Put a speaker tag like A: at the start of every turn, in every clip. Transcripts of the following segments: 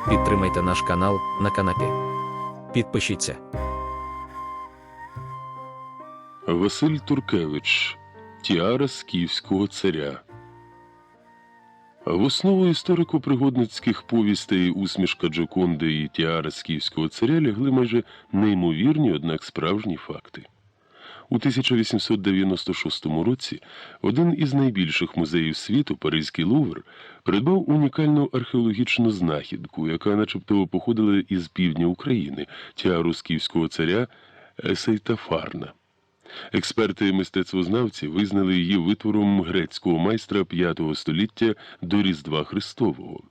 A: Підтримайте наш канал на канапі. Підпишіться.
B: Василь Туркевич. Тіара скіфського царя. В основу історико-пригодницьких повістей «Усмішка Джоконди» і «Тіара скіфського царя» лягли майже неймовірні, однак справжні факти. У 1896 році один із найбільших музеїв світу, Паризький Лувр, придбав унікальну археологічну знахідку, яка начебто походила із півдня України – тіару скіфського царя Сейтафарна. Експерти-мистецтвознавці визнали її витвором грецького майстра V століття до Різдва Христового.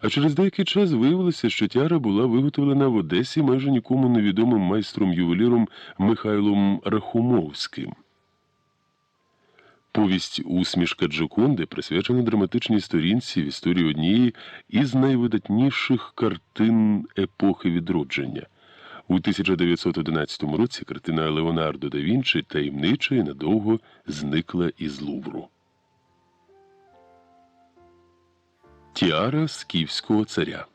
B: А через деякий час виявилося, що тіара була виготовлена в Одесі майже нікому невідомим майстром-ювеліром Михайлом Рахумовським. Повість «Усмішка Джоконди» присвячена драматичній сторінці в історії однієї із найвидатніших картин епохи відродження. У 1911 році картина Леонардо да Вінчі таємничо і надовго зникла із Лувру. Тіара скіфського царя.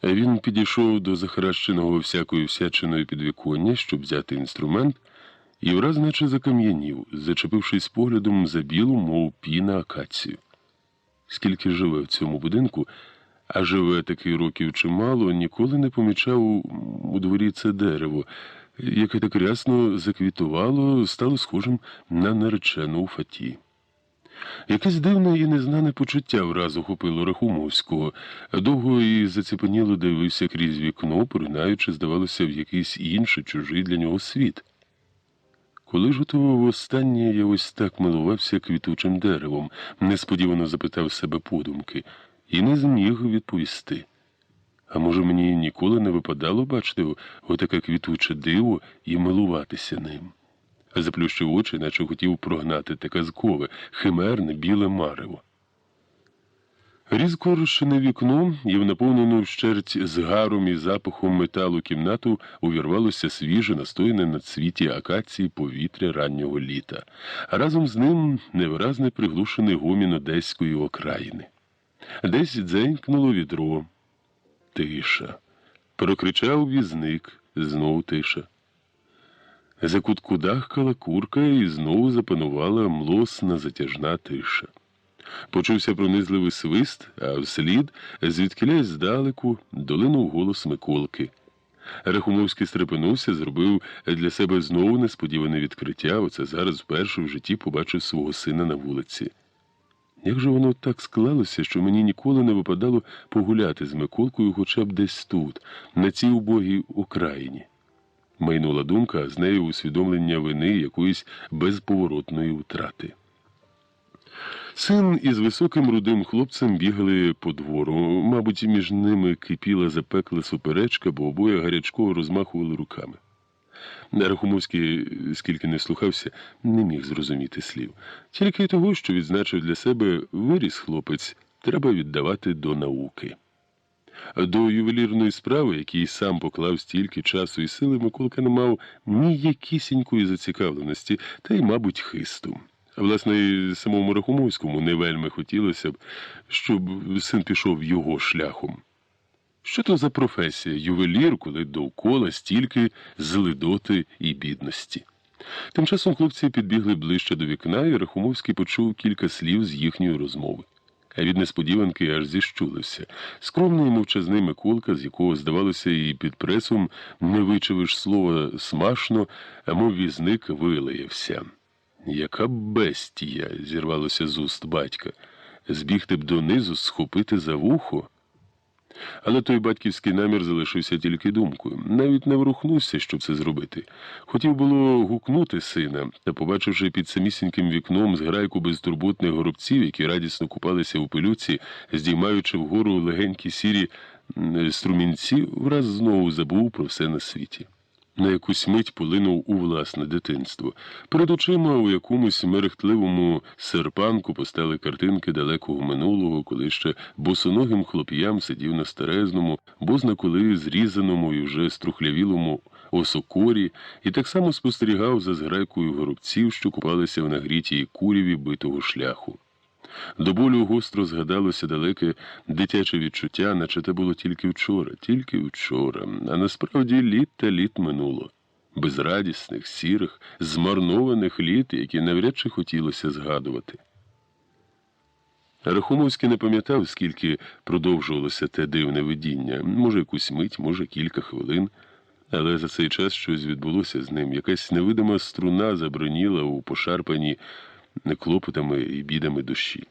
B: Він підійшов до захаращеного всякою всячиною підвіконня, щоб взяти інструмент, і враз наче закам'янів, зачепившись поглядом за білу, мов піна, акацію. Скільки живе в цьому будинку, а живе таких років чимало, ніколи не помічав у дворі це дерево, яке так рясно заквітувало, стало схожим на наречену у фаті. Якесь дивне і незнане почуття враз охопило Рахумовського. Довго і заціпеніло дивився крізь вікно, поринаючи, здавалося, в якийсь інший, чужий для нього світ. Коли ж ото востаннє я ось так милувався квітучим деревом, несподівано запитав себе подумки, і не зміг відповісти. А може, мені ніколи не випадало бачити отаке квітуче диво і милуватися ним? Заплющив очі, наче хотів прогнати те казкове, химерне, біле марево. Різко розчинив вікно, і в наповнену вщерть згаром і запахом металу кімнату увірвалося свіже, настояне на цвіті акації повітря раннього літа, а разом з ним невиразний приглушений гомін одеської окраїни. Десь дзенькнуло відро. Тиша. Прокричав візник. Знову тиша. Закуткудахкала курка, і знову запанувала млосна затяжна тиша. Почувся пронизливий свист, а вслід, звідкілясь здалеку, долинув голос Миколки. Рахумовський стрепенувся, зробив для себе знову несподіване відкриття, оце зараз вперше в житті побачив свого сина на вулиці. Як же воно так склалося, що мені ніколи не випадало погуляти з Миколкою хоча б десь тут, на цій убогій окраїні? Майнула думка, а з нею усвідомлення вини якоїсь безповоротної втрати. Син із високим рудим хлопцем бігали по двору. Мабуть, між ними кипіла запекла суперечка, бо обоє гарячково розмахували руками. Рахумовський, скільки не слухався, не міг зрозуміти слів. Тільки й того, що відзначив для себе виріс хлопець, треба віддавати до науки. До ювелірної справи, який сам поклав стільки часу і сили, Миколка не мав ніякісінької зацікавленості, та й, мабуть, хисту. Власне, і самому Рахумовському не вельми хотілося б, щоб син пішов його шляхом. Що то за професія ювелір, коли довкола стільки злидоти і бідності? Тим часом хлопці підбігли ближче до вікна, і Рахумовський почув кілька слів з їхньої розмови. А від несподіванки аж зіщулився. Скромний і мовчазний Миколка, з якого, здавалося, і під пресом не вичавиш слова смашно, а мов візник вилаявся. «Яка бестія!» – зірвалося з уст батька. «Збігти б донизу, схопити за вухо?» Але той батьківський намір залишився тільки думкою. Навіть не ворухнувся, щоб це зробити. Хотів було гукнути сина, та, побачивши під самісіньким вікном зграйку безтурботних горобців, які радісно купалися у пилюці, здіймаючи вгору легенькі сірі струмінці, враз знову забув про все на світі. На якусь мить полинув у власне дитинство. Перед очима у якомусь мерехтливому серпанку постали картинки далекого минулого, коли ще босоногим хлоп'ям сидів на старезному, бозна коли зрізаному і вже струхлявілому осокорі, і так само спостерігав за зграйкою горобців, що купалися в нагрітій куряві битого шляху. До болю гостро згадалося далеке дитяче відчуття, наче те було тільки вчора, а насправді літ та літ минуло. Безрадісних, сірих, змарнованих літ, які навряд чи хотілося згадувати. Рахумовський не пам'ятав, скільки продовжувалося те дивне видіння, може якусь мить, може кілька хвилин, але за цей час щось відбулося з ним, якась невидима струна заброніла у пошарпаній клопотами і бідами душі.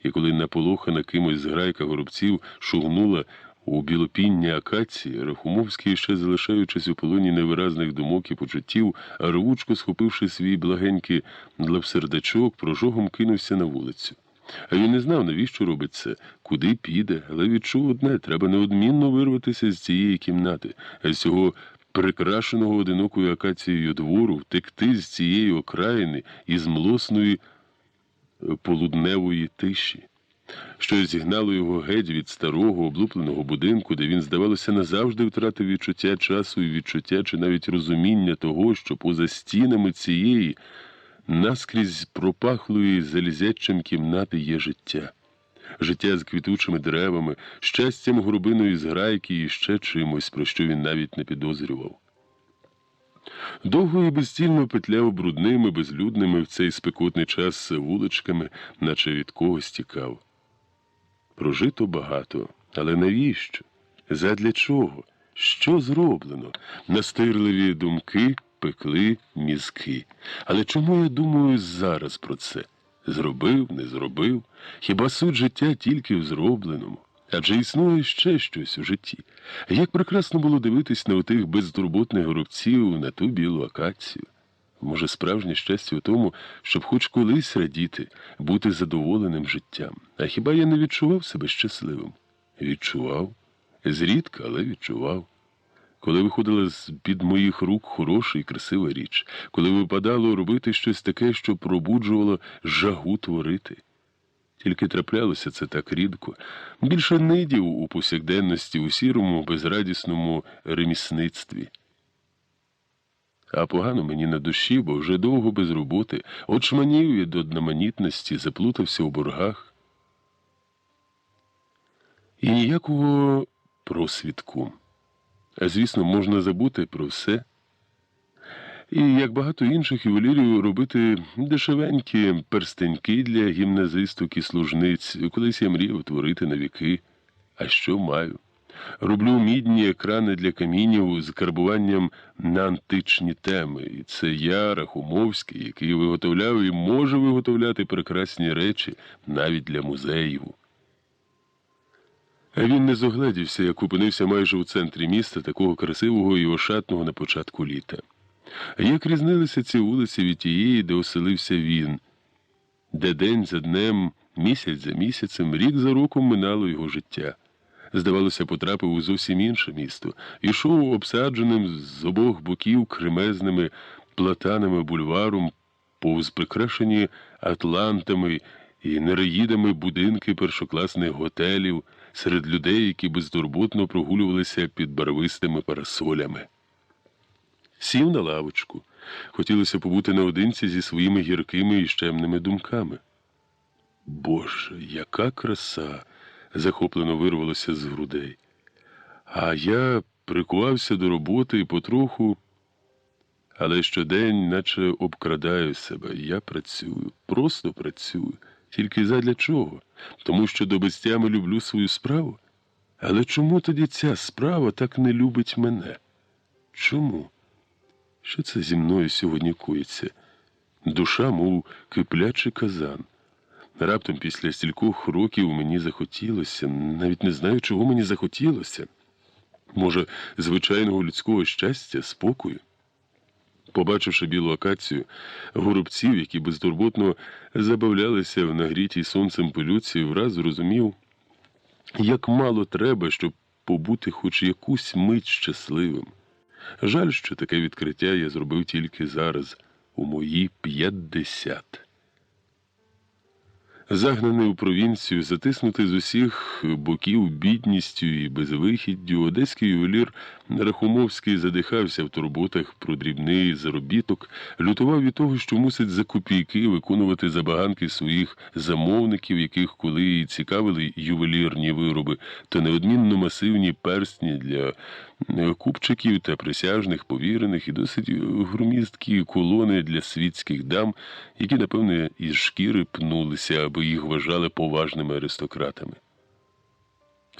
B: І коли наполохана кимось зграйка горобців шугнула у білопіння акації, Рахумовський, ще залишаючись у полоні невиразних думок і почуттів, рвучко схопивши свій благенький длавсердачок, прожогом кинувся на вулицю. А він не знав, навіщо робить це, куди піде, але відчув одне – треба неодмінно вирватися з цієї кімнати, з цього прикрашеного одинокою акацією двору, втекти з цієї окраїни із млосної полудневої тиші. Щось зігнало його геть від старого, облупленого будинку, де він, здавалося, назавжди втратив відчуття часу і відчуття чи навіть розуміння того, що поза стінами цієї наскрізь пропахлої залізячим кімнати є життя. Життя з квітучими деревами, щастям горобиної зграйки і ще чимось, про що він навіть не підозрював. Довго і безцільно петляв брудними, безлюдними в цей спекотний час вуличками, наче від когось тікав. Прожито багато, але навіщо? Задля чого? Що зроблено? Настирливі думки пекли мізки. Але чому я думаю зараз про це? Зробив, не зробив? Хіба суть життя тільки в зробленому? Адже існує ще щось у житті. Як прекрасно було дивитись на отих безтурботних горобців, на ту білу акацію. Може, справжнє щастя у тому, щоб хоч колись радіти, бути задоволеним життям. А хіба я не відчував себе щасливим? Відчував. Зрідка, але відчував. Коли виходила з-під моїх рук хороша і красива річ, коли випадало робити щось таке, що пробуджувало жагу творити. Тільки траплялося це так рідко. Більше нидів у повсякденності, у сірому, безрадісному ремісництві. А погано мені на душі, бо вже довго без роботи, очманів від одноманітності, заплутався у боргах. І ніякого просвідку. А звісно, можна забути про все. І, як багато інших ювелірів, робити дешевенькі перстеньки для гімназисток і служниць. Колись я мріяв творити на віки. А що маю? Роблю мідні екрани для камінів з карбуванням на античні теми. І це я, Рахумовський, який виготовляв і може виготовляти прекрасні речі навіть для музеїв. А він не зогледівся, як опинився майже у центрі міста, такого красивого і ошатного на початку літа. А як різнилися ці вулиці від тієї, де оселився він, де день за днем, місяць за місяцем, рік за роком минало його життя. Здавалося, потрапив у зовсім інше місто, ішов обсадженим з обох боків кремезними платанами бульваром, повз прикрашені атлантами і нереїдами будинки першокласних готелів, серед людей, які безтурботно прогулювалися під барвистими парасолями. Сів на лавочку. Хотілося побути наодинці зі своїми гіркими і щемними думками. Боже, яка краса! Захоплено вирвалося з грудей. А я прикувався до роботи і потроху, але щодень наче обкрадаю себе. Я працюю, просто працюю. Тільки задля чого? Тому що до безтями люблю свою справу? Але чому тоді ця справа так не любить мене? Чому? Що це зі мною сьогодні коїться? Душа, мов киплячий казан. Раптом після стількох років мені захотілося, навіть не знаю, чого мені захотілося. Може, звичайного людського щастя, спокою? Побачивши білу акацію, горобців, які безтурботно забавлялися в нагрітій сонцем пилюці, враз зрозумів, як мало треба, щоб побути хоч якусь мить щасливим. Жаль, що таке відкриття я зробив тільки зараз, у мої 50. Загнаний у провінцію, затиснутий з усіх боків бідністю і безвихіддю, одеський ювелір Рахумовський задихався в турботах про дрібний заробіток, лютував від того, що мусить за копійки виконувати забаганки своїх замовників, яких коли і цікавили ювелірні вироби, то неодмінно масивні персні для купчиків та присяжних повірених і досить громісткі колони для світських дам, які, напевне, із шкіри пнулися, аби їх вважали поважними аристократами.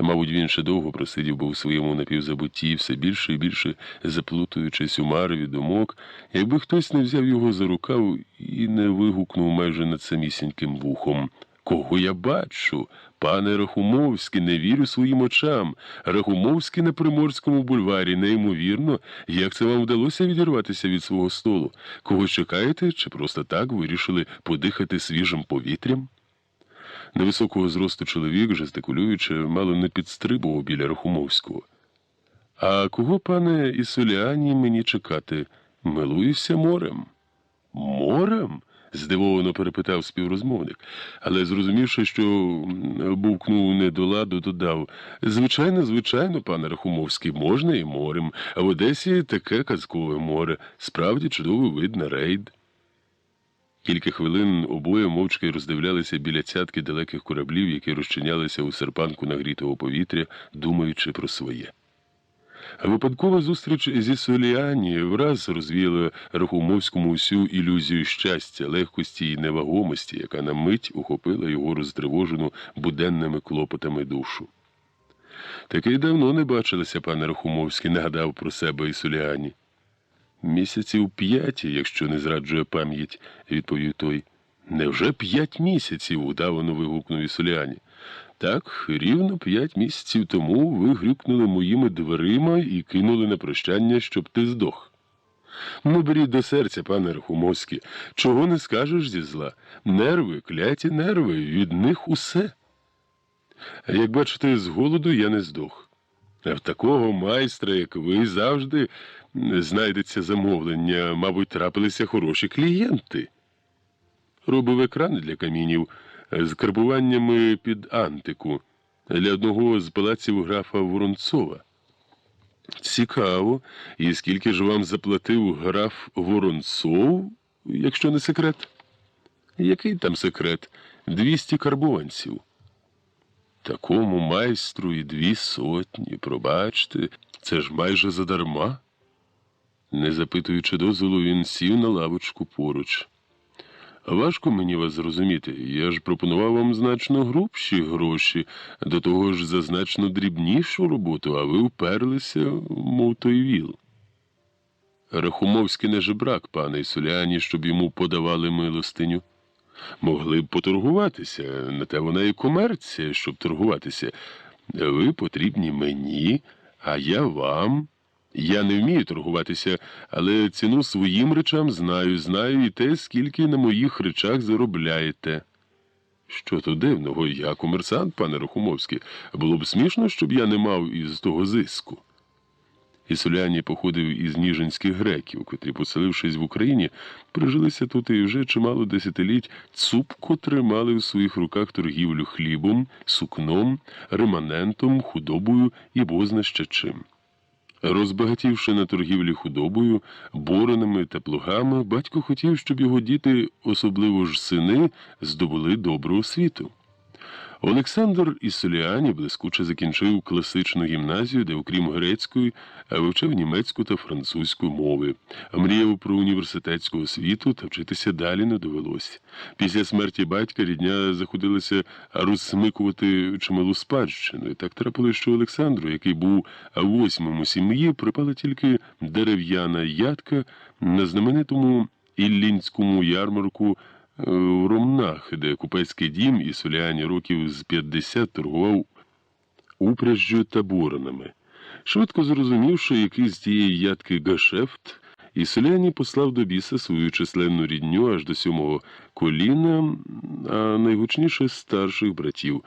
B: Мабуть, він ще довго просидів би у своєму напівзабутті, все більше і більше заплутуючись у мареві думок, якби хтось не взяв його за рукав і не вигукнув майже над самісіньким вухом: «Кого я бачу? Пане Рахумовський, не вірю своїм очам. Рахумовський на Приморському бульварі. Неймовірно. Як це вам вдалося відірватися від свого столу? Кого чекаєте, чи просто так вирішили подихати свіжим повітрям?» Невисокого зросту чоловік, жестикулюючи, мало не підстрибував біля Рахумовського. «А кого, пане Ісуліані, мені чекати? Милуюся морем». «Морем?» – здивовано перепитав співрозмовник, але, зрозумівши, що бувкнув не до ладу, додав: «Звичайно, звичайно, пане Рахумовський, можна і морем, а в Одесі таке казкове море, справді чудовий вид на рейд». Кілька хвилин обоє мовчки роздивлялися біля цятки далеких кораблів, які розчинялися у серпанку нагрітого повітря, думаючи про своє. А випадкова зустріч зі Соліані враз розвіяла Рахумовському усю ілюзію щастя, легкості і невагомості, яка на мить ухопила його розтривожену буденними клопотами душу. «Таки давно не бачилися, пане Рахумовський», – нагадав про себе і Соліані. «Місяців 5, якщо не зраджує пам'ять», – відповів той. «Невже 5 місяців?» – удавано вигукнув Ісоліані. «Так, рівно 5 місяців тому ви грюкнули моїми дверима і кинули на прощання, щоб ти здох». «Ну, беріть до серця, пане Рахумовський, чого не скажеш зі зла? Нерви, кляті нерви, від них усе». «Як бачите, з голоду я не здох. А в такого майстра, як ви, завжди знайдеться замовлення, мабуть, трапилися хороші клієнти». Робив екрани для камінів з карбуваннями під антику для одного з палаців графа Воронцова. «Цікаво. І скільки ж вам заплатив граф Воронцов, якщо не секрет?» «Який там секрет? 200 карбованців». «Такому майстру і 200, пробачте, це ж майже задарма». Не запитуючи дозволу, він сів на лавочку поруч. «Важко мені вас зрозуміти. Я ж пропонував вам значно грубші гроші, до того ж за значно дрібнішу роботу, а ви вперлися, мов той віл». «Рахумовський не жебрак, пане Ісуліані, щоб йому подавали милостиню. Могли б поторгуватися, на те вона і комерція, щоб торгуватися. Ви потрібні мені, а я вам. Я не вмію торгуватися, але ціну своїм речам знаю і те, скільки на моїх речах заробляєте». «Що то дивного? Я комерсант, пане Рахумовський. Було б смішно, щоб я не мав із того зиску». Ісуляні походив із ніжинських греків, котрі, поселившись в Україні, прижилися тут і вже чимало десятиліть цупко тримали в своїх руках торгівлю хлібом, сукном, реманентом, худобою і бозна ще чим. Розбагатівши на торгівлі худобою, боронами та плугами, батько хотів, щоб його діти, особливо ж сини, здобули добру освіту. Олександр Ісоліані блискуче закінчив класичну гімназію, де, окрім грецької, вивчав німецьку та французьку мови. Мріяв про університетську освіту, та вчитися далі не довелося. Після смерті батька рідня заходилася розсмикувати чималу спадщину. І так трапилося, що Олександру, який був 8-м у сім'ї, припала тільки дерев'яна ядка на знаменитому Іллінському ярмарку в Ромнах, де купецький дім Ісоліані років з 50 торгував упряжжю та боронами. Швидко зрозумівши, який з тієї ядки гашефт, Ісоліані послав до біса свою численну рідню аж до 7-го коліна, а найгучніше старших братів.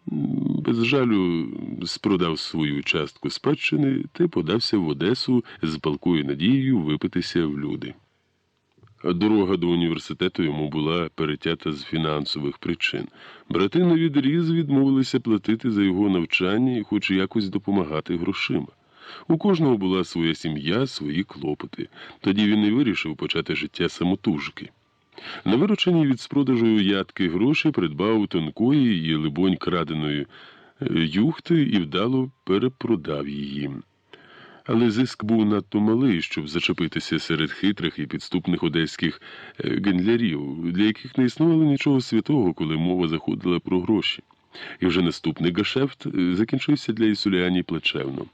B: Без жалю спродав свою частку спадщини та подався в Одесу з палкою надією випитися в люди. Дорога до університету йому була перетята з фінансових причин. Брати навідріз відмовилися платити за його навчання і хоч якось допомагати грошима. У кожного була своя сім'я, свої клопоти. Тоді він і вирішив почати життя самотужки. На виручені від спродажу ядки гроші придбав тонкої і, либонь, краденої юхти і вдало перепродав її. Але зиск був надто малий, щоб зачепитися серед хитрих і підступних одеських гендлярів, для яких не існувало нічого святого, коли мова заходила про гроші. І вже наступний гешефт закінчився для Ісуліані плачевно.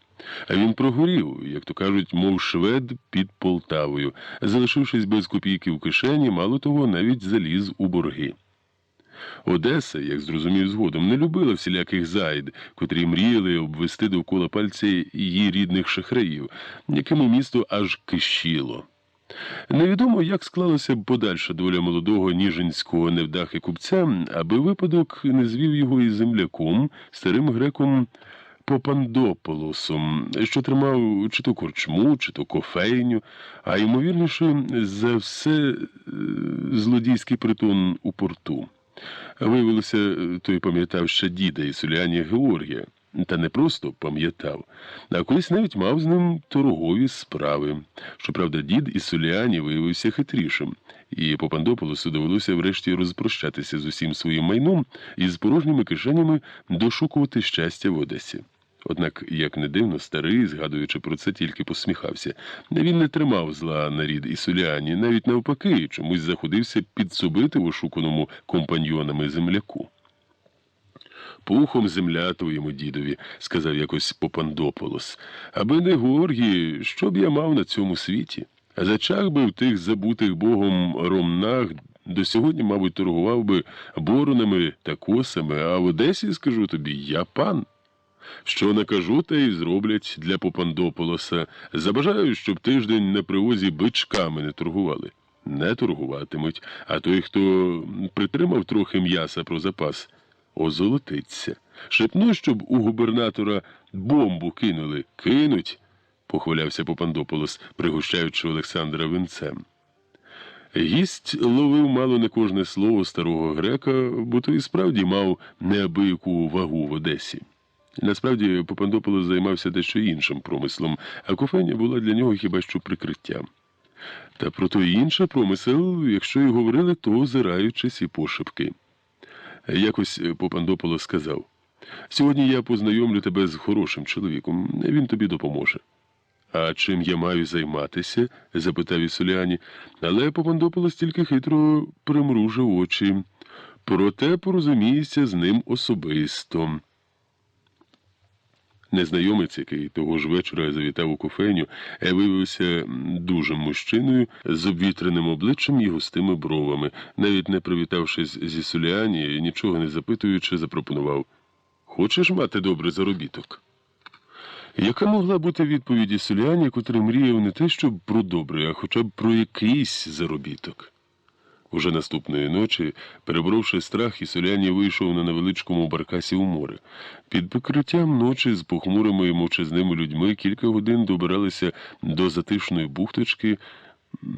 B: А він прогорів, як то кажуть, мов швед під Полтавою, залишившись без копійки в кишені, мало того, навіть заліз у борги. Одеса, як зрозумів згодом, не любила всіляких зайд, котрі мріяли обвести довкола пальця її рідних шахраїв, якими місто аж кишіло. Невідомо, як склалася б подальша доля молодого ніжинського невдахи купця, аби випадок не звів його із земляком, старим греком Попандополосом, що тримав чи то корчму, чи то кофейню, а ймовірніше за все злодійський притон у порту. Виявилося, той пам'ятав ще діда Ісуліані Георгія, та не просто пам'ятав, а колись навіть мав з ним торгові справи. Щоправда, дід Ісуліані виявився хитрішим, і Попандополосу довелося врешті розпрощатися з усім своїм майном і з порожніми кишенями дошукувати щастя в Одесі. Однак, як не дивно, старий, згадуючи про це, тільки посміхався. Він не тримав зла на рід Ісуліані, навіть навпаки, чомусь заходився підсобити в ошуканому компаньйонами земляку. «Пухом земля твоєму дідові», – сказав якось Попандополос. «Аби не Георгій, що б я мав на цьому світі? А зачах би в тих забутих Богом ромнах до сьогодні, мабуть, торгував би боронами та косами, а в Одесі, скажу тобі, я пан. Що накажу, те й зроблять для Попандополоса. Забажаю, щоб тиждень на привозі бичками не торгували. Не торгуватимуть, а той, хто притримав трохи м'яса про запас, озолотиться. Шепну, щоб у губернатора бомбу кинули. Кинуть, похвалявся Попандополос, пригощаючи Олександра винцем. Гість ловив мало не кожне слово старого грека, бо той справді мав неабияку вагу в Одесі. Насправді, Попандополос займався дещо іншим промислом, а кофейня була для нього хіба що прикриттям. Та про той інший промисел, якщо й говорили, то озираючись і пошепки. Якось Попандополос сказав: «Сьогодні я познайомлю тебе з хорошим чоловіком, він тобі допоможе». «А чим я маю займатися?» – запитав Ісуліані, але Попандополос тільки хитро примружив очі. «Проте порозумієшся з ним особисто». Незнайомець, який того ж вечора завітав у кофейню, виявився дужим мужчиною з обвітреним обличчям і густими бровами. Навіть не привітавшись зі Ісуліані, нічого не запитуючи, запропонував: «Хочеш мати добрий заробіток?» Яка могла бути відповідь Ісуліані, котрий мріяв не те, щоб про добрий, а хоча б про якийсь заробіток? Уже наступної ночі, переборовши страх, Ісуліані вийшов на невеличкому баркасі у море. Під прикриттям ночі з похмурими і мовчазними людьми кілька годин добиралися до затишної бухточки,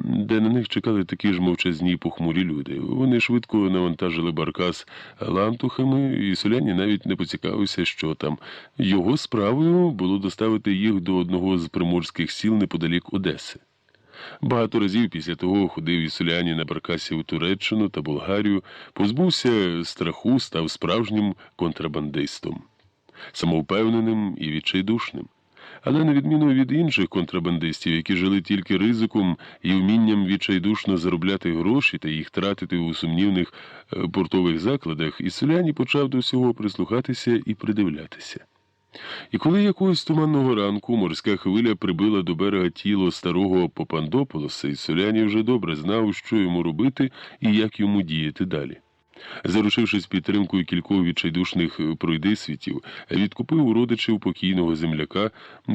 B: де на них чекали такі ж мовчазні й похмурі люди. Вони швидко навантажили баркас лантухами, і Ісуліані навіть не поцікавився, що там. Його справою було доставити їх до одного з приморських сіл неподалік Одеси. Багато разів після того ходив Ісуліані на баркасі у Туреччину та Болгарію, позбувся страху, став справжнім контрабандистом, самовпевненим і відчайдушним. Але на відміну від інших контрабандистів, які жили тільки ризиком і вмінням відчайдушно заробляти гроші та їх тратити у сумнівних портових закладах, Ісуліані почав до всього прислухатися і придивлятися. І коли якогось туманного ранку морська хвиля прибила до берега тіло старого Попандополоса, Ісуліані вже добре знав, що йому робити і як йому діяти далі. Заручившись підтримкою кількох відчайдушних пройдисвітів, відкупив у родичів покійного земляка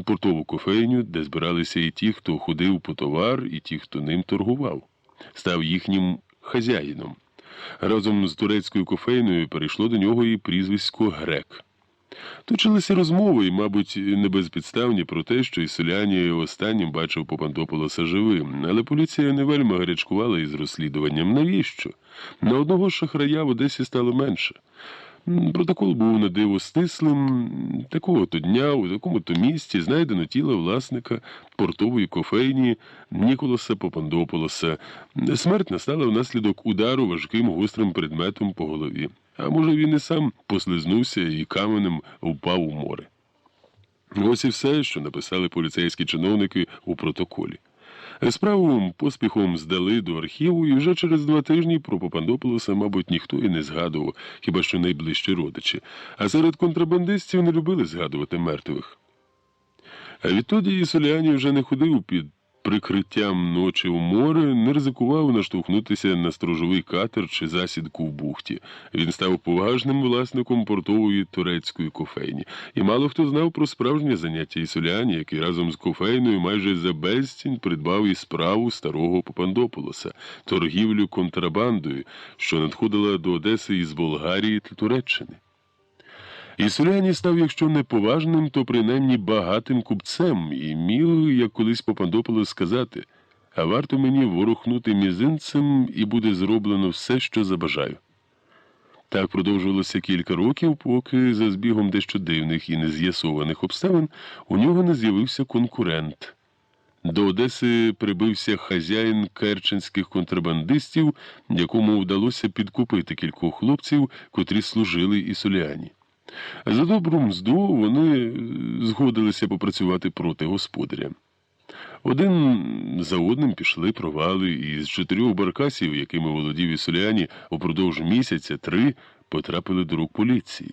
B: портову кофейню, де збиралися і ті, хто ходив по товар, і ті, хто ним торгував. Став їхнім хазяїном. Разом з турецькою кофейною перейшло до нього і прізвисько «Грек». Точилися розмови, і, мабуть, не безпідставні про те, що Ісоляні останнім бачив Попандополоса живим, але поліція не вельми гарячкувала із розслідуванням. Навіщо? На одного шахрая в Одесі стало менше. Протокол був на диво стислим. Такого-то дня, у такому-то місці знайдено тіло власника портової кофейні Ніколаса Попандополоса. Смерть настала внаслідок удару важким гострим предметом по голові. А може, він і сам послизнувся і каменем впав у море. Ось і все, що написали поліцейські чиновники у протоколі. Справу поспіхом здали до архіву, і вже через 2 тижні про Попандополоса, мабуть, ніхто і не згадував, хіба що найближчі родичі. А серед контрабандистів не любили згадувати мертвих. А відтоді Ісоліані вже не ходив під прикриттям ночі у море, не ризикував наштовхнутися на сторожовий катер чи засідку в бухті. Він став поважним власником портової турецької кофейні. І мало хто знав про справжнє заняття Ісоліані, який разом з кофейною майже за безцінь придбав і справу старого Попандополоса – торгівлю контрабандою, що надходила до Одеси із Болгарії та Туреччини. Ісоляні став, якщо не поважним, то принаймні багатим купцем і міг, як колись Попандополос, сказати: «А варто мені ворухнути мізинцем, і буде зроблено все, що забажаю». Так продовжувалося кілька років, поки за збігом дещо дивних і нез'ясованих обставин у нього не з'явився конкурент. До Одеси прибився хазяїн керченських контрабандистів, якому вдалося підкупити кількох хлопців, котрі служили Ісоліані. За добру мзду вони згодилися попрацювати проти господаря. Один за одним пішли провали, і з 4 баркасів, якими володів Ісоліані, упродовж місяця 3 потрапили до рук поліції.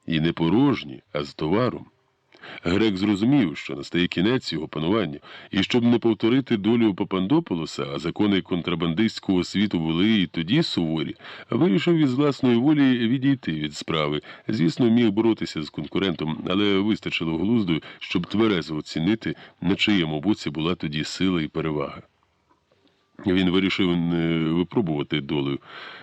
B: І не порожні, а з товаром. Грек зрозумів, що настає кінець його пануванню, і щоб не повторити долю Попандополоса, а закони контрабандистського світу були і тоді суворі, вирішив із власної волі відійти від справи. Звісно, міг боротися з конкурентом, але вистачило глузду, щоб тверезо оцінити, на чиєму боці була тоді сила і перевага. Він вирішив не випробувати долю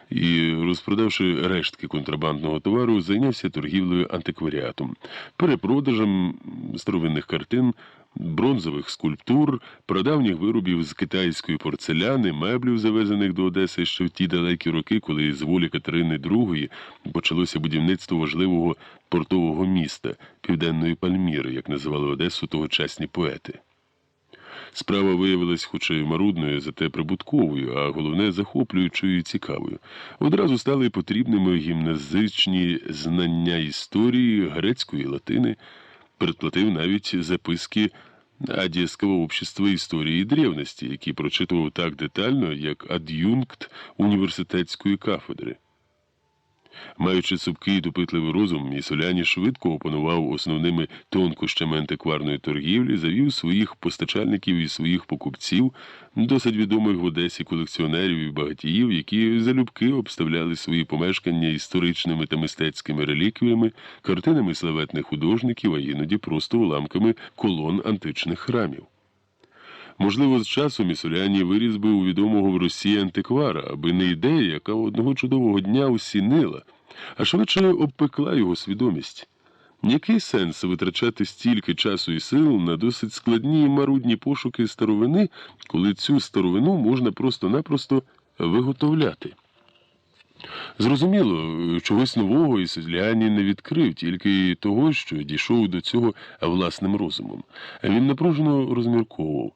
B: і, розпродавши рештки контрабандного товару, зайнявся торгівлею антикваріатом, перепродажем старовинних картин, бронзових скульптур, прадавніх виробів з китайської порцеляни, меблів, завезених до Одеси ще в ті далекі роки, коли з волі Катерини II почалося будівництво важливого портового міста – Південної Пальміри, як називали Одесу тогочасні поети. Справа виявилась хоч і марудною, зате прибутковою, а головне – захоплюючою і цікавою. Одразу стали потрібними гімназичні знання історії, грецької і латини. Передплатив навіть записки Одеського общества історії і древності, які прочитував так детально, як ад'юнкт університетської кафедри. Маючи цупкий і допитливий розум, Ісоляні швидко опанував основними тонкощами антикварної торгівлі, завів своїх постачальників і своїх покупців, досить відомих в Одесі колекціонерів і багатіїв, які залюбки обставляли свої помешкання історичними та мистецькими реліквіями, картинами славетних художників, а іноді просто уламками колон античних храмів. Можливо, з часом Ісоляні виріс би у відомого в Росії антиквара, аби не ідея, яка одного чудового дня осінила, а швидше обпекла його свідомість. Який сенс витрачати стільки часу і сил на досить складні і марудні пошуки старовини, коли цю старовину можна просто-напросто виготовляти? Зрозуміло, чогось нового Ісоляні не відкрив, тільки того, що дійшов до цього власним розумом. Він напружено розмірковував.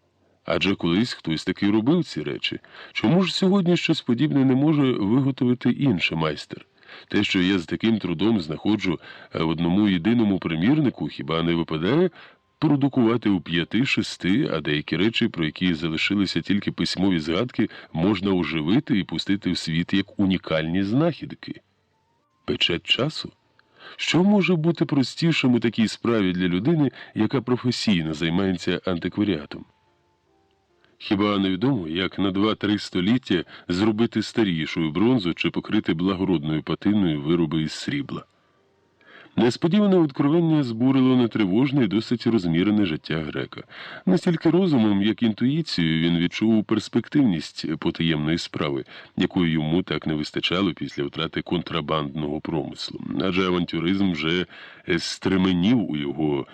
B: Адже колись хтось таки робив ці речі. Чому ж сьогодні щось подібне не може виготовити інший майстер? Те, що я з таким трудом знаходжу в одному єдиному примірнику, хіба не випадає продукувати у 5-6, а деякі речі, про які залишилися тільки письмові згадки, можна оживити і пустити в світ як унікальні знахідки? Печать часу? Що може бути простішим у такій справі для людини, яка професійно займається антикваріатом? Хіба невідомо, як на 2-3 століття зробити старішою бронзу чи покрити благородною патиною вироби із срібла? Несподіване откровення збурило нетривожне і досить розмірене життя грека. Настільки розумом, як інтуїцією, він відчув перспективність потаємної справи, якої йому так не вистачало після втрати контрабандного промислу. Адже авантюризм вже стременів у його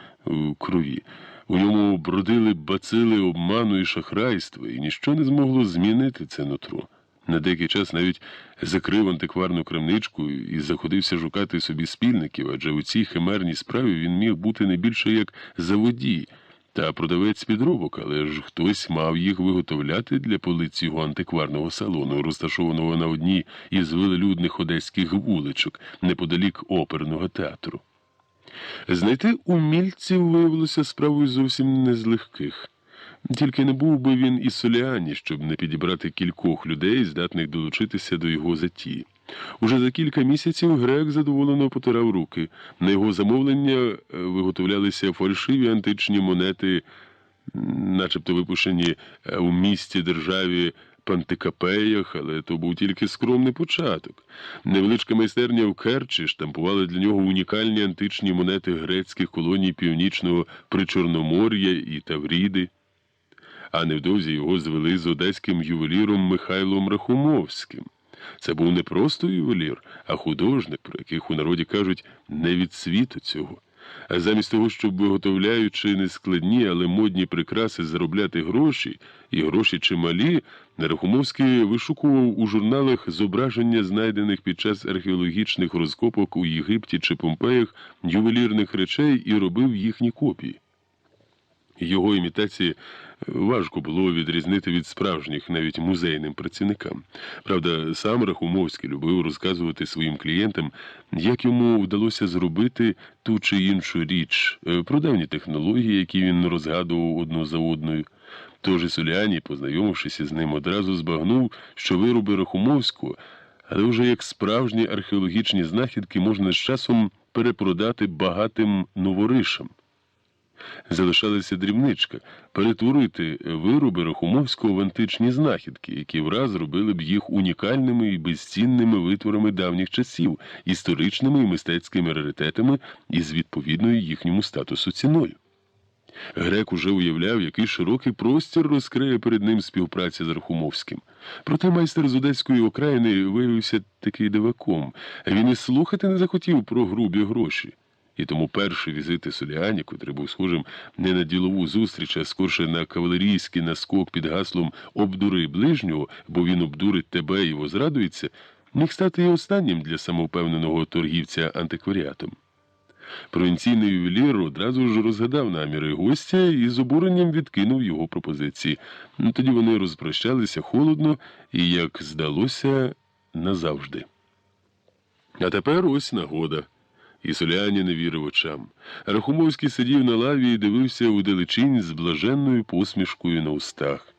B: крові. У ньому бродили бацили обману і шахрайства, і ніщо не змогло змінити це нутро. На деякий час навіть закрив антикварну крамничку і заходився шукати собі спільників, адже у цій химерній справі він міг бути не більше як заводій та продавець підробок, але ж хтось мав їх виготовляти для полиць його антикварного салону, розташованого на одній із велелюдних одеських вуличок, неподалік оперного театру. Знайти умільців виявилося справою зовсім не з легких. Тільки не був би він і Соліані, щоб не підібрати кількох людей, здатних долучитися до його затії. Уже за кілька місяців грек задоволено потирав руки. На його замовлення виготовлялися фальшиві античні монети, начебто випущені у місті-державі Пантикапеях, але то був тільки скромний початок. Невеличка майстерня в Керчі штампувала для нього унікальні античні монети грецьких колоній Північного Причорномор'я і Тавріди. А невдовзі його звели з одеським ювеліром Михайлом Рахумовським. Це був не просто ювелір, а художник, про яких у народі кажуть не від світу цього. А замість того, щоб виготовляючи нескладні, але модні прикраси заробляти гроші, і гроші чималі, Рахумовський вишукував у журналах зображення знайдених під час археологічних розкопок у Єгипті чи Помпеях ювелірних речей і робив їхні копії. Його імітації важко було відрізнити від справжніх, навіть музейним працівникам. Правда, сам Рахумовський любив розказувати своїм клієнтам, як йому вдалося зробити ту чи іншу річ, про давні технології, які він розгадував одну за одною. Тож і Соліані, познайомившись із ним, одразу збагнув, що вироби Рахумовського, але вже як справжні археологічні знахідки, можна з часом перепродати багатим новоришам. Залишалася дрібничка – перетворити вироби Рахумовського в античні знахідки, які враз зробили б їх унікальними і безцінними витворами давніх часів, історичними і мистецькими раритетами із відповідною їхньому статусу ціною. Грек уже уявляв, який широкий простір розкриє перед ним співпраця з Рахумовським. Проте майстер з одеської окраїни виявився таки диваком. Він і слухати не захотів про грубі гроші. І тому перший візит Соліані, котрий був схожим не на ділову зустріч, а скорше на кавалерійський наскок під гаслом «обдури ближнього, бо він обдурить тебе і возрадується», міг стати і останнім для самовпевненого торгівця антикваріатом. Провінційний ювелір одразу ж розгадав наміри гостя і з обуренням відкинув його пропозиції. Тоді вони розпрощалися холодно і, як здалося, назавжди. А тепер ось нагода. І Соліані не вірив очам. Рахумовський сидів на лаві і дивився удалечінь з блаженною посмішкою на устах.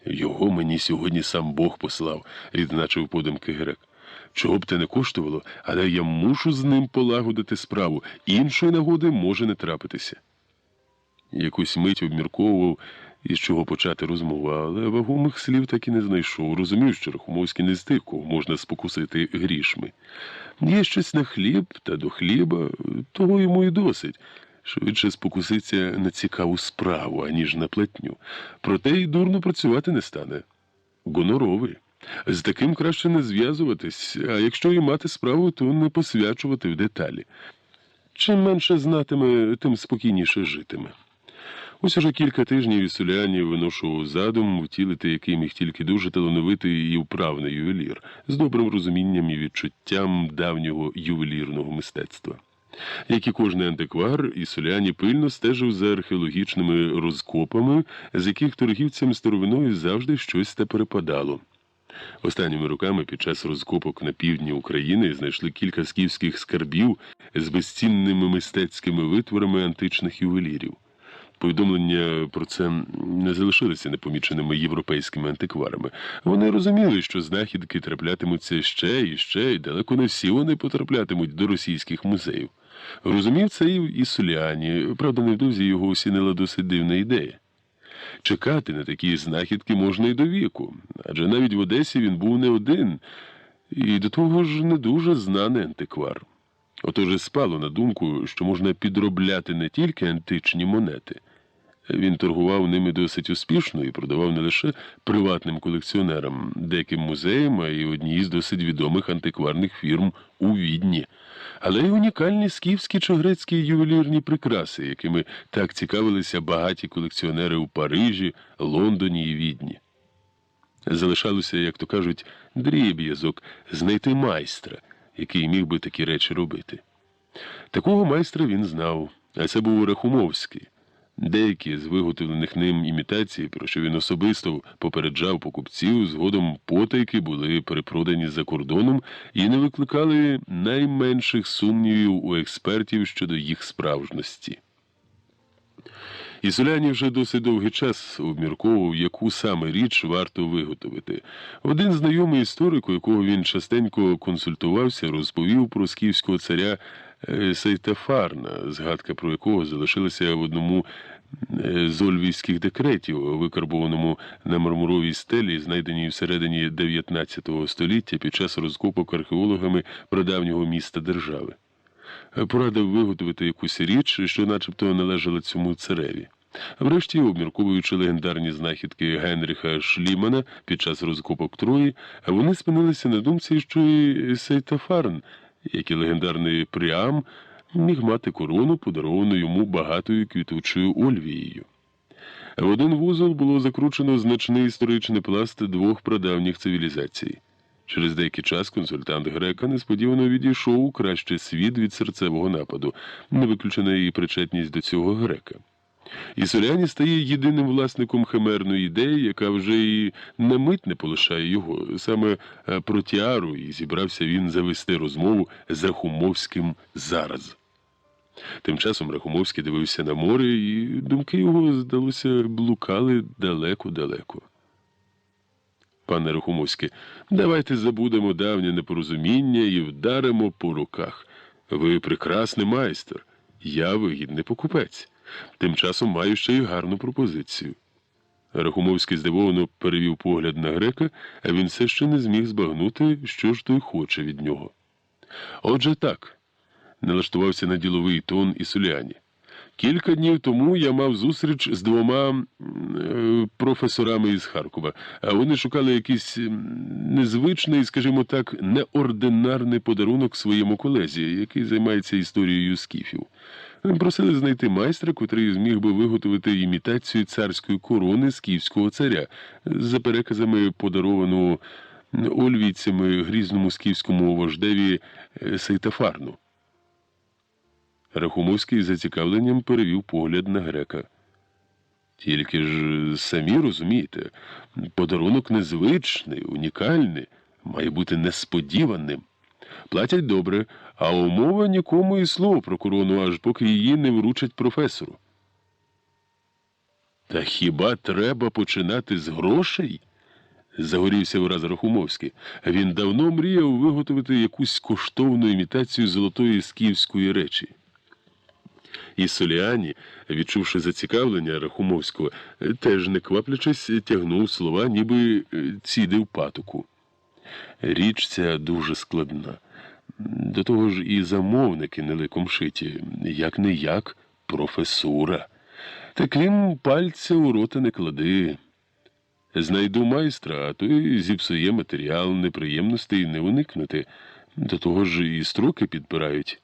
B: «Його мені сьогодні сам Бог послав», – відзначив подумки грек. «Чого б те не коштувало, але я мушу з ним полагодити справу. Іншої нагоди може не трапитися». Якусь мить обмірковував, із чого почати розмову, але вагомих слів так і не знайшов. Розумів, що Рахумовський не з тих, кого можна спокусити грішми. Є щось на хліб та до хліба, того йому і досить. Швидше спокуситься на цікаву справу, аніж на платню. Проте й дурно працювати не стане. Гоноровий. З таким краще не зв'язуватись, а якщо і мати справу, то не посвячувати в деталі. Чим менше знатиме, тим спокійніше житиме. Ось уже кілька тижнів із Соліані виношував задум, втілити який міг тільки дуже талановитий і вправний ювелір, з добрим розумінням і відчуттям давнього ювелірного мистецтва. Як і кожний антиквар, і Соліані пильно стежив за археологічними розкопами, з яких торгівцям старовиною завжди щось те перепадало. Останніми роками під час розкопок на півдні України знайшли кілька скіфських скарбів з безцінними мистецькими витворами античних ювелірів. Повідомлення про це не залишилися непоміченими європейськими антикварами. Вони розуміли, що знахідки траплятимуться ще і ще, і далеко не всі вони потраплятимуть до російських музеїв. Розумів це і Соліані, правда, невдовзі його осінила досить дивна ідея. Чекати на такі знахідки можна і до віку, адже навіть в Одесі він був не один, і до того ж не дуже знаний антиквар. Отож спало на думку, що можна підробляти не тільки античні монети. Він торгував ними досить успішно і продавав не лише приватним колекціонерам, деяким музеям, а й одній з досить відомих антикварних фірм у Відні, але й унікальні скіфські чи грецькі ювелірні прикраси, якими так цікавилися багаті колекціонери у Парижі, Лондоні і Відні. Залишалося, як то кажуть, дріб'язок знайти майстра, який міг би такі речі робити. Такого майстра він знав, а це був Рахумовський. Деякі з виготовлених ним імітацій, про що він особисто попереджав покупців, згодом потайки були перепродані за кордоном і не викликали найменших сумнівів у експертів щодо їх справжності. І Солянів вже досить довгий час обмірковував, яку саме річ варто виготовити. Один знайомий історик, у якого він частенько консультувався, розповів про скіфського царя Сейтафарна, згадка про якого залишилася в одному з ольвійських декретів, викарбованому на мармуровій стелі, знайденій всередині 19 століття під час розкопок археологами прадавнього міста держави. Порадив виготовити якусь річ, що начебто належала цьому цареві. Врешті, обмірковуючи легендарні знахідки Генріха Шлімана під час розкопок Трої, вони спинилися на думці, що і Сейтафарн, як і легендарний Пріам, міг мати корону, подаровану йому багатою квітучою Ольвією. В один вузол було закручено значний історичний пласт двох прадавніх цивілізацій. Через деякий час консультант грека несподівано відійшов у кращий світ від серцевого нападу, не виключена і причетність до цього грека. І Соляні стає єдиним власником химерної ідеї, яка вже і на мить не полишає його. Саме про тіару і зібрався він завести розмову з Рахумовським зараз. Тим часом Рахумовський дивився на море, і думки його, здалося, блукали далеко-далеко. Пане Рахумовський, давайте забудемо давнє непорозуміння і вдаримо по руках. Ви прекрасний майстер, я вигідний покупець. Тим часом маю ще й гарну пропозицію. Рахумовський здивовано перевів погляд на грека, а він все ще не зміг збагнути, що ж той хоче від нього. Отже так, налаштувався на діловий тон і Соляні. Кілька днів тому я мав зустріч з двома професорами із Харкова, а вони шукали якийсь незвичний, скажімо так, неординарний подарунок своєму колезі, який займається історією скіфів. Просили знайти майстра, котрий зміг би виготовити імітацію царської корони скіфського царя, за переказами подаровану ольвійцями грізному скіфському вождеві Сейтафарну. Рахумовський з зацікавленням перевів погляд на грека. Тільки ж самі розумієте, подарунок незвичний, унікальний, має бути несподіваним. Платять добре, а умова нікому і слово про корону, аж поки її не вручать професору. Та хіба треба починати з грошей? Загорівся враз Рахумовський. Він давно мріяв виготовити якусь коштовну імітацію золотої скіфської речі. І Соліані, відчувши зацікавлення Рахумовського, теж не кваплячись, тягнув слова, ніби цідив патоку. Річ ця дуже складна. До того ж і замовники не ликом шиті, як-не-як професура. Та крім пальця у рота не клади. Знайду майстра, а той зіпсує матеріал, неприємностей не уникнути. До того ж і строки підпирають.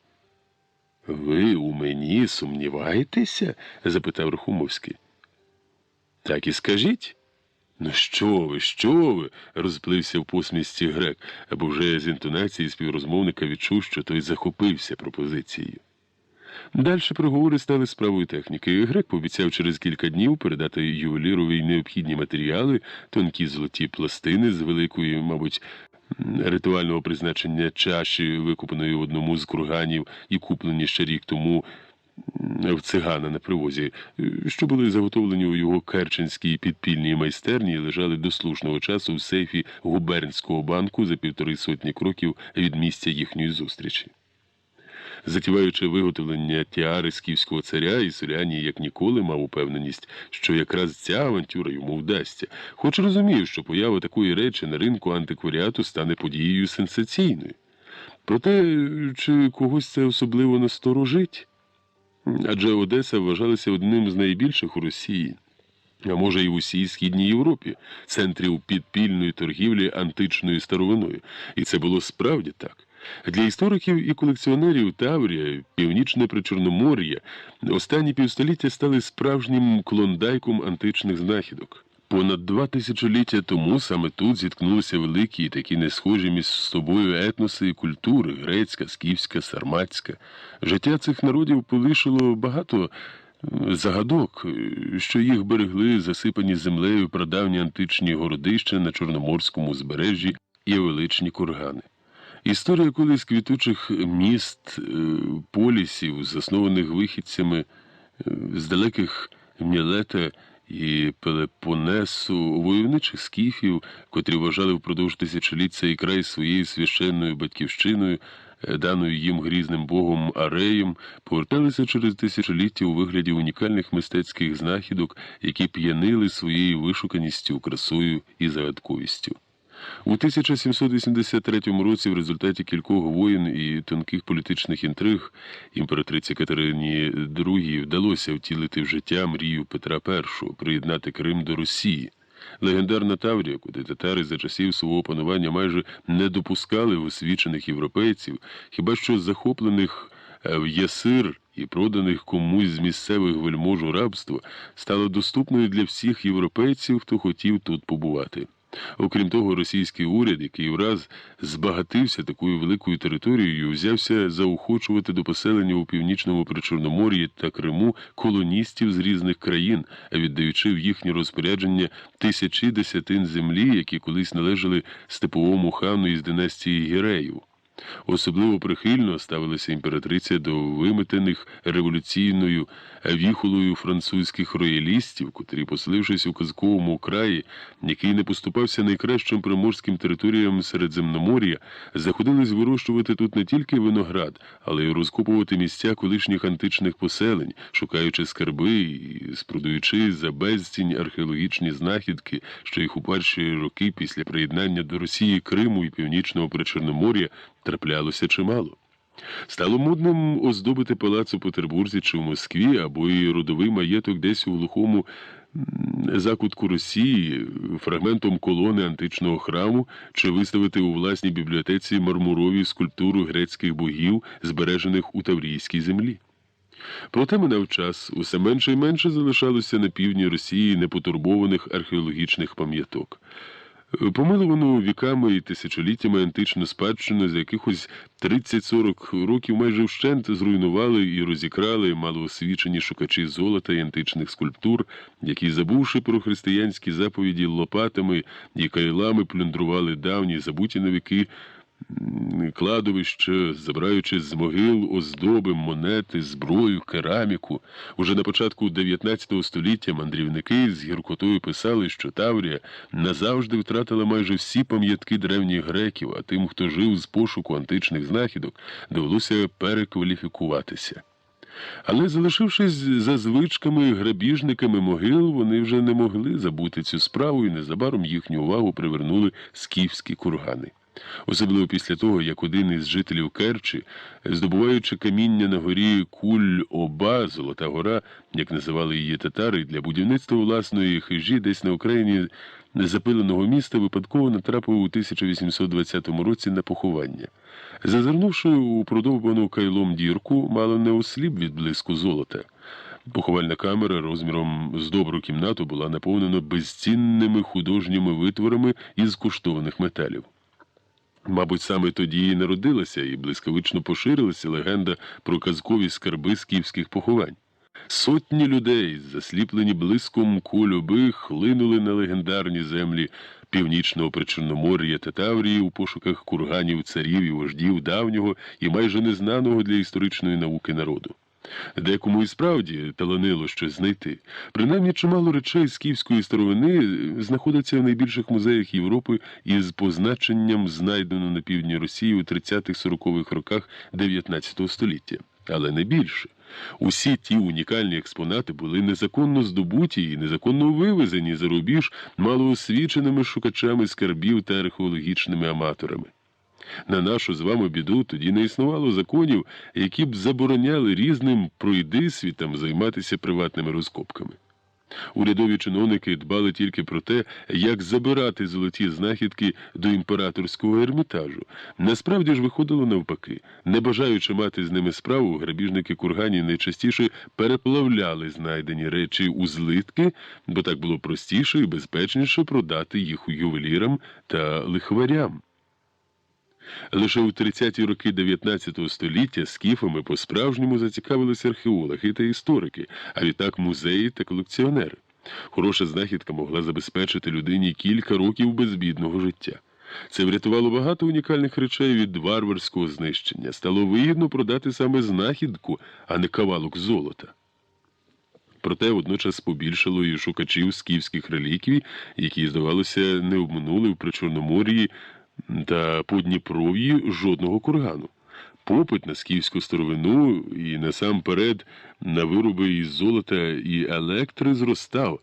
B: «Ви у мені сумніваєтеся?» – запитав Рахумовський. «Так і скажіть». «Ну що ви?» – розплився в посмішці грек, або вже з інтонації співрозмовника відчув, що той захопився пропозицією. Дальше переговори стали справою техніки. Грек пообіцяв через кілька днів передати ювелірові необхідні матеріали, тонкі золоті пластини з великої, мабуть, ритуального призначення чаші, викупаної в одному з курганів і куплені ще рік тому в цигана на привозі, що були заготовлені у його керченській підпільній майстерні і лежали до слушного часу в сейфі губернського банку за 150 кроків від місця їхньої зустрічі. Затіваючи виготовлення тіари скіфського царя, і Соляні, як ніколи, мав упевненість, що якраз ця авантюра йому вдасться, хоч розумів, що поява такої речі на ринку антикваріату стане подією сенсаційною. Проте, чи когось це особливо насторожить? Адже Одеса вважалася одним з найбільших у Росії, а може й в усій Східній Європі, центрів підпільної торгівлі античною старовиною. І це було справді так. Для істориків і колекціонерів Таврія, Північне Причорномор'я останні півстоліття стали справжнім клондайком античних знахідок. Понад 2 тисячоліття тому саме тут зіткнулися великі і такі не схожі між собою етноси і культури – грецька, скіфська, сарматська. Життя цих народів полишило багато загадок, що їх берегли засипані землею прадавні античні городища на Чорноморському узбережжі і величні кургани. Історія колись квітучих міст, полісів, заснованих вихідцями з далеких Мілета і Пелепонесу, войовничих скіфів, котрі вважали впродовж тисячоліть цей край своєю священною батьківщиною, даною їм грізним богом Ареєм, поверталися через тисячоліття у вигляді унікальних мистецьких знахідок, які п'янили своєю вишуканістю, красою і загадковістю. У 1783 році в результаті кількох воєн і тонких політичних інтриг імператриці Катерині II вдалося втілити в життя мрію Петра І приєднати Крим до Росії. Легендарна Таврія, куди татари за часів свого панування майже не допускали освічених європейців, хіба що захоплених в Ясир і проданих комусь з місцевих вельмож у рабство, стала доступною для всіх європейців, хто хотів тут побувати. Окрім того, російський уряд, який враз збагатився такою великою територією, взявся заохочувати до поселення у Північному Причорномор'ї та Криму колоністів з різних країн, віддаючи в їхнє розпорядження тисячі десятин землі, які колись належали степовому хану із династії Гіреїв. Особливо прихильно ставилася імператриця до виметених революційною віхолою французьких роялістів, котрі, поселившись у казковому краї, який не поступався найкращим приморським територіям Середземномор'я, заходились вирощувати тут не тільки виноград, але й розкопувати місця колишніх античних поселень, шукаючи скарби і спродаючи за безцінь археологічні знахідки, що їх у перші роки після приєднання до Росії Криму і Північного Причорномор'я траплялося чимало. Стало модним оздобити палац у Петербурзі чи в Москві, або і родовий маєток десь у глухому закутку Росії, фрагментом колони античного храму, чи виставити у власній бібліотеці мармурові скульптуру грецьких богів, збережених у Таврійській землі. Проте минав час, усе менше і менше залишалося на півдні Росії непотурбованих археологічних пам'яток. Помилувану віками і тисячоліттями античну спадщину за якихось 30-40 років майже вщент зруйнували і розікрали малоосвічені шукачі золота і античних скульптур, які, забувши про християнські заповіді, лопатами і кайлами плюндрували давні забуті на віки кладовища, забираючи з могил оздоби, монети, зброю, кераміку. Уже на початку 19 століття мандрівники з гіркотою писали, що Таврія назавжди втратила майже всі пам'ятки древніх греків, а тим, хто жив з пошуку античних знахідок, довелося перекваліфікуватися. Але, залишившись за звичками грабіжниками могил, вони вже не могли забути цю справу, і незабаром їхню увагу привернули скіфські кургани. Особливо після того, як один із жителів Керчі, здобуваючи каміння на горі Куль-Оба, Золота гора, як називали її татари, для будівництва власної хижі десь на окраїні запиленого міста, випадково натрапив у 1820 році на поховання. Зазирнувши у продовбану кайлом дірку, мало не осліп від блиску золота. Поховальна камера розміром з добру кімнату була наповнена безцінними художніми витворами із коштовних металів. Мабуть, саме тоді і народилася і блискавично поширилася легенда про казкові скарби скіфських поховань. Сотні людей, засліплені блиском кульоби, хлинули на легендарні землі Північного Причорномор'я та Таврії у пошуках курганів, царів і вождів давнього і майже незнаного для історичної науки народу. Декому і справді таланило щось знайти. Принаймні, чимало речей скіфської старовини знаходиться в найбільших музеях Європи із позначенням знайдено на півдні Росії у 30-40-х роках 19 століття. Але не більше. Усі ті унікальні експонати були незаконно здобуті і незаконно вивезені за рубіж малоосвіченими шукачами скарбів та археологічними аматорами. На нашу з вами біду тоді не існувало законів, які б забороняли різним пройдисвітам займатися приватними розкопками. Урядові чиновники дбали тільки про те, як забирати золоті знахідки до імператорського ермітажу. Насправді ж виходило навпаки. Не бажаючи мати з ними справу, грабіжники курганів найчастіше переплавляли знайдені речі у злитки, бо так було простіше і безпечніше продати їх ювелірам та лихварям. Лише у 30-ті роки 19 століття скіфами по-справжньому зацікавилися археологи та історики, а відтак музеї та колекціонери. Хороша знахідка могла забезпечити людині кілька років безбідного життя. Це врятувало багато унікальних речей від варварського знищення. Стало вигідно продати саме знахідку, а не кавалок золота. Проте водночас побільшало і шукачів скіфських реліквій, які, здавалося, не обминули в Причорномор'ї та Подніпров'ї жодного кургану. Попит на скіфську старовину і насамперед на вироби із золота і електри зростав,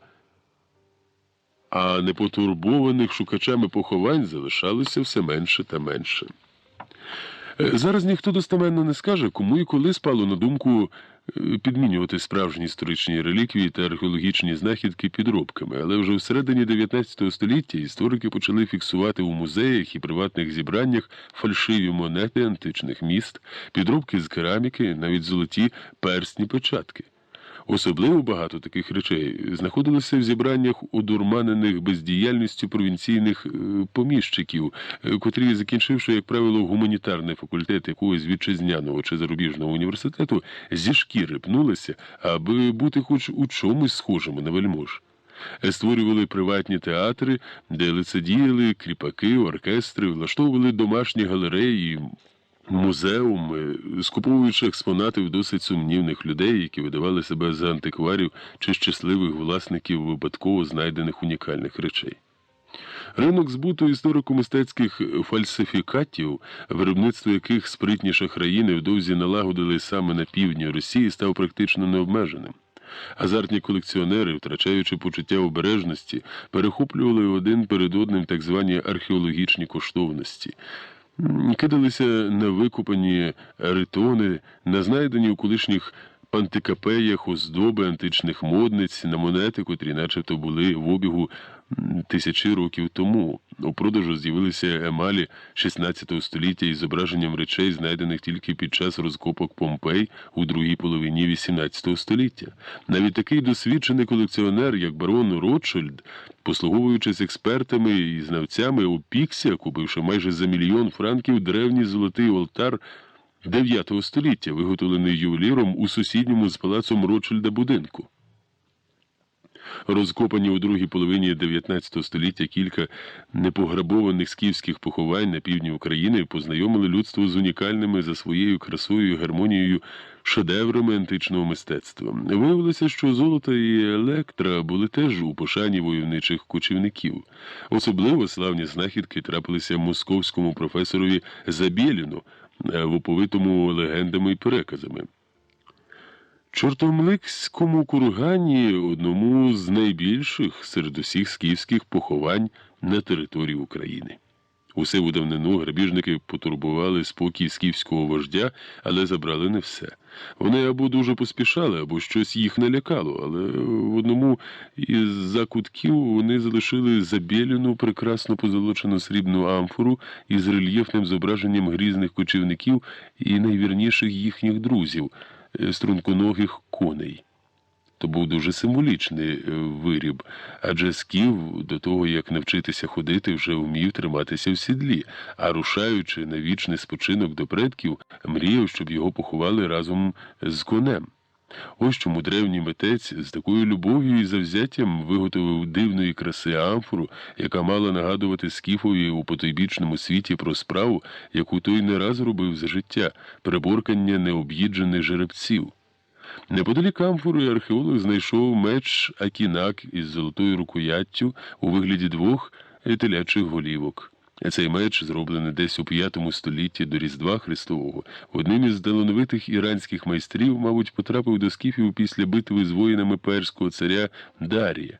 B: а непотурбованих шукачами поховань залишалося все менше та менше. Зараз ніхто достеменно не скаже, кому і коли спало на думку підмінювати справжні історичні реліквії та археологічні знахідки підробками, але вже всередині 19 століття історики почали фіксувати у музеях і приватних зібраннях фальшиві монети античних міст, підробки з кераміки, навіть золоті персні печатки. Особливо багато таких речей знаходилося в зібраннях одурманених бездіяльністю провінційних поміщиків, котрі, закінчивши, як правило, гуманітарний факультет якогось вітчизняного чи зарубіжного університету, зі шкіри пнулися, аби бути хоч у чомусь схожими на вельмож. Створювали приватні театри, де лицедіяли кріпаки, оркестри, влаштовували домашні галереї, музеуми, скуповуючи експонати в досить сумнівних людей, які видавали себе за антикварів чи щасливих власників випадково знайдених унікальних речей. Ринок збуту історико-мистецьких фальсифікатів, виробництво яких спритні шахраї невдовзі налагодили саме на півдні Росії, став практично необмеженим. Азартні колекціонери, втрачаючи почуття обережності, перехоплювали один перед одним так звані археологічні коштовності. Кидалися на викопані ритони, на знайдені у колишніх пантикапеях оздоби античних модниць, на монети, котрі начебто були в обігу тисячі років тому. У продажу з'явилися емалі 16 століття із зображенням речей, знайдених тільки під час розкопок Помпей у другій половині 18 століття. Навіть такий досвідчений колекціонер, як барон Ротшильд, послуговуючись експертами і знавцями, опікся, купивши майже за 1 мільйон франків древній золотий алтар 9 століття, виготовлений ювеліром у сусідньому з палацом Ротшильда будинку. Розкопані у другій половині 19 століття кілька непограбованих скіфських поховань на півдні України познайомили людство з унікальними за своєю красою і гармонією шедеврами античного мистецтва. Виявилося, що золото і електра були теж у пошані войовничих кочівників. Особливо славні знахідки трапилися московському професорові Забєліну, в оповитому легендами і переказами. Чортомликському кургані одному з найбільших серед усіх скіфських поховань на території України. Усе в давнину грабіжники потурбували спокій скіфського вождя, але забрали не все. Вони або дуже поспішали, або щось їх налякало, але в одному із закутків вони залишили Забєліну прекрасно позолочену срібну амфору із рельєфним зображенням грізних кочівників і найвірніших їхніх друзів – струнконогих коней. То був дуже символічний виріб, адже скіф до того, як навчитися ходити, вже вмів триматися в сідлі, а рушаючи на вічний спочинок до предків, мріяв, щоб його поховали разом з конем. Ось чому древній митець з такою любов'ю і завзяттям виготовив дивної краси амфору, яка мала нагадувати скіфові у потойбічному світі про справу, яку той не раз робив за життя – приборкання необ'їджених жеребців. Неподалік амфори археолог знайшов меч Акінак із золотою рукояттю у вигляді 2 телячих голівок. Цей меч, зроблений десь у 5 столітті до Різдва Христового, одним із талановитих іранських майстрів, мабуть, потрапив до скіфів після битви з воїнами перського царя Дарія.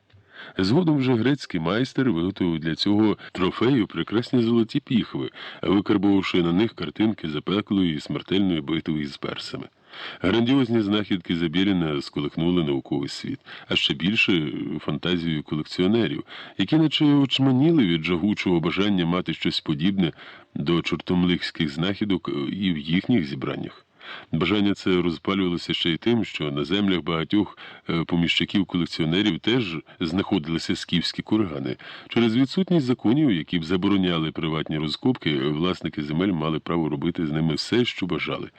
B: Згодом вже грецький майстер виготовив для цього трофею прекрасні золоті піхви, викарбувавши на них картинки запеклої і смертельної битви із персами. Грандіозні знахідки Забєріна сколихнули науковий світ, а ще більше фантазію колекціонерів, які наче очманіли від жагучого бажання мати щось подібне до чортомлихських знахідок і в їхніх зібраннях. Бажання це розпалювалося ще й тим, що на землях багатьох поміщиків-колекціонерів теж знаходилися скіфські кургани. Через відсутність законів, які б забороняли приватні розкопки, власники земель мали право робити з ними все, що бажали.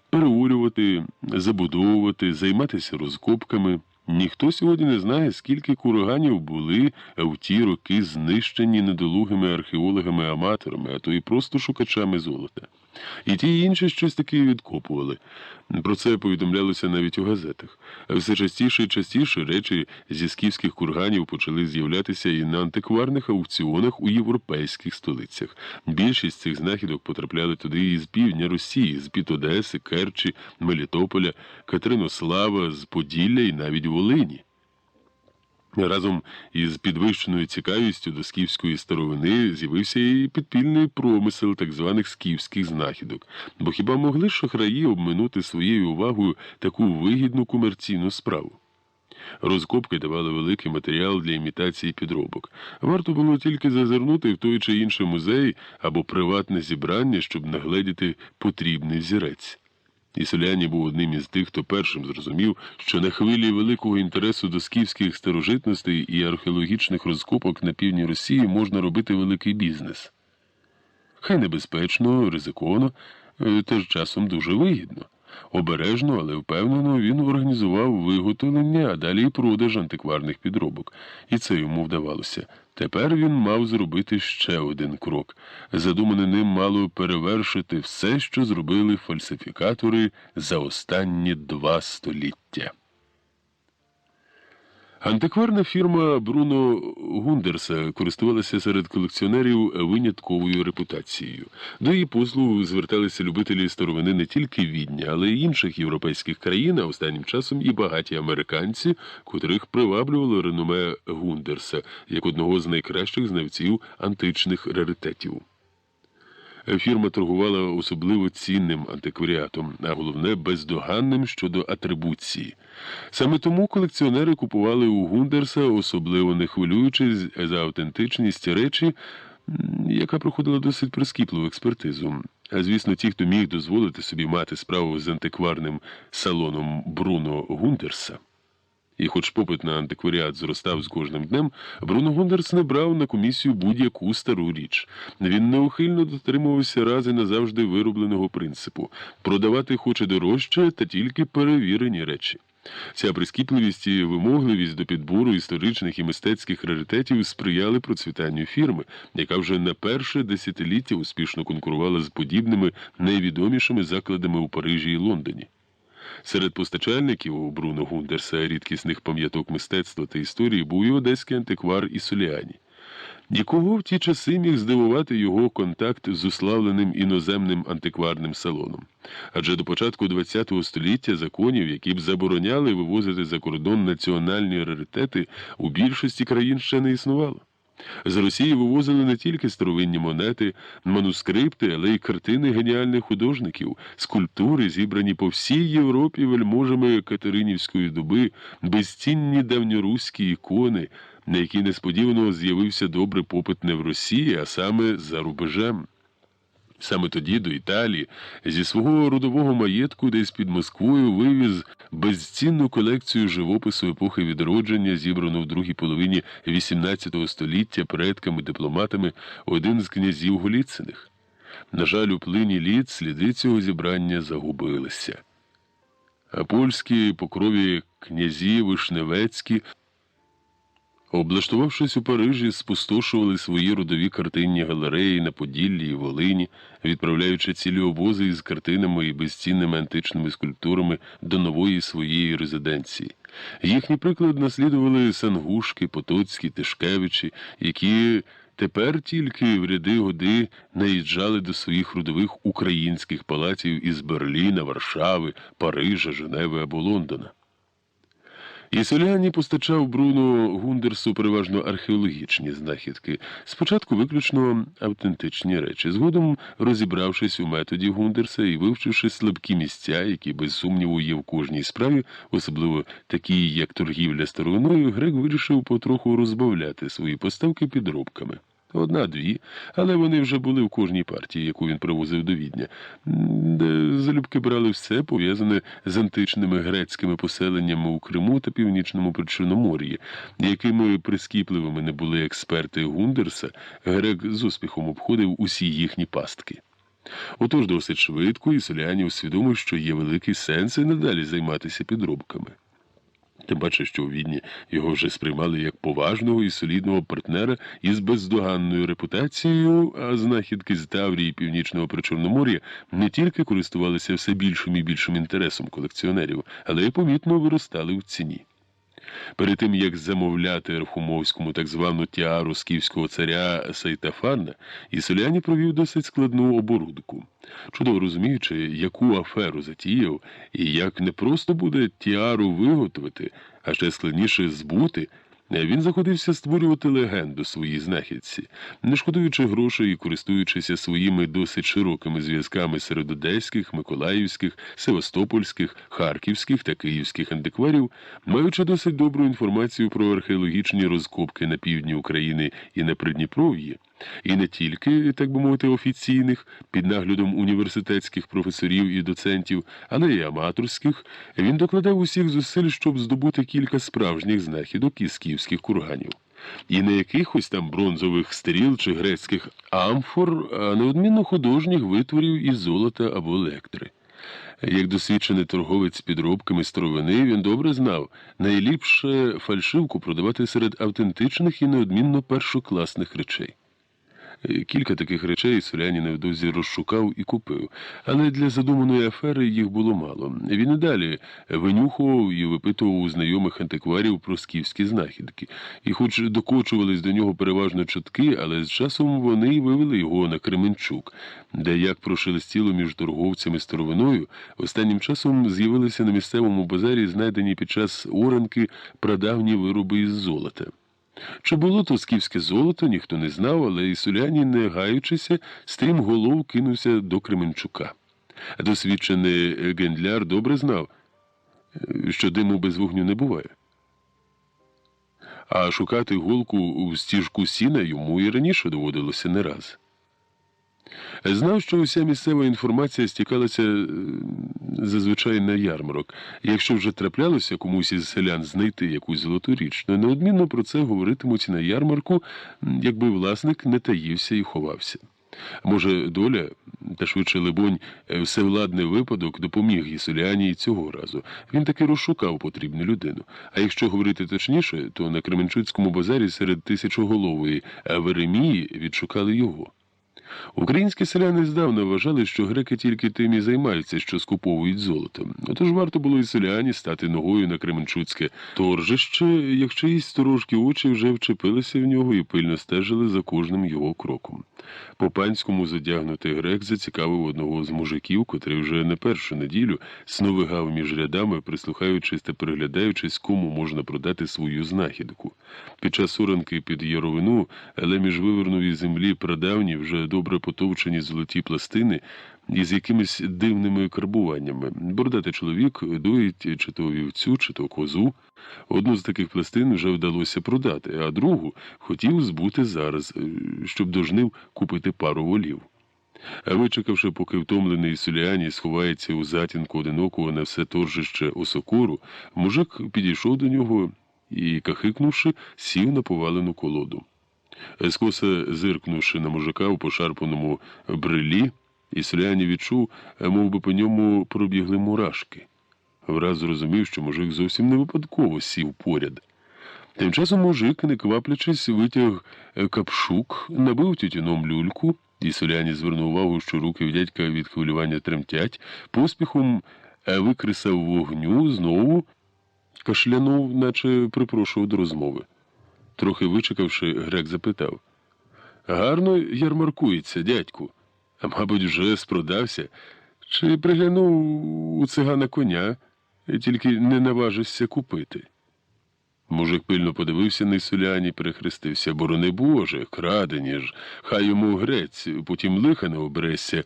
B: Переорювати, забудовувати, займатися розкопками. Ніхто сьогодні не знає, скільки курганів були в ті роки знищені недолугими археологами-аматорами, а то і просто шукачами золота. І ті інші щось таки відкопували. Про це повідомлялося навіть у газетах. Все частіше і частіше речі зі скіфських курганів почали з'являтися і на антикварних аукціонах у європейських столицях. Більшість цих знахідок потрапляли туди із півдня Росії, з-під Одеси, Керчі, Мелітополя, Катеринослава, з Поділля і навіть Волині. Разом із підвищеною цікавістю до скіфської старовини з'явився і підпільний промисел так званих скіфських знахідок. Бо хіба могли шахраї обминути своєю увагою таку вигідну комерційну справу? Розкопки давали великий матеріал для імітації підробок. Варто було тільки зазирнути в той чи інший музей або приватне зібрання, щоб нагледіти потрібний взірець. І Соляні був одним із тих, хто першим зрозумів, що на хвилі великого інтересу до скіфських старожитностей і археологічних розкопок на півдні Росії можна робити великий бізнес. Хай небезпечно, ризиковано, теж часом дуже вигідно. Обережно, але впевнено він організував виготовлення, а далі і продаж антикварних підробок. І це йому вдавалося. Тепер він мав зробити ще один крок. Задумане ним мало перевершити все, що зробили фальсифікатори за останні 2 століття. Антикварна фірма Бруно Гундерса користувалася серед колекціонерів винятковою репутацією. До її послуг зверталися любителі старовини не тільки Відня, але й інших європейських країн, а останнім часом і багаті американці, котрих приваблювало реноме Гундерса, як одного з найкращих знавців античних раритетів. Фірма торгувала особливо цінним антикваріатом, а головне – бездоганним щодо атрибуції. Саме тому колекціонери купували у Гундерса, особливо не хвилюючись за автентичність речі, яка проходила досить прискіпливу експертизу. А звісно, ті, хто міг дозволити собі мати справу з антикварним салоном Бруно Гундерса. І хоч попит на антикваріат зростав з кожним днем, Бруно Гундерс не брав на комісію будь-яку стару річ. Він неухильно дотримувався раз і назавжди виробленого принципу – продавати хоче дорожче та тільки перевірені речі. Ця прискіпливість і вимогливість до підбору історичних і мистецьких раритетів сприяли процвітанню фірми, яка вже на перше десятиліття успішно конкурувала з подібними найвідомішими закладами у Парижі і Лондоні. Серед постачальників у Бруно Гундерса рідкісних пам'яток мистецтва та історії був і одеський антиквар і Соляні. Нікого в ті часи міг здивувати його контакт з уславленим іноземним антикварним салоном. Адже до початку ХХ століття законів, які б забороняли вивозити за кордон національні раритети, у більшості країн ще не існувало. З Росії вивозили не тільки старовинні монети, манускрипти, але й картини геніальних художників, скульптури, зібрані по всій Європі вельможами Катеринівської доби, безцінні давньоруські ікони, на які несподівано з'явився добрий попит не в Росії, а саме за рубежем. Саме тоді до Італії зі свого родового маєтку десь під Москвою вивіз безцінну колекцію живопису епохи відродження, зібрану в другій половині XVIII століття предками-дипломатами один з князів Голіциних. На жаль, у плині літ сліди цього зібрання загубилися. А польські по крові князі Вишневецькі, облаштувавшись у Парижі, спустошували свої родові картинні галереї на Поділлі і Волині, відправляючи цілі обози із картинами і безцінними античними скульптурами до нової своєї резиденції. Їхній приклад наслідували Сангушки, Потоцькі, Тишкевичі, які тепер тільки в ряди годи наїжджали до своїх родових українських палаців із Берліна, Варшави, Парижа, Женеви або Лондона. І Соляні постачав Бруно Гундерсу переважно археологічні знахідки. Спочатку виключно автентичні речі. Згодом, розібравшись у методі Гундерса і вивчивши слабкі місця, які без сумніву є в кожній справі, особливо такі, як торгівля старовиною, грек вирішив потроху розбавляти свої поставки підробками. Одна-дві, але вони вже були в кожній партії, яку він привозив до Відня, де залюбки брали все, пов'язане з античними грецькими поселеннями у Криму та Північному Причорномор'ї, якими прискіпливими не були експерти Гундерса, грек з успіхом обходив усі їхні пастки. Отож досить швидко і Соляні усвідомив, що є великий сенс і надалі займатися підробками. Тим паче, що у Відні його вже сприймали як поважного і солідного партнера із бездоганною репутацією, а знахідки з Таврії і Північного Причорномор'я не тільки користувалися все більшим і більшим інтересом колекціонерів, але й помітно виростали в ціні. Перед тим, як замовляти Архумовському так звану тіару скіфського царя Сайтафана, Ісоляні провів досить складну оборудку. Чудово розуміючи, яку аферу затіяв, і як не просто буде тіару виготовити, а ще складніше збути, він заходився створювати легенду своїй знахідці, не шкодуючи грошей і користуючися своїми досить широкими зв'язками серед одеських, миколаївських, севастопольських, харківських та київських антикварів, маючи досить добру інформацію про археологічні розкопки на півдні України і на Придніпров'ї, і не тільки, так би мовити, офіційних, під наглядом університетських професорів і доцентів, але й аматорських, він докладав усіх зусиль, щоб здобути кілька справжніх знахідок із скіфських курганів. І не якихось там бронзових стріл чи грецьких амфор, а неодмінно художніх витворів із золота або електри. Як досвідчений торговець підробками старовини, він добре знав, найліпше фальшивку продавати серед автентичних і неодмінно першокласних речей. Кілька таких речей Соляні невдовзі розшукав і купив, але для задуманої афери їх було мало. Він і далі винюхував і випитував у знайомих антикварів про скіфські знахідки. І хоч докочувались до нього переважно чутки, але з часом вони й вивели його на Кременчук, де, як прошелестіло між торговцями старовиною, останнім часом з'явилися на місцевому базарі знайдені під час оранки прадавні вироби із золота. Чи було то скіфське золото, ніхто не знав, але і Соляні, не гаючися, стрімголов кинувся до Кременчука. Досвідчений гендляр добре знав, що диму без вогню не буває. А шукати голку в стіжку сіна йому і раніше доводилося не раз. Знав, що уся місцева інформація стікалася зазвичай на ярмарок. Якщо вже траплялося комусь із селян знайти якусь золоту річ, то неодмінно про це говоритимуть на ярмарку, якби власник не таївся і ховався. Може, доля, та швидше, либонь, всевладний випадок допоміг Ісоляні і цього разу. Він таки розшукав потрібну людину. А якщо говорити точніше, то на Кременчуцькому базарі серед тисячоголової Веремії відшукали його. Українські селяни здавна вважали, що греки тільки тим і займаються, що скуповують золото. Отож варто було і селяні стати ногою на Кременчуцьке торжище, як чиїсь сторожкі очі вже вчепилися в нього і пильно стежили за кожним його кроком. По-панському задягнутий грек зацікавив одного з мужиків, котрий вже не першу неділю сновигав між рядами, прислухаючись та переглядаючись, кому можна продати свою знахідку. Під час оранки під Яровину Леміш вивернув із землі прадавні, вже добре потовчені золоті пластини із якимись дивними карбуваннями. Бородатий чоловік доїть чи то вівцю, чи то козу. Одну з таких пластин вже вдалося продати, а другу хотів збути зараз, щоб до жнив купити пару волів. А вичекавши, поки втомлений Соляні сховається у затінку одинокого на все торжище осокору, мужик підійшов до нього і, кахикнувши, сів на повалену колоду. Скоса зиркнувши на мужика у пошарпаному брилі, і Соляні відчув, мов би по ньому пробігли мурашки. Враз зрозумів, що мужик зовсім не випадково сів поряд. Тим часом мужик, не кваплячись, витяг капшук, набив тютюном люльку, і Соляні звернув увагу, що руки в дядька від хвилювання тремтять, поспіхом викресав вогню, знову кашлянув, наче припрошував до розмови. Трохи вичекавши, грек запитав: «Гарно ярмаркується, дядьку? А мабуть, вже спродався? Чи приглянув у цигана коня, тільки не наважишся купити?» Мужик пильно подивився на селяні, перехрестився. Борони Боже, крадені ж, хай йому грець, потім лиха не обереться.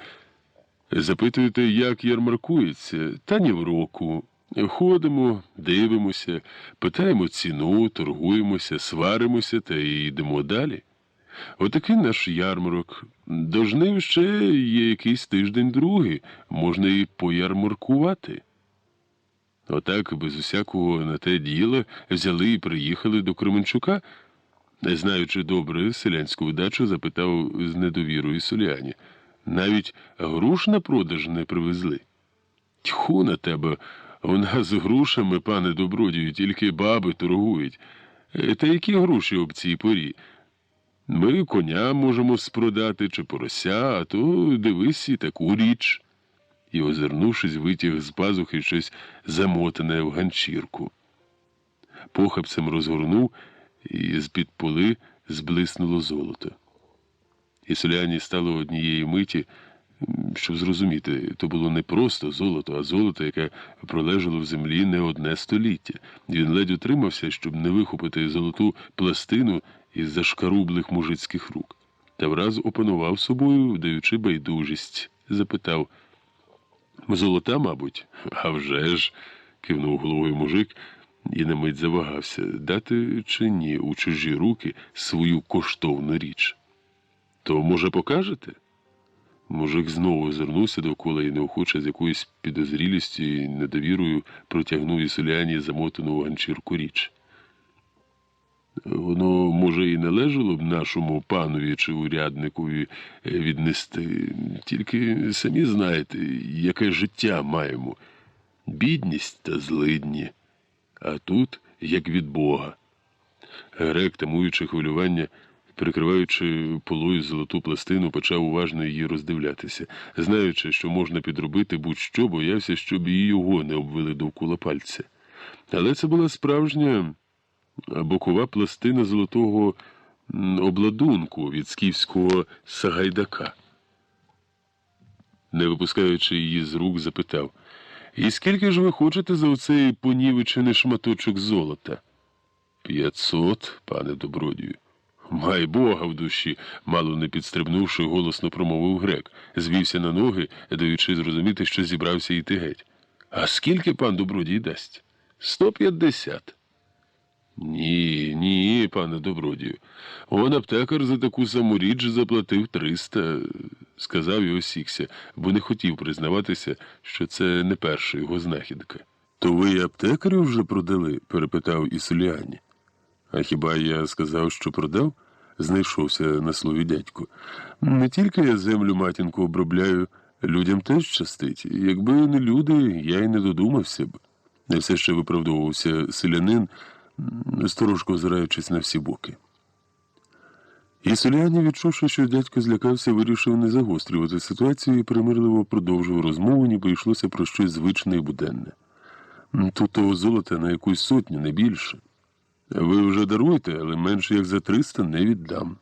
B: Запитуєте, як ярмаркується? Та ні в року. Ходимо, дивимося, питаємо ціну, торгуємося, сваримося та й йдемо далі. Отакий наш ярмарок. До жнив ще є якийсь тиждень другий, можна і поярмаркувати. Отак, без усякого на те діла, взяли і приїхали до Кременчука. Не знаючи добре селянську вдачу, запитав з недовірою селяні. Навіть груш на продаж не привезли. Тьху на тебе, у нас з грушами, пане добродію, тільки баби торгують. Та які груші об цій порі? Ми коня можемо спродати чи порося, а то дивись і таку річ. І, озирнувшись, витяг з пазухи щось замотане в ганчірку. Похапцем розгорнув, і з-під поли зблиснуло золото. І селяні стало однієї миті, щоб зрозуміти, то було не просто золото, а золото, яке пролежало в землі не одне століття. Він ледь утримався, щоб не вихопити золоту пластину із зашкарублих мужицьких рук. Та враз опанував собою, вдаючи байдужість, запитав: «Золота, мабуть?» «А вже ж», – кивнув головою мужик і на мить завагався, дати чи ні у чужі руки свою коштовну річ. «То, може, покажете?» Мужик знову озирнувся довкола і неохоче з якоюсь підозрілістю і недовірою протягнув і селяні замотану в ганчірку річ. «Воно, може, і належало б нашому панові чи урядникові віднести, тільки самі знаєте, яке життя маємо. Бідність та злидні, а тут як від Бога». Грек, тамуючи хвилювання, прикриваючи полою золоту пластину, почав уважно її роздивлятися. Знаючи, що можна підробити будь-що, боявся, щоб і його не обвели довкола пальця. Але це була справжня бокова пластина золотого обладунку від скіфського Сагайдака. Не випускаючи її з рук, запитав: «І скільки ж ви хочете за оцей понівечений шматочок золота?» «500, пане добродію». «Май Бога в душі», – мало не підстрибнувши, голосно промовив грек. Звівся на ноги, даючи зрозуміти, що зібрався йти геть. «А скільки пан добродій дасть?» «150». Ні, пане добродію. Он аптекар за таку саму річ заплатив 300, сказав і осікся, бо не хотів признаватися, що це не перша його знахідка. То ви і аптекарю вже продали? Перепитав Ісуліані. А хіба я сказав, що продав? Знайшовся на слові дядько. Не тільки я землю матінку обробляю, людям теж щастить. Якби не люди, я й не додумався б. Не все ще виправдовувався селянин, сторожко озираючись на всі боки. І селяні, відчувши, що дядько злякався, вирішив не загострювати ситуацію і примирливо продовжив розмову, ніби йшлося про щось звичне і буденне. Тут того золота на якусь сотню, не більше. Ви вже даруєте, але менше як за 300 не віддам.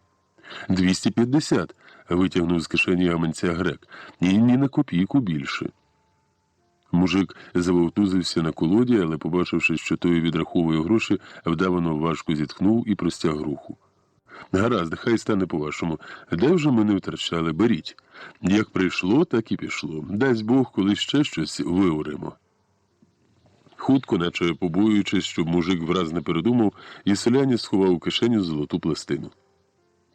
B: 250, витягнув з кишені гаманця грек, і ні на копійку більше. Мужик завовтузився на колоді, але, побачивши, що той відраховує гроші, вдавано важко зітхнув і простяг руку. «Гаразд, хай стане по-вашому. Де вже ми не втрачали? Беріть. Як прийшло, так і пішло. Дасть Бог, коли ще щось виоримо». Хутко, наче побоюючись, щоб мужик враз не передумав, і селяні сховав у кишеню золоту пластину.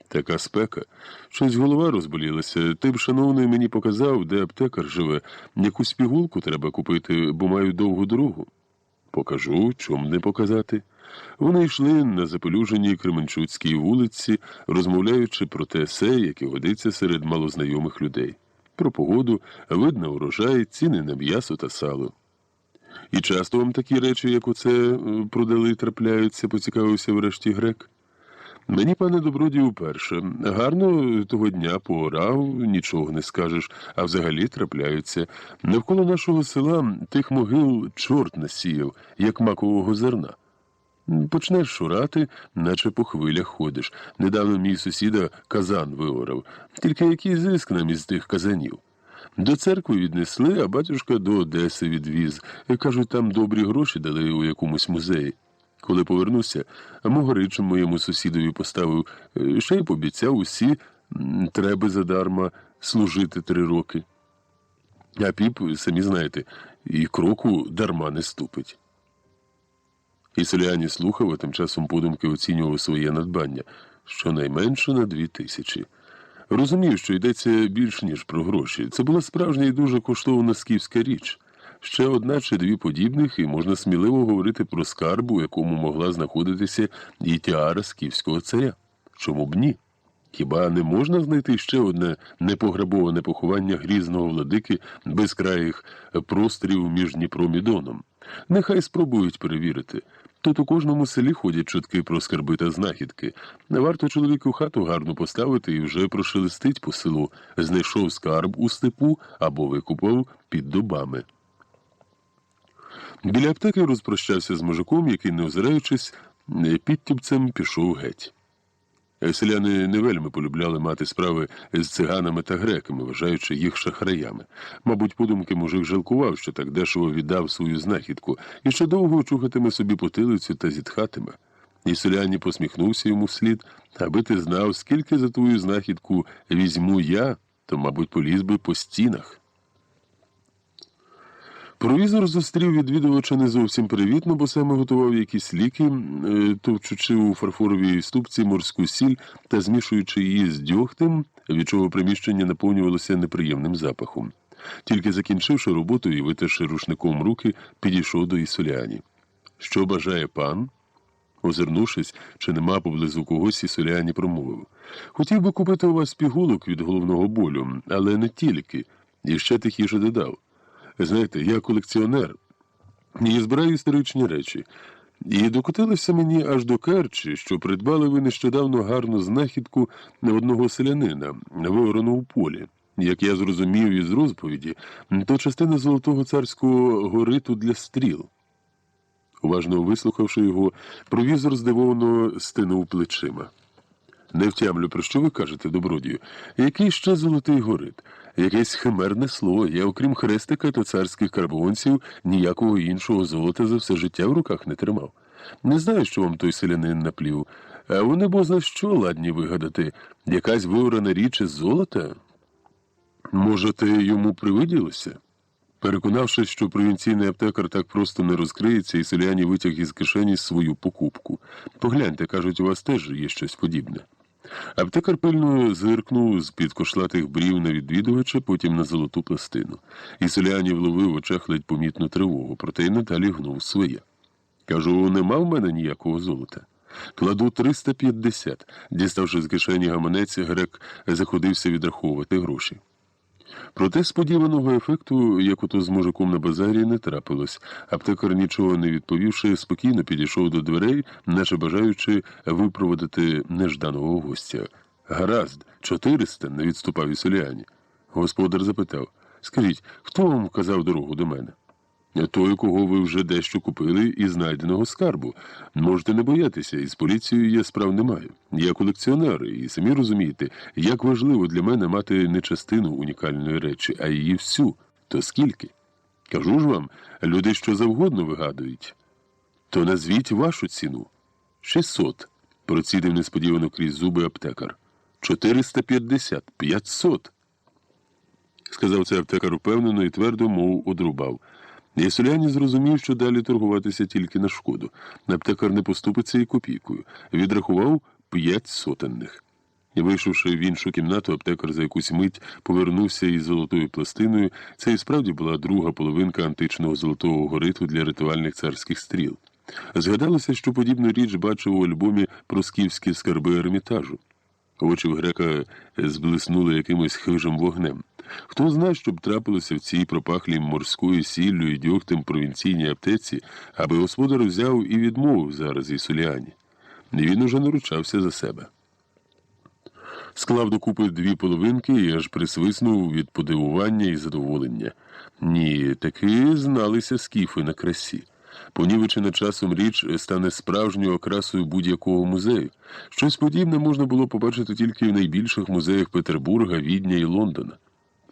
B: Така спека. Щось голова розболілася. Ти б, шановний, мені показав, де аптекар живе. Якусь пігулку треба купити, бо маю довгу дорогу. Покажу, чом не показати. Вони йшли на запелюженій Кременчуцькій вулиці, розмовляючи про те все, яке годиться серед малознайомих людей. Про погоду, вид на урожай, ціни на м'ясо та сало. І часто вам такі речі, як оце, продали, трапляються, поцікавився врешті грек. Мені, пане добродію, вперше. Гарно того дня поорав, нічого не скажеш, а взагалі трапляються. Навколо нашого села тих могил чорт насіяв, як макового зерна. Почнеш шурати, наче по хвилях ходиш. Недавно мій сусіда казан виорав. Тільки який зиск нам із тих казанів? До церкви віднесли, а батюшка до Одеси відвіз. Кажуть, там добрі гроші дали у якомусь музеї. Коли повернуся, Могоричем моєму сусідові поставив, ще й пообіцяв усі треба задарма служити 3 роки. А піп, самі знаєте, і кроку дарма не ступить. І Селяні слухав, а тим часом подумки оцінював своє надбання, щонайменше на 2000. Розумів, що йдеться більш ніж про гроші. Це була справжня і дуже коштовна скіфська річ. Ще 1 чи 2 подібних, і можна сміливо говорити про скарб, у якому могла знаходитися і тіара скіфського царя. Чому б ні? Хіба не можна знайти ще одне непограбоване поховання грізного владики безкраїх просторів між Дніпром і Доном? Нехай спробують перевірити. Тут у кожному селі ходять чутки про скарби та знахідки. Не варто чоловіку хату гарно поставити і вже прошелестить по селу, знайшов скарб у степу або викупав під дубами. Біля аптеки розпрощався з мужиком, який, не озираючись, підтюбцем пішов геть. Селяни не вельми полюбляли мати справи з циганами та греками, вважаючи їх шахраями. Мабуть, подумки мужик жалкував, що так дешево віддав свою знахідку, і ще довго чухатиме собі потилицю та зітхатиме. І селяні посміхнувся йому вслід, аби ти знав, скільки за твою знахідку візьму я, то, мабуть, поліз би по стінах. Провізор зустрів відвідувача не зовсім привітно, бо саме готував якісь ліки, товчучи у фарфоровій ступці морську сіль та змішуючи її з дьогтем, від чого приміщення наповнювалося неприємним запахом. Тільки закінчивши роботу і витерши рушником руки, підійшов до Ісоляні. «Що бажає пан?» Озирнувшись, чи нема поблизу когось, Ісоляні промовив. «Хотів би купити у вас пігулок від головного болю, але не тільки». І ще тихіше додав. Знаєте, я колекціонер і збираю історичні речі. І докотилося мені аж до Керчі, що придбали ви нещодавно гарну знахідку одного селянина, виорану у полі. Як я зрозумів із розповіді, то частина золотого царського гориту для стріл. Уважно вислухавши його, провізор здивовано стинув плечима. Не втямлю, про що ви кажете, добродію? Який ще золотий горит? Якесь химерне слово. Я, окрім хрестика та царських карбованців, ніякого іншого золота за все життя в руках не тримав. Не знаю, що вам той селянин наплів. А вони бозна що ладні вигадати? Якась виорана річ із золота? Може, те йому привиділося? Переконавшись, що провінційний аптекар так просто не розкриється, Ісоляні витяг із кишені свою покупку. Погляньте, кажуть, у вас теж є щось подібне. Аптекар пильно зиркнув з-під кошлатих брів на відвідувача, потім на золоту пластину. Ісоляні вловив в очах ледь помітну тривогу, проте й надалі гнув своє. Кажу, нема в мене ніякого золота. Кладу 350. Діставши з кишені гаманець, грек заходився відраховувати гроші. Проте сподіваного ефекту, як ото з мужиком на базарі, не трапилось. Аптекар, нічого не відповівши, спокійно підійшов до дверей, наче бажаючи випроводити нежданого гостя. «Гаразд, 400», – не відступав Ісоляні. Господар запитав, «Скажіть, хто вам вказав дорогу до мене?» «Той, кого ви вже дещо купили із знайденого скарбу. Можете не боятися, із поліцією я справ не маю. Я колекціонер, і самі розумієте, як важливо для мене мати не частину унікальної речі, а її всю. То скільки? Кажу ж вам, люди що завгодно вигадують. То назвіть вашу ціну». 600, процідив несподівано крізь зуби аптекар. 450, 500. Сказав це аптекар упевнено і твердо, мов одрубав. Ісоляні зрозумів, що далі торгуватися тільки на шкоду. Аптекар не поступиться і копійкою. Відрахував 5 сотенних. І, вийшовши в іншу кімнату, аптекар за якусь мить повернувся із золотою пластиною. Це і справді була друга половинка античного золотого гориту для ритуальних царських стріл. Згадалося, що подібну річ бачив у альбомі про скіфські скарби Ермітажу. Очі в грека зблиснули якимось хижим вогнем. Хто знає, що б трапилося в цій пропахлій морською сіллю і дьогтем провінційній аптеці, аби господар взяв і відмовив зараз Ісоляні. І він уже не ручався за себе. Склав докупи 2 половинки і аж присвиснув від подивування і задоволення. Ні, таки зналися скіфи на красі. Понівечена часом річ стане справжньою окрасою будь-якого музею. Щось подібне можна було побачити тільки в найбільших музеях Петербурга, Відня і Лондона.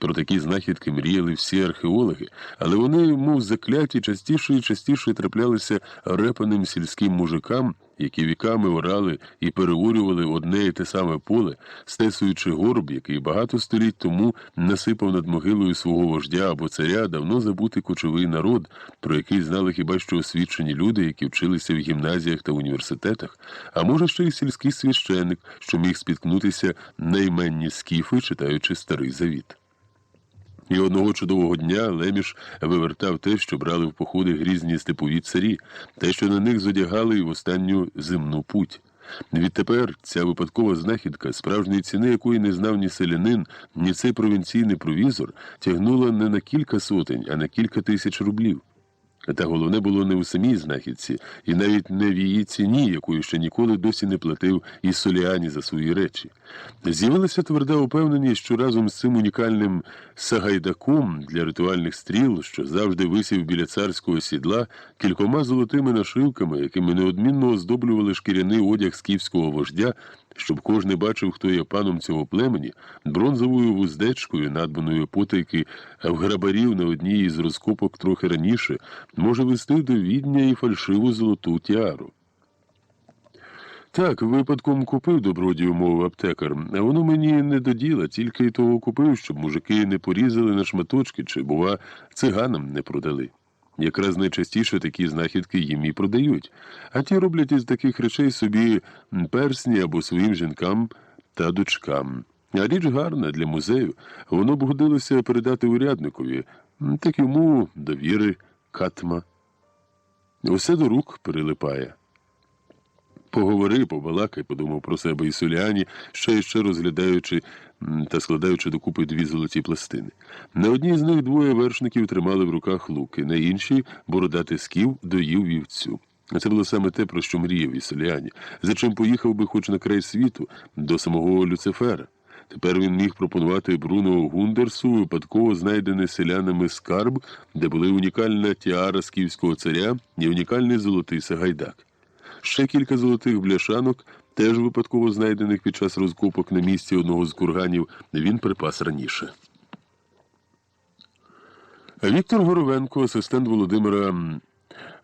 B: Про такі знахідки мріяли всі археологи, але вони, мов закляті, частіше і частіше траплялися репаним сільським мужикам, які віками орали і переорювали одне і те саме поле, стесуючи горб, який багато століть тому насипав над могилою свого вождя або царя давно забутий кочовий народ, про який знали хіба що освічені люди, які вчилися в гімназіях та університетах, а може ще й сільський священик, що міг спіткнутися на іменні скіфи, читаючи Старий Завіт. І одного чудового дня Леміш вивертав те, що брали в походи грізні степові царі, те, що на них зодягали і в останню земну путь. Відтепер ця випадкова знахідка, справжньої ціни якої не знав ні селянин, ні цей провінційний провізор, тягнула не на кілька сотень, а на кілька тисяч рублів. Та головне було не у самій знахідці, і навіть не в її ціні, якою ще ніколи досі не платив і Соліані за свої речі. З'явилася тверда упевненість, що разом з цим унікальним сагайдаком для ритуальних стріл, що завжди висів біля царського сідла, кількома золотими нашивками, якими неодмінно оздоблювали шкіряний одяг скіфського вождя, щоб кожний бачив, хто є паном цього племені, бронзовою вуздечкою, надбаною потайки в грабарів на одній із розкопок трохи раніше, може вести до Відня і фальшиву золоту тіару. Так, випадком купив добродію, мов аптекар, а воно мені не до діла, тільки й того купив, щоб мужики не порізали на шматочки, чи, бува, циганам не продали. Якраз найчастіше такі знахідки їм і продають, а ті роблять із таких речей собі персні або своїм жінкам та дочкам. А річ гарна для музею, воно б годилося передати урядникові, так йому довіри катма. Усе до рук прилипає. Поговори, побалакай, подумав про себе і Соліані, ще і ще розглядаючи та складаючи докупи дві золоті пластини. На одній з них двоє вершників тримали в руках луки, на іншій бородатий скіф доїв вівцю. Це було саме те, про що мріяв і Соліані, за чим поїхав би хоч на край світу, до самого Люцифера. Тепер він міг пропонувати Бруно Гундерсу випадково знайдений селянами скарб, де були унікальна тіара скіфського царя і унікальний золотий сагайдак. Ще кілька золотих бляшанок, теж випадково знайдених під час розкопок на місці одного з курганів, він припас раніше. Віктор Горовенко, асистент Володимира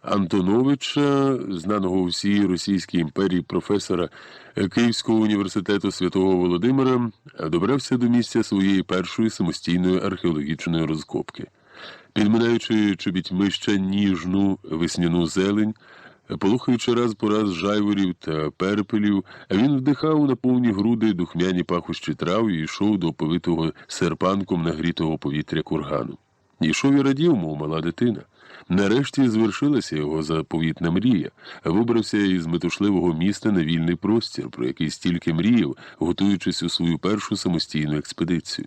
B: Антоновича, знаного у всій Російській імперії професора Київського університету Святого Володимира, добрався до місця своєї першої самостійної археологічної розкопки. Підминаючи чобітьми ще ніжну весняну зелень, полухаючи раз по раз жайворів та перепелів, він вдихав на повні груди духмяні пахощі трав і йшов до оповитого серпанком нагрітого повітря кургану. Йшов і радів, мов мала дитина. Нарешті звершилася його заповітна мрія, вибрався із метушливого міста на вільний простір, про який стільки мріяв, готуючись у свою першу самостійну експедицію.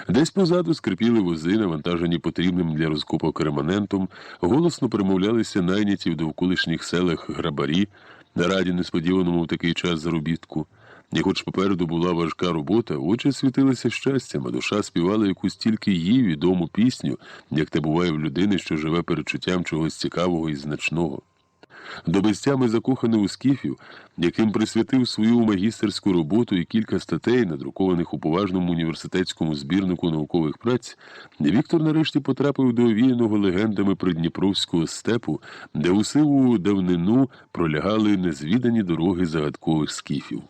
B: Десь позаду скрипіли вози, навантажені потрібним для розкопок реманентом, голосно примовлялися найняті в довколишніх селах грабарі, на раді несподіваному в такий час заробітку. І хоч попереду була важка робота, очі світилися щастям, а душа співала якусь тільки їй відому пісню, як те буває в людини, що живе передчуттям чогось цікавого і значного. До безтями закоханий у скіфів, яким присвятив свою магістерську роботу і кілька статей, надрукованих у поважному університетському збірнику наукових праць, Віктор нарешті потрапив до овіяного легендами придніпровського степу, де у сиву давнину пролягали незвідані дороги загадкових скіфів.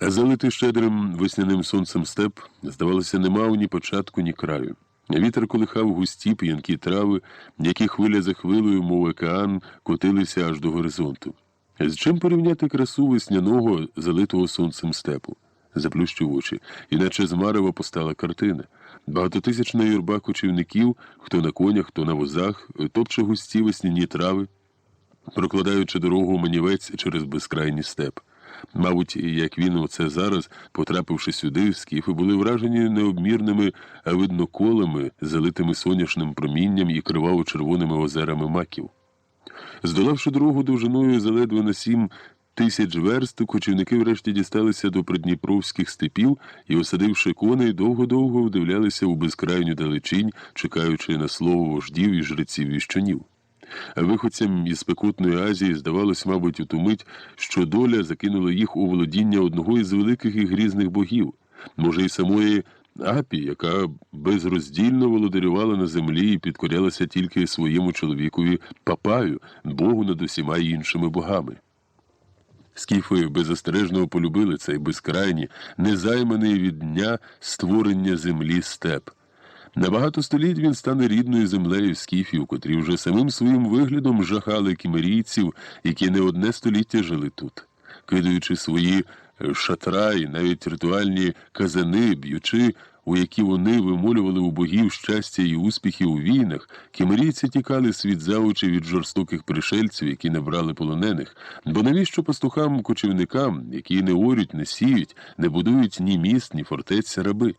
B: А залитий щедрим весняним сонцем степ, здавалося, не мав ні початку, ні краю. Вітер колихав густі п'янкі трави, які хвиля за хвилею, мов океан, котилися аж до горизонту. З чим порівняти красу весняного, залитого сонцем степу? Заплющив очі, іначе з марева постала картина. Багатотисячна юрба кочівників, хто на конях, хто на возах, топче густі весняні трави, прокладаючи дорогу манівець через безкрайній степ. Мабуть, як він оце зараз, потрапивши сюди, скіфи були вражені необмірними видноколами, залитими соняшним промінням і криваво-червоними озерами маків. Здолавши дорогу довжиною заледве на 7 тисяч верст, кочівники врешті дісталися до придніпровських степів і, осадивши коней, довго-довго вдивлялися у безкрайню далечінь, чекаючи на слово вождів і жреців-віщунів. Виходцям із спекотної Азії здавалось, мабуть, у ту мить, що доля закинула їх у володіння одного із великих і грізних богів, може, й самої Апі, яка безроздільно володарювала на землі і підкорялася тільки своєму чоловікові Папаю, Богу над усіма іншими богами. Скіфи беззастережно полюбили цей безкрайній, незайманий від дня створення землі степ. На багато століть він стане рідною землею скіфів, котрі вже самим своїм виглядом жахали кімерійців, які не одне століття жили тут. Кидаючи свої шатра і навіть ритуальні казани, б'ючи, у які вони вимолювали у богів щастя і успіхи у війнах, кімерійці тікали світ за очі від жорстоких пришельців, які не брали полонених. Бо навіщо пастухам-кочівникам, які не орють, не сіють, не будують ні міст, ні фортець, раби?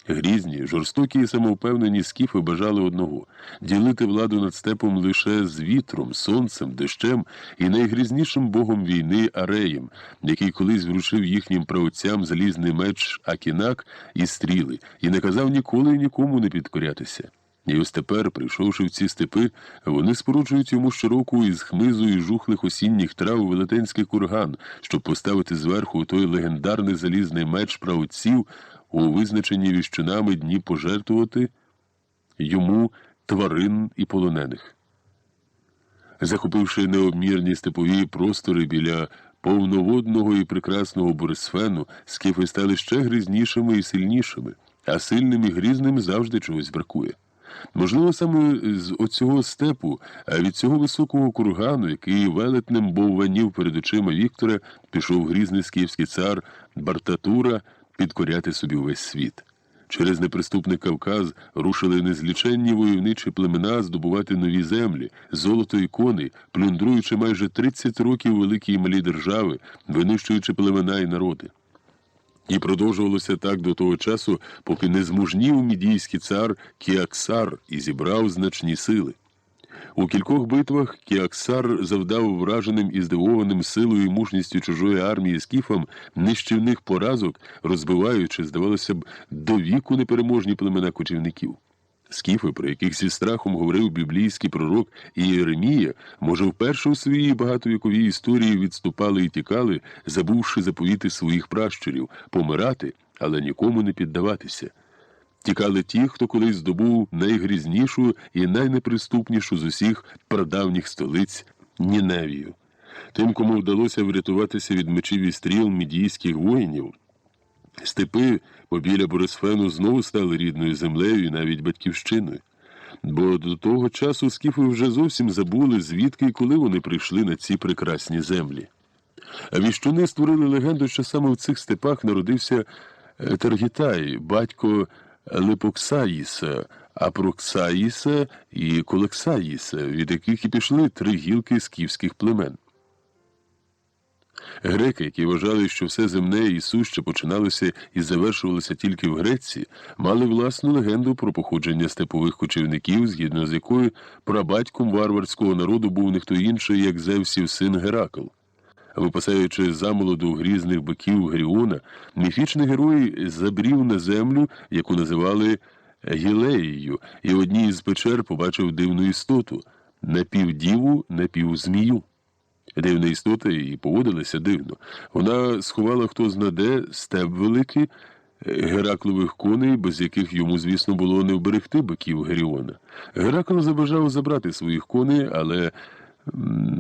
B: Грізні, жорстокі і самовпевнені скіфи бажали одного – ділити владу над степом лише з вітром, сонцем, дощем і найгрізнішим богом війни Ареєм, який колись вручив їхнім праотцям залізний меч Акінак і стріли, і не казав ніколи і нікому не підкорятися. І ось тепер, прийшовши в ці степи, вони споруджують йому щороку із хмизу і жухлих осінніх трав велетенський курган, щоб поставити зверху той легендарний залізний меч праотців, у визначенні віщунами дні пожертвувати йому тварин і полонених. Захопивши необмірні степові простори біля повноводного і прекрасного Борисфену, скіфи стали ще грізнішими і сильнішими, а сильним і грізним завжди чогось бракує. Можливо, саме з оцього степу, а від цього високого кургану, який велетнем бовванів перед очима Віктора, пішов грізний скіфський цар Бартатура підкоряти собі увесь світ. Через неприступний Кавказ рушили незліченні войовничі племена здобувати нові землі, золото і коней, плюндруючи майже 30 років великі і малі держави, винищуючи племена і народи. І продовжувалося так до того часу, поки не змужнів мідійський цар Кіаксар і зібрав значні сили. У кількох битвах Кіаксар завдав враженим і здивованим силою і мужністю чужої армії скіфам нищівних поразок, розбиваючи, здавалося б, до віку непереможні племена кочівників. Скіфи, про яких зі страхом говорив біблійський пророк Ієремія, може, вперше у своїй багатовіковій історії відступали і тікали, забувши заповіти своїх пращурів – помирати, але нікому не піддаватися. Тікали ті, хто колись здобув найгрізнішу і найнеприступнішу з усіх прадавніх столиць – Ніневію. Тим, кому вдалося врятуватися від мечів і стріл мідійських воїнів, степи побіля Борисфену знову стали рідною землею і навіть батьківщиною. Бо до того часу скіфи вже зовсім забули, звідки і коли вони прийшли на ці прекрасні землі. А віщуни створили легенду, що саме в цих степах народився Таргітай, батько Лепоксаїса, Апроксаїса і Колексаїса, від яких і пішли 3 гілки скіфських племен. Греки, які вважали, що все земне і суще починалося і завершувалося тільки в Греції, мали власну легенду про походження степових кочівників, згідно з якою прабатьком варварського народу був не хто інший, як Зевсів син Геракл. Випасаючи замолоду грізних биків Гріона, міфічний герой забрів на землю, яку називали Гілеєю, і в одній із печер побачив дивну істоту – напівдіву, напівзмію. Дивна істота і поводилася дивно. Вона сховала хто зна де степ великий, Гераклових коней, без яких йому, звісно, було не вберегти биків Геріона. Геракл забажав забрати своїх коней, але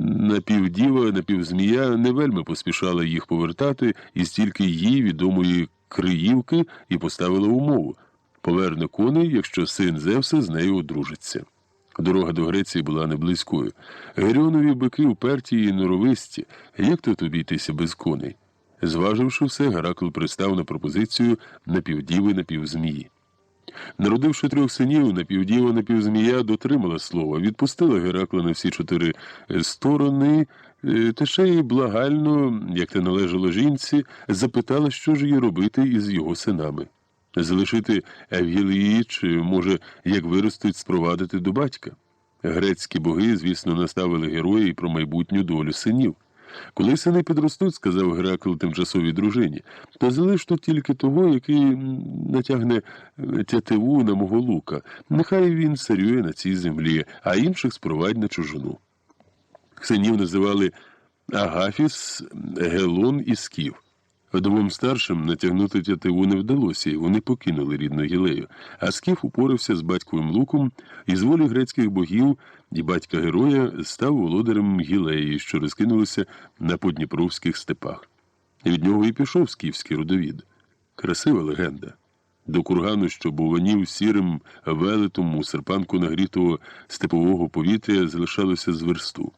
B: напівдіва, напівзмія не вельми поспішала їх повертати, і стільки їй відомої Криївки і поставила умову – поверне коней, якщо син Зевса з нею одружиться. Дорога до Греції була не близькою. Геріонові бики уперті і норовисті. Як тут обійтися без коней? Зваживши все, Геракл пристав на пропозицію напівдіви, напівзмії. Народивши 3 синів, напівдіва, напівзмія дотримала слова, відпустила Геракла на всі 4 сторони, та ще й благально, як те належало жінці, запитала, що ж їй робити із його синами. Залишити Евгілії, чи, може, як виростуть, спровадити до батька. Грецькі боги, звісно, наставили герої про майбутню долю синів. Коли сини підростуть, сказав Геракл тимчасовій дружині, то залиш тут тільки того, який натягне тятиву на мого лука. Нехай він царює на цій землі, а інших спровадь на чужину. Синів називали Агафіс, Гелон і Скіф. Двом старшим натягнути тятиву не вдалося, і вони покинули рідну Гілею, а Скіф упорався з батьковим луком і з волі грецьких богів і батька героя став володарем Гілеї, що розкинулися на подніпровських степах. Від нього і пішов скіфський родовід. Красива легенда. До кургану, що буванів сірим велетом у серпанку нагрітого степового повітря, залишалося з версту.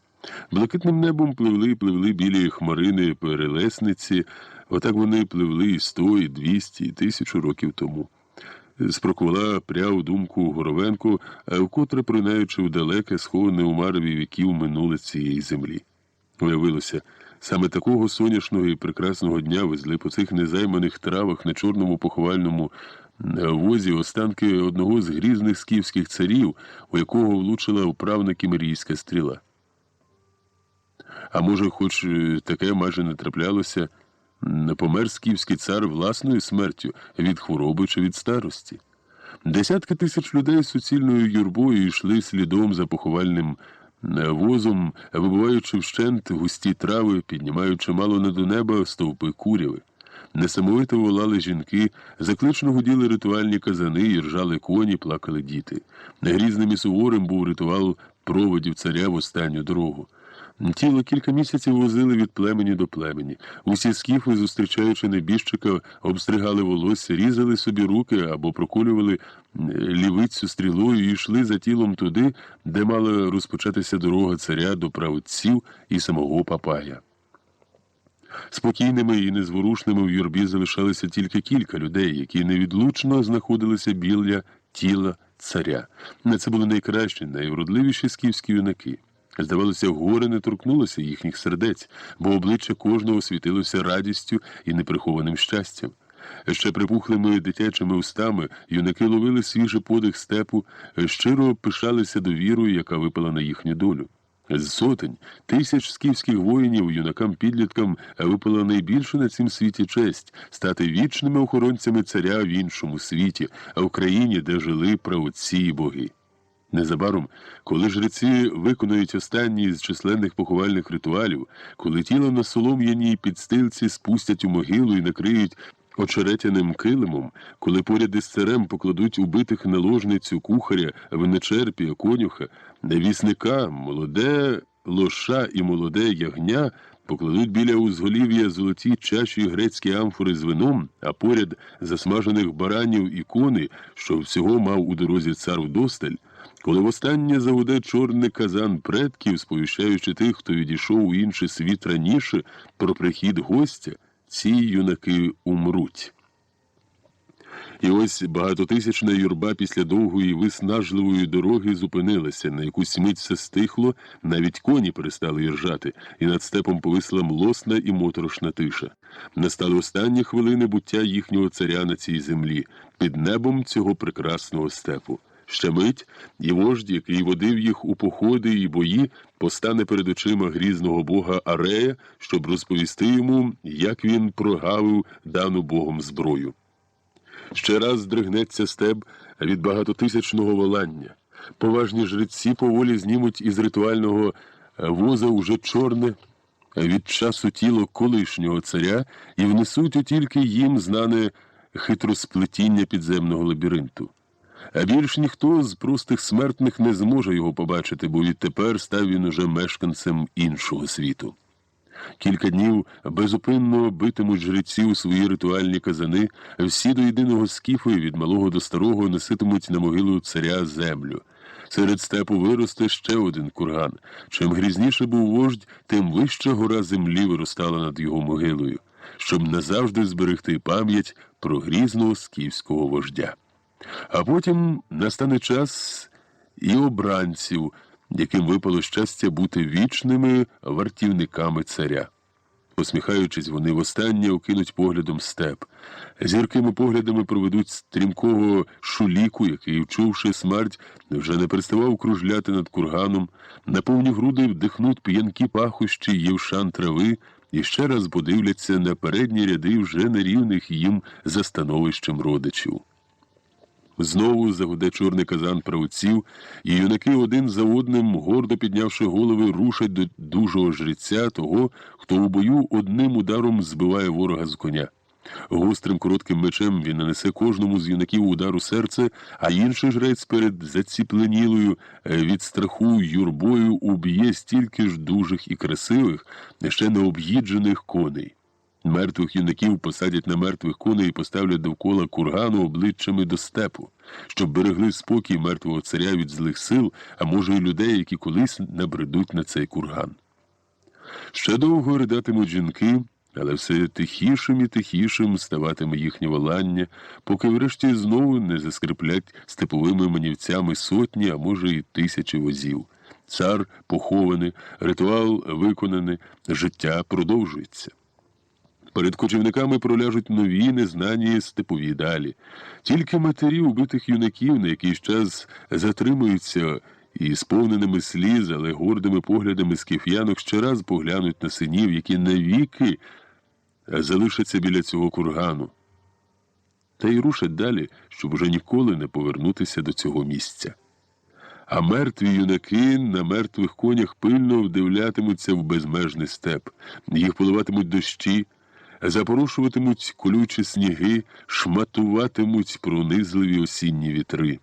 B: Блакитним небом пливли білі хмарини перелесниці, отак вони пливли і 100, і 200, і 1000 років тому. Спроквала пряв думку Горовенко, вкотре принаючи в далеке, сховане у мареві віків минуле цієї землі. Уявилося, саме такого соняшного і прекрасного дня везли по цих незайманих травах на чорному поховальному возі останки одного з грізних скіфських царів, у якого влучила вправна кімерійська стріла. А може, хоч таке майже не траплялося, помер скіфський цар власною смертю від хвороби чи від старості. Десятки тисяч людей з суцільною юрбою йшли слідом за поховальним возом, вибиваючи вщент густі трави, піднімаючи мало не до неба стовпи куряви. Несамовито волали жінки, заклично гуділи ритуальні казани, і ржали коні, плакали діти. Грізним і суворим був ритуал проводів царя в останню дорогу. Тіло кілька місяців возили від племені до племені. Усі скіфи, зустрічаючи небіжчика, обстригали волосся, різали собі руки або проколювали лівицю стрілою і йшли за тілом туди, де мала розпочатися дорога царя до праотців і самого Папая. Спокійними і незворушними в юрбі залишалися тільки кілька людей, які невідлучно знаходилися біля тіла царя. Це були найкращі, найвродливіші скіфські юнаки. Здавалося, горе не торкнулося їхніх сердець, бо обличчя кожного світилося радістю і неприхованим щастям. Ще припухлими дитячими устами юнаки ловили свіжий подих степу, щиро пишалися довірою, яка випала на їхню долю. З сотень, тисяч скіфських воїнів юнакам-підліткам випала найбільшу на цім світі честь – стати вічними охоронцями царя в іншому світі, а в країні, де жили праотці і боги. Незабаром, коли жреці виконують останній з численних поховальних ритуалів, коли тіло на солом'яній підстилці спустять у могилу і накриють очеретяним килимом, коли поряд із царем покладуть убитих наложницю, кухаря, виночерпія, конюха, невісника, молоде лоша і молоде ягня, покладуть біля узголів'я золоті чаші грецькі амфори з вином, а поряд засмажених баранів і коней, що всього мав у дорозі цар вдосталь, коли востаннє загуде чорний казан предків, сповіщаючи тих, хто відійшов у інший світ раніше, про прихід гостя, ці юнаки умруть. І ось багатотисячна юрба після довгої виснажливої дороги зупинилася, на якусь мить все стихло, навіть коні перестали іржати, і над степом повисла млосна і моторошна тиша. Настали останні хвилини буття їхнього царя на цій землі, під небом цього прекрасного степу. Ще мить, і вождь, який водив їх у походи і бої, постане перед очима грізного бога Арея, щоб розповісти йому, як він прогавив дану богом зброю. Ще раз здригнеться степ від багатотисячного волання. Поважні жреці поволі знімуть із ритуального воза уже чорне від часу тіло колишнього царя і внесуть у тільки їм знане хитросплетіння підземного лабіринту. А більш ніхто з простих смертних не зможе його побачити, бо відтепер став він уже мешканцем іншого світу. Кілька днів безупинно битимуть жреці у свої ритуальні казани, всі до єдиного скіфу і від малого до старого носитимуть на могилу царя землю. Серед степу виросте ще один курган. Чим грізніше був вождь, тим вища гора землі виростала над його могилою, щоб назавжди зберегти пам'ять про грізного скіфського вождя. А потім настане час і обранців, яким випало щастя бути вічними вартівниками царя. Посміхаючись, вони востаннє окинуть поглядом степ. Зіркими поглядами проведуть стрімкого шуліку, який, вчувши смерть, вже не переставав кружляти над курганом, на повні груди вдихнуть п'янкі пахощі євшан трави і ще раз подивляться на передні ряди вже нерівних їм за становищем родичів. Знову загуде чорний казан правоців, і юнаки один за одним, гордо піднявши голови, рушать до дужого жреця, того, хто у бою одним ударом збиває ворога з коня. Гострим коротким мечем він нанесе кожному з юнаків удар у серце, а інший жрець перед заціпленілою від страху юрбою уб'є стільки ж дужих і красивих, ще не об'їджених коней. Мертвих юнаків посадять на мертвих коней і поставлять довкола кургану обличчями до степу, щоб берегли спокій мертвого царя від злих сил, а може й людей, які колись набредуть на цей курган. Ще довго ридатимуть жінки, але все тихішим і тихішим ставатиме їхнє волання, поки врешті знову не заскриплять степовими манівцями сотні, а може й тисячі возів. Цар похований, ритуал виконаний, життя продовжується. Перед кочівниками проляжуть нові, незнані степові далі. Тільки матері убитих юнаків на якийсь час затримуються і сповненими сліз, але гордими поглядами скіф'янок ще раз поглянуть на синів, які навіки залишаться біля цього кургану. Та й рушать далі, щоб уже ніколи не повернутися до цього місця. А мертві юнаки на мертвих конях пильно вдивлятимуться в безмежний степ. Їх поливатимуть дощі, запорошуватимуть колючі сніги, шматуватимуть пронизливі осінні вітри.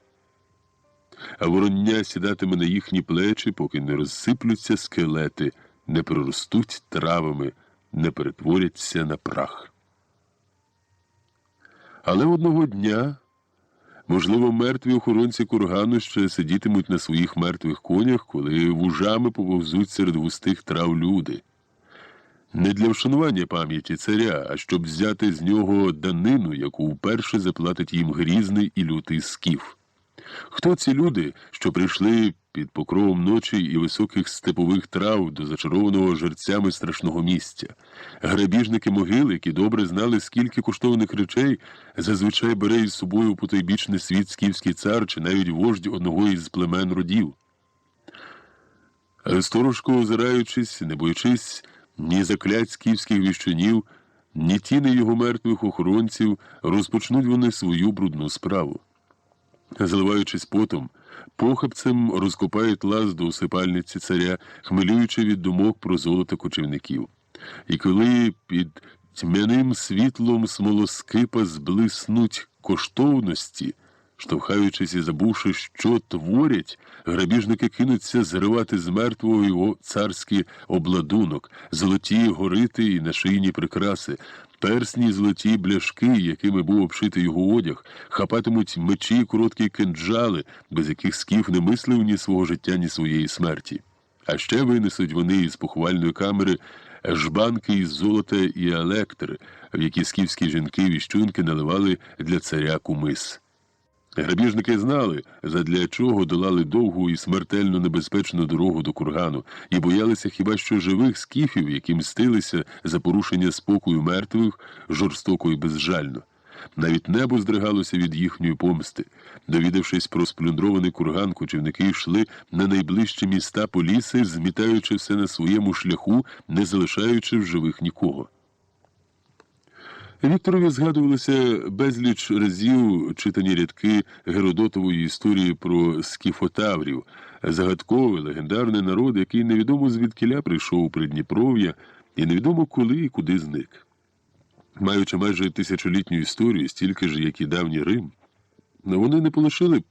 B: А вороння сідатиме на їхні плечі, поки не розсиплються скелети, не проростуть травами, не перетворяться на прах. Але одного дня, можливо, мертві охоронці кургану ще сидітимуть на своїх мертвих конях, коли вужами поповзуть серед густих трав люди. Не для вшанування пам'яті царя, а щоб взяти з нього данину, яку вперше заплатить їм грізний і лютий скіф. Хто ці люди, що прийшли під покровом ночі і високих степових трав до зачарованого жерцями страшного місця? Грабіжники могил, які добре знали, скільки коштовних речей зазвичай бере із собою у потойбічний світ скіфський цар чи навіть вождь одного із племен родів. Сторожко озираючись, не боючись ні заклять скіфських віщунів, ні тіни його мертвих охоронців, розпочнуть вони свою брудну справу. Заливаючись потом, похапцем розкопають лаз до усипальниці царя, хмелюючи від думок про золото кочівників. І коли під тьмяним світлом смолоскипа зблиснуть коштовності, штовхаючись і забувши, що творять, грабіжники кинуться зривати з мертвого його царський обладунок, золоті горити і нашийні прикраси, персні золоті бляшки, якими був обшитий його одяг, хапатимуть мечі і короткі кинджали, без яких скіф не мислив ні свого життя, ні своєї смерті. А ще винесуть вони із поховальної камери жбанки із золота і електри, в які скіфські жінки віщунки наливали для царя кумис. Грабіжники знали, задля чого долали довгу і смертельно небезпечну дорогу до кургану, і боялися хіба що живих скіфів, які мстилися за порушення спокою мертвих жорстоко і безжально. Навіть небо здригалося від їхньої помсти. Довідавшись про сплюндрований курган, кочівники йшли на найближчі міста по ліси, змітаючи все на своєму шляху, не залишаючи в живих нікого. Вікторові згадувалися безліч разів читані рядки Геродотової історії про скіфотаврів, загадковий, легендарний народ, який невідомо звідкіля прийшов у Придніпров'я і невідомо коли і куди зник. Маючи майже тисячолітню історію, стільки ж, як і давній Рим, вони не полишили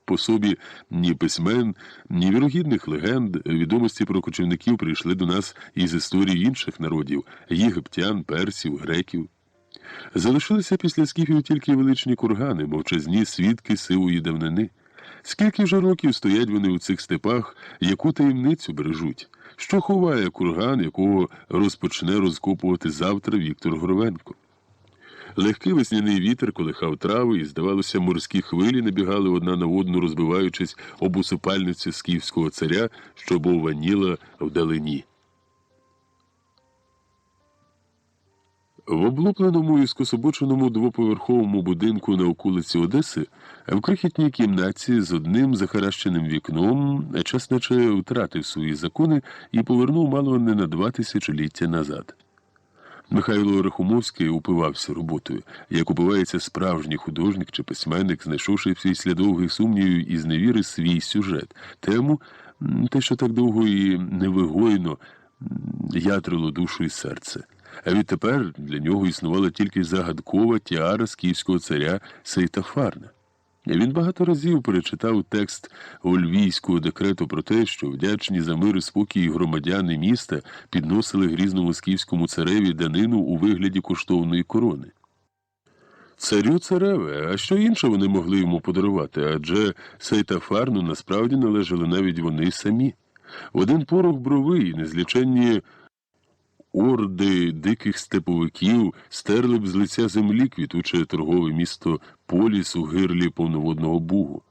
B: по собі ні письмен, ні вірогідних легенд. Відомості про кочівників прийшли до нас із історії інших народів – єгиптян, персів, греків. Залишилися після скіфів тільки величні кургани, мовчазні свідки сивої давнини. Скільки вже років стоять вони у цих степах, яку таємницю бережуть? Що ховає курган, якого розпочне розкопувати завтра Віктор Горовенко? Легкий весняний вітер колихав трави, і, здавалося, морські хвилі набігали одна на одну, розбиваючись об усипальницю скіфського царя, що бовваніла вдалині. В облупленому і скособоченому двоповерховому будинку на околиці Одеси, в крихітній кімнаті з одним захаращеним вікном, час наче втратив свої закони і повернув мало не на 2 тисячоліття назад. Михайло Рахумовський упивався роботою, як упивається справжній художник чи письменник, знайшовши після довгих сумнівів і зневіри свій сюжет, тему, те, що так довго і невигойно ятрило душу і серце. А відтепер для нього існувала тільки загадкова тіара скіфського царя Сейтафарна. Він багато разів перечитав текст Ольвійського декрету про те, що вдячні за мир і спокій громадяни міста підносили грізному скіфському цареві данину у вигляді коштовної корони. Царю цареве, а що інше вони могли йому подарувати, адже Сейтафарну насправді належали навіть вони самі. В один порох брови і незліченні орди диких степовиків стерли б з лиця землі квітуче торгове місто Поліс у гирлі повноводного Бугу.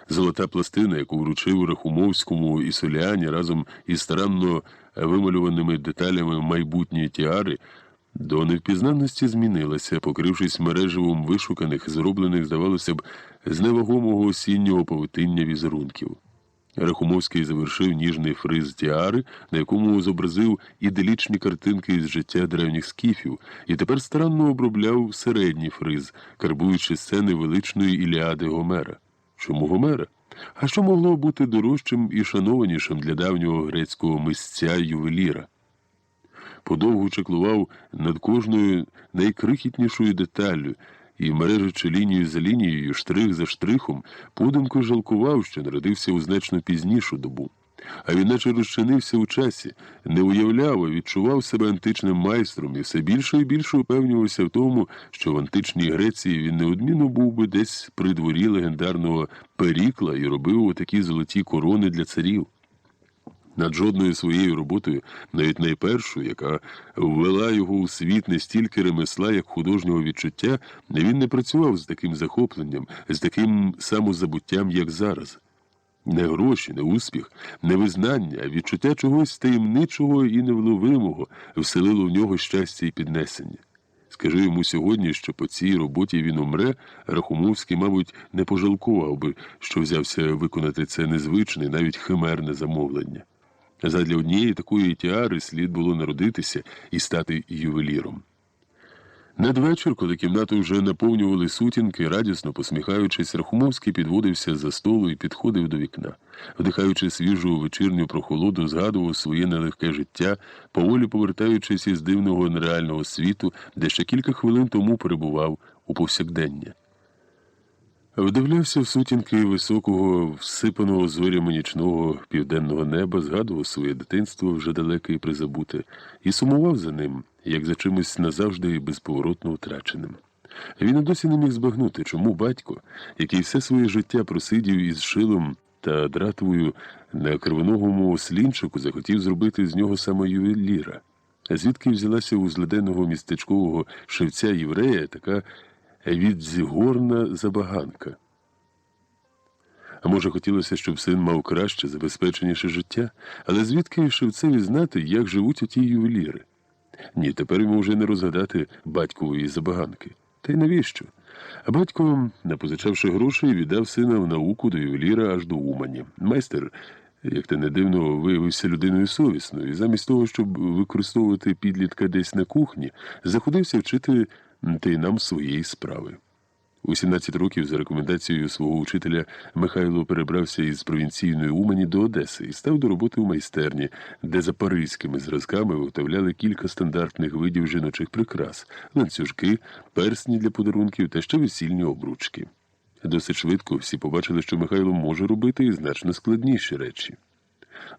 B: Золота пластина, яку вручив Рахумовському і Соліані разом із старанно вималюваними деталями майбутньої тіари, до невпізнанності змінилася, покрившись мереживом вишуканих, зроблених, здавалося б, з невагомого осіннього павутиння візерунків. Рахумовський завершив ніжний фриз тіари, на якому зобразив іделічні картинки із життя древніх скіфів, і тепер старанно обробляв середній фриз, карбуючи сцени величної Іліади Гомера. Чому Гомера? А що могло бути дорожчим і шанованішим для давнього грецького мисця-ювеліра? Подовгу чеклував над кожною найкрихітнішою деталлю, і, мережачи лінію за лінією, штрих за штрихом, подумки жалкував, що народився у значно пізнішу добу. А він наче розчинився у часі, не уявляв, а відчував себе античним майстром і все більше і більше упевнювався в тому, що в античній Греції він неодмінно був би десь при дворі легендарного Перікла і робив отакі золоті корони для царів. Над жодною своєю роботою, навіть найпершою, яка ввела його у світ не стільки ремесла, як художнього відчуття, він не працював з таким захопленням, з таким самозабуттям, як зараз. Не гроші, не успіх, не визнання, а відчуття чогось таємничого і невловимого вселило в нього щастя і піднесення. Скажи йому сьогодні, що по цій роботі він умре, Рахумовський, мабуть, не пожалкував би, що взявся виконати це незвичне, навіть химерне замовлення. Задля однієї такої тіари слід було народитися і стати ювеліром. Надвечір, коли кімнату вже наповнювали сутінки, радісно посміхаючись, Рахумовський підводився за столу і підходив до вікна. Вдихаючи свіжу вечірню прохолоду, згадував своє нелегке життя, поволі повертаючись із дивного нереального світу, де ще кілька хвилин тому перебував у повсякдення. Вдивлявся в сутінки високого, всипаного зорями нічного південного неба, згадував своє дитинство вже далеке і призабуте, і сумував за ним, як за чимось назавжди і безповоротно втраченим. Він і досі не міг збагнути, чому батько, який все своє життя просидів із шилом та дратвою на кривоногому ослінчику, захотів зробити з нього саме ювеліра. А звідки взялася у злиденного містечкового шевця єврея така відзігорна забаганка? А може, хотілося, щоб син мав краще, забезпеченіше життя? Але звідки шевцеві знати, як живуть оті ювеліри? Ні, тепер йому вже не розгадати батькової забаганки. Та й навіщо? А батько, напозичавши грошей, віддав сина в науку до ювеліра аж до Умані. Майстер, як те не дивно, виявився людиною совісною, і замість того, щоб використовувати підлітка десь на кухні, заходився вчити та й нам своєї справи. У 17 років за рекомендацією свого учителя Михайло перебрався із провінційної Умані до Одеси і став до роботи у майстерні, де за паризькими зразками виготовляли кілька стандартних видів жіночих прикрас – ланцюжки, персні для подарунків та ще весільні обручки. Досить швидко всі побачили, що Михайло може робити і значно складніші речі.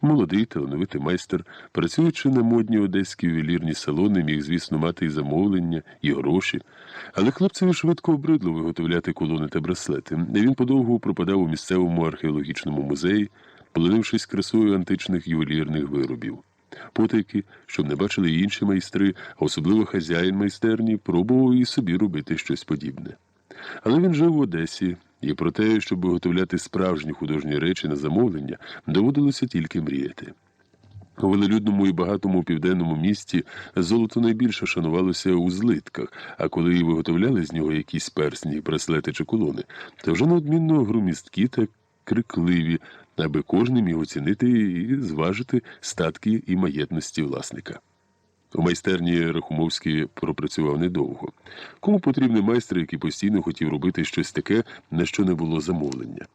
B: Молодий, талановитий майстер, працюючи на модні одеські ювелірні салони, міг, звісно, мати і замовлення, і гроші. Але хлопцеві швидко обридло виготовляти колони та браслети. Він подовгу пропадав у місцевому археологічному музеї, полонившись красою античних ювелірних виробів. Потайки, щоб не бачили й інші майстри, а особливо хазяїн майстерні, пробував і собі робити щось подібне. Але він жив в Одесі, і про те, щоб виготовляти справжні художні речі на замовлення, доводилося тільки мріяти. У велелюдному і багатому південному місті золото найбільше шанувалося у злитках, а коли виготовляли з нього якісь персні, браслети чи кулони, то вже неодмінно громісткі та крикливі, аби кожен міг оцінити і зважити статки і маєтності власника. У майстерні Рахумовський пропрацював недовго. Кому потрібний майстер, який постійно хотів робити щось таке, на що не було замовлення?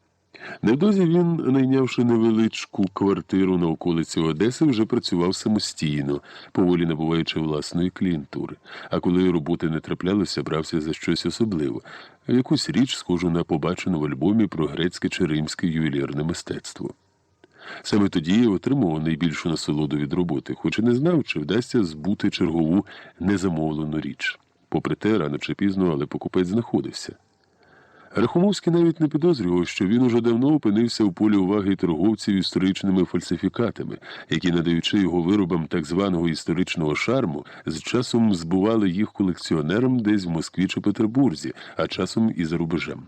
B: Невдовзі він, найнявши невеличку квартиру на околиці Одеси, вже працював самостійно, поволі набуваючи власної клієнтури. А коли роботи не траплялося, брався за щось особливе, якусь річ, схожу на побачену в альбомі про грецьке чи римське ювелірне мистецтво. Саме тоді я отримував найбільшу насолоду від роботи, хоч і не знав, чи вдасться збути чергову незамовлену річ. Попри те, рано чи пізно, але покупець знаходився. Рахумовський навіть не підозрював, що він уже давно опинився у полі уваги торговців історичними фальсифікатами, які, надаючи його виробам так званого історичного шарму, з часом збували їх колекціонерам десь в Москві чи Петербурзі, а часом і за рубежем.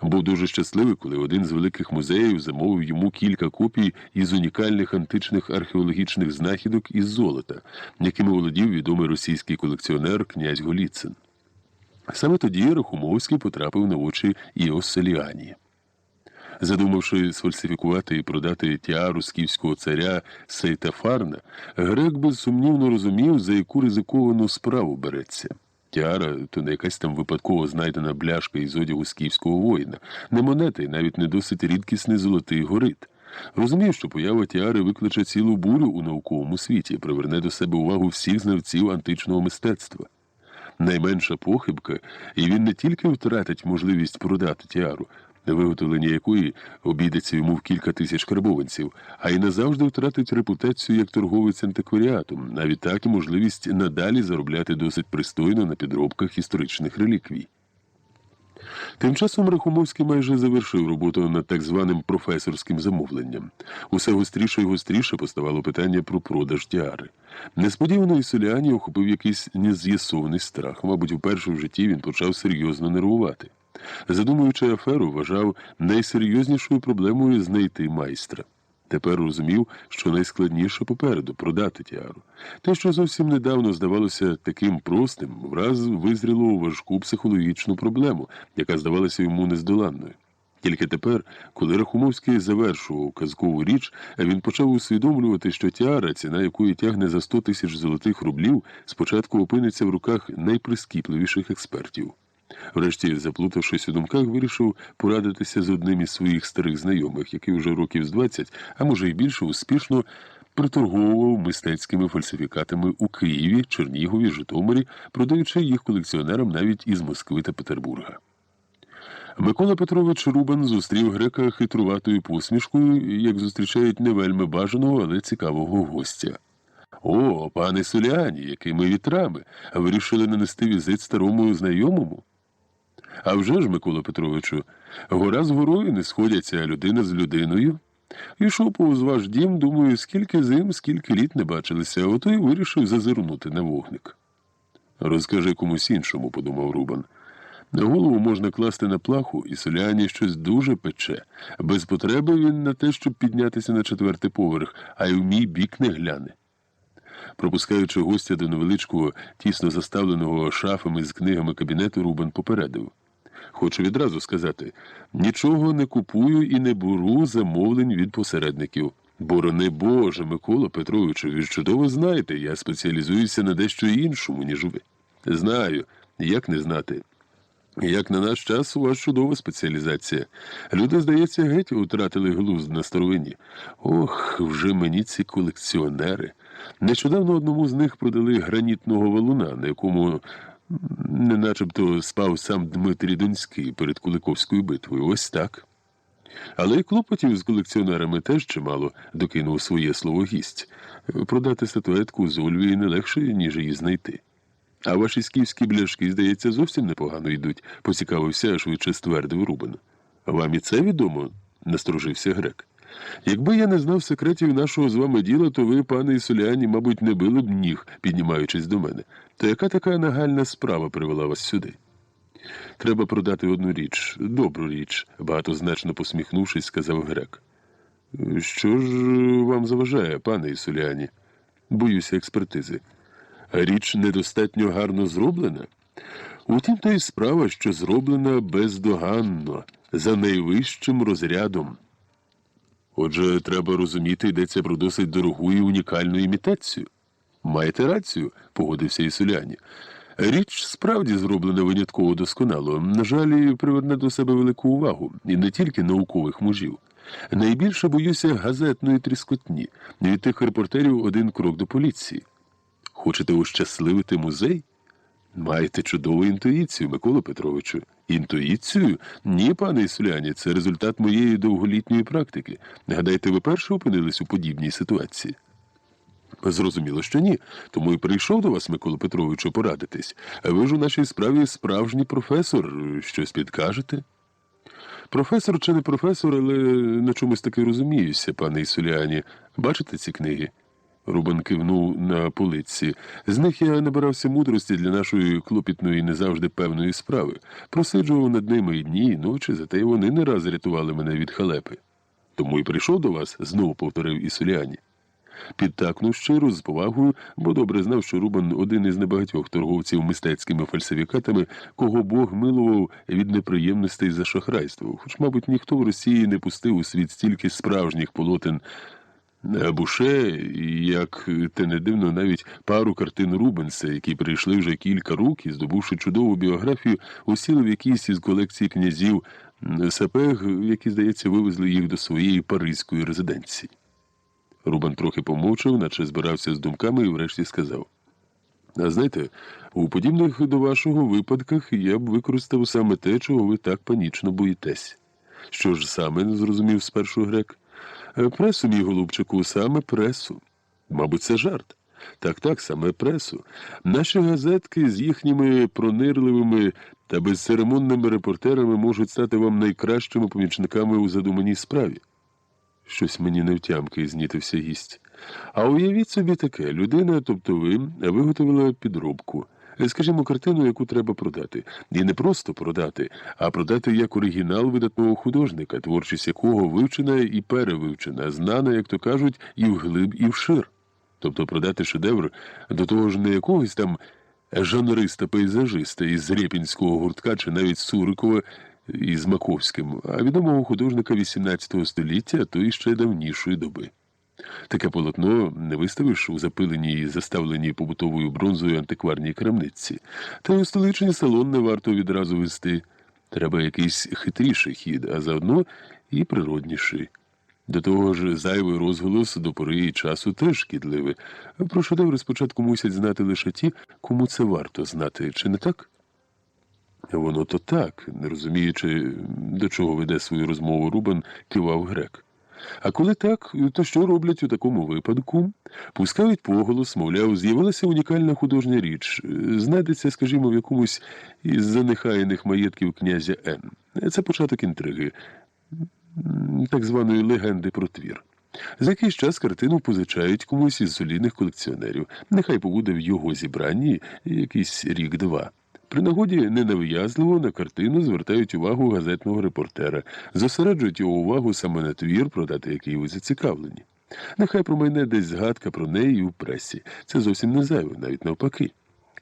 B: Був дуже щасливий, коли один з великих музеїв замовив йому кілька копій із унікальних античних археологічних знахідок із золота, якими володів відомий російський колекціонер князь Голіцин. Саме тоді Рахумовський потрапив на очі Іо Селіані. Задумавши сфальсифікувати і продати тіару скіфського царя Сейтафарна, грек безсумнівно розумів, за яку ризиковану справу береться. Тіара – то не якась там випадково знайдена бляшка із одягу скіфського воїна, не монета і навіть не досить рідкісний золотий горит. Розумів, що поява тіари викличе цілу бурю у науковому світі і приверне до себе увагу всіх знавців античного мистецтва. Найменша похибка, і він не тільки втратить можливість продати тіару, виготовлення якої обійдеться йому в кілька тисяч карбованців, а й назавжди втратить репутацію як торговець антикваріатом, навіть так і можливість надалі заробляти досить пристойно на підробках історичних реліквій. Тим часом Рахумовський майже завершив роботу над так званим професорським замовленням. Усе гостріше і гостріше поставало питання про продаж тіари. Несподівано і Селіані охопив якийсь нез'ясований страх. Мабуть, вперше в житті він почав серйозно нервувати. Задумуючи аферу, вважав найсерйознішою проблемою знайти майстра. Тепер розумів, що найскладніше попереду – продати тіару. Те, що зовсім недавно здавалося таким простим, враз визріло у важку психологічну проблему, яка здавалася йому нездоланною. Тільки тепер, коли Рахумовський завершував казкову річ, він почав усвідомлювати, що тіара, ціна якої тягне за 100 тисяч золотих рублів, спочатку опиниться в руках найприскіпливіших експертів. Врешті, заплутавшись у думках, вирішив порадитися з одним із своїх старих знайомих, який вже років з 20, а може й більше, успішно приторговував мистецькими фальсифікатами у Києві, Чернігові, Житомирі, продаючи їх колекціонерам навіть із Москви та Петербурга. Микола Петрович Рубан зустрів грека хитруватою посмішкою, як зустрічають не вельми бажаного, але цікавого гостя. «О, пане Селіані, якими вітрами! Вирішили нанести візит старому знайомому?» «А вже ж, Микола Петровичу, гора з горою не сходяться, а людина з людиною. Ішов повз ваш дім, думаю, скільки зим, скільки літ не бачилися, а ото й вирішив зазирнути на вогник». «Розкажи комусь іншому», – подумав Рубан. Голову можна класти на плаху, і Селіані щось дуже пече. Без потреби він на те, щоб піднятися на 4-й поверх, а й в мій бік не гляне. Пропускаючи гостя до невеличкого, тісно заставленого шафами з книгами кабінету, Рубан попередив. «Хочу відразу сказати, нічого не купую і не беру замовлень від посередників. Борони Боже, Микола Петровичу, ви ж чудово знаєте, я спеціалізуюся на дещо іншому, ніж ви». «Знаю, як не знати. Як на наш час, у вас чудова спеціалізація. Люди, здається, геть втратили глузд на старовині. Ох, вже мені ці колекціонери. Нещодавно одному з них продали гранітного валуна, на якому не начебто спав сам Дмитрій Донський перед Куликовською битвою. Ось так». Але й клопотів з колекціонерами теж чимало, докинув своє слово гість. Продати статуетку з Ольвії не легше, ніж її знайти. «А ваші скіфські бляшки, здається, зовсім непогано йдуть», – поцікавився, а швидше ствердив Рубан. «Вам і це відомо?» – насторожився грек. «Якби я не знав секретів нашого з вами діла, то ви, пане Селіані, мабуть, не били б ніг, піднімаючись до мене. То яка така нагальна справа привела вас сюди?» «Треба продати одну річ, добру річ», – багатозначно посміхнувшись, сказав грек. Що ж вам заважає, пане Ісуліані? Боюся експертизи. Річ недостатньо гарно зроблена? Утім, то й справа, що зроблена бездоганно, за найвищим розрядом. Отже, треба розуміти, йдеться про досить дорогу і унікальну імітацію. Маєте рацію, погодився Ісуляні. Річ справді зроблена винятково досконало. На жаль, приверне до себе велику увагу, і не тільки наукових мужів. Найбільше боюся газетної тріскотні. Від тих репортерів один крок до поліції. Хочете ощасливити музей? Маєте чудову інтуїцію, Микола Петровичу. Інтуїцію? Ні, пане Ісуляні, це результат моєї довголітньої практики. Гадаєте, ви перше опинились у подібній ситуації? Зрозуміло, що ні. Тому і прийшов до вас, Микола Петровичу, порадитись. Ви ж у нашій справі справжній професор. Щось підкажете? Професор чи не професор, але на чомусь таки розуміюся, пане Ісуліані. Бачите ці книги? Рубан кивнув на полиці. З них я набирався мудрості для нашої клопітної і не завжди певної справи. Просиджував над ними і дні, і ночі, зате й вони не раз рятували мене від халепи. Тому й прийшов до вас, знову повторив Ісуліані. Підтакнув щиро, з повагою, бо добре знав, що Рубан – один із небагатьох торговців мистецькими фальсифікатами, кого Бог милував від неприємностей за шахрайство. Хоч, мабуть, ніхто в Росії не пустив у світ стільки справжніх полотен Буше, і, як те не дивно, навіть пару картин Рубенса, які прийшли вже кілька рук і, здобувши чудову біографію, усіли в якійсь із колекцій князів Сапег, які, здається, вивезли їх до своєї паризької резиденції. Рубан трохи помовчав, наче збирався з думками і врешті сказав. А знаєте, у подібних до вашого випадках я б використав саме те, чого ви так панічно боїтесь. Що ж саме, не зрозумів спершу грек? Пресу, мій голубчику, саме пресу. Мабуть, це жарт. Так, саме пресу. Наші газетки з їхніми пронирливими та безцеремонними репортерами можуть стати вам найкращими помічниками у задуманій справі. Щось мені невтямки, знітився гість. А уявіть собі таке, людина, тобто ви, виготовила підробку. Скажімо, картину, яку треба продати. І не просто продати, а продати як оригінал видатного художника, творчість якого вивчена і перевивчена, знана, як то кажуть, і вглиб, і вшир. Тобто продати шедевр до того ж не якогось там жанриста-пейзажиста із Рєпінського гуртка чи навіть Сурикова із Маковським, а відомого художника XVIII століття, а то і ще давнішої доби. Таке полотно не виставиш у запиленій і заставленій побутовою бронзою антикварній крамниці. Та й у столичний салон не варто відразу вести. Треба якийсь хитріший хід, а заодно і природніший. До того ж, зайвий розголос до пори і часу теж шкідливий. Про шедеври спочатку мусять знати лише ті, кому це варто знати, чи не так? Воно то так, не розуміючи, до чого веде свою розмову Рубан, кивав грек. А коли так, то що роблять у такому випадку? Пускають поголос, мовляв, з'явилася унікальна художня річ. Знайдеться, скажімо, в якомусь із занехаяних маєтків князя Н. Це початок інтриги, так званої легенди про твір. За якийсь час картину позичають комусь із солідних колекціонерів. Нехай побуде в його зібранні якийсь рік-два. При нагоді ненав'язливо на картину звертають увагу газетного репортера, зосереджують його увагу саме на твір, продати який ви зацікавлені. Нехай промайне десь згадка про неї у пресі. Це зовсім не зайве, навіть навпаки.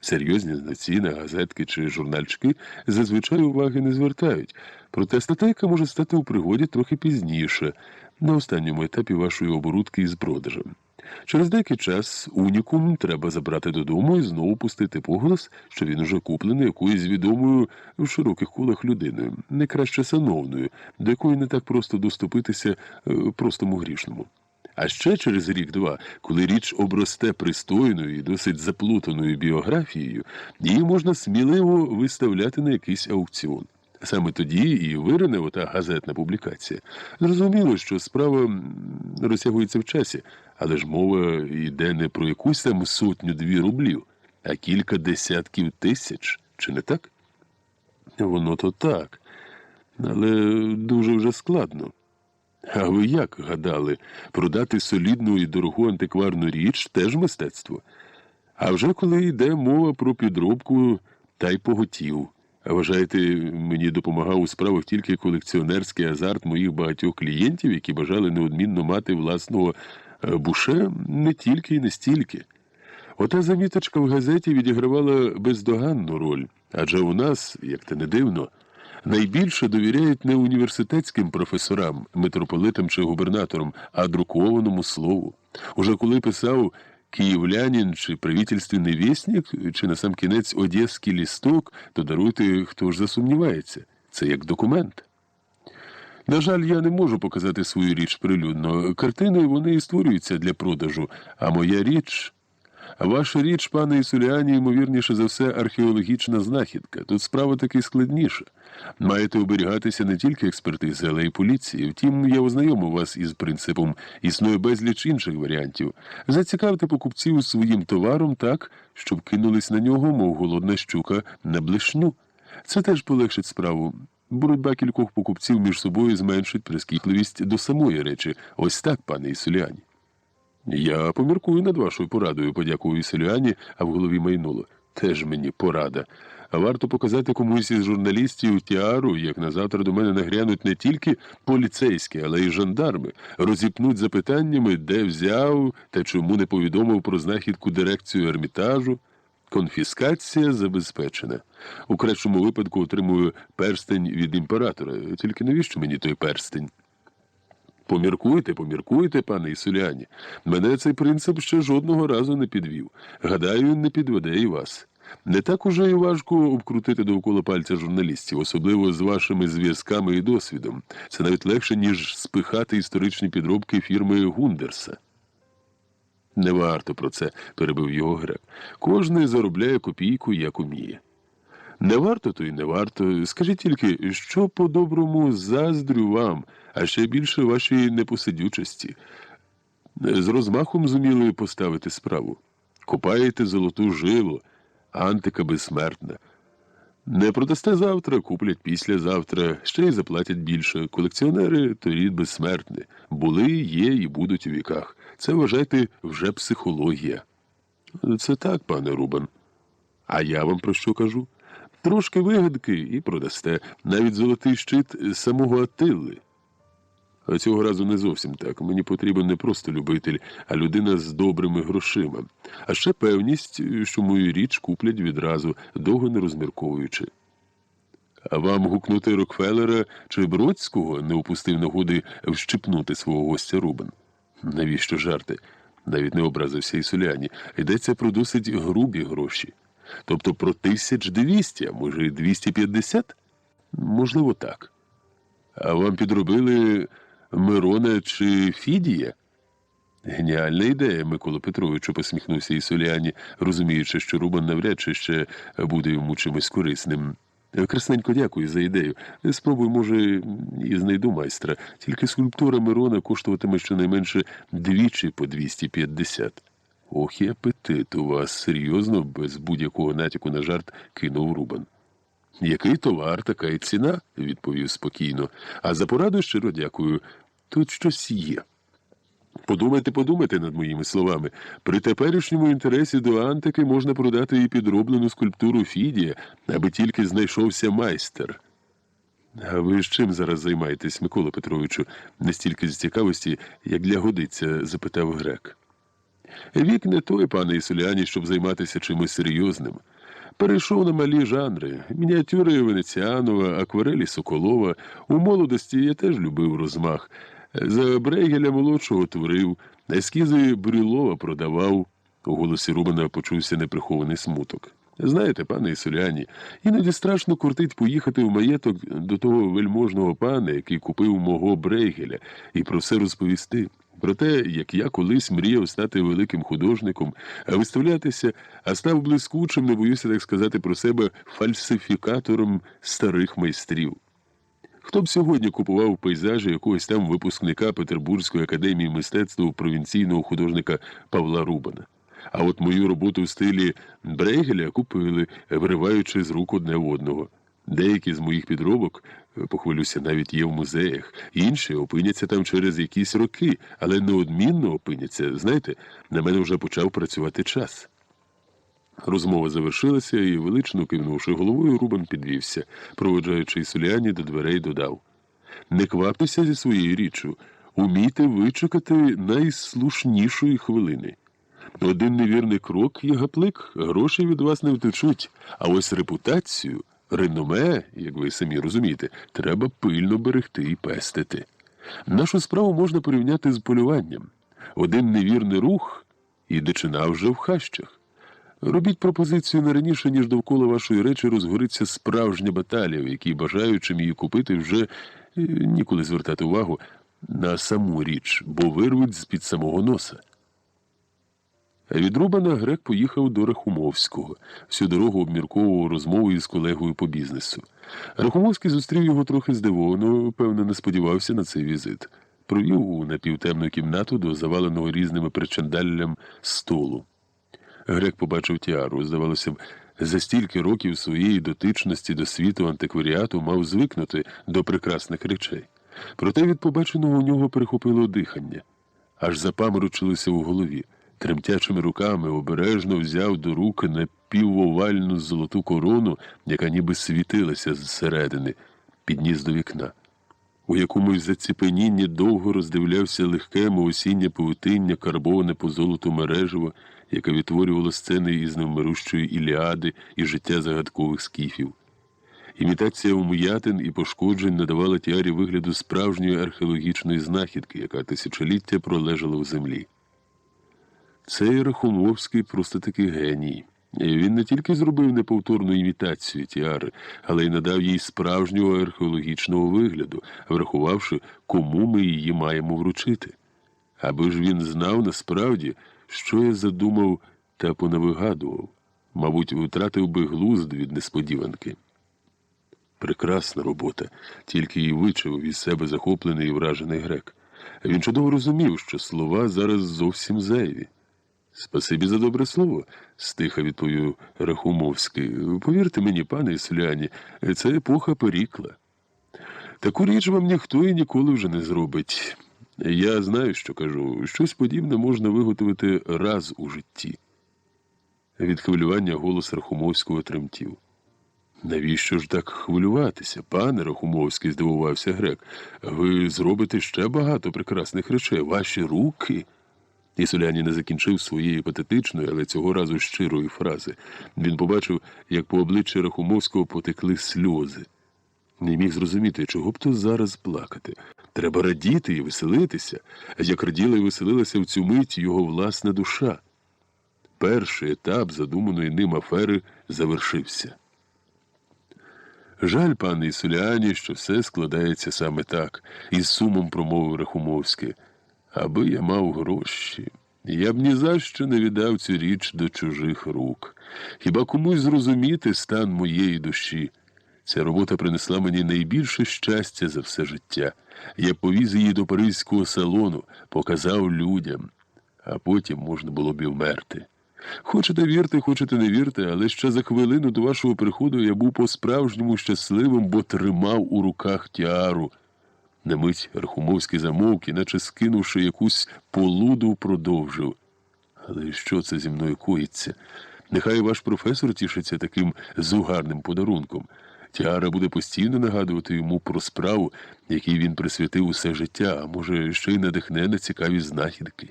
B: Серйозні знавці на газетки чи журнальчики зазвичай уваги не звертають, проте статейка може стати у пригоді трохи пізніше, на останньому етапі вашої оборудки із продажем. Через деякий час унікум треба забрати додому і знову пустити поголос, що він уже куплений якоюсь відомою в широких колах людиною, не краще сановною, до якої не так просто доступитися простому грішному. А ще через рік-два, коли річ обросте пристойною і досить заплутаною біографією, її можна сміливо виставляти на якийсь аукціон. Саме тоді і вирине ота газетна публікація. Зрозуміло, що справа розтягується в часі, але ж мова йде не про якусь там 100-2 рублів, а кілька десятків тисяч, чи не так? Воно то так, але дуже вже складно. А ви як гадали, продати солідну і дорогу антикварну річ – теж мистецтво? А вже коли йде мова про підробку, та й поготів. Вважаєте, мені допомагав у справах тільки колекціонерський азарт моїх багатьох клієнтів, які бажали неодмінно мати власного буше не тільки і не стільки. Ота заміточка в газеті відігравала бездоганну роль, адже у нас, як те не дивно, найбільше довіряють не університетським професорам, митрополитам чи губернаторам, а друкованому слову. Уже коли писав «Київлянин» чи «Правительственний вєснік», чи насамкінець «Одеський лісток», то даруйте, хто ж засумнівається. Це як документ. На жаль, я не можу показати свою річ прилюдно. Картини вони і створюються для продажу, а моя річ... Ваша річ, пане Ісуліані, ймовірніше за все, археологічна знахідка. Тут справа таки складніша. Маєте оберігатися не тільки експертизи, але й поліції. Втім, я ознайомив вас із принципом. Існує безліч інших варіантів. Зацікавте покупців своїм товаром так, щоб кинулись на нього, мов голодна щука, на блишню. Це теж полегшить справу. Боротьба кількох покупців між собою зменшить прискіпливість до самої речі. Ось так, пане Ісуліані. Я поміркую над вашою порадою, подякував Ісуліані, а в голові майнуло. Теж мені порада. Варто показати комусь із журналістів тіару, як на завтра до мене нагрянуть не тільки поліцейські, але й жандарми, розіпнуть запитаннями, де взяв та чому не повідомив про знахідку дирекцію Ермітажу. Конфіскація забезпечена. У кращому випадку отримую перстень від імператора. Тільки навіщо мені той перстень? Поміркуйте, пане Ісуліані. Мене цей принцип ще жодного разу не підвів. Гадаю, не підведе і вас. Не так уже і важко обкрутити довкола пальця журналістів, особливо з вашими зв'язками і досвідом. Це навіть легше, ніж спихати історичні підробки фірми Гундерса. Не варто про це, перебив його грек. Кожний заробляє копійку, як уміє. Не варто, то й не варто. Скажіть тільки, що по-доброму заздрю вам, а ще більше вашій непосидючості. З розмахом зуміли поставити справу. Копаєте золоту жилу, антика безсмертна. Не продасте завтра, куплять післязавтра, ще й заплатять більше. Колекціонери – то рід безсмертний. Були, є і будуть у віках. Це, вважайте, вже психологія. Це так, пане Рубан. А я вам про що кажу? Трошки вигадки і продасте. Навіть золотий щит самого Аттили. А цього разу не зовсім так. Мені потрібен не просто любитель, а людина з добрими грошима. А ще певність, що мою річ куплять відразу, довго не розмірковуючи. А вам гукнути Рокфеллера чи Бродського не упустив нагоди вщипнути свого гостя Рубан? Навіщо жарти? Навіть не образився Ісуляні. Йдеться про досить грубі гроші. Тобто про 1200, а може і 250? Можливо, так. А вам підробили Мирона чи Фідія? Геніальна ідея, Микола Петровичу, посміхнувся Ісуляні, розуміючи, що Рубан навряд чи ще буде йому чимось корисним. Красненько дякую за ідею. Спробуй, може, і знайду майстра. Тільки скульптура Мирона коштуватиме щонайменше двічі по 250. Ох, і апетит у вас, серйозно, без будь-якого натяку на жарт кинув Рубан. Який товар, така й ціна, відповів спокійно. А за пораду щиро дякую. Тут щось є. Подумайте над моїми словами. При теперішньому інтересі до антики можна продати і підроблену скульптуру Фідія, аби тільки знайшовся майстер. А ви з чим зараз займаєтесь, Микола Петровичу? Не стільки з цікавості, як для годиться, запитав грек. Вік не той, пане Ісуляні, щоб займатися чимось серйозним. Перейшов на малі жанри. Мініатюри Венеціанова, акварелі Соколова. У молодості я теж любив розмах. За Брейгеля молодшого творив, ескізи Брюлова продавав. У голосі Рубана почувся неприхований смуток. Знаєте, пане Ісуляні, іноді страшно кортить поїхати в маєток до того вельможного пана, який купив мого Брейгеля, і про все розповісти. Про те, як я колись мріяв стати великим художником, а виставлятися, а став блискучим, не боюся так сказати про себе, фальсифікатором старих майстрів. Хто б сьогодні купував пейзажі якогось там випускника Петербурзької академії мистецтва у провінційного художника Павла Рубана? А от мою роботу в стилі Брейгеля купили, вириваючи з рук одне в одного. Деякі з моїх підробок, похвалюся, навіть є в музеях. Інші опиняться там через якісь роки, але неодмінно опиняться. Знаєте, на мене вже почав працювати час. Розмова завершилася, і, велично кивнувши головою, Рубан підвівся. Проводжаючи Ісуліані до дверей, додав: «Не кваптеся зі своєю річчю. Умійте вичекати найслушнішої хвилини. Один невірний крок є гаплик, гроші від вас не втечуть. А ось репутацію, реноме, як ви самі розумієте, треба пильно берегти і пестити. Нашу справу можна порівняти з полюванням. Один невірний рух, і дичина вже в хащах. Робіть пропозицію не раніше, ніж довкола вашої речі розгориться справжня баталія, в якій бажаючим її купити вже ніколи звертати увагу на саму річ, бо вирвуть з-під самого носа». Від Рубана Грек поїхав до Рахумовського. Всю дорогу обмірковував розмову із колегою по бізнесу. Рахумовський зустрів його трохи здивовано, певно, не сподівався на цей візит. Провів у напівтемну кімнату до заваленого різними причандаллям столу. Грек побачив тіару. Здавалося б, за стільки років своєї дотичності до світу антикваріату мав звикнути до прекрасних речей. Проте від побаченого у нього перехопило дихання. Аж запаморочилося у голові. Тремтячими руками обережно взяв до рук напівовальну золоту корону, яка ніби світилася зсередини, підніс до вікна. У якомусь заціпенінні довго роздивлявся легке осіннє павутиння, карбоване по золоту мережево, яке відтворювало сцени із невмирущої Іліади і життя загадкових скіфів. Імітація ум'ятин і пошкоджень надавала тіарі вигляду справжньої археологічної знахідки, яка тисячоліття пролежала в землі. Цей Рахумовський просто таки геній. Він не тільки зробив неповторну імітацію тіари, але й надав їй справжнього археологічного вигляду, врахувавши, кому ми її маємо вручити. Аби ж він знав насправді, що я задумав та понавигадував. Мабуть, втратив би глузд від несподіванки. Прекрасна робота, тільки й вичавив із себе захоплений і вражений Грек. Він чудово розумів, що слова зараз зовсім зайві. «Спасибі за добре слово», – стиха відповів Рахумовський. «Повірте мені, пане Ісуліані, це епоха Перікла. Таку річ вам ніхто і ніколи вже не зробить. Я знаю, що кажу. Щось подібне можна виготовити раз у житті». Від хвилювання голос Рахумовського тремтів. «Навіщо ж так хвилюватися, пане Рахумовський?» – здивувався Грек. «Ви зробите ще багато прекрасних речей. Ваші руки...» Ісуляні не закінчив своєї патетичної, але цього разу щирої фрази. Він побачив, як по обличчі Рахумовського потекли сльози. Не міг зрозуміти, чого б то зараз плакати. Треба радіти і веселитися, як раділа і веселилася в цю мить його власна душа. Перший етап задуманої ним афери завершився. «Жаль, пане Ісуліані, що все складається саме так», – із сумом промовив Рахумовський. «Аби я мав гроші, я б ні за що не віддав цю річ до чужих рук. Хіба комусь зрозуміти стан моєї душі? Ця робота принесла мені найбільше щастя за все життя. Я повіз її до паризького салону, показав людям, а потім можна було б і вмерти. Хочете вірте, хочете не вірте, але ще за хвилину до вашого приходу я був по-справжньому щасливим, бо тримав у руках тіару». На мить Рахумовський замовк і, наче скинувши якусь полуду, продовжив. «Але що це зі мною коїться? Нехай ваш професор тішиться таким зугарним подарунком. Тіара буде постійно нагадувати йому про справу, якій він присвятив усе життя, а може, ще й надихне на цікаві знахідки».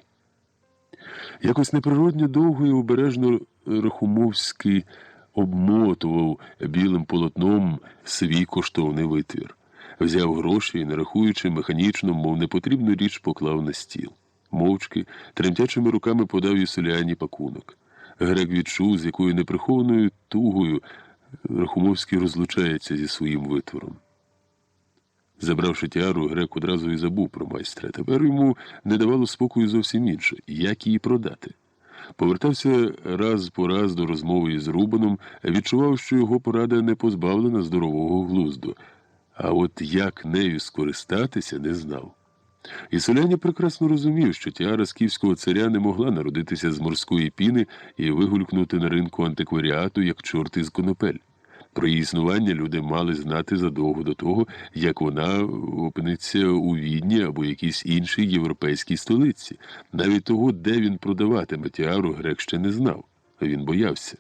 B: Якось неприродно довго і обережно Рахумовський обмотував білим полотном свій коштовний витвір. Взяв гроші і, не рахуючи, механічно, мов непотрібну річ, поклав на стіл. Мовчки, тремтячими руками подав Ісуліані пакунок. Грек відчув, з якою неприхованою тугою Рахумовський розлучається зі своїм витвором. Забравши тіару, Грек одразу і забув про майстра. Тепер йому не давало спокою зовсім інше – як її продати. Повертався раз по раз до розмови із Рубаном, відчував, що його порада не позбавлена здорового глузду. А от як нею скористатися, не знав. Ісуляні прекрасно розумів, що тіара скіфського царя не могла народитися з морської піни і вигулькнути на ринку антикваріату, як чорт із конопель. Про її існування люди мали знати задовго до того, як вона опиниться у Відні або якійсь іншій європейській столиці. Навіть того, де він продаватиме тіару, Грек ще не знав. Він боявся.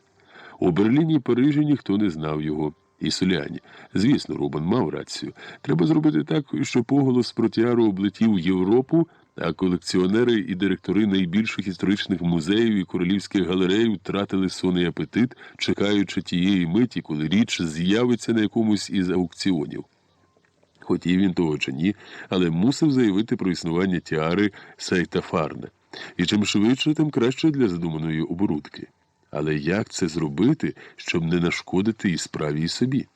B: У Берліні і Парижі ніхто не знав його. І Соліані. Звісно, Рубан мав рацію. Треба зробити так, щоб поголос про Тіару облетів Європу, а колекціонери і директори найбільших історичних музеїв і королівських галерей втратили сонний апетит, чекаючи тієї миті, коли річ з'явиться на якомусь із аукціонів. Хотів він того чи ні, але мусив заявити про існування Тіари Сайтафарна. І чим швидше, тим краще для задуманої оборудки. Але як це зробити, щоб не нашкодити і справі, і собі?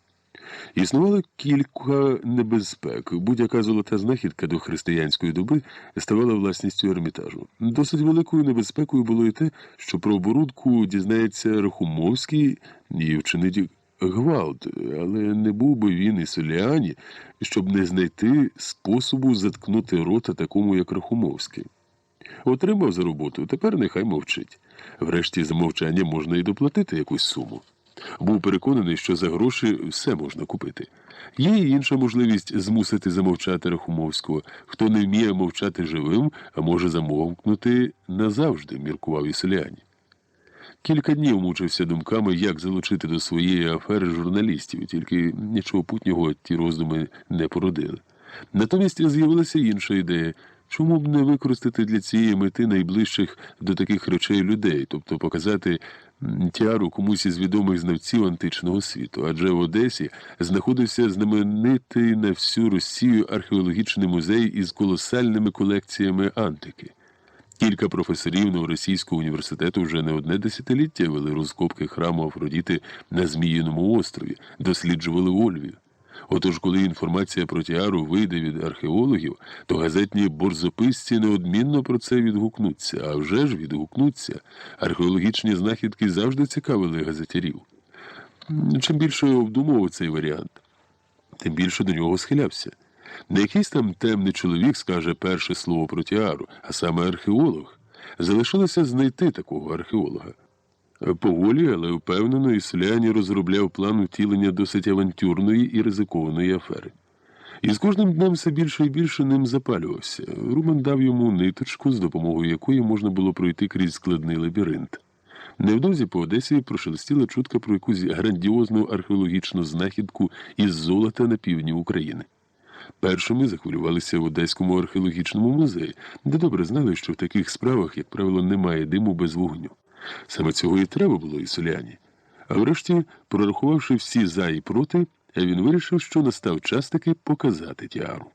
B: Існувало кілька небезпек. Будь-яка золота знахідка до християнської доби ставала власністю Ермітажу. Досить великою небезпекою було і те, що про оборудку дізнається Рахумовський і вчинить гвалт, але не був би він і Соліані, щоб не знайти способу заткнути рота такому, як Рахумовський. Отримав за роботу, тепер нехай мовчить. Врешті за мовчання можна і доплатити якусь суму. Був переконаний, що за гроші все можна купити. Є і інша можливість змусити замовчати Рахумовського. Хто не вміє мовчати живим, а може замовкнути назавжди, міркував і Соліані. Кілька днів мучився думками, як залучити до своєї афери журналістів, тільки нічого путнього ті роздуми не породили. Натомість з'явилася інша ідея. Чому б не використати для цієї мети найближчих до таких речей людей, тобто показати Тіару комусь із відомих знавців античного світу? Адже в Одесі знаходився знаменитий на всю Росію археологічний музей із колосальними колекціями антики. Кілька професорів Новоросійського університету вже не одне десятиліття вели розкопки храму Афродіти на Зміїному острові, досліджували Ольвію. Отож, коли інформація про Тіару вийде від археологів, то газетні борзописці неодмінно про це відгукнуться. А вже ж відгукнуться. Археологічні знахідки завжди цікавили газетярів. Чим більше обдумував цей варіант, тим більше до нього схилявся. Не якийсь там темний чоловік скаже перше слово про Тіару, а саме археолог. Залишилося знайти такого археолога. Поволі, але впевнено, і Соліані розробляв план втілення досить авантюрної і ризикованої афери. І з кожним днем все більше і більше ним запалювався. Рубан дав йому ниточку, з допомогою якої можна було пройти крізь складний лабіринт. Невдовзі по Одесі прошелестіла чутка про якусь грандіозну археологічну знахідку із золота на півдні України. Першими захвилювалися в Одеському археологічному музеї, де добре знали, що в таких справах, як правило, немає диму без вогню. Саме цього і треба було і Соліані. А врешті, прорахувавши всі за і проти, він вирішив, що настав час таки показати Тіару.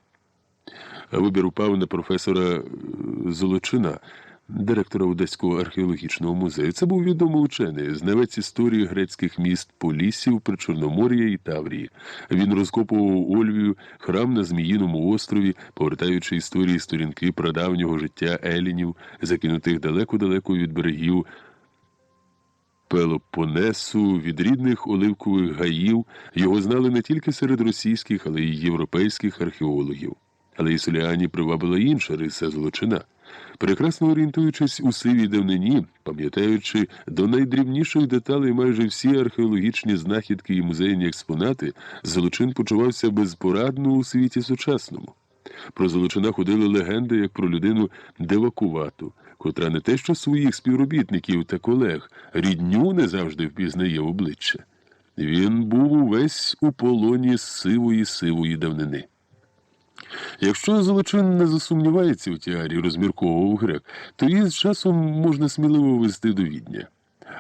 B: Вибір упав на професора Золочина, директора Одеського археологічного музею. Це був відомий учений, знавець історії грецьких міст Полісів, Причорномор'я і Таврії. Він розкопував Ольвію, храм на Зміїному острові, повертаючи історії сторінки прадавнього життя елінів, закинутих далеко-далеко від берегів Пелопонесу, від рідних оливкових гаїв. Його знали не тільки серед російських, але й європейських археологів. Але і Соліані привабила інша риса Золочина. Прекрасно орієнтуючись у сивій давнині, пам'ятаючи до найдрібніших деталей майже всі археологічні знахідки і музейні експонати, Золочин почувався безпорадно у світі сучасному. Про Золочина ходили легенди, як про людину девакувату, котра не те що своїх співробітників та колег, рідню не завжди впізнає в обличчя. Він був увесь у полоні сивої давнини. Якщо Золочин не засумнівається в Тіарі, розмірковував грек, то її з часом можна сміливо везти до Відня.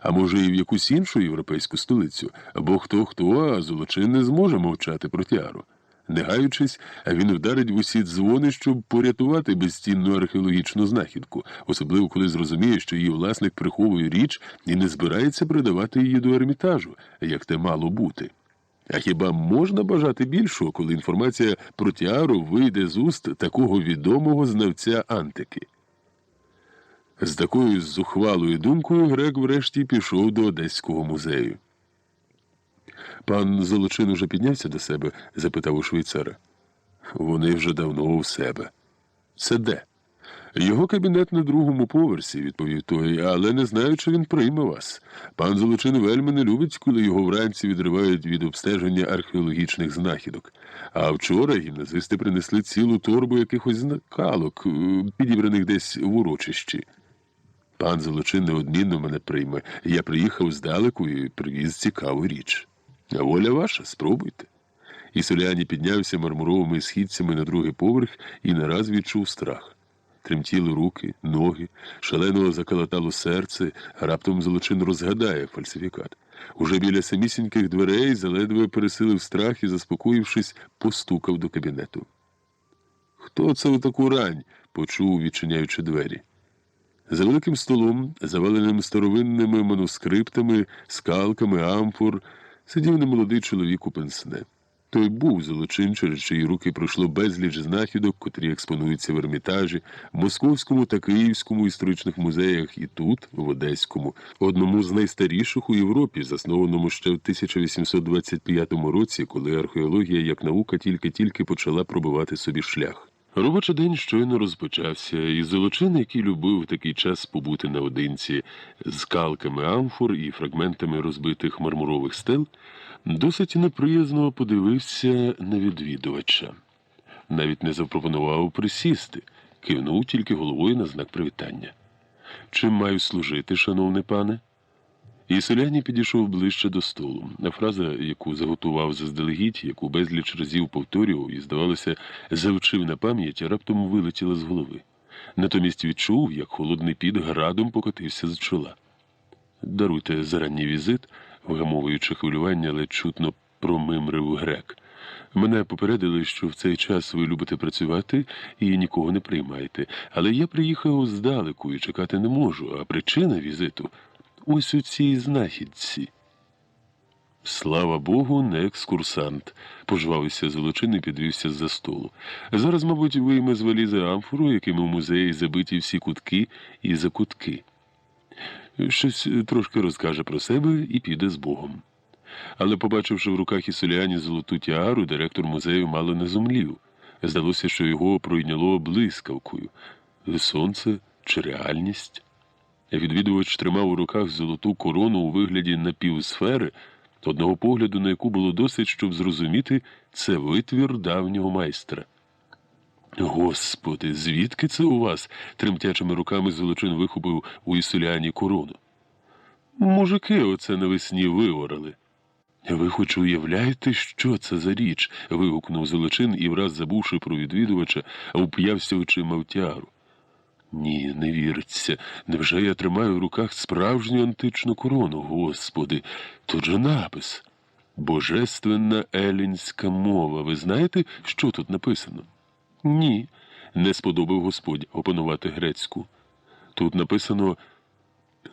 B: А може і в якусь іншу європейську столицю, бо хто, а Золочин не зможе мовчати про Тіару. Не гаючись, він вдарить в усі дзвони, щоб порятувати безцінну археологічну знахідку, особливо коли зрозуміє, що її власник приховує річ і не збирається придавати її до Ермітажу, як те мало бути. А хіба можна бажати більшого, коли інформація про Тіару вийде з уст такого відомого знавця антики? З такою зухвалою думкою грек врешті пішов до Одеського музею. «Пан Золочин уже піднявся до себе?» – запитав у швейцара. «Вони вже давно у себе». «Це де?» «Його кабінет на другому поверсі», – відповів той, – «але не знаю, чи він прийме вас. Пан Золочин вельми не любить, коли його вранці відривають від обстеження археологічних знахідок. А вчора гімназисти принесли цілу торбу якихось знакалок, підібраних десь в урочищі». Пан Золочин неодмінно мене прийме. Я приїхав здалеку і привіз цікаву річ. А воля ваша, спробуйте. І Соляні піднявся мармуровими східцями на другий поверх і нараз відчув страх. Тремтіли руки, ноги, шалено заколотало серце, раптом Золочин розгадає фальсифікат. Уже біля самісіньких дверей заледве пересилив страх і, заспокоївшись, постукав до кабінету. «Хто це в таку рань?» – почув, відчиняючи двері. За великим столом, заваленим старовинними манускриптами, скалками, амфор, сидів немолодий чоловік у пенсне. Той був Золочин, через чиї руки пройшло безліч знахідок, котрі експонуються в Ермітажі, в Московському та Київському історичних музеях і тут, в Одеському, одному з найстаріших у Європі, заснованому ще в 1825 році, коли археологія як наука тільки-тільки почала пробивати собі шлях. Робочий день щойно розпочався, і Золочин, який любив в такий час побути наодинці з калками амфор і фрагментами розбитих мармурових стел, досить неприязно подивився на відвідувача. Навіть не запропонував присісти, кивнув тільки головою на знак привітання. «Чим маю служити, шановне пане?» І Соляні підійшов ближче до столу. Фраза, яку заготував заздалегідь, яку безліч разів повторював і, здавалося, завчив на пам'ять, раптом вилетіла з голови. Натомість відчув, як холодний піт градом покотився з чола. «Даруйте за ранній візит», вгамовуючи хвилювання, ледь чутно промимрив грек. «Мене попередили, що в цей час ви любите працювати і нікого не приймаєте. Але я приїхав здалеку і чекати не можу, а причина візиту – ось у цій знахідці». «Слава Богу, не екскурсант», – пожвавився Золочин і підвівся з-за столу. «Зараз, мабуть, вийме з валізи амфору, якими в музеї забиті всі кутки і закутки. Щось трошки розкаже про себе і піде з Богом». Але, побачивши в руках Ісоліані золоту тіару, директор музею мало не зомлів. Здалося, що його пройняло блискавкою. Сонце чи реальність? Відвідувач тримав у руках золоту корону у вигляді напівсфери, одного погляду на яку було досить, щоб зрозуміти, це витвір давнього майстра. «Господи, звідки це у вас?» – тремтячими руками Золочин вихопив у Ісоліані корону. «Мужики оце навесні виорали». «Ви хоч уявляєте, що це за річ?» – вигукнув Золочин і, враз забувши про відвідувача, вп'явся очима в тіару. «Ні, не віриться. Невже я тримаю в руках справжню античну корону? Господи, тут же напис. Божественна елінська мова. Ви знаєте, що тут написано?» «Ні, не сподобав Господь опанувати грецьку. Тут написано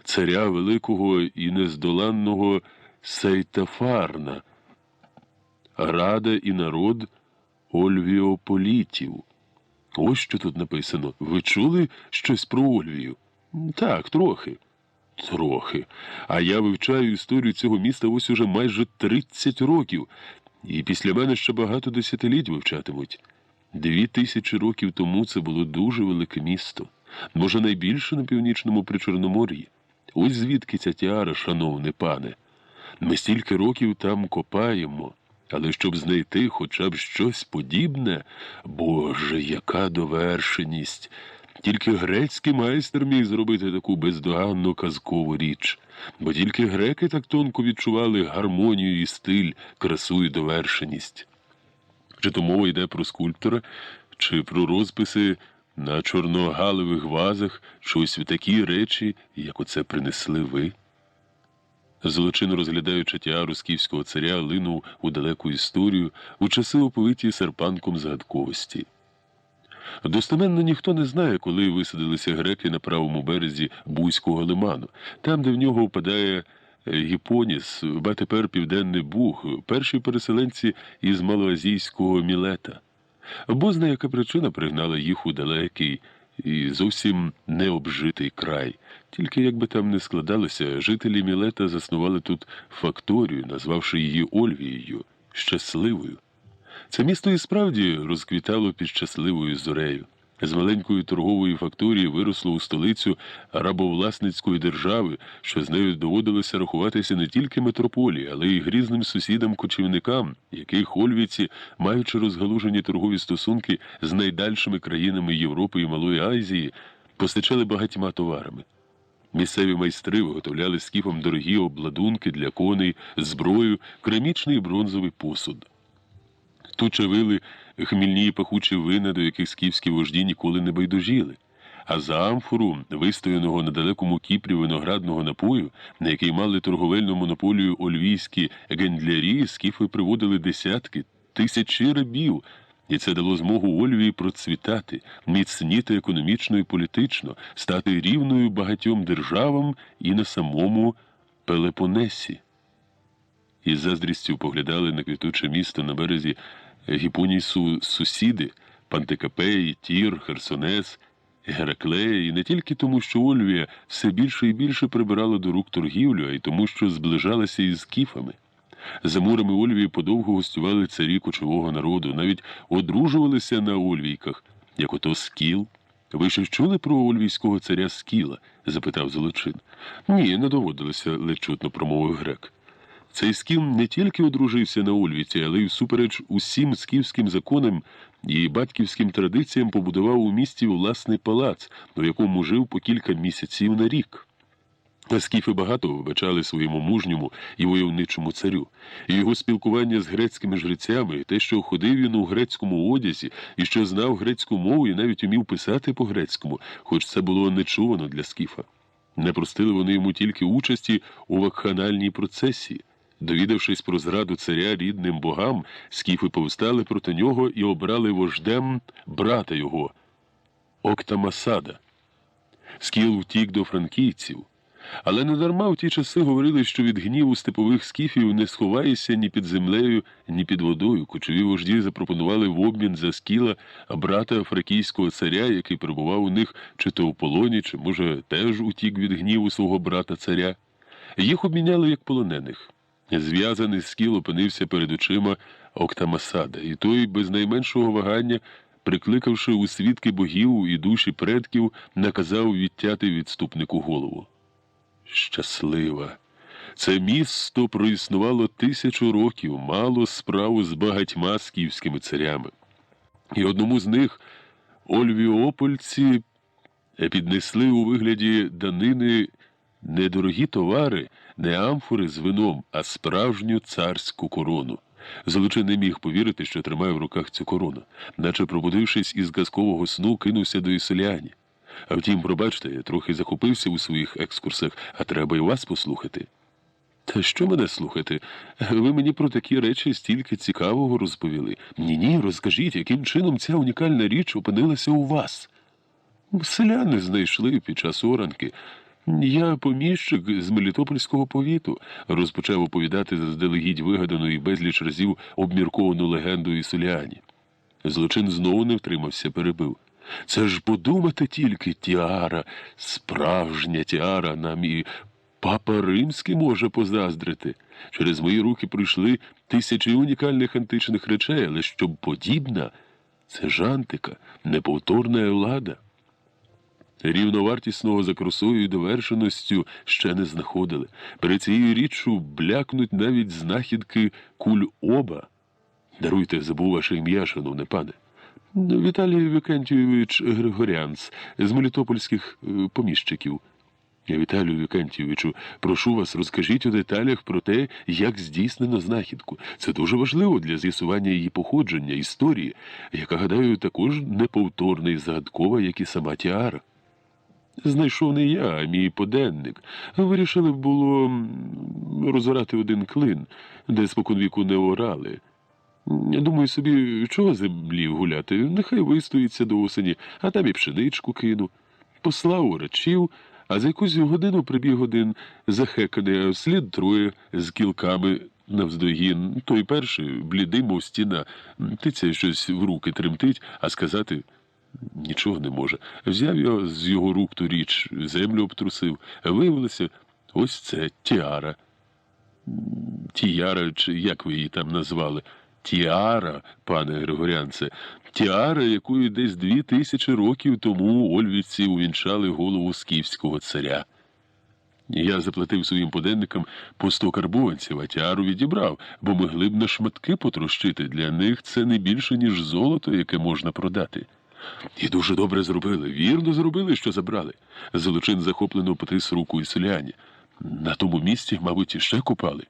B: «Царя великого і нездоланного Сейтафарна, рада і народ Ольвіополітів». Ось що тут написано. Ви чули щось про Ольвію? Так, трохи. Трохи. А я вивчаю історію цього міста ось уже майже 30 років. І після мене ще багато десятиліть вивчатимуть. 2000 років тому це було дуже велике місто. Може, найбільше на північному Причорномор'ї. Ось звідки ця тіара, шановне пане. Ми стільки років там копаємо. Але щоб знайти хоча б щось подібне, Боже, яка довершеність! Тільки грецький майстер міг зробити таку бездоганну казкову річ, бо тільки греки так тонко відчували гармонію і стиль, красу і довершеність. Чи то мова йде про скульптора, чи про розписи на чорногалевих вазах, щось в такі речі, як оце принесли ви? Золочин, розглядаючи тіару скіфського царя, линув у далеку історію, у часи оповиті серпанком згадковості. Достеменно ніхто не знає, коли висадилися греки на правому березі Бузького лиману, там, де в нього впадає Гіпоніс, ба тепер Південний Буг, перші переселенці із малоазійського Мілета. Бозна яка причина пригнала їх у далекий і зовсім необжитий край. Тільки, як би там не складалося, жителі Мілета заснували тут факторію, назвавши її Ольвією, щасливою. Це місто і справді розквітало під щасливою зорею. З маленької торгової факторії виросло у столицю рабовласницької держави, що з нею доводилося рахуватися не тільки метрополії, але й грізним сусідам-кочівникам, яких ольвійці, маючи розгалужені торгові стосунки з найдальшими країнами Європи і Малої Азії, постачали багатьма товарами. Місцеві майстри виготовляли скіфам дорогі обладунки для коней, зброю, керамічний і бронзовий посуд. Тут чавили хмільні і пахучі вина, до яких скіфські вожді ніколи не байдужіли. А за амфору, вистояного на далекому Кіпрі виноградного напою, на який мали торговельну монополію ольвійські гендлярі, скіфи приводили десятки, тисячі рабів, і це дало змогу Ольвії процвітати, міцніти економічно і політично, стати рівною багатьом державам і на самому Пелепонесі. Із заздрістю поглядали на квітуче місто на березі Гіпонісу сусіди – Пантикапей, Тір, Херсонес, Гераклея, і не тільки тому, що Ольвія все більше і більше прибирала до рук торгівлю, а й тому, що зближалася із скіфами. За мурами Ольвії подовго гостювали царі кочового народу, навіть одружувалися на Ольвійках, як ото Скіл. «Ви щось чули про ольвійського царя Скіла?» – запитав Золочин. «Ні, не доводилося», – ледь чутно промовив грек. Цей Скіл не тільки одружився на Ольвійці, але й всупереч усім скіфським законам і батьківським традиціям побудував у місті власний палац, у якому жив по кілька місяців на рік. Скіфи багато вибачали своєму мужньому і войовничому царю. І його спілкування з грецькими жрецями, і те, що ходив він у грецькому одязі, і що знав грецьку мову, і навіть умів писати по-грецькому, хоч це було нечувано для скіфа. Не простили вони йому тільки участі у вакханальній процесії. Довідавшись про зраду царя рідним богам, скіфи повстали проти нього і обрали вождем брата його – Октамасада. Скіл втік до франкійців. Але недарма в ті часи говорили, що від гніву степових скіфів не сховаєшся ні під землею, ні під водою. Кочові вожді запропонували в обмін за Скіла брата фракійського царя, який перебував у них чи то в полоні, чи, може, теж утік від гніву свого брата-царя. Їх обміняли як полонених. Зв'язаний Скіл опинився перед очима Октамасада, і той без найменшого вагання, прикликавши у свідки богів і душі предків, наказав відтяти відступнику голову. Щаслива. Це місто проіснувало 1000 років, мало справу з багатьма скіфськими царями. І одному з них ольвіопольці піднесли у вигляді данини не дорогі товари, не амфори з вином, а справжню царську корону. Золочин не міг повірити, що тримає в руках цю корону. Наче пробудившись із казкового сну, кинувся до Ісиліані. А втім, пробачте, я трохи захопився у своїх екскурсах, а треба й вас послухати. Та що мене слухати? Ви мені про такі речі стільки цікавого розповіли. Ні-ні, розкажіть, яким чином ця унікальна річ опинилася у вас? Селяни знайшли під час оранки. Я поміщик з Мелітопольського повіту, розпочав оповідати заздалегідь вигадану і безліч разів обмірковану легенду Ісиліані. Злочин знову не втримався, перебив. Це ж подумати тільки, тіара, справжня тіара, нам і папа Римський може позаздрити. Через мої руки пройшли тисячі унікальних античних речей, але щоб подібна, це ж антика, неповторна Еллада. Рівновартісного за красою і довершеністю ще не знаходили. Перед цією річчю блякнуть навіть знахідки куль-оба. Даруйте, забув ваше ім'я, шановне пане. Віталій Вікентійович Григорянц, з мелітопольських поміщиків. Віталію Вікентійовичу, прошу вас, розкажіть у деталях про те, як здійснено знахідку. Це дуже важливо для з'ясування її походження, історії, яка, гадаю, також неповторна і загадкова, як і сама тіара. Знайшов не я, а мій поденник. Вирішили б було розорати один клин, де споконвіку не орали. Я думаю собі, чого землі гуляти? Нехай вистоїться до осені, а там і пшеничку кину. Послав урачів, а за якусь годину прибіг один захеканий, а вслід троє з кілками навздогін. Той перший, блідий, мов стіна, тицяє щось в руки, тремтить, а сказати нічого не може. Взяв його з його рук ту річ, землю обтрусив. Виявилося, ось це тіара. Тіяра, чи як ви її там назвали? Тіара, пане Григорянце, тіара, якою десь 2000 років тому ольвівці увінчали голову скіфського царя. Я заплатив своїм поденникам по 100 карбованців, а тіару відібрав, бо могли б на шматки потрощити. Для них це не більше, ніж золото, яке можна продати. І дуже добре зробили, вірно зробили, що забрали. Золочин захоплено потис руку і селяні. На тому місці, мабуть, іще копали.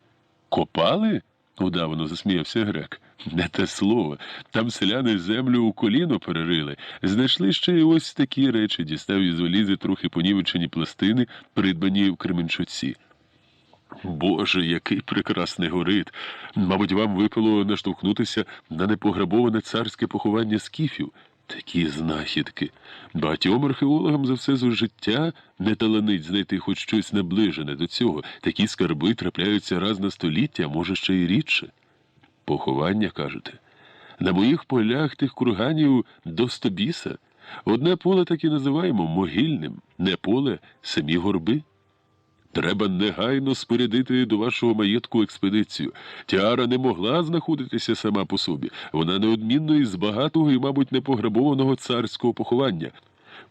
B: Копали? Удавано засміявся грек. Не те слово. Там селяни землю у коліно перерили. Знайшли ще й ось такі речі, дістав із валізи трохи понівечені пластини, придбані в Кременчуці. Боже, який прекрасний горит! Мабуть, вам випало наштовхнутися на непограбоване царське поховання скіфів. Такі знахідки. Багатьом археологам за все життя не таланить знайти хоч щось наближене до цього. Такі скарби трапляються раз на століття, а може ще й рідше. Поховання, кажете? На моїх полях тих курганів до стобіса. Одне поле так і називаємо могильним. Не поле, самі горби. Треба негайно спорядити до вашого маєтку експедицію. Тіара не могла знаходитися сама по собі. Вона неодмінно із багатого і, мабуть, непограбованого царського поховання.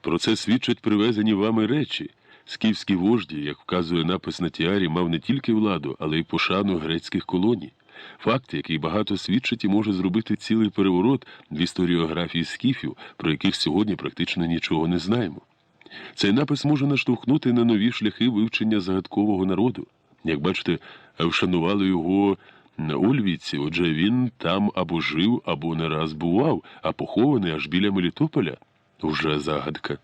B: Про це свідчать привезені вами речі. Скіфські вожді, як вказує напис на тіарі, мав не тільки владу, але й пошану грецьких колоній. Факт, який багато свідчить і може зробити цілий переворот в історіографії скіфів, про яких сьогодні практично нічого не знаємо. Цей напис може наштовхнути на нові шляхи вивчення загадкового народу. Як бачите, вшанували його на Ольвійці, отже він там або жив, або не раз бував, а похований аж біля Мелітополя. Уже загадка.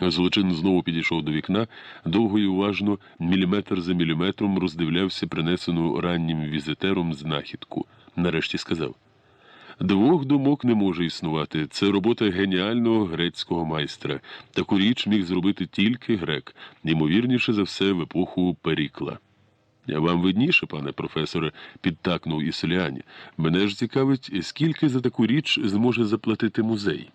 B: Злочин знову підійшов до вікна, довго і уважно, міліметр за міліметром роздивлявся принесену раннім візитером знахідку. Нарешті сказав: «Двох думок не може існувати. Це робота геніального грецького майстра. Таку річ міг зробити тільки грек, ймовірніше за все в епоху Перікла». «Вам видніше, пане професоре», – підтакнув Ісоліані. «Мене ж цікавить, скільки за таку річ зможе заплатити музей».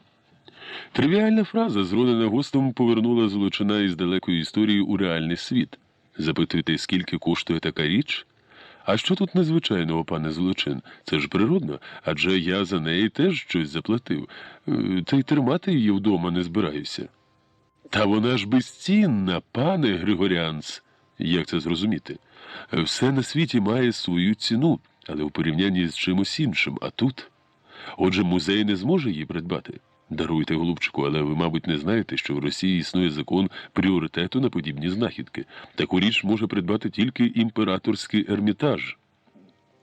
B: Тривіальна фраза, зронена гостом, повернула Золочина із далекої історії у реальний світ. Запитуєте, скільки коштує така річ? А що тут незвичайного, пане Золочин? Це ж природно, адже я за неї теж щось заплатив. Та й тримати її вдома не збираюся. Та вона ж безцінна, пане Григоріанс. Як це зрозуміти? Все на світі має свою ціну, але у порівнянні з чимось іншим, а тут? Отже, музей не зможе її придбати? Даруйте, голубчику, але ви, мабуть, не знаєте, що в Росії існує закон пріоритету на подібні знахідки. Таку річ може придбати тільки імператорський Ермітаж.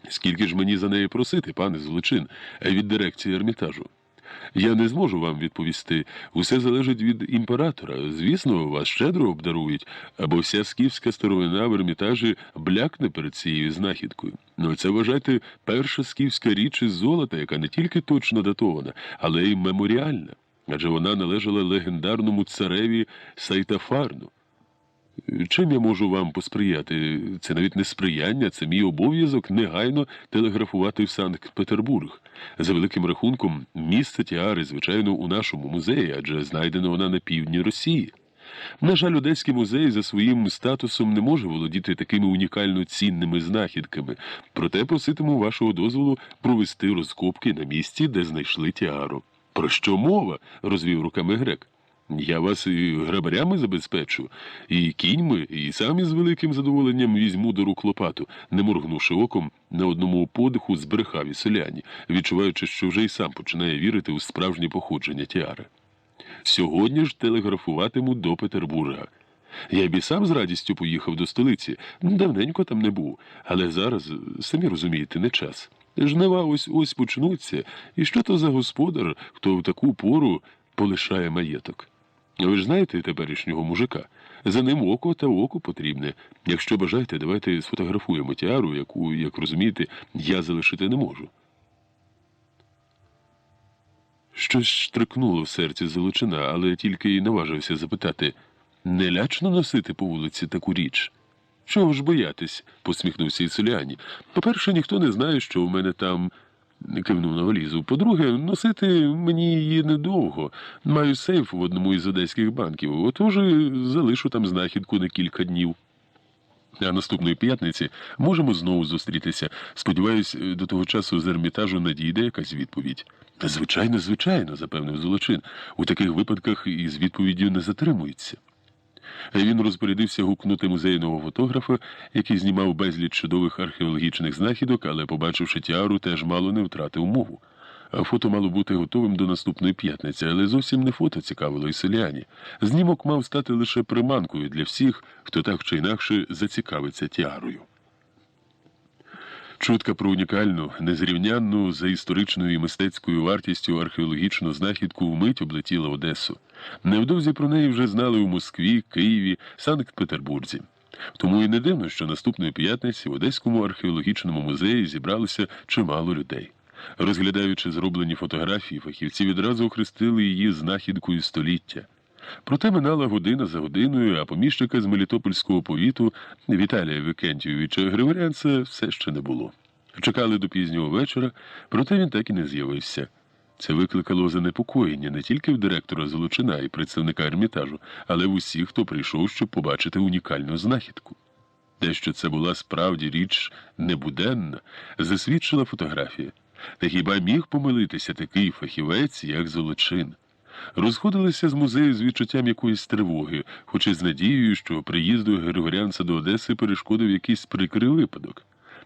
B: Скільки ж мені за неї просити, пане Злочин, від дирекції Ермітажу? Я не зможу вам відповісти. Усе залежить від імператора. Звісно, вас щедро обдарують, або вся скіфська старовина в Ермітажі блякне перед цією знахідкою. Ну, це, вважайте, перша скіфська річ із золота, яка не тільки точно датована, але й меморіальна. Адже вона належала легендарному цареві Сайтафарну. Чим я можу вам посприяти? Це навіть не сприяння, це мій обов'язок негайно телеграфувати в Санкт-Петербург. За великим рахунком, місце тіари, звичайно, у нашому музеї, адже знайдена вона на півдні Росії. На жаль, Одеський музей за своїм статусом не може володіти такими унікально цінними знахідками, проте проситиму вашого дозволу провести розкопки на місці, де знайшли тіару. Про що мова? Розвів руками грек. Я вас і грабарями забезпечу, і кіньми, і сам із великим задоволенням візьму до рук лопату, не моргнувши оком, на одному подиху збрехав Ісоляні, відчуваючи, що вже й сам починає вірити у справжнє походження тіари. Сьогодні ж телеграфуватиму до Петербурга. Я б і сам з радістю поїхав до столиці, давненько там не був, але зараз, самі розумієте, не час. Жнива ось почнуться, і що то за господар, хто в таку пору полишає маєток? Ви ж знаєте теперішнього мужика? За ним око та око потрібне. Якщо бажаєте, давайте сфотографуємо тіару, яку, як розумієте, я залишити не можу. Щось штрикнуло в серці Золочина, але тільки й наважився запитати: «Не лячно носити по вулиці таку річ?» «Чого ж боятись?» – посміхнувся Ісоліані. «По-перше, ніхто не знає, що в мене там...» – кивнув на валізу. «По-друге, носити мені її недовго. Маю сейф в одному із одеських банків, отож залишу там знахідку на кілька днів. А наступної п'ятниці можемо знову зустрітися. Сподіваюсь, до того часу з Ермітажу надійде якась відповідь». «Звичайно, звичайно», – запевнив Золочин. «У таких випадках із відповіддю не затримується». Він розпорядився гукнути музейного фотографа, який знімав безліч чудових археологічних знахідок, але, побачивши тіару, теж мало не втратив мову. А фото мало бути готовим до наступної п'ятниці, але зовсім не фото цікавило і селяні. Знімок мав стати лише приманкою для всіх, хто так чи інакше зацікавиться тіарою. Чутка про унікальну, незрівнянну за історичною і мистецькою вартістю археологічну знахідку вмить облетіла Одесу. Невдовзі про неї вже знали у Москві, Києві, Санкт-Петербурзі. Тому і не дивно, що наступної п'ятниці в Одеському археологічному музеї зібралося чимало людей. Розглядаючи зроблені фотографії, фахівці відразу охрестили її знахідкою століття. Проте минала година за годиною, а поміщика з Мелітопольського повіту Віталія Викентійовича Григорянца все ще не було. Чекали до пізнього вечора, проте він так і не з'явився. Це викликало занепокоєння не тільки в директора Золочина і представника Ермітажу, але в усіх, хто прийшов, щоб побачити унікальну знахідку. Те, що це була справді річ небуденна, засвідчила фотографія. Та хіба міг помилитися такий фахівець, як Золочин? Розходилися з музею з відчуттям якоїсь тривоги, хоч і з надією, що приїзду Григорянца до Одеси перешкодив якийсь прикрий випадок.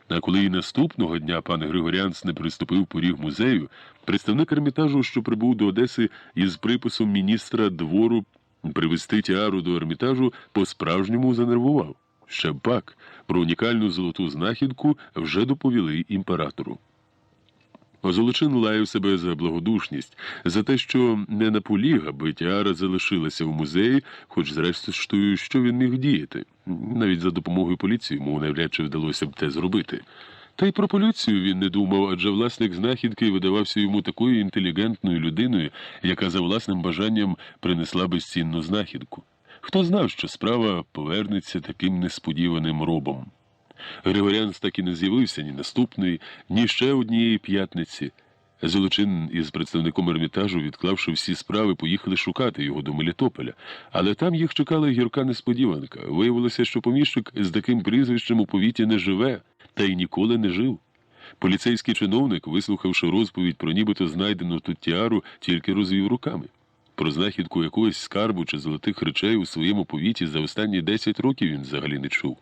B: А коли і наступного дня пан Григорянц не приступив поріг музею, представник Ермітажу, що прибув до Одеси із приписом міністра двору привезти тіару до Ермітажу, по-справжньому занервував. Ще б пак, про унікальну золоту знахідку вже доповіли імператору. Золочин лаяв себе за благодушність, за те, що не наполіг, аби тіара залишилася в музеї, хоч зрештою, що він міг діяти. Навіть за допомогою поліції йому навряд чи вдалося б те зробити. Та й про поліцію він не думав, адже власник знахідки видавався йому такою інтелігентною людиною, яка за власним бажанням принесла безцінну знахідку. Хто знав, що справа повернеться таким несподіваним робом. Григорянц так і не з'явився ні наступної, ні ще однієї п'ятниці. Золочин із представником Ермітажу, відклавши всі справи, поїхали шукати його до Мелітополя. Але там їх чекала гірка несподіванка. Виявилося, що поміщик з таким прізвищем у повіті не живе, та й ніколи не жив. Поліцейський чиновник, вислухавши розповідь про нібито знайдену тут тіару, тільки розвів руками. Про знахідку якогось скарбу чи золотих речей у своєму повіті за останні 10 років він взагалі не чув.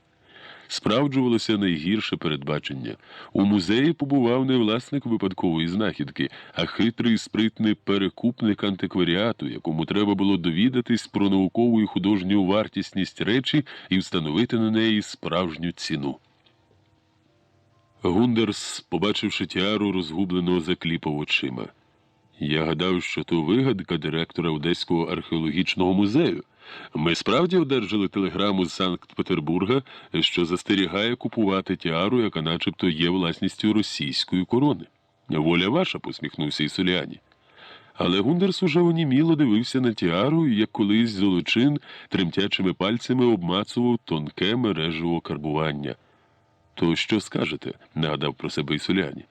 B: Справджувалося найгірше передбачення. У музеї побував не власник випадкової знахідки, а хитрий спритний перекупник антикваріату, якому треба було довідатись про наукову і художню вартісність речі і встановити на неї справжню ціну. Гундерс, побачивши тіару, розгублено закліпав очима. Я гадав, що то вигадка директора Одеського археологічного музею. Ми справді одержали телеграму з Санкт-Петербурга, що застерігає купувати тіару, яка начебто є власністю російської корони. Воля ваша, посміхнувся Ісуліані. Але Гундерс уже оніміло дивився на тіару, як колись Золочин тремтячими пальцями обмацував тонке мережево карбування. То що скажете? Нагадав про себе Ісуліані.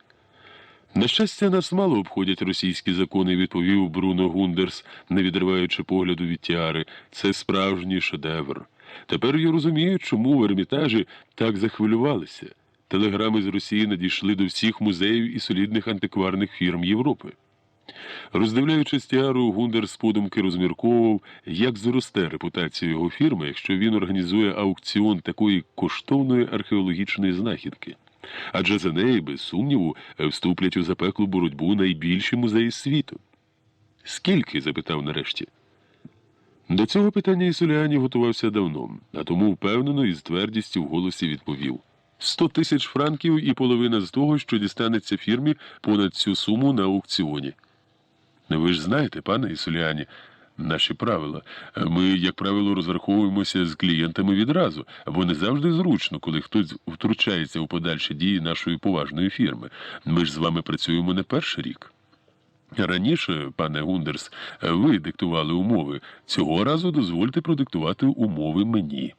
B: На щастя, нас мало обходять російські закони, відповів Бруно Гундерс, не відриваючи погляду від тіари. Це справжній шедевр. Тепер я розумію, чому в Ермітажі так захвилювалися. Телеграми з Росії надійшли до всіх музеїв і солідних антикварних фірм Європи. Роздивляючись тіару, Гундерс подумки розмірковував, як зросте репутація його фірми, якщо він організує аукціон такої коштовної археологічної знахідки. Адже за неї, без сумніву, вступлять у запеклу боротьбу найбільші музеї світу. «Скільки?» – запитав нарешті. До цього питання Ісуліані готувався давно, а тому впевнено і з твердістю в голосі відповів. 100 тисяч франків і половина з того, що дістанеться фірмі понад цю суму на аукціоні. Ви ж знаєте, пане Ісуліані, наші правила. Ми, як правило, розраховуємося з клієнтами відразу, бо не завжди зручно, коли хтось втручається у подальші дії нашої поважної фірми. Ми ж з вами працюємо не перший рік. Раніше, пане Гундерс, ви диктували умови. Цього разу дозвольте продиктувати умови мені.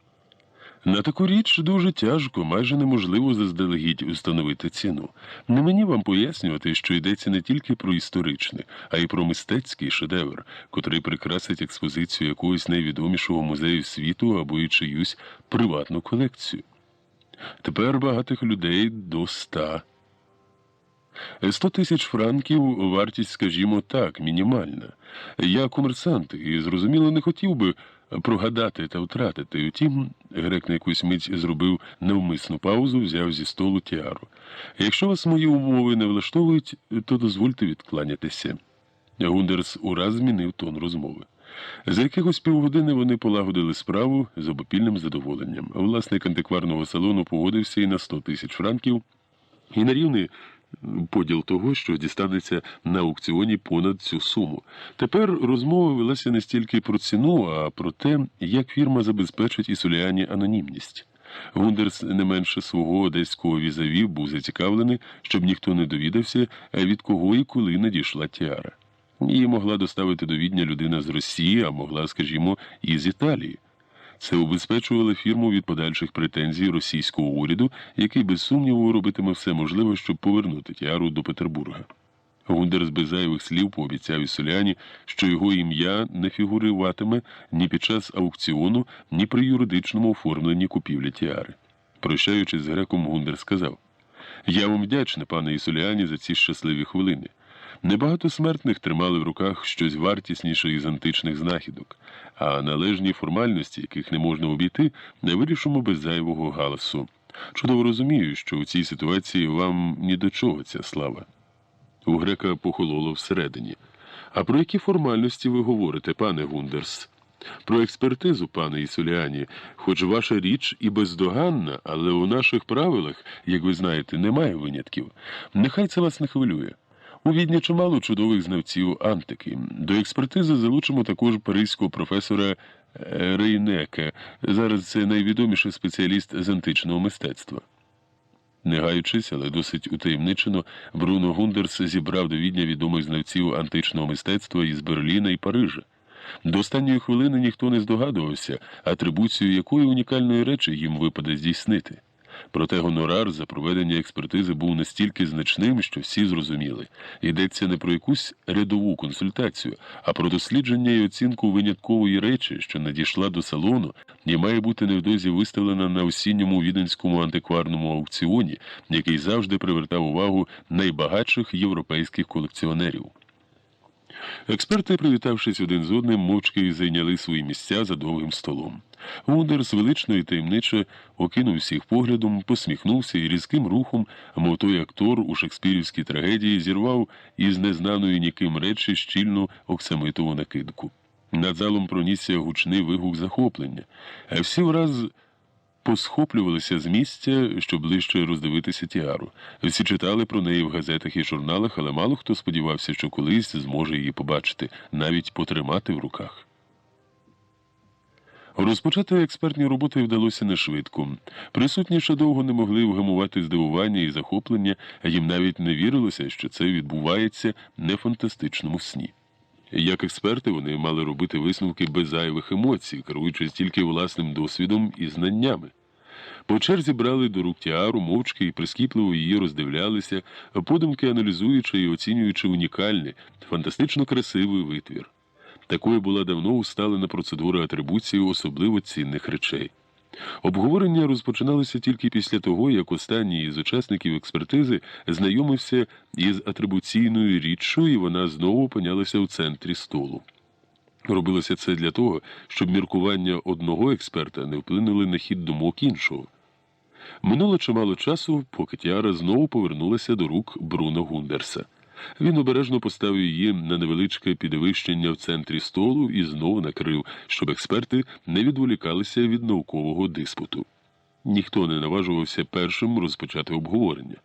B: На таку річ дуже тяжко, майже неможливо заздалегідь установити ціну. Не мені вам пояснювати, що йдеться не тільки про історичний, а й про мистецький шедевр, котрий прикрасить експозицію якогось найвідомішого музею світу або і чиюсь приватну колекцію. Тепер багатих людей до 100. 100 тисяч франків вартість, скажімо так, мінімальна. Я комерсант і, зрозуміло, не хотів би прогадати та втратити. Утім, грек на якусь мить зробив навмисну паузу, взяв зі столу тіару. Якщо вас мої умови не влаштовують, то дозвольте відкланятися. Гундерс ураз змінив тон розмови. За якихось півгодини вони полагодили справу з обопільним задоволенням. Власник антикварного салону погодився і на 100 тисяч франків, і на рівний поділ того, що дістанеться на аукціоні понад цю суму. Тепер розмова велася не стільки про ціну, а про те, як фірма забезпечить Ісуліані анонімність. Гундерс не менше свого одеського візаві був зацікавлений, щоб ніхто не довідався, від кого і коли надійшла тіара. Її могла доставити до Відня людина з Росії, а могла, скажімо, і з Італії. Це убезпечувало фірму від подальших претензій російського уряду, який без сумніву робитиме все можливе, щоб повернути тіару до Петербурга. Гундерс без зайвих слів пообіцяв Ісуліані, що його ім'я не фігуруватиме ні під час аукціону, ні при юридичному оформленні купівлі тіари. Прощаючись з греком, Гундерс сказав: «Я вам вдячний, пане Ісуліані, за ці щасливі хвилини. Небагато смертних тримали в руках щось вартісніше із античних знахідок, а належні формальності, яких не можна обійти, не вирішимо без зайвого галасу. Чудово розумію, що у цій ситуації вам ні до чого ця слава». У грека похололо всередині. «А про які формальності ви говорите, пане Гундерс?» «Про експертизу, пане Ісуліані, хоч ваша річ і бездоганна, але у наших правилах, як ви знаєте, немає винятків. Нехай це вас не хвилює. У Відні чимало чудових знавців антики. До експертизи залучимо також паризького професора Рейнеке. Зараз це найвідоміший спеціаліст з античного мистецтва». Не гаючись, але досить утаємничено, Бруно Гундерс зібрав до Відня відомих знавців античного мистецтва із Берліна і Парижа. До останньої хвилини ніхто не здогадувався, атрибуцію якої унікальної речі їм випаде здійснити. Проте гонорар за проведення експертизи був настільки значним, що всі зрозуміли. Йдеться не про якусь рядову консультацію, а про дослідження і оцінку виняткової речі, що надійшла до салону і має бути невдовзі виставлена на осінньому віденському антикварному аукціоні, який завжди привертав увагу найбагатших європейських колекціонерів. Експерти, привітавшись один з одним, мовчки зайняли свої місця за довгим столом. Гундерс велично і таємниче окинув всіх поглядом, посміхнувся і різким рухом, мов той актор у шекспірівській трагедії, зірвав із незнаної ніким речі щільну оксамитову накидку. Над залом пронісся гучний вигук захоплення, а всі враз посхоплювалися з місця, щоб ближче роздивитися тіару. Всі читали про неї в газетах і журналах, але мало хто сподівався, що колись зможе її побачити, навіть потримати в руках. Розпочати експертні роботи вдалося не швидко. Присутні ще довго не могли вгамувати здивування і захоплення, а їм навіть не вірилося, що це відбувається не в фантастичному сні. Як експерти, вони мали робити висновки без зайвих емоцій, керуючись тільки власним досвідом і знаннями. По черзі брали до рук тіару, мовчки і прискіпливо її роздивлялися, подумки аналізуючи і оцінюючи унікальний, фантастично красивий витвір. Такою була давно усталена процедура атрибуції особливо цінних речей. Обговорення розпочиналося тільки після того, як останній із учасників експертизи знайомився із атрибуційною річчю, і вона знову опинялася в центрі столу. Робилося це для того, щоб міркування одного експерта не вплинули на хід думок іншого. Минуло чимало часу, поки тіара знову повернулася до рук Бруно Гундерса. Він обережно поставив її на невеличке підвищення в центрі столу і знову накрив, щоб експерти не відволікалися від наукового диспуту. Ніхто не наважувався першим розпочати обговорення.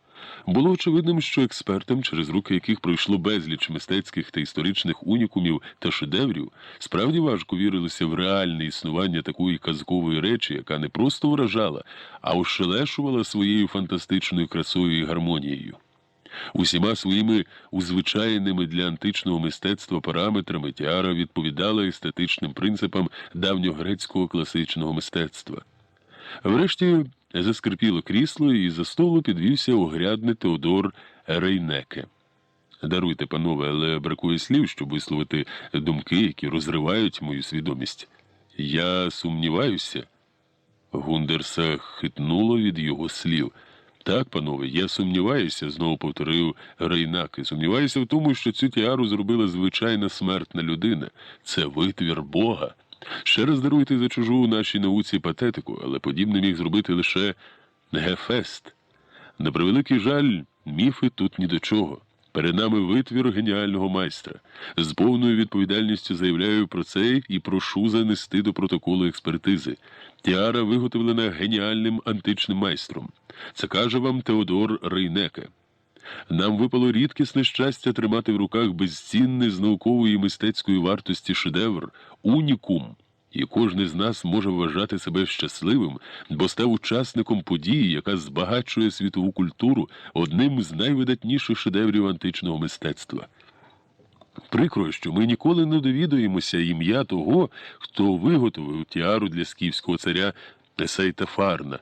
B: Було очевидним, що експертам, через руки яких пройшло безліч мистецьких та історичних унікумів та шедеврів, справді важко вірилося в реальне існування такої казкової речі, яка не просто вражала, а ошелешувала своєю фантастичною красою і гармонією. Усіма своїми узвичайними для античного мистецтва параметрами тіара відповідала естетичним принципам давньогрецького класичного мистецтва. Врешті заскрипіло крісло, і за столу підвівся огрядний Теодор Рейнеке. Даруйте, панове, але бракує слів, щоб висловити думки, які розривають мою свідомість. Я сумніваюся. Гундерса хитнуло від його слів. Так, панове, я сумніваюся, знову повторив Рейнаке. Сумніваюся в тому, що цю тіару зробила звичайна смертна людина. Це витвір Бога. Ще раз даруйте за чужу нашій науці патетику, але подібне міг зробити лише Гефест. На превеликий жаль, міфи тут ні до чого. Перед нами витвір геніального майстра. З повною відповідальністю заявляю про це і прошу занести до протоколу експертизи. Тіара виготовлена геніальним античним майстром. Це каже вам Теодор Рейнеке. Нам випало рідкісне щастя тримати в руках безцінний з наукової і мистецької вартості шедевр «Унікум». І кожен з нас може вважати себе щасливим, бо став учасником події, яка збагачує світову культуру одним з найвидатніших шедеврів античного мистецтва. Прикро, що ми ніколи не довідаємося ім'я того, хто виготовив тіару для скіфського царя Тесейтафарна.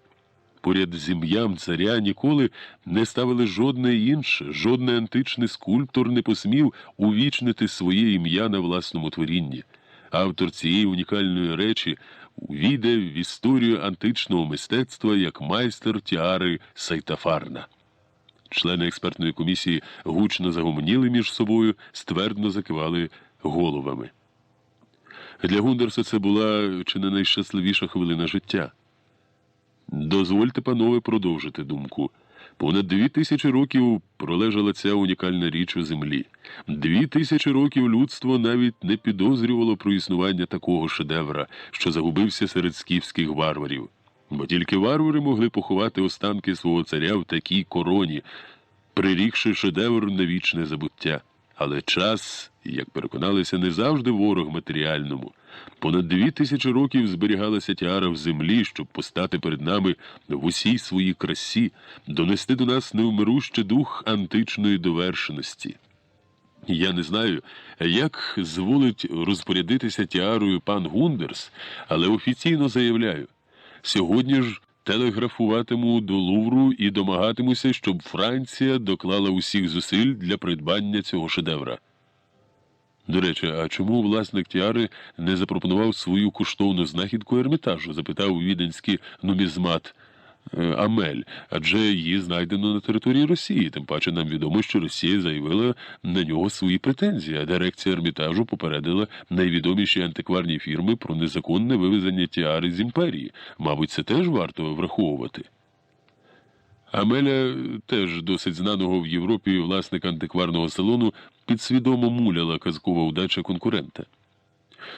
B: Поряд з ім'ям царя ніколи не ставили жодне інше, жодний античний скульптор не посмів увічнити своє ім'я на власному творінні. Автор цієї унікальної речі увійде в історію античного мистецтва як майстер тіари Сейтафарна. Члени експертної комісії гучно загомоніли між собою, ствердно закивали головами. Для Гундерса це була чи не найщасливіша хвилина життя. Дозвольте, панове, продовжити думку. Понад 2000 років пролежала ця унікальна річ у землі. 2000 років людство навіть не підозрювало про існування такого шедевра, що загубився серед скіфських варварів. Бо тільки варвари могли поховати останки свого царя в такій короні, прирікши шедевр на вічне забуття. Але час, як переконалися, не завжди ворог матеріальному. Понад 2000 років зберігалася тіара в землі, щоб постати перед нами в усій своїй красі, донести до нас невмирущий дух античної довершеності. Я не знаю, як зволить розпорядитися тіарою пан Гундерс, але офіційно заявляю, сьогодні ж телеграфуватиму до Лувру і домагатимуся, щоб Франція доклала усіх зусиль для придбання цього шедевра. До речі, а чому власник тіари не запропонував свою коштовну знахідку Ермітажу, запитав віденський нумізмат Амель, адже її знайдено на території Росії, тим паче нам відомо, що Росія заявила на нього свої претензії, а дирекція Ермітажу попередила найвідоміші антикварні фірми про незаконне вивезення тіари з імперії. Мабуть, це теж варто враховувати. Амеля, теж досить знаного в Європі власника антикварного салону, підсвідомо муляла казкова удача конкурента.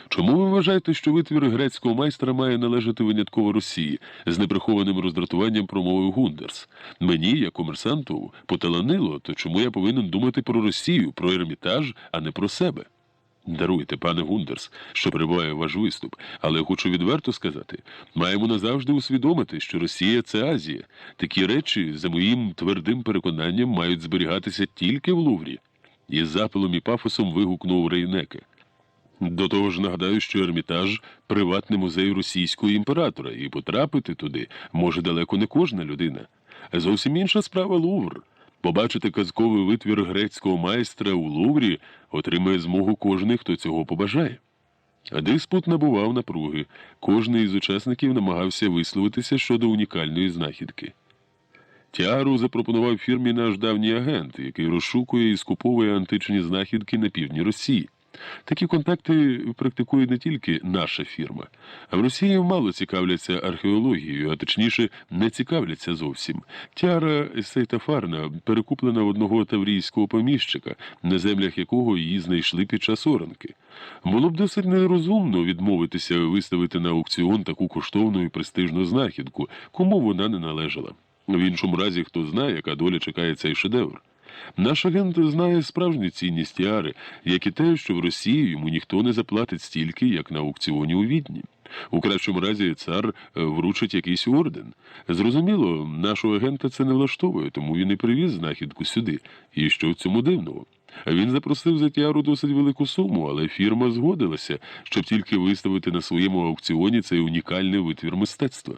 B: Чому ви вважаєте, що витвір грецького майстра має належати винятково Росії? З неприхованим роздратуванням промовив Гундерс. Мені, як комерсанту, поталанило, то чому я повинен думати про Росію, про Ермітаж, а не про себе? Даруйте, пане Гундерс, що перебуває ваш виступ, але хочу відверто сказати, маємо назавжди усвідомити, що Росія – це Азія. Такі речі, за моїм твердим переконанням, мають зберігатися тільки в Луврі. Із запалом і пафосом вигукнув Рейнеке. До того ж нагадаю, що Ермітаж – приватний музей російського імператора, і потрапити туди може далеко не кожна людина. Зовсім інша справа Лувр. Побачити казковий витвір грецького майстра у Луврі отримає змогу кожний, хто цього побажає. Диспут набував напруги. Кожний із учасників намагався висловитися щодо унікальної знахідки. Тіару запропонував фірмі наш давній агент, який розшукує і скуповує античні знахідки на півдні Росії. Такі контакти практикує не тільки наша фірма. А в Росії мало цікавляться археологією, а точніше не цікавляться зовсім. Тіара Сейтафарна перекуплена в одного таврійського поміщика, на землях якого її знайшли під час оранки. Було б досить нерозумно відмовитися виставити на аукціон таку коштовну і престижну знахідку, кому вона не належала. В іншому разі, хто знає, яка доля чекає цей шедевр. Наш агент знає справжню цінність тіари, як і те, що в Росії йому ніхто не заплатить стільки, як на аукціоні у Відні. У кращому разі цар вручить якийсь орден. Зрозуміло, нашого агента це не влаштовує, тому він і привіз знахідку сюди. І що в цьому дивного? Він запросив за тіару досить велику суму, але фірма згодилася, щоб тільки виставити на своєму аукціоні цей унікальний витвір мистецтва.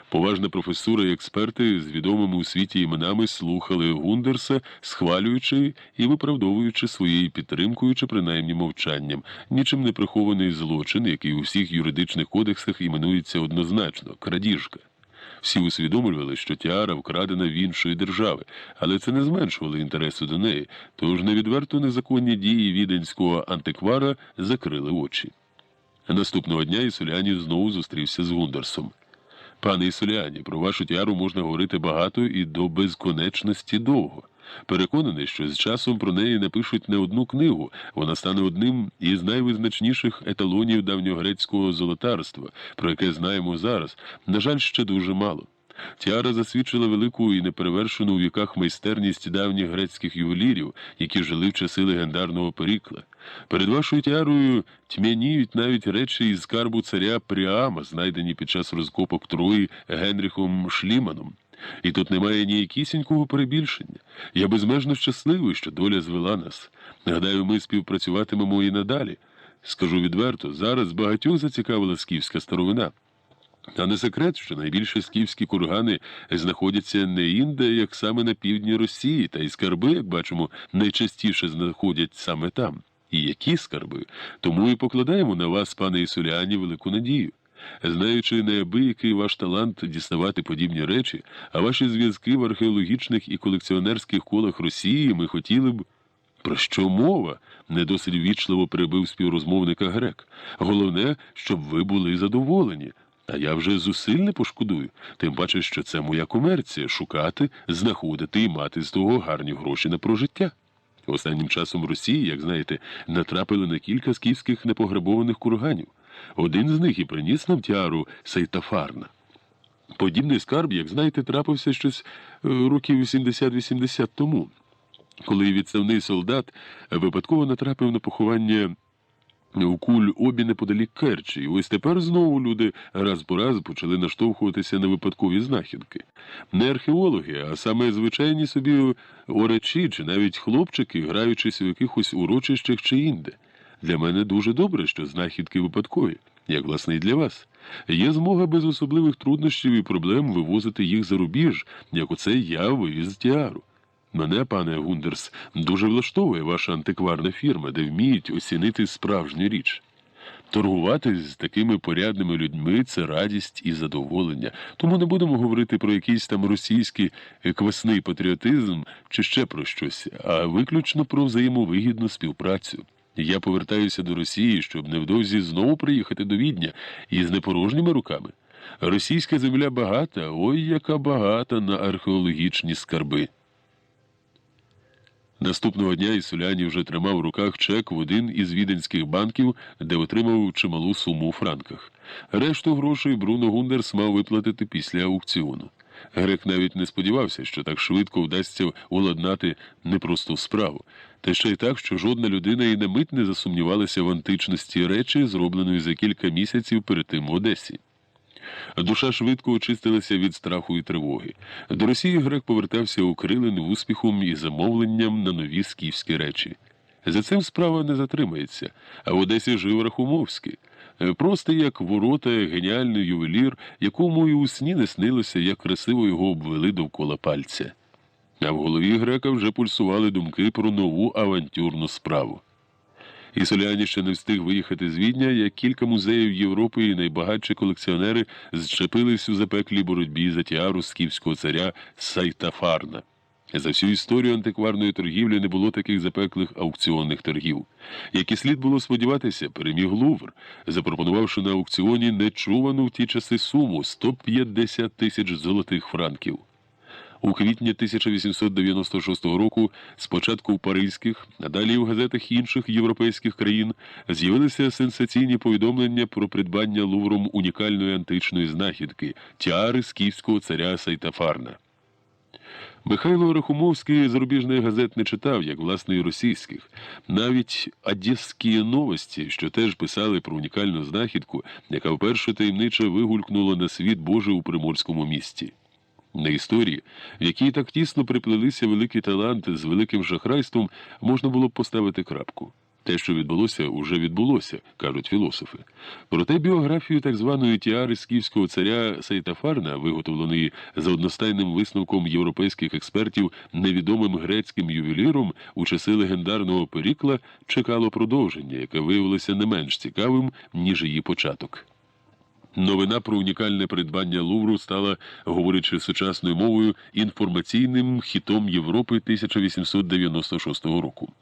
B: Поважна професура і експерти з відомими у світі іменами слухали Гундерса, схвалюючи і виправдовуючи своєю підтримкою чи принаймні мовчанням, нічим не прихований злочин, який у всіх юридичних кодексах іменується однозначно – крадіжка. Всі усвідомлювали, що тіара вкрадена в іншої держави, але це не зменшувало інтересу до неї, тож на відверто незаконні дії віденського антиквара закрили очі. Наступного дня Ісуліанів знову зустрівся з Гундерсом. «Пане Ісуліані, про вашу тіару можна говорити багато і до безконечності довго. Переконаний, що з часом про неї напишуть не одну книгу, вона стане одним із найвизначніших еталонів давньогрецького золотарства, про яке знаємо зараз, на жаль, ще дуже мало. Тіара засвідчила велику і неперевершену у віках майстерність давніх грецьких ювелірів, які жили в часи легендарного Перикла. Перед вашою тіарою тьмяніють навіть речі із скарбу царя Пріама, знайдені під час розкопок Трої Генріхом Шліманом. І тут немає ніякісінького перебільшення. Я безмежно щасливий, що доля звела нас. Гадаю, ми співпрацюватимемо і надалі. Скажу відверто, зараз багатьох зацікавила скіфська старовина. А не секрет, що найбільші скіфські кургани знаходяться не інде, як саме на півдні Росії, та й скарби, як бачимо, найчастіше знаходять саме там. І які скарби? Тому і покладаємо на вас, пане Ісуліані, велику надію. Знаючи неабиякий ваш талант діставати подібні речі, а ваші зв'язки в археологічних і колекціонерських колах Росії, ми хотіли б... Про що мова? Не досить ввічливо перебив співрозмовника грек. Головне, щоб ви були задоволені. А я вже зусиль не пошкодую, тим паче, що це моя комерція – шукати, знаходити і мати з того гарні гроші на прожиття. Останнім часом в Росії, як знаєте, натрапили на кілька скіфських непограбованих курганів. Один з них і приніс нам тіару Сейтафарна. Подібний скарб, як знаєте, трапився щось років 80-80 тому, коли відставний солдат випадково натрапив на поховання у Куль-Обі неподалік Керчі. І ось тепер знову люди раз по раз почали наштовхуватися на випадкові знахідки. Не археологи, а саме звичайні собі орачі чи навіть хлопчики, граючись у якихось урочищах чи інде. Для мене дуже добре, що знахідки випадкові, як власне і для вас. Є змога без особливих труднощів і проблем вивозити їх за рубіж, як оце я вивіз тіару. Мене, пане Гундерс, дуже влаштовує ваша антикварна фірма, де вміють оцінити справжню річ. Торгувати з такими порядними людьми – це радість і задоволення. Тому не будемо говорити про якийсь там російський квасний патріотизм чи ще про щось, а виключно про взаємовигідну співпрацю. Я повертаюся до Росії, щоб невдовзі знову приїхати до Відня і з непорожніми руками. Російська земля багата, ой, яка багата на археологічні скарби. Наступного дня Ісуліані вже тримав в руках чек в один із віденських банків, де отримав чималу суму у франках. Решту грошей Бруно Гундерс мав виплатити після аукціону. Грек навіть не сподівався, що так швидко вдасться уладнати непросту справу. Та ще й так, що жодна людина і на мить не засумнівалася в античності речі, зробленої за кілька місяців перед тим в Одесі. Душа швидко очистилася від страху і тривоги. До Росії грек повертався окрилений успіхом і замовленням на нові скіфські речі. За цим справа не затримається, а в Одесі жив Рахумовський. Простий як ворота, геніальний ювелір, якому і у сні не снилося, як красиво його обвели довкола пальця. А в голові грека вже пульсували думки про нову авантюрну справу. Ісуліані ще не встиг виїхати з Відня, як кілька музеїв Європи і найбагатші колекціонери зчепились у запеклій боротьбі за тіару скіфського царя Сейтафарна. За всю історію антикварної торгівлі не було таких запеклих аукціонних торгів. Як і слід було сподіватися, переміг Лувр, запропонувавши на аукціоні нечувану в ті часи суму – 150 тисяч золотих франків. У квітні 1896 року спочатку в паризьких, а далі і в газетах інших європейських країн з'явилися сенсаційні повідомлення про придбання Лувром унікальної античної знахідки – тіари скіфського царя Сейтафарна. Михайло Рахумовський зарубіжних газет не читав, як власне і російських. Навіть «Одеські новості», що теж писали про унікальну знахідку, яка вперше таємниче вигулькнула на світ Божий у приморському місті. На історії, в якій так тісно приплелися великі таланти з великим шахрайством, можна було б поставити крапку. Те, що відбулося, уже відбулося, кажуть філософи. Проте біографію так званої тіари скіфського царя Сейтафарна, виготовленої за одностайним висновком європейських експертів невідомим грецьким ювеліром у часи легендарного Перикла, чекало продовження, яке виявилося не менш цікавим, ніж її початок. Новина про унікальне придбання Лувру стала, говорячи сучасною мовою, інформаційним хітом Європи 1896 року.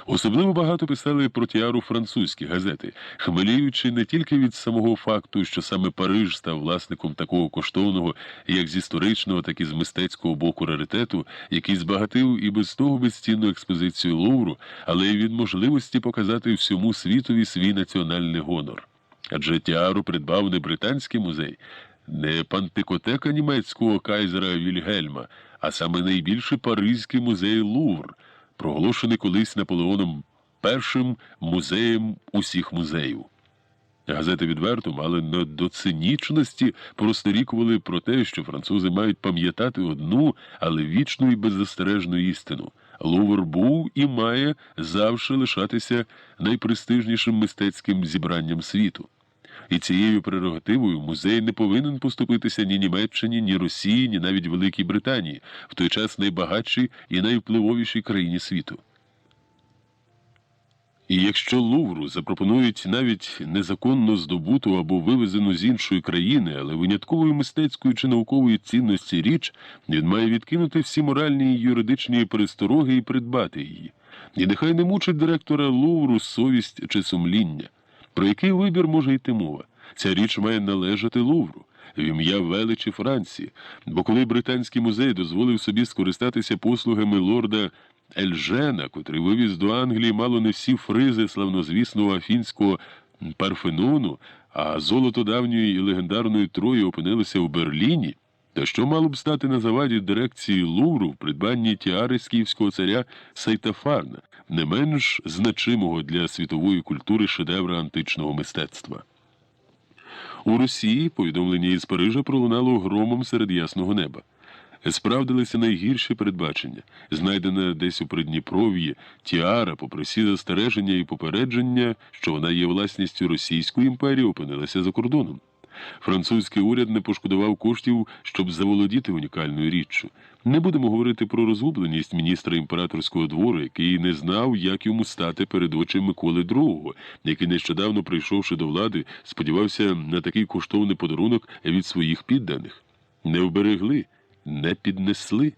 B: Особливо багато писали про тіару французькі газети, хмеліючи не тільки від самого факту, що саме Париж став власником такого коштовного, як з історичного, так і з мистецького боку раритету, який збагатив і без того безцінну експозицію Лувру, але й від можливості показати всьому світові свій національний гонор. Адже тіару придбав не британський музей, не пантикотека німецького кайзера Вільгельма, а саме найбільший паризький музей Лувр, проголошений колись Наполеоном І музеєм усіх музеїв. Газети відверто, мали не до цинічності, просторікували про те, що французи мають пам'ятати одну, але вічну і беззастережну істину. Лувр був і має завжди лишатися найпрестижнішим мистецьким зібранням світу. І цією прерогативою музей не повинен поступитися ні Німеччині, ні Росії, ні навіть Великій Британії, в той час найбагатшій і найвпливовішій країні світу. І якщо Лувру запропонують навіть незаконно здобуту або вивезену з іншої країни, але виняткової мистецької чи наукової цінності річ, він має відкинути всі моральні і юридичні перестороги і придбати її. І нехай не мучить директора Лувру совість чи сумління. Про який вибір може йти мова? Ця річ має належати Лувру, в ім'я величі Франції, бо коли Британський музей дозволив собі скористатися послугами лорда Ельжена, котрий вивіз до Англії мало не всі фризи славнозвісного афінського Парфенону, а золото давньої і легендарної Трої опинилося в Берліні, то що мало б стати на заваді дирекції Лувру в придбанні тіари з київського царя Сейтафарна, не менш значимого для світової культури шедевра античного мистецтва? У Росії повідомлення із Парижа пролунало громом серед ясного неба. Справдилися найгірші передбачення. Знайдена десь у Придніпров'ї тіара, попри всі застереження і попередження, що вона є власністю Російської імперії, опинилася за кордоном. Французький уряд не пошкодував коштів, щоб заволодіти унікальною річчю. Не будемо говорити про розгубленість міністра імператорського двору, який не знав, як йому стати перед очі Миколи II, який, нещодавно прийшовши до влади, сподівався на такий коштовний подарунок від своїх підданих. Не вберегли, не піднесли.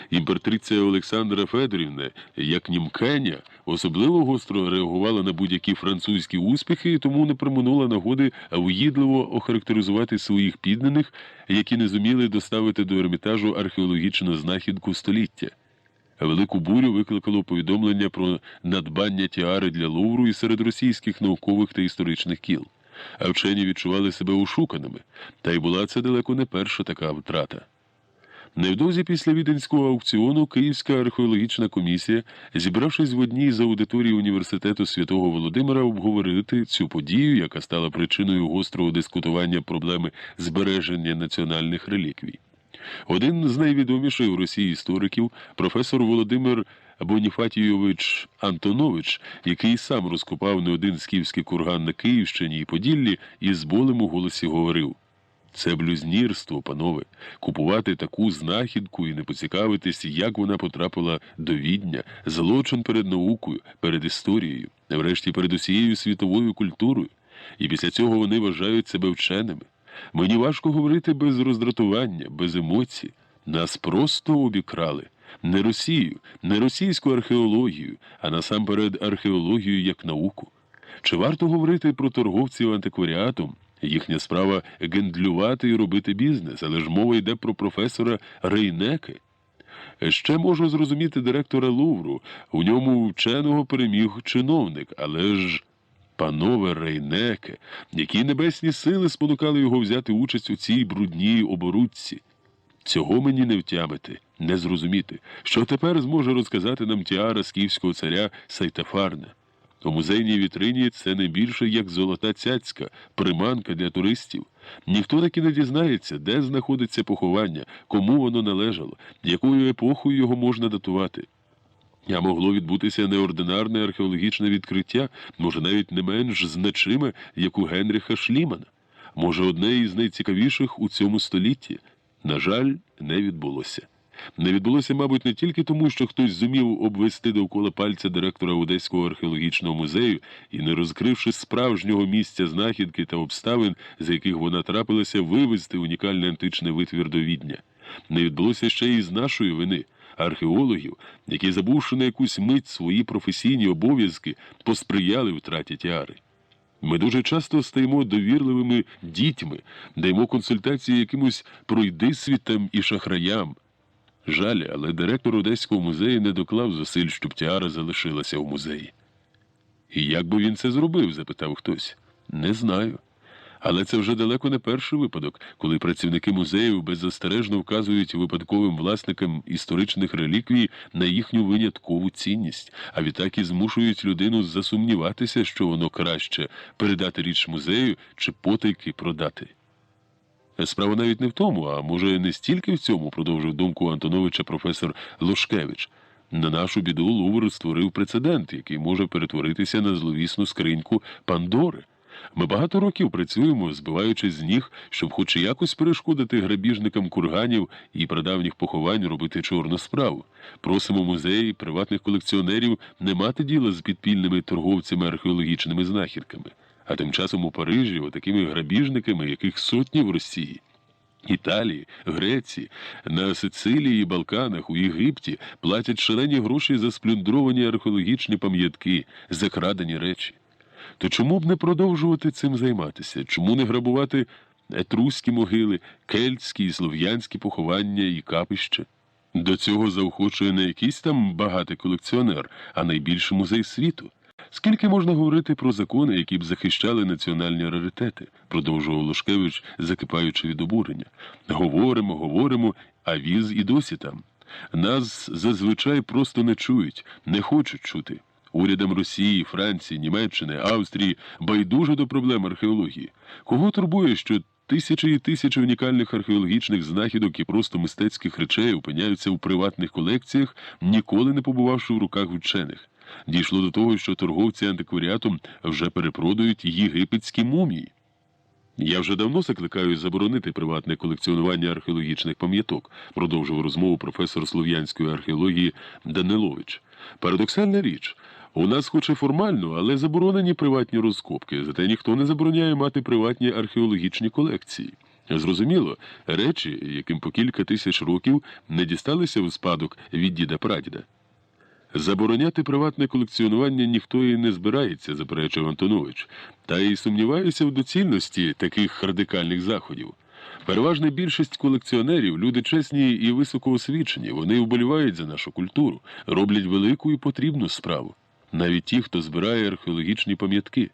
B: Імператриця Олександра Федорівна, як німкеня, особливо гостро реагувала на будь-які французькі успіхи і тому не проминула нагоди уїдливо охарактеризувати своїх підданих, які не зуміли доставити до Ермітажу археологічну знахідку століття. Велику бурю викликало повідомлення про надбання тіари для Лувру і серед російських наукових та історичних кіл. А вчені відчували себе ошуканими, та й була це далеко не перша така втрата. Невдовзі після Віденського аукціону Київська археологічна комісія, зібравшись в одній з аудиторій університету Святого Володимира, обговорити цю подію, яка стала причиною гострого дискутування проблеми збереження національних реліквій. Один з найвідоміших в Росії істориків, професор Володимир Боніфатійович Антонович, який сам розкопав не один скіфський курган на Київщині і Поділлі, із болем у голосі говорив: «Це блюзнірство, панове, купувати таку знахідку і не поцікавитись, як вона потрапила до Відня, злочин перед наукою, перед історією, врешті перед усією світовою культурою. І після цього вони вважають себе вченими. Мені важко говорити без роздратування, без емоцій. Нас просто обікрали. Не Росію, не російську археологію, а насамперед археологію як науку. Чи варто говорити про торговців антикваріатом? Їхня справа – гендлювати і робити бізнес, але ж мова йде про професора Рейнеке. Ще можу зрозуміти директора Лувру, у ньому вченого переміг чиновник, але ж, панове Рейнеке, які небесні сили спонукали його взяти участь у цій брудній оборудці? Цього мені не втямити, не зрозуміти. Що тепер зможе розказати нам тіара скіфського царя Сейтафарна? У музейній вітрині це не більше, як золота цяцька, приманка для туристів. Ніхто таки не дізнається, де знаходиться поховання, кому воно належало, якою епохою його можна датувати. А могло відбутися неординарне археологічне відкриття, може навіть не менш значиме, як у Генріха Шлімана. Може одне із найцікавіших у цьому столітті. На жаль, не відбулося. Не відбулося, мабуть, не тільки тому, що хтось зумів обвести довкола пальця директора Одеського археологічного музею і, не розкривши справжнього місця знахідки та обставин, за яких вона трапилася, вивезти унікальний античний витвір до Відня. Не відбулося ще й з нашої вини, археологів, які, забувши на якусь мить свої професійні обов'язки, посприяли втраті тіари. Ми дуже часто стаємо довірливими дітьми, даємо консультації якимось пройдисвітам і шахраям. Жаль, але директор Одеського музею не доклав зусиль, щоб тіара залишилася в музеї. «І як би він це зробив?» – запитав хтось. Не знаю. Але це вже далеко не перший випадок, коли працівники музеїв беззастережно вказують випадковим власникам історичних реліквій на їхню виняткову цінність, а відтак і змушують людину засумніватися, що воно краще передати річ музею чи потайки продати. Справа навіть не в тому, а може не стільки в цьому, продовжив думку Антоновича професор Лошкевич. На нашу біду Лувр створив прецедент, який може перетворитися на зловісну скриньку Пандори. Ми багато років працюємо, збиваючись з ніг, щоб хоч якось перешкодити грабіжникам курганів і прадавніх поховань робити чорну справу. Просимо музеї, приватних колекціонерів не мати діла з підпільними торговцями археологічними знахідками. А тим часом у Парижі отакими грабіжниками, яких сотні в Росії, Італії, Греції, на Сицилії і Балканах, у Єгипті платять шалені гроші за сплюндровані археологічні пам'ятки, за крадені речі. То чому б не продовжувати цим займатися? Чому не грабувати етруські могили, кельтські і слов'янські поховання і капища? До цього заохочує не якийсь там багатий колекціонер, а найбільший музей світу. Скільки можна говорити про закони, які б захищали національні раритети? Продовжував Лошкевич, закипаючи від обурення. Говоримо, а віз і досі там. Нас зазвичай просто не чують, не хочуть чути. Урядам Росії, Франції, Німеччини, Австрії байдуже до проблем археології. Кого турбує, що тисячі і тисячі унікальних археологічних знахідок і просто мистецьких речей опиняються у приватних колекціях, ніколи не побувавши в руках вчених? Дійшло до того, що торговці антикваріатом вже перепродають єгипетські мумії. Я вже давно закликаю заборонити приватне колекціонування археологічних пам'яток, продовжив розмову професор слов'янської археології Данилович. Парадоксальна річ. У нас хоч і формально, але заборонені приватні розкопки, зате ніхто не забороняє мати приватні археологічні колекції. Зрозуміло, речі, яким по кілька тисяч років не дісталися в спадок від діда-прадіда. Забороняти приватне колекціонування ніхто і не збирається, заперечив Антонович. Та й сумніваюся в доцільності таких радикальних заходів. Переважна більшість колекціонерів – люди чесні і високоосвічені, вони вболівають за нашу культуру, роблять велику і потрібну справу. Навіть ті, хто збирає археологічні пам'ятки.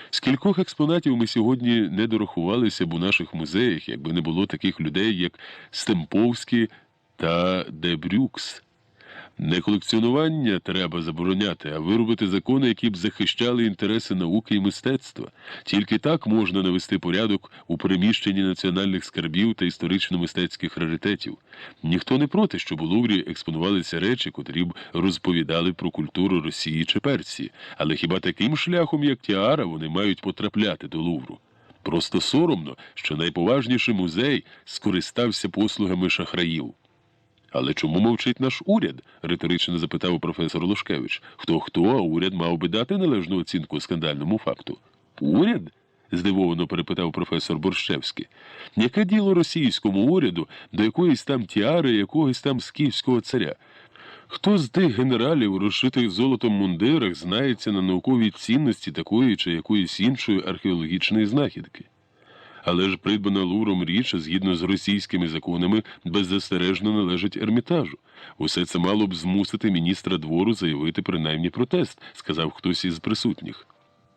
B: Скількох експонатів ми сьогодні не дорахувалися б у наших музеях, якби не було таких людей, як Стемповський та Дебрюкс. Не колекціонування треба забороняти, а виробити закони, які б захищали інтереси науки і мистецтва. Тільки так можна навести порядок у переміщенні національних скарбів та історично-мистецьких раритетів. Ніхто не проти, щоб у Луврі експонувалися речі, котрі б розповідали про культуру Росії чи Персії. Але хіба таким шляхом, як тіара, вони мають потрапляти до Лувру? Просто соромно, що найповажніший музей скористався послугами шахраїв. «Але чому мовчить наш уряд?» – риторично запитав професор Лошкевич. «Хто-хто, а уряд мав би дати належну оцінку скандальному факту». «Уряд?» – здивовано перепитав професор Борщевський. «Яке діло російському уряду до якоїсь там тіари, якогось там скіфського царя? Хто з тих генералів у розшитих золотом мундирах знається на науковій цінності такої чи якоїсь іншої археологічної знахідки? Але ж придбана Лувром річ, згідно з російськими законами, беззастережно належить Ермітажу. Усе це мало б змусити міністра двору заявити принаймні протест, сказав хтось із присутніх.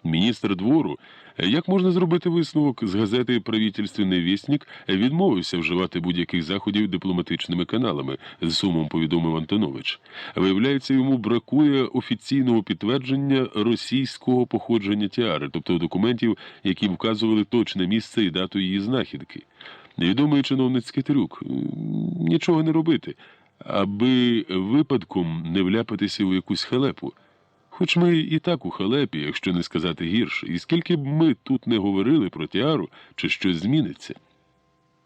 B: Міністр двору, як можна зробити висновок з газети «Правительственний вєстник», відмовився вживати будь-яких заходів дипломатичними каналами, з сумом повідомив Антонович. Виявляється, йому бракує офіційного підтвердження російського походження тіари, тобто документів, які вказували точне місце і дату її знахідки. Невідомий чиновницький трюк. Нічого не робити, аби випадком не вляпатися у якусь халепу. Хоч ми і так у халепі, якщо не сказати гірше, і скільки б ми тут не говорили про тіару, чи щось зміниться.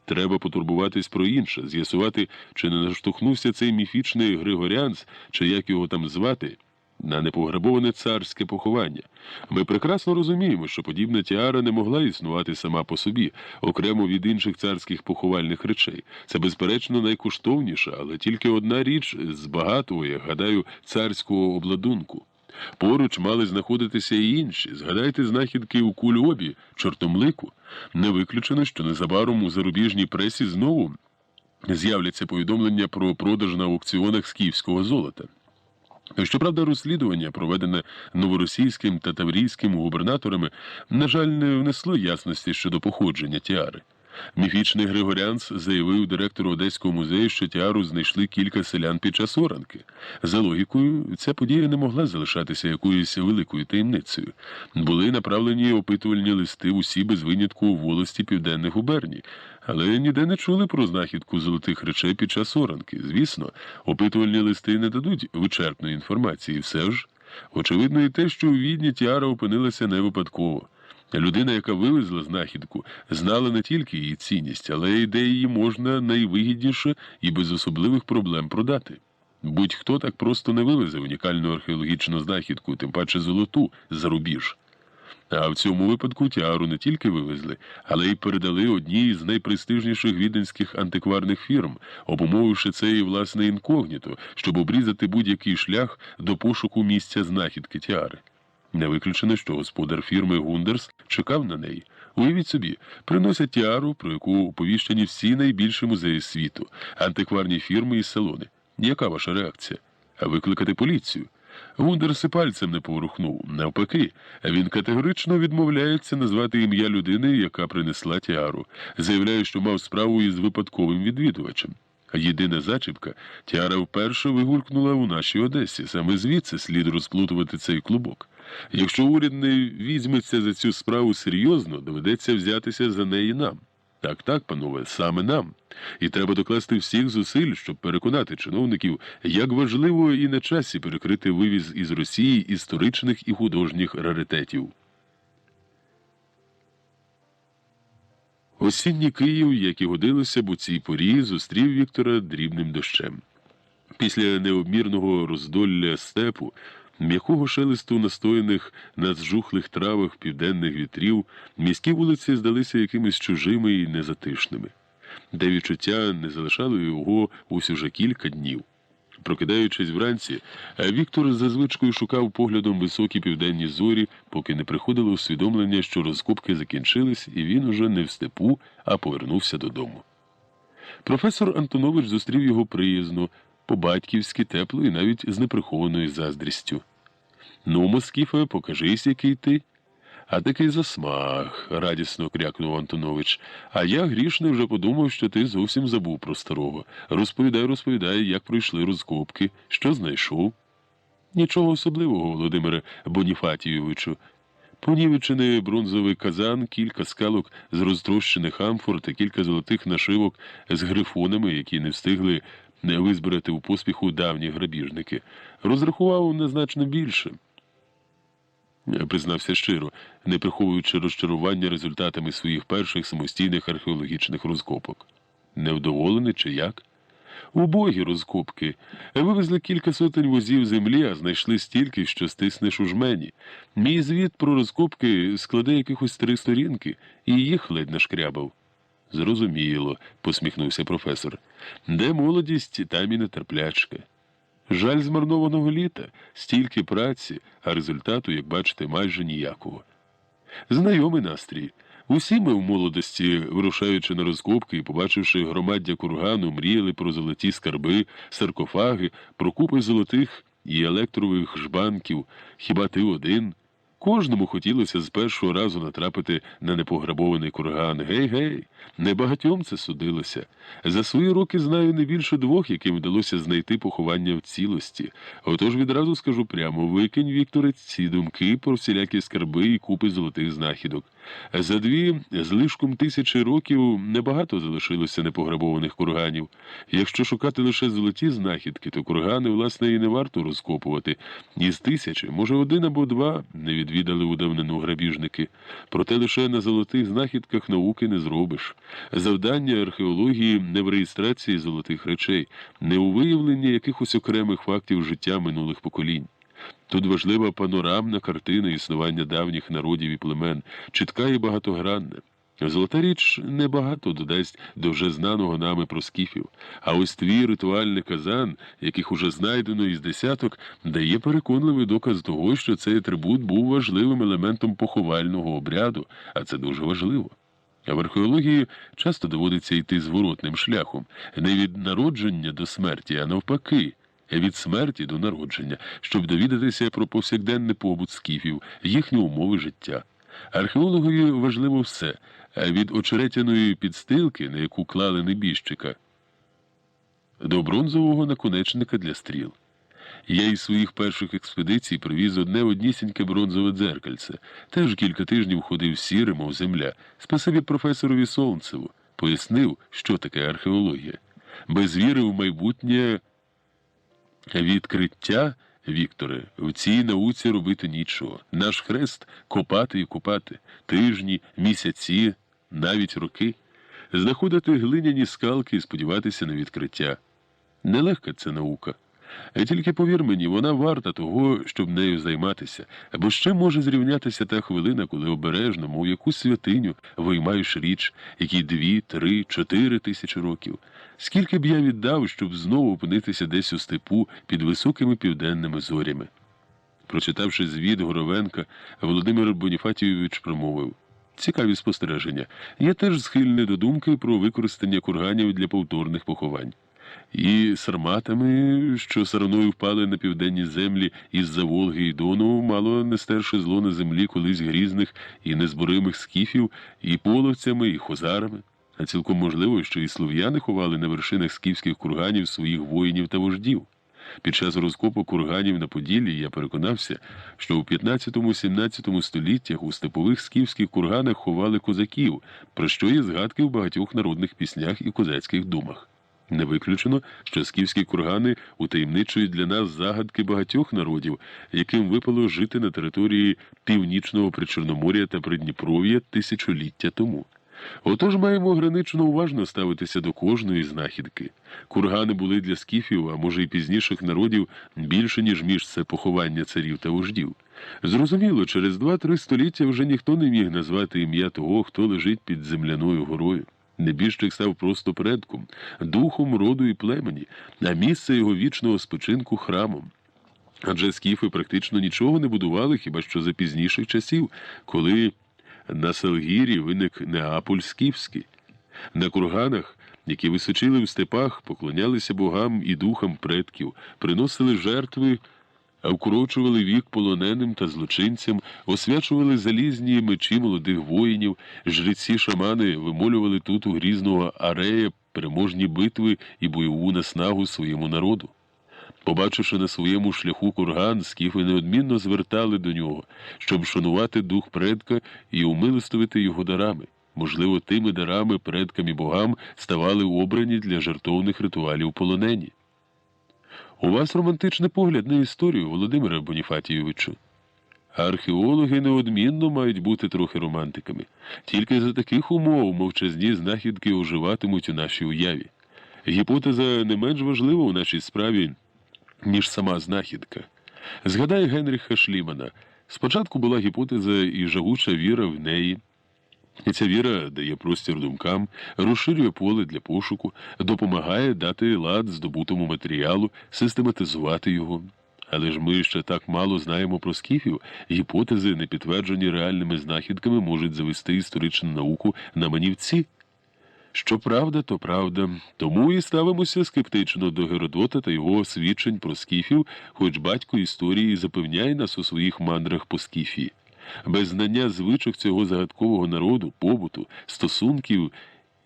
B: Треба потурбуватись про інше, з'ясувати, чи не наштовхнувся цей міфічний Григоріанц, чи як його там звати, на непограбоване царське поховання. Ми прекрасно розуміємо, що подібна тіара не могла існувати сама по собі, окремо від інших царських поховальних речей. Це, безперечно, найкоштовніша, але тільки одна річ з багатого, я гадаю, царського обладунку. Поруч мали знаходитися і інші. Згадайте знахідки у Кульобі, Чортомлику. Не виключено, що незабаром у зарубіжній пресі знову з'являться повідомлення про продаж на аукціонах скіфського золота. Щоправда, розслідування, проведене новоросійським та таврійським губернаторами, на жаль, не внесло ясності щодо походження тіари. Міфічний Григоріанс заявив директору Одеського музею, що тіару знайшли кілька селян під час оранки. За логікою, ця подія не могла залишатися якоюсь великою таємницею. Були направлені опитувальні листи усі без винятку у волості Південних губерній, але ніде не чули про знахідку золотих речей під час оранки. Звісно, опитувальні листи не дадуть вичерпної інформації, все ж. Очевидно і те, що у Відні тіара опинилася не випадково. Людина, яка вивезла знахідку, знала не тільки її цінність, але й де її можна найвигідніше і без особливих проблем продати. Будь-хто так просто не вивезе унікальну археологічну знахідку, тим паче золоту, за рубіж. А в цьому випадку тіару не тільки вивезли, але й передали одній з найпрестижніших віденських антикварних фірм, обумовивши це і власне інкогніто, щоб обрізати будь-який шлях до пошуку місця знахідки тіари. Не виключено, що господар фірми Гундерс чекав на неї. Уявіть собі, приносять тіару, про яку оповіщені всі найбільші музеї світу, антикварні фірми і салони. Яка ваша реакція? А викликати поліцію? Гундерс і пальцем не поворухнув. Навпаки, він категорично відмовляється назвати ім'я людини, яка принесла тіару. Заявляє, що мав справу із випадковим відвідувачем. Єдина зачіпка – тіара вперше вигулькнула у нашій Одесі. Саме звідси слід розплутувати цей клубок. Якщо уряд не візьметься за цю справу серйозно, доведеться взятися за неї нам. Так, панове, саме нам. І треба докласти всіх зусиль, щоб переконати чиновників, як важливо і на часі перекрити вивіз із Росії історичних і художніх раритетів. Осінній Київ, як і годилося б у цій порі, зустрів Віктора дрібним дощем. Після необмірного роздолля степу, м'якого шелесту настояних на зжухлих травах південних вітрів, міські вулиці здалися якимись чужими і незатишними. Де відчуття не залишало його ось уже кілька днів. Прокидаючись вранці, Віктор за звичкою шукав поглядом високі південні зорі, поки не приходило усвідомлення, що розкопки закінчились, і він уже не в степу, а повернувся додому. Професор Антонович зустрів його приязно, по-батьківськи, тепло і навіть з неприхованою заздрістю. «Ну, Москіфе, покажись, який ти». «А такий засмаг», – радісно крякнув Антонович. «А я, грішний, вже подумав, що ти зовсім забув про старого. Розповідай, як пройшли розкопки, що знайшов». «Нічого особливого, Володимире Боніфатійовичу. Понівечений бронзовий казан, кілька скалок з розтрощених амфор та кілька золотих нашивок з грифонами, які не встигли не визбирати у поспіху давні грабіжники. Розрахував незначно більше». Признався щиро, не приховуючи розчарування результатами своїх перших самостійних археологічних розкопок. Невдоволений чи як? Убогі розкопки. Вивезли кілька сотень возів землі, а знайшли стільки, що стиснеш у жмені. Мій звіт про розкопки складе якихось 3 сторінки, і їх ледь нашкрябав. Зрозуміло, посміхнувся професор. Де молодість, там і нетерплячка. Жаль змарнованого літа, стільки праці, а результату, як бачите, майже ніякого. Знайомий настрій. Усі ми в молодості, вирушаючи на розкопки і побачивши громаддя кургану, мріяли про золоті скарби, саркофаги, про купи золотих і електрових жбанків. Хіба ти один? Кожному хотілося з першого разу натрапити на непограбований курган. Гей, небагатьом це судилося. За свої роки знаю не більше 2, яким вдалося знайти поховання в цілості. Отож відразу скажу прямо, викинь, Вікторе, ці думки про всілякі скарби і купи золотих знахідок. За 2 з лишком тисячі років небагато залишилося непограбованих курганів. Якщо шукати лише золоті знахідки, то кургани, власне, і не варто розкопувати. Із 1000, може 1 або 2 не відвідали у давнину грабіжники. Проте лише на золотих знахідках науки не зробиш. Завдання археології не в реєстрації золотих речей, не у виявленні якихось окремих фактів життя минулих поколінь. Тут важлива панорамна картина існування давніх народів і племен, чітка і багатогранна. Золота річ небагато додасть до вже знаного нами про скіфів, а ось твій ритуальний казан, яких уже знайдено із десяток, дає переконливий доказ того, що цей атрибут був важливим елементом поховального обряду, а це дуже важливо. А в археології часто доводиться йти зворотним шляхом, не від народження до смерті, а навпаки, від смерті до народження, щоб довідатися про повсякденний побут скіфів, їхні умови життя. Археологові важливо все, від очеретяної підстилки, на яку клали небіжчика, до бронзового наконечника для стріл. Я із своїх перших експедицій привіз однісіньке бронзове дзеркальце. Теж кілька тижнів ходив сірим, мов земля. Спасибі професорові Солнцеву. Пояснив, що таке археологія. Без віри в майбутнє відкриття, Вікторе, в цій науці робити нічого. Наш хрест – копати і копати. Тижні, місяці, навіть роки. Знаходити глиняні скалки і сподіватися на відкриття. Нелегка це наука. А тільки повір мені, вона варта того, щоб нею займатися. Або ще може зрівнятися та хвилина, коли обережно, мов якусь святиню, виймаєш річ, якій 2, 3, 4 тисячі років. Скільки б я віддав, щоб знову опинитися десь у степу під високими південними зорями. Прочитавши звіт Горовенка, Володимир Боніфатійович промовив: цікаві спостереження. Я теж схильний до думки про використання курганів для повторних поховань. І сарматами, що сараною впали на південні землі із-за Волги і Дону, мало не стерше зло на землі колись грізних і незборимих скіфів, і половцями, і хозарами. А цілком можливо, що і слов'яни ховали на вершинах скіфських курганів своїх воїнів та вождів. Під час розкопу курганів на Поділлі я переконався, що у 15-17 століттях у степових скіфських курганах ховали козаків, про що є згадки в багатьох народних піснях і козацьких думах. Не виключено, що скіфські кургани утаємничують для нас загадки багатьох народів, яким випало жити на території Північного Причорномор'я та Придніпров'я тисячоліття тому. Отож маємо гранично уважно ставитися до кожної знахідки. Кургани були для скіфів, а може й пізніших народів, більше, ніж місце поховання царів та вождів. Зрозуміло, через 2-3 століття вже ніхто не міг назвати ім'я того, хто лежить під земляною горою. Небіжчик став просто предком, духом роду і племені, а місце його вічного спочинку – храмом. Адже скіфи практично нічого не будували, хіба що за пізніших часів, коли на Салгірі виник Неаполь скіфський. На курганах, які височили в степах, поклонялися богам і духам предків, приносили жертви, вкорочували вік полоненим та злочинцям, освячували залізні мечі молодих воїнів, жреці-шамани вимолювали тут у грізного Арея переможні битви і бойову наснагу своєму народу. Побачивши на своєму шляху курган, скіфи неодмінно звертали до нього, щоб шанувати дух предка і умилостивити його дарами. Можливо, тими дарами предкам і богам ставали обрані для жертовних ритуалів полонені. У вас романтичний погляд на історію, Володимире Боніфатійовичу. Археологи неодмінно мають бути трохи романтиками. Тільки за таких умов мовчазні знахідки оживатимуть у нашій уяві. Гіпотеза не менш важлива у нашій справі, ніж сама знахідка. Згадай Генріха Шлімана. Спочатку була гіпотеза і жагуча віра в неї. І ця віра дає простір думкам, розширює поле для пошуку, допомагає дати лад здобутому матеріалу, систематизувати його. Але ж ми ще так мало знаємо про скіфів, гіпотези, не підтверджені реальними знахідками, можуть завести історичну науку на манівці. Що правда, то правда. Тому і ставимося скептично до Геродота та його свідчень про скіфів, хоч батько історії запевняє нас у своїх мандрах по Скіфії. Без знання звичок цього загадкового народу, побуту, стосунків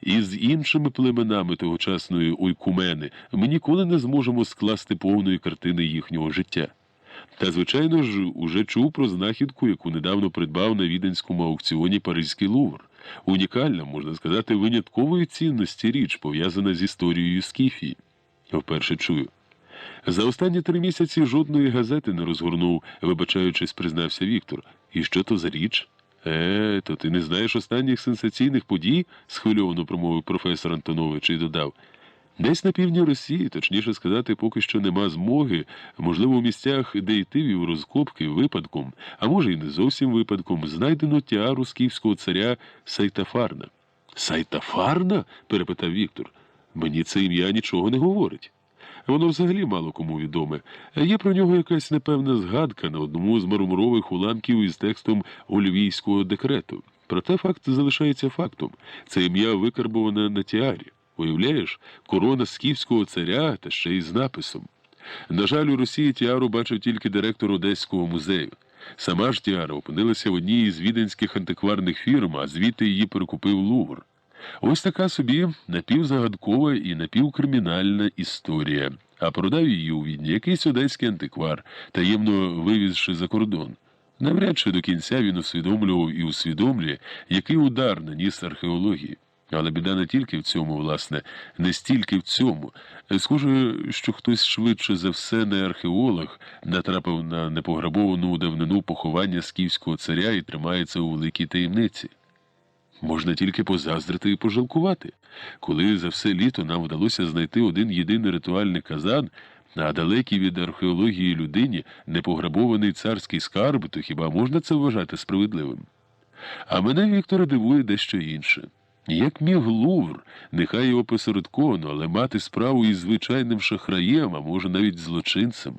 B: із іншими племенами тогочасної ойкумени ми ніколи не зможемо скласти повної картини їхнього життя. Та, звичайно ж, уже чув про знахідку, яку недавно придбав на віденському аукціоні Паризький Лувр. Унікальна, можна сказати, виняткової цінності річ, пов'язана з історією Скіфії. Вперше чую. За останні 3 місяці жодної газети не розгорнув, вибачаючись, признався Віктор. І що то за річ? То ти не знаєш останніх сенсаційних подій? Схвильовано промовив професор Антонович і додав. Десь на півдні Росії, точніше сказати, поки що нема змоги, можливо, у місцях, де йти вів розкопки випадком, а може і не зовсім випадком, знайдено тіару скіфського царя Сайтафарна. Сайтафарна? Перепитав Віктор. Мені це ім'я нічого не говорить. Воно взагалі мало кому відоме. Є про нього якась непевна згадка на одному з мармурових уламків із текстом Ольвійського декрету. Проте факт залишається фактом. Це ім'я викарбоване на тіарі. Уявляєш, корона скіфського царя та ще й з написом. На жаль, у Росії тіару бачив тільки директор Одеського музею. Сама ж тіара опинилася в одній із віденських антикварних фірм, а звідти її перекупив Лувр. Ось така собі напівзагадкова і напівкримінальна історія. А продав її у Відні якийсь одеський антиквар, таємно вивізши за кордон. Навряд чи до кінця він усвідомлював і усвідомлює, який удар наніс археології. Але біда не тільки в цьому, власне, не стільки в цьому. Схоже, що хтось швидше за все не археолог натрапив на непограбовану давнину поховання скіфського царя і тримається у великій таємниці. Можна тільки позаздрити і пожалкувати. Коли за все літо нам вдалося знайти один єдиний ритуальний казан, а далекий від археології людині непограбований царський скарб, то хіба можна це вважати справедливим? А мене, Віктора, дивує дещо інше. Як міг Лувр, нехай його посередковано, але мати справу із звичайним шахраєм, а може навіть злочинцем?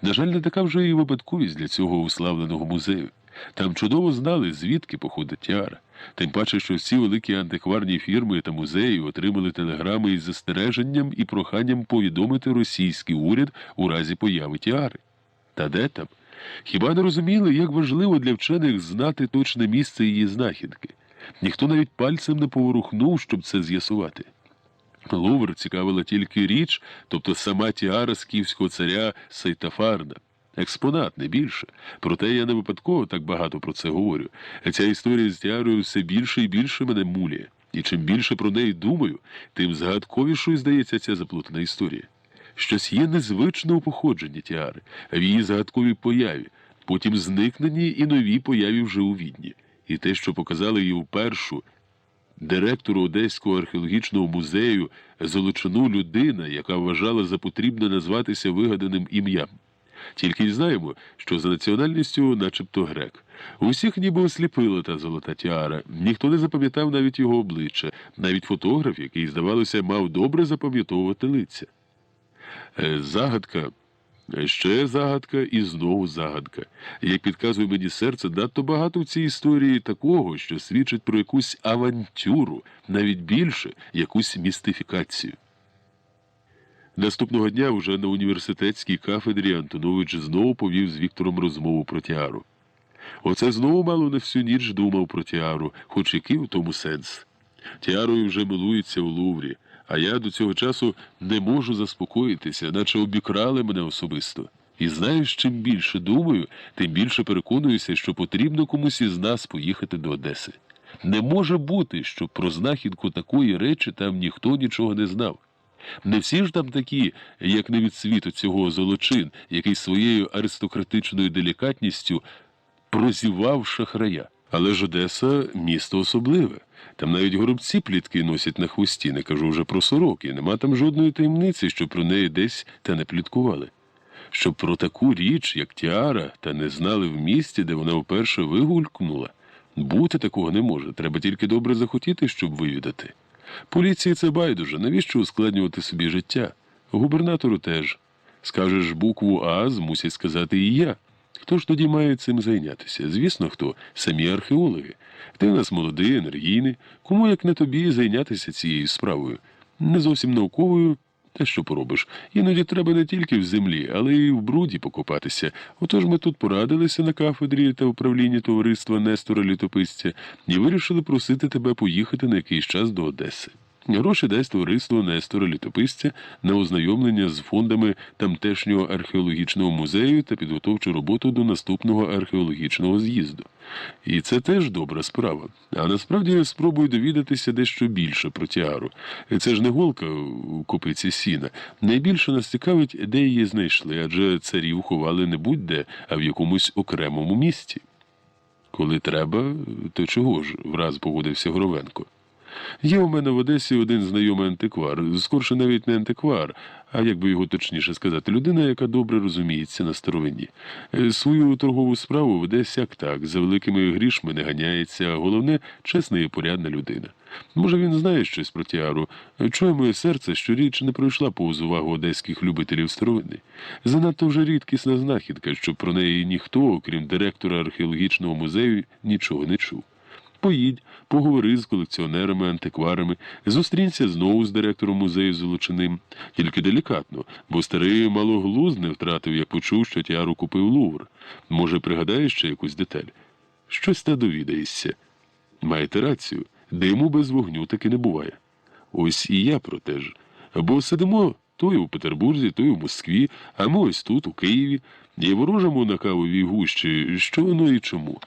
B: На жаль, не така вже і випадковість для цього уславленого музею. Там чудово знали, звідки походить тіара. Тим паче, що всі великі антикварні фірми та музеї отримали телеграми із застереженням і проханням повідомити російський уряд у разі появи тіари. Та де там? Хіба не розуміли, як важливо для вчених знати точне місце її знахідки? Ніхто навіть пальцем не поворухнув, щоб це з'ясувати. Лувр цікавила тільки річ, тобто сама тіара скіфського царя Сайтафарна. Експонат, не більше. Проте я не випадково так багато про це говорю. Ця історія з тіарою все більше і більше мене муляє. І чим більше про неї думаю, тим згадковішою здається ця заплутана історія. Щось є незвичне у походженні тіари, в її загадковій появі, потім зникненні і новій появі вже у Відні. І те, що показали її впершу директору Одеського археологічного музею Золочину людина, яка вважала за потрібне назватися вигаданим ім'ям. Тільки й знаємо, що за національністю начебто грек. Усіх ніби осліпила та золота тіара, ніхто не запам'ятав навіть його обличчя, навіть фотограф, який, здавалося, мав добре запам'ятовувати лиця. Загадка, ще загадка і знову загадка. Як підказує мені серце, надто багато в цій історії такого, що свідчить про якусь авантюру, навіть більше, якусь містифікацію. Наступного дня уже на університетській кафедрі Антонович знову повів з Віктором розмову про тіару. Оце знову мало не всю ніч думав про тіару, хоч який у тому сенс. Тіарою вже милується у Луврі, а я до цього часу не можу заспокоїтися, наче обікрали мене особисто. І знаєш, чим більше думаю, тим більше переконуюся, що потрібно комусь із нас поїхати до Одеси. Не може бути, щоб про знахідку такої речі там ніхто нічого не знав. Не всі ж там такі, як не від світу цього Золочин, який своєю аристократичною делікатністю прозівав шахрая. Але ж Одеса – місто особливе. Там навіть горобці плітки носять на хвості, не кажу вже про сороки. Нема там жодної таємниці, що про неї десь та не пліткували. Щоб про таку річ, як тіара, та не знали в місті, де вона вперше вигулькнула. Бути такого не може, треба тільки добре захотіти, щоб вивідати. Поліції це байдуже, навіщо ускладнювати собі життя? Губернатору теж. Скажеш букву А, змусять сказати і я. Хто ж тоді має цим зайнятися? Звісно, хто? Самі археологи. Ти у нас молодий, енергійний. Кому, як не тобі, зайнятися цією справою? Не зовсім науковою, та що поробиш. Іноді треба не тільки в землі, але й в бруді покопатися. Отож ми тут порадилися на кафедрі та управлінні товариства Нестора Літописця і вирішили просити тебе поїхати на якийсь час до Одеси. Гроші дасть товариство Нестора Літописця на ознайомлення з фондами тамтешнього археологічного музею та підготовчу роботу до наступного археологічного з'їзду. І це теж добра справа. А насправді я спробую довідатися дещо більше про тіару. Це ж не голка у копиці сіна. Найбільше нас цікавить, де її знайшли, адже царів ховали не будь-де, а в якомусь окремому місці. Коли треба, то чого ж, враз погодився Гровенко. Є у мене в Одесі один знайомий антиквар, скорше навіть не антиквар, а як би його точніше сказати, людина, яка добре розуміється на старовині. Свою торгову справу веде сяк так, за великими грішми не ганяється, а головне – чесна і порядна людина. Може, він знає щось про тіару. Чує моє серце, що річ не пройшла повз увагу одеських любителів старовини. Занадто вже рідкісна знахідка, щоб про неї ніхто, окрім директора археологічного музею, нічого не чув. Поїдь, поговори з колекціонерами, антикварами, зустрінься знову з директором музею Золочиним. Тільки делікатно, бо старий мало глузд не втратив, як почув, що тіару купив Лувр. Може, пригадаєш ще якусь деталь? Щось та довідаєшся. Маєте рацію, диму без вогню таки не буває. Ось і я про те ж. Бо сидимо той у Петербурзі, той у Москві, а ми ось тут, у Києві, і ворожимо на кавовій гущі, що воно і чому.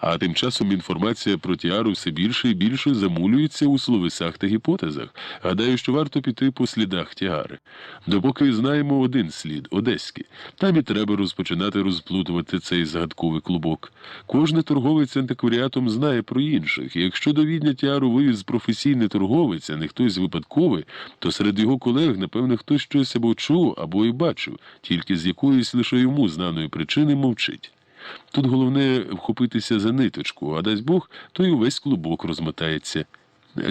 B: А тим часом інформація про тіару все більше і більше замулюється у словесах та гіпотезах. Гадаю, що варто піти по слідах тіари. Допоки знаємо один слід – одеський. Там і треба розпочинати розплутувати цей загадковий клубок. Кожний торговець антикваріатом знає про інших. І якщо до Відня тіару вивіз професійний торговець, а не хтось випадковий, то серед його колег, напевне, хтось щось або чув, або і бачив, тільки з якоїсь лише йому знаної причини мовчить. Тут головне вхопитися за ниточку, а дасть Бог, то й увесь клубок розмотається.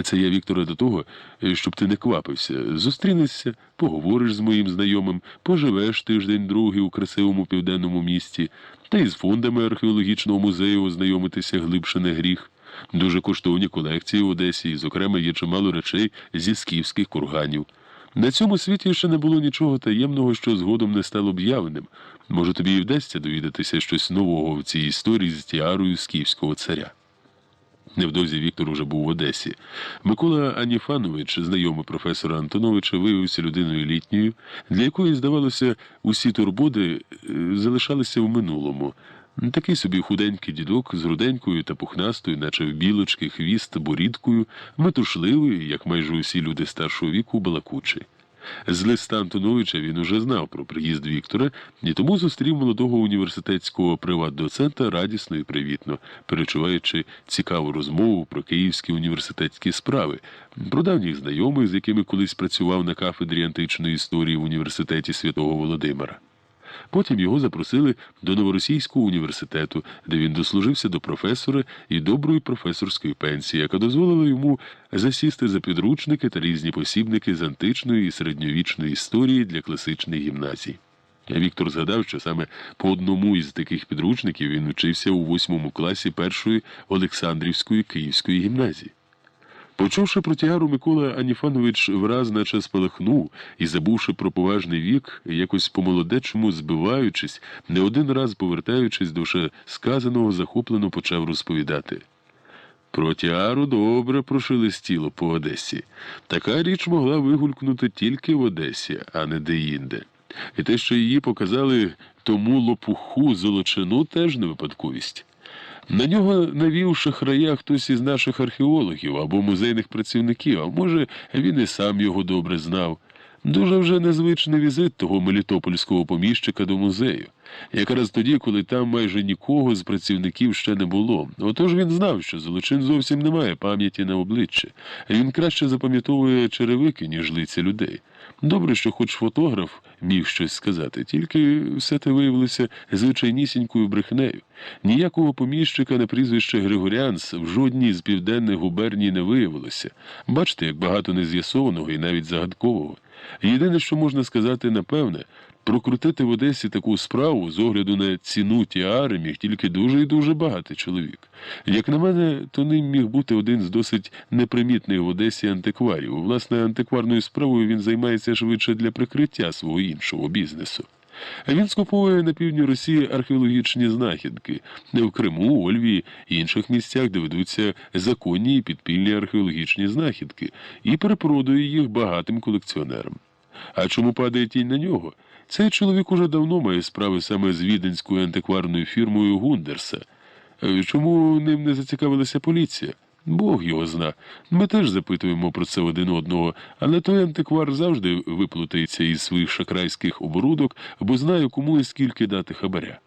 B: Це я, Вікторе, до того, щоб ти не квапився. Зустрінешся, поговориш з моїм знайомим, поживеш тиждень-другий у красивому південному місті, та й з фондами археологічного музею ознайомитися глибше не гріх. Дуже коштовні колекції в Одесі, і, зокрема, є чимало речей зі скіфських курганів. На цьому світі ще не було нічого таємного, що згодом не стало б явним. Може, тобі і вдасться довідатися щось нового в цій історії з тіарою скіфського царя. Невдовзі Віктор уже був в Одесі. Микола Аніфанович, знайомий професора Антоновича, виявився людиною літньою, для якої, здавалося, усі турботи залишалися в минулому. Такий собі худенький дідок з руденькою та пухнастою, наче в білочки, хвіст, борідкою, метушливий, як майже усі люди старшого віку, балакучий. З листа Антоновича він уже знав про приїзд Віктора, і тому зустрів молодого університетського приват-доцента радісно і привітно, перечуваючи цікаву розмову про київські університетські справи, про давніх знайомих, з якими колись працював на кафедрі античної історії в університеті Святого Володимира. Потім його запросили до Новоросійського університету, де він дослужився до професора і доброї професорської пенсії, яка дозволила йому засісти за підручники та різні посібники з античної і середньовічної історії для класичних гімназій. Віктор згадав, що саме по одному із таких підручників він вчився у 8 класі першої Олександрівської Київської гімназії. Почувши про тіару, Микола Аніфанович враз наче спалахнув і, забувши про поважний вік, якось по-молодечому збиваючись, не один раз повертаючись до вже сказаного, захоплено почав розповідати. Про тіару добре прошелестіло по Одесі. Така річ могла вигулькнути тільки в Одесі, а не де-інде. І те, що її показали тому лопуху Золочину, теж не випадковість. На нього навів шахрая хтось із наших археологів або музейних працівників, а може, він і сам його добре знав. Дуже вже незвичний візит того мелітопольського поміщика до музею. Якраз тоді, коли там майже нікого з працівників ще не було. Отож він знав, що Золочин зовсім не має пам'яті на обличчя. Він краще запам'ятовує черевики, ніж лиця людей. Добре, що хоч фотограф міг щось сказати, тільки все те виявилося звичайнісінькою брехнею. Ніякого поміщика на прізвище Григоріанс в жодній з південних губерній не виявилося. Бачите, як багато нез'ясованого і навіть загадкового. Єдине, що можна сказати напевне, прокрутити в Одесі таку справу з огляду на ціну тіари міг тільки дуже і дуже багатий чоловік. Як на мене, то ним міг бути один з досить непримітних в Одесі антикварів. Власне, антикварною справою він займається швидше для прикриття свого іншого бізнесу. Він скуповує на півдні Росії археологічні знахідки, не в Криму, Ольвії і інших місцях, де ведуться законні і підпільні археологічні знахідки, і перепродує їх багатим колекціонерам. А чому падає тінь на нього? Цей чоловік уже давно має справи саме з віденською антикварною фірмою Гундерса. Чому ним не зацікавилася поліція? Бог його зна. Ми теж запитуємо про це один одного, але той антиквар завжди виплутається із своїх шахрайських оборудок, бо знає, кому і скільки дати хабаря.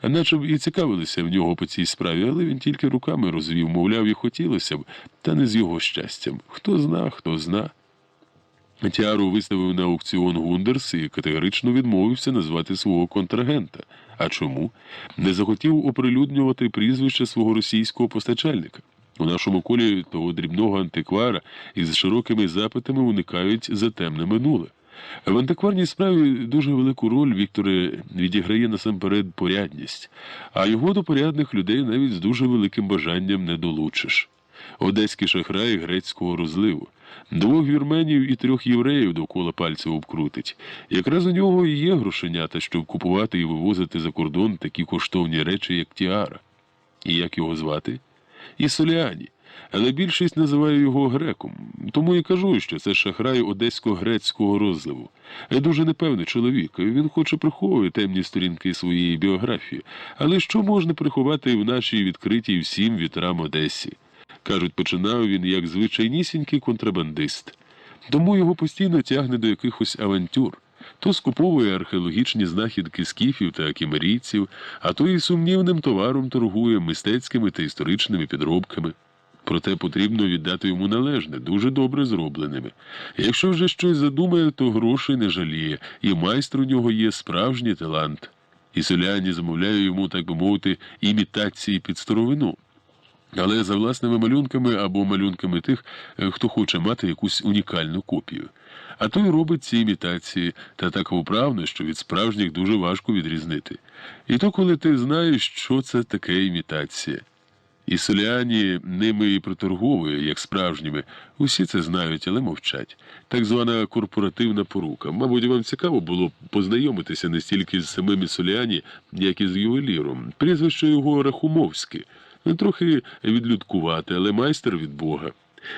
B: А наче б і цікавилися в нього по цій справі, але він тільки руками розвів, мовляв, і хотілося б, та не з його щастям. Хто зна, хто зна. Тіару виставив на аукціон Гундерс і категорично відмовився назвати свого контрагента. А чому? Не захотів оприлюднювати прізвище свого російського постачальника. У нашому колі того дрібного антиквара із широкими запитами уникають за темне минуле. В антикварній справі дуже велику роль, Вікторе, відіграє насамперед порядність, а його до порядних людей навіть з дуже великим бажанням не долучиш. Одеський шахрай грецького розливу. 2 вірменів і 3 євреїв довкола пальців обкрутить. Якраз у нього і є грошенята, щоб купувати і вивозити за кордон такі коштовні речі, як тіара. І як його звати? Ісоліані. Але більшість називає його греком. Тому і кажу, що це шахрай одесько-грецького розливу. Дуже непевний чоловік. Він хоче приховувати темні сторінки своєї біографії. Але що можна приховати в нашій відкритій всім вітрам Одесі? Кажуть, починав він як звичайнісінький контрабандист. Тому його постійно тягне до якихось авантюр. То скуповує археологічні знахідки скіфів та кімерійців, а то і сумнівним товаром торгує мистецькими та історичними підробками. Проте потрібно віддати йому належне, дуже добре зробленими. Якщо вже щось задумає, то грошей не жаліє, і майстер у нього є справжній талант. І селяні замовляють йому, так би мовити, імітації під старовину. Але за власними малюнками або малюнками тих, хто хоче мати якусь унікальну копію. А той робить ці імітації, та так вправно, що від справжніх дуже важко відрізнити. І то, коли ти знаєш, що це таке імітація. І селяні ними і приторговує, як справжніми. Усі це знають, але мовчать. Так звана корпоративна порука. Мабуть, вам цікаво було познайомитися не стільки з самим Ісоліані, як і з ювеліром. Прізвище його Рахумовське. Трохи відлюдкувати, але майстер від Бога.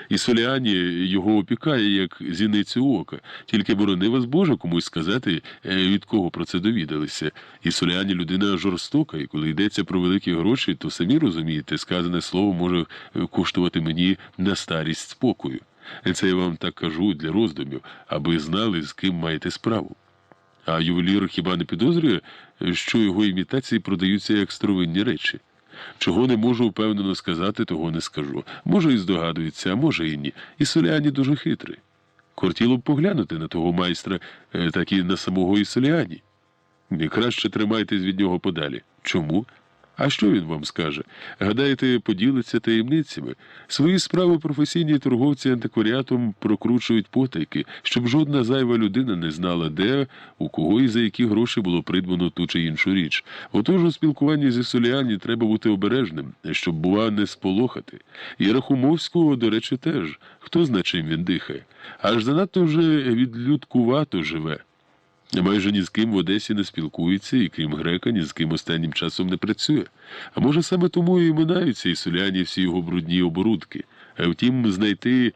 B: І Соліані його опікає, як зіницю ока. Тільки борони вас Боже комусь сказати, від кого про це довідалися. І Соліані людина жорстока, і коли йдеться про великі гроші, то самі розумієте, сказане слово може коштувати мені на старість спокою. Це я вам так кажу для роздумів, аби знали, з ким маєте справу. А ювелір хіба не підозрює, що його імітації продаються як старовинні речі? Чого не можу впевнено сказати, того не скажу. Може і здогадується, а може і ні. І Соліані дуже хитрий. Кортіло б поглянути на того майстра, так і на самого Ісоліані. І краще тримайтесь від нього подалі. Чому? А що він вам скаже? Гадаєте, поділиться таємницями? Свої справи професійні торговці антикваріатом прокручують потайки, щоб жодна зайва людина не знала, де, у кого і за які гроші було придбано ту чи іншу річ. Отож у спілкуванні зі Соліані треба бути обережним, щоб, бува, не сполохати. І Рахумовського, до речі, теж. Хто зна, чим він дихає. Аж занадто вже відлюдкувато живе. Майже ні з ким в Одесі не спілкується, і крім грека, ні з ким останнім часом не працює. А може саме тому і минаються Ісоліані всі його брудні оборудки. А втім, знайти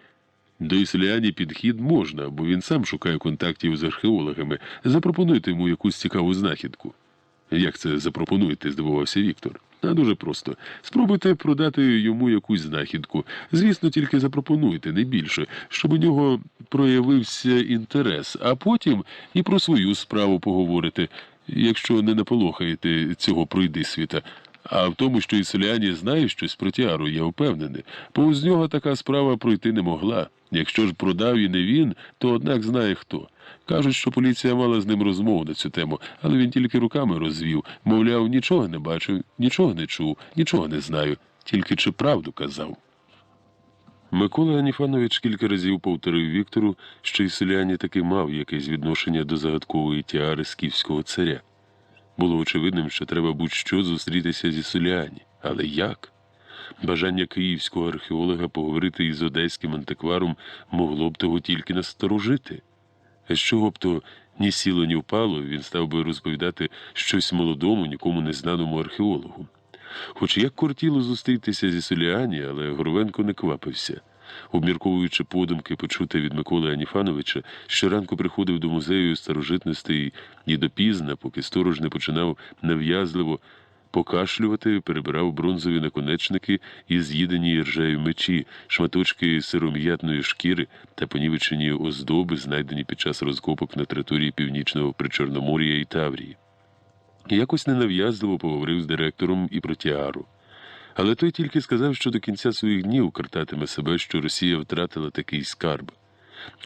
B: до Ісоліані підхід можна, бо він сам шукає контактів з археологами. Запропонуйте йому якусь цікаву знахідку. Як це запропонуєте, здивувався Віктор. А дуже просто. Спробуйте продати йому якусь знахідку. Звісно, тільки запропонуйте, не більше, щоб у нього проявився інтерес, а потім і про свою справу поговорите, якщо не наполохаєте цього пройдисвіта. А в тому, що Ісоліані знає щось про тіару, я впевнений. Повз нього така справа пройти не могла. Якщо ж продав і не він, то однак знає хто. Кажуть, що поліція мала з ним розмову на цю тему, але він тільки руками розвів. Мовляв, нічого не бачив, нічого не чув, нічого не знаю. Тільки чи правду казав. Микола Аніфанович кілька разів повторив Віктору, що Ісоліані таки мав якесь відношення до загадкової тіари скіфського царя. Було очевидним, що треба будь-що зустрітися зі Ісоліані. Але як? Бажання київського археолога поговорити із одеським антикваром могло б того тільки насторожити. А з чого б то ні сіло, ні впало, він став би розповідати щось молодому, нікому незнаному археологу. Хоч як кортіло зустрітися зі Соліані, але Горовенко не квапився. Обмірковуючи подумки, почуте від Миколи Аніфановича, щоранку приходив до музею старожитностей і допізна, поки сторож не починав нав'язливо покашлювати, перебирав бронзові наконечники і з'їдені іржею мечі, шматочки сиром'ятної шкіри та понівечені оздоби, знайдені під час розкопок на території Північного Причорномор'я і Таврії. Якось ненав'язливо поговорив з директором і про Тіару. Але той тільки сказав, що до кінця своїх днів картатиме себе, що Росія втратила такий скарб.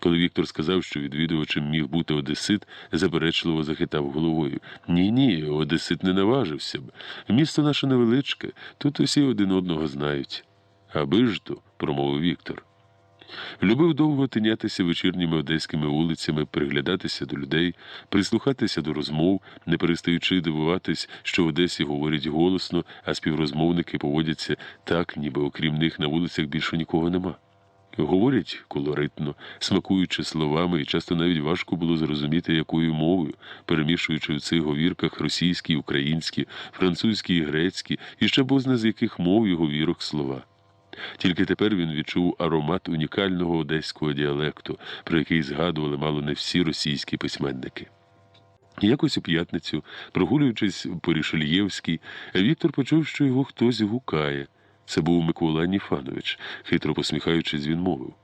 B: Коли Віктор сказав, що відвідувачем міг бути одесит, заперечливо захитав головою. Ні, одесит не наважився б. Місто наше невеличке, тут усі один одного знають. Аби ж то, промовив Віктор. Любив довго тинятися вечірніми одеськими вулицями, приглядатися до людей, прислухатися до розмов, не перестаючи дивуватись, що в Одесі говорять голосно, а співрозмовники поводяться так, ніби окрім них на вулицях більше нікого нема. Говорять колоритно, смакуючи словами, і часто навіть важко було зрозуміти, якою мовою, перемішуючи в цих говірках російські, українські, французькі і грецькі, і ще бозна з яких мов і говірок слова. Тільки тепер він відчув аромат унікального одеського діалекту, про який згадували мало не всі російські письменники. Якось у п'ятницю, прогулюючись по Рішельєвській, Віктор почув, що його хтось гукає. Це був Микола Аніфанович. Хитро посміхаючись, він мовив.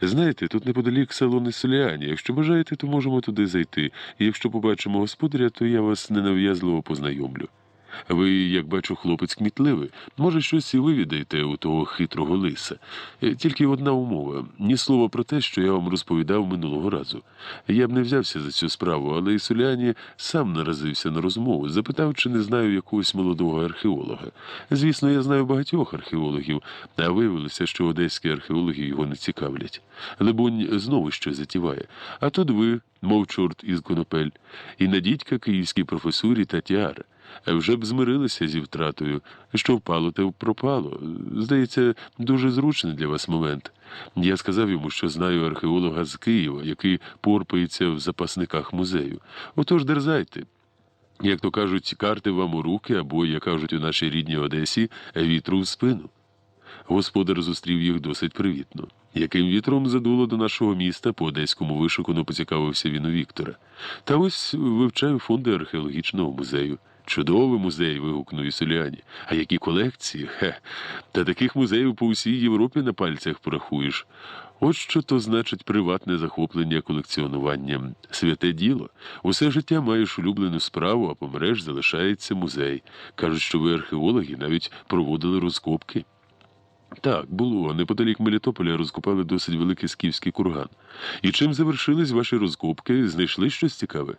B: «Знаєте, тут неподалік село Соліані. Якщо бажаєте, то можемо туди зайти. І якщо побачимо господаря, то я вас ненав'язливо познайомлю. Ви, як бачу, хлопець кмітливий. Може, щось і вивідаєте у того хитрого лиса. Тільки одна умова. Ні слова про те, що я вам розповідав минулого разу. Я б не взявся за цю справу, але і Соляні сам наразився на розмову. Запитав, чи не знаю якогось молодого археолога. Звісно, я знаю багатьох археологів, а виявилося, що одеські археологи його не цікавлять. Либонь, знову щось затіває. А тут ви, мов чорт із конопель, і на дідька київській професурі та Тіара. Вже б змирилися зі втратою. Що впало, те пропало. Здається, дуже зручний для вас момент. Я сказав йому, що знаю археолога з Києва, який порпається в запасниках музею. Отож, дерзайте. Як то кажуть, карти вам у руки, або, як кажуть у нашій рідній Одесі, вітру в спину. Господар зустрів їх досить привітно. Яким вітром задуло до нашого міста, по одеському вишукано поцікавився він у Віктора. Та ось вивчаю фонди археологічного музею. Чудовий музей, вигукнув Соліані. А які колекції? Хе! Та таких музеїв по всій Європі на пальцях порахуєш. От що то значить приватне захоплення колекціонуванням. Святе діло. Усе життя маєш улюблену справу, а помреш, залишається музей. Кажуть, що ви археологи навіть проводили розкопки. Так, було. Неподалік Мелітополя розкопали досить великий скіфський курган. І чим завершились ваші розкопки? Знайшли щось цікаве?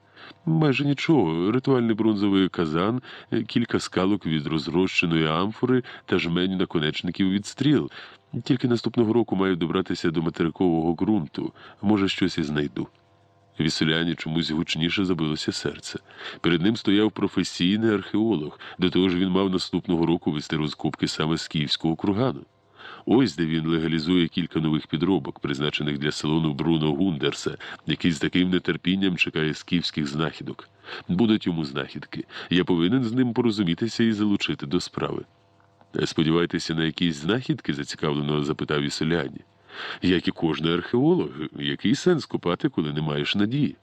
B: Майже нічого. Ритуальний бронзовий казан, кілька скалок від розрощеної амфори та жменю наконечників від стріл. Тільки наступного року маю добратися до материкового ґрунту. Може, щось і знайду. Віселяні чомусь гучніше забилося серце. Перед ним стояв професійний археолог. До того ж він мав наступного року вести розкопки саме з київського кургану. Ось де він легалізує кілька нових підробок, призначених для салону Бруно Гундерса, який з таким нетерпінням чекає скіфських знахідок. Будуть йому знахідки. Я повинен з ним порозумітися і залучити до справи. Сподіваєтеся на якісь знахідки? Зацікавлено запитав Віселяні. Як і кожний археолог, який сенс копати, коли не маєш надії?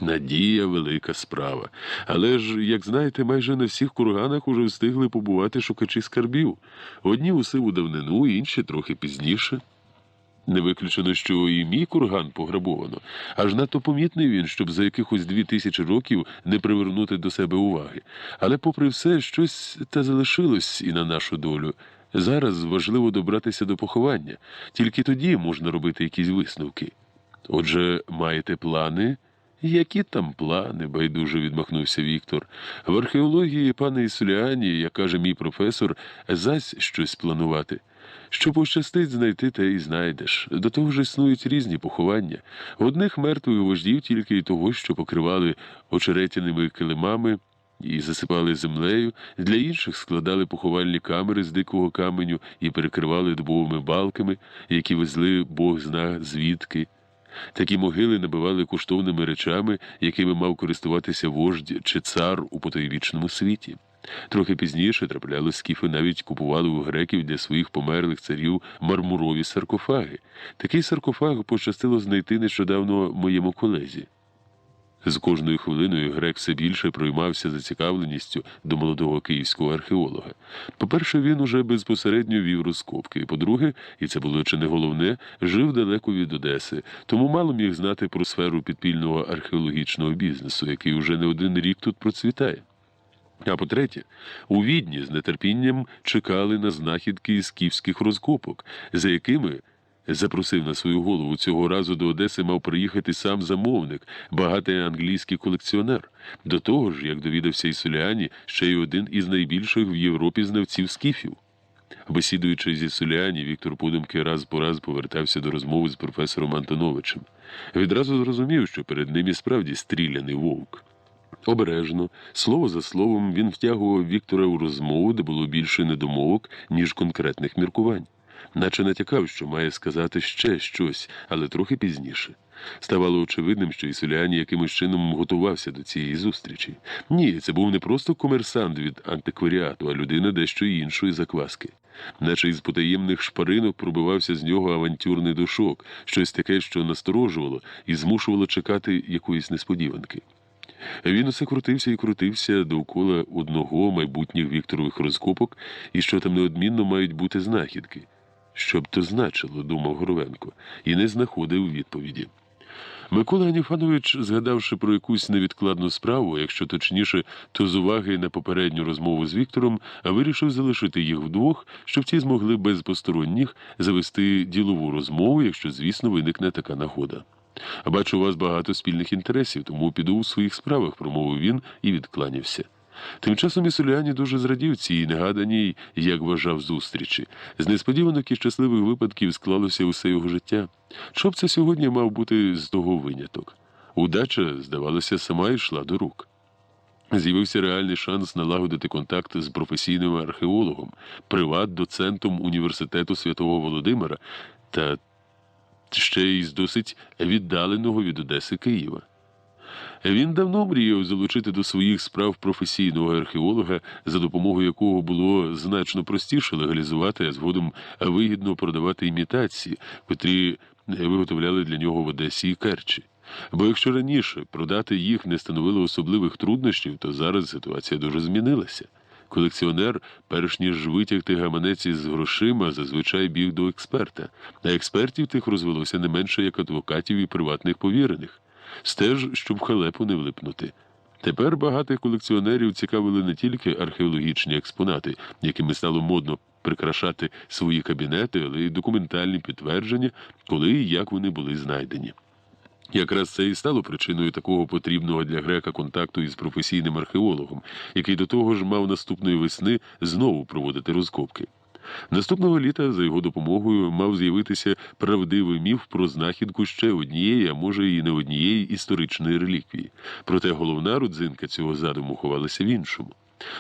B: Надія – велика справа. Але ж, як знаєте, майже на всіх курганах уже встигли побувати шукачі скарбів. Одні у сиву давнину, інші трохи пізніше. Не виключено, що і мій курган пограбовано. Аж надто помітний він, щоб за якихось 2000 років не привернути до себе уваги. Але попри все, щось та залишилось і на нашу долю. Зараз важливо добратися до поховання. Тільки тоді можна робити якісь висновки. Отже, маєте плани? Які там плани, байдуже відмахнувся Віктор. В археології, пане Ісоліані, як каже мій професор, зась щось планувати. Що пощастить знайти, те і знайдеш. До того ж існують різні поховання. Одних мертвих вождів тільки й того, що покривали очеретяними килимами і засипали землею, для інших складали поховальні камери з дикого каменю і перекривали дубовими балками, які везли бог зна звідки. Такі могили набивали коштовними речами, якими мав користуватися вождь чи цар у потойбічному світі. Трохи пізніше траплялось, скіфи навіть купували у греків для своїх померлих царів мармурові саркофаги. Такий саркофаг пощастило знайти нещодавно моєму колезі. З кожною хвилиною грек все більше проймався зацікавленістю до молодого київського археолога. По-перше, він уже безпосередньо вів розкопки. По-друге, і це було чи не головне, жив далеко від Одеси, тому мало міг знати про сферу підпільного археологічного бізнесу, який уже не один рік тут процвітає. А по-третє, у Відні з нетерпінням чекали на знахідки скіфських розкопок, за якими запросив на свою голову цього разу до Одеси мав приїхати сам замовник, багатий англійський колекціонер. До того ж, як довідався Соліані, ще й один із найбільших в Європі знавців скіфів. Бесідуючи зі Соліані, Віктор подумки раз по раз повертався до розмови з професором Антоновичем. Відразу зрозумів, що перед ним і справді стріляний вовк. Обережно, слово за словом, він втягував Віктора у розмову, де було більше недомовок, ніж конкретних міркувань. Наче натякав, що має сказати ще щось, але трохи пізніше. Ставало очевидним, що Соліані якимось чином готувався до цієї зустрічі. Ні, це був не просто комерсант від антикваріату, а людина дещо іншої закваски. Наче із потаємних шпаринок пробивався з нього авантюрний душок, щось таке, що насторожувало і змушувало чекати якоїсь несподіванки. Він усе крутився і крутився довкола одного майбутніх Вікторових розкопок, і що там неодмінно мають бути знахідки. Що б то значило, думав Горовенко, і не знаходив відповіді. Микола Аніфанович, згадавши про якусь невідкладну справу, якщо точніше, то з уваги на попередню розмову з Віктором, вирішив залишити їх вдвох, щоб ті змогли без посторонніх завести ділову розмову, якщо, звісно, виникне така нагода. «Бачу, у вас багато спільних інтересів, тому піду у своїх справах», – промовив він і відкланявся. Тим часом Соліані дуже зрадів цій негаданій, як вважав, зустрічі. З несподіванок і щасливих випадків склалося усе його життя. Що б це сьогодні мав бути з того виняток? Удача, здавалося, сама йшла до рук. З'явився реальний шанс налагодити контакт з професійним археологом, приват-доцентом університету Святого Володимира та ще й з досить віддаленого від Одеси Києва. Він давно мріяв залучити до своїх справ професійного археолога, за допомогою якого було значно простіше легалізувати, а згодом вигідно продавати імітації, котрі виготовляли для нього в Одесі і Керчі. Бо якщо раніше продати їх не становило особливих труднощів, то зараз ситуація дуже змінилася. Колекціонер, перш ніж витягти гаманець із грошима, зазвичай біг до експерта, а експертів тих розвелося не менше, як адвокатів і приватних повірених. Стеж, щоб в халепу не влипнути. Тепер багатих колекціонерів цікавили не тільки археологічні експонати, якими стало модно прикрашати свої кабінети, але й документальні підтвердження, коли і як вони були знайдені. Якраз це і стало причиною такого потрібного для грека контакту із професійним археологом, який до того ж мав наступної весни знову проводити розкопки. Наступного літа за його допомогою мав з'явитися правдивий міф про знахідку ще однієї, а може і не однієї історичної реліквії. Проте головна родзинка цього задуму ховалася в іншому.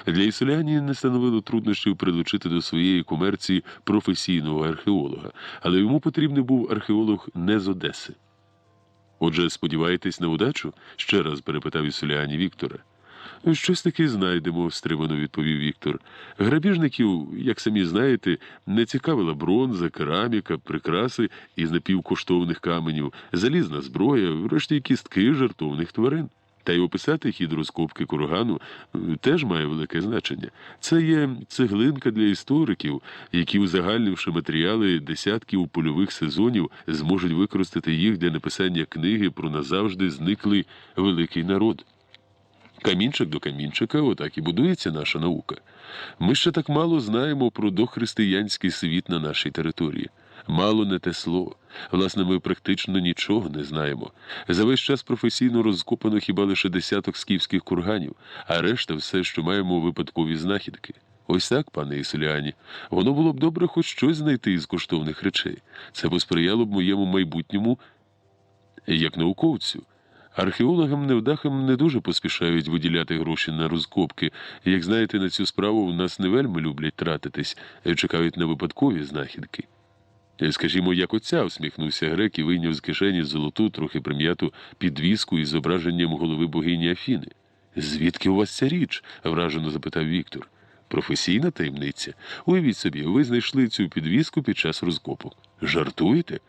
B: Для Соліані не становило труднощів прилучити до своєї комерції професійного археолога, але йому потрібний був археолог не з Одеси. «Отже, сподіваєтесь на удачу?» – ще раз перепитав Соліані Віктора. «Щось таки знайдемо», – стримано відповів Віктор. «Грабіжників, як самі знаєте, не цікавила бронза, кераміка, прикраси із напівкоштовних каменів, залізна зброя, врешті кістки жартовних тварин. Та й описати хід розкопки кургану теж має велике значення. Це є цеглинка для істориків, які, узагальнивши матеріали десятків польових сезонів, зможуть використати їх для написання книги про назавжди зниклий великий народ. Камінчик до камінчика, отак і будується наша наука. Ми ще так мало знаємо про дохристиянський світ на нашій території. Мало не те слово. Власне, ми практично нічого не знаємо. За весь час професійно розкопано хіба лише десяток скіфських курганів, а решта все, що маємо, випадкові знахідки. Ось так, пане Соліані, воно було б добре хоч щось знайти із коштовних речей. Це посприяло б моєму майбутньому як науковцю. Археологам-невдахам не дуже поспішають виділяти гроші на розкопки. Як знаєте, на цю справу в нас не вельми люблять тратитись, чекають на випадкові знахідки. «Скажімо, як оця», – усміхнувся грек і вийняв з кишені золоту, трохи прим'яту підвіску із зображенням голови богині Афіни. «Звідки у вас ця річ?» – вражено запитав Віктор. «Професійна таємниця. Уявіть собі, ви знайшли цю підвіску під час розкопок. Жартуєте?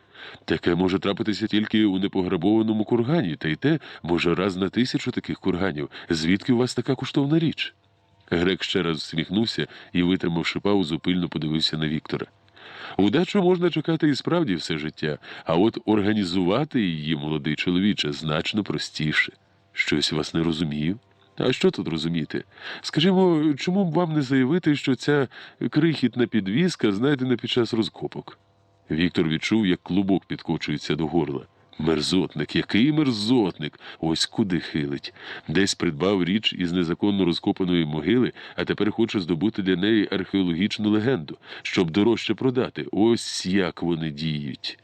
B: Таке може трапитися тільки у непограбованому кургані, та й те, може, раз на 1000 таких курганів. Звідки у вас така коштовна річ?» Грек ще раз усміхнувся і, витримавши паузу, пильно подивився на Віктора. «Удачу можна чекати і справді все життя, а от організувати її, молодий чоловіче, значно простіше. Щось вас не розумію. А що тут розуміти? Скажімо, чому б вам не заявити, що ця крихітна підвіска знайдена під час розкопок? Віктор відчув, як клубок підкочується до горла. Мерзотник, який мерзотник! Ось куди хилить. Десь придбав річ із незаконно розкопаної могили, а тепер хоче здобути для неї археологічну легенду, щоб дорожче продати. Ось як вони діють.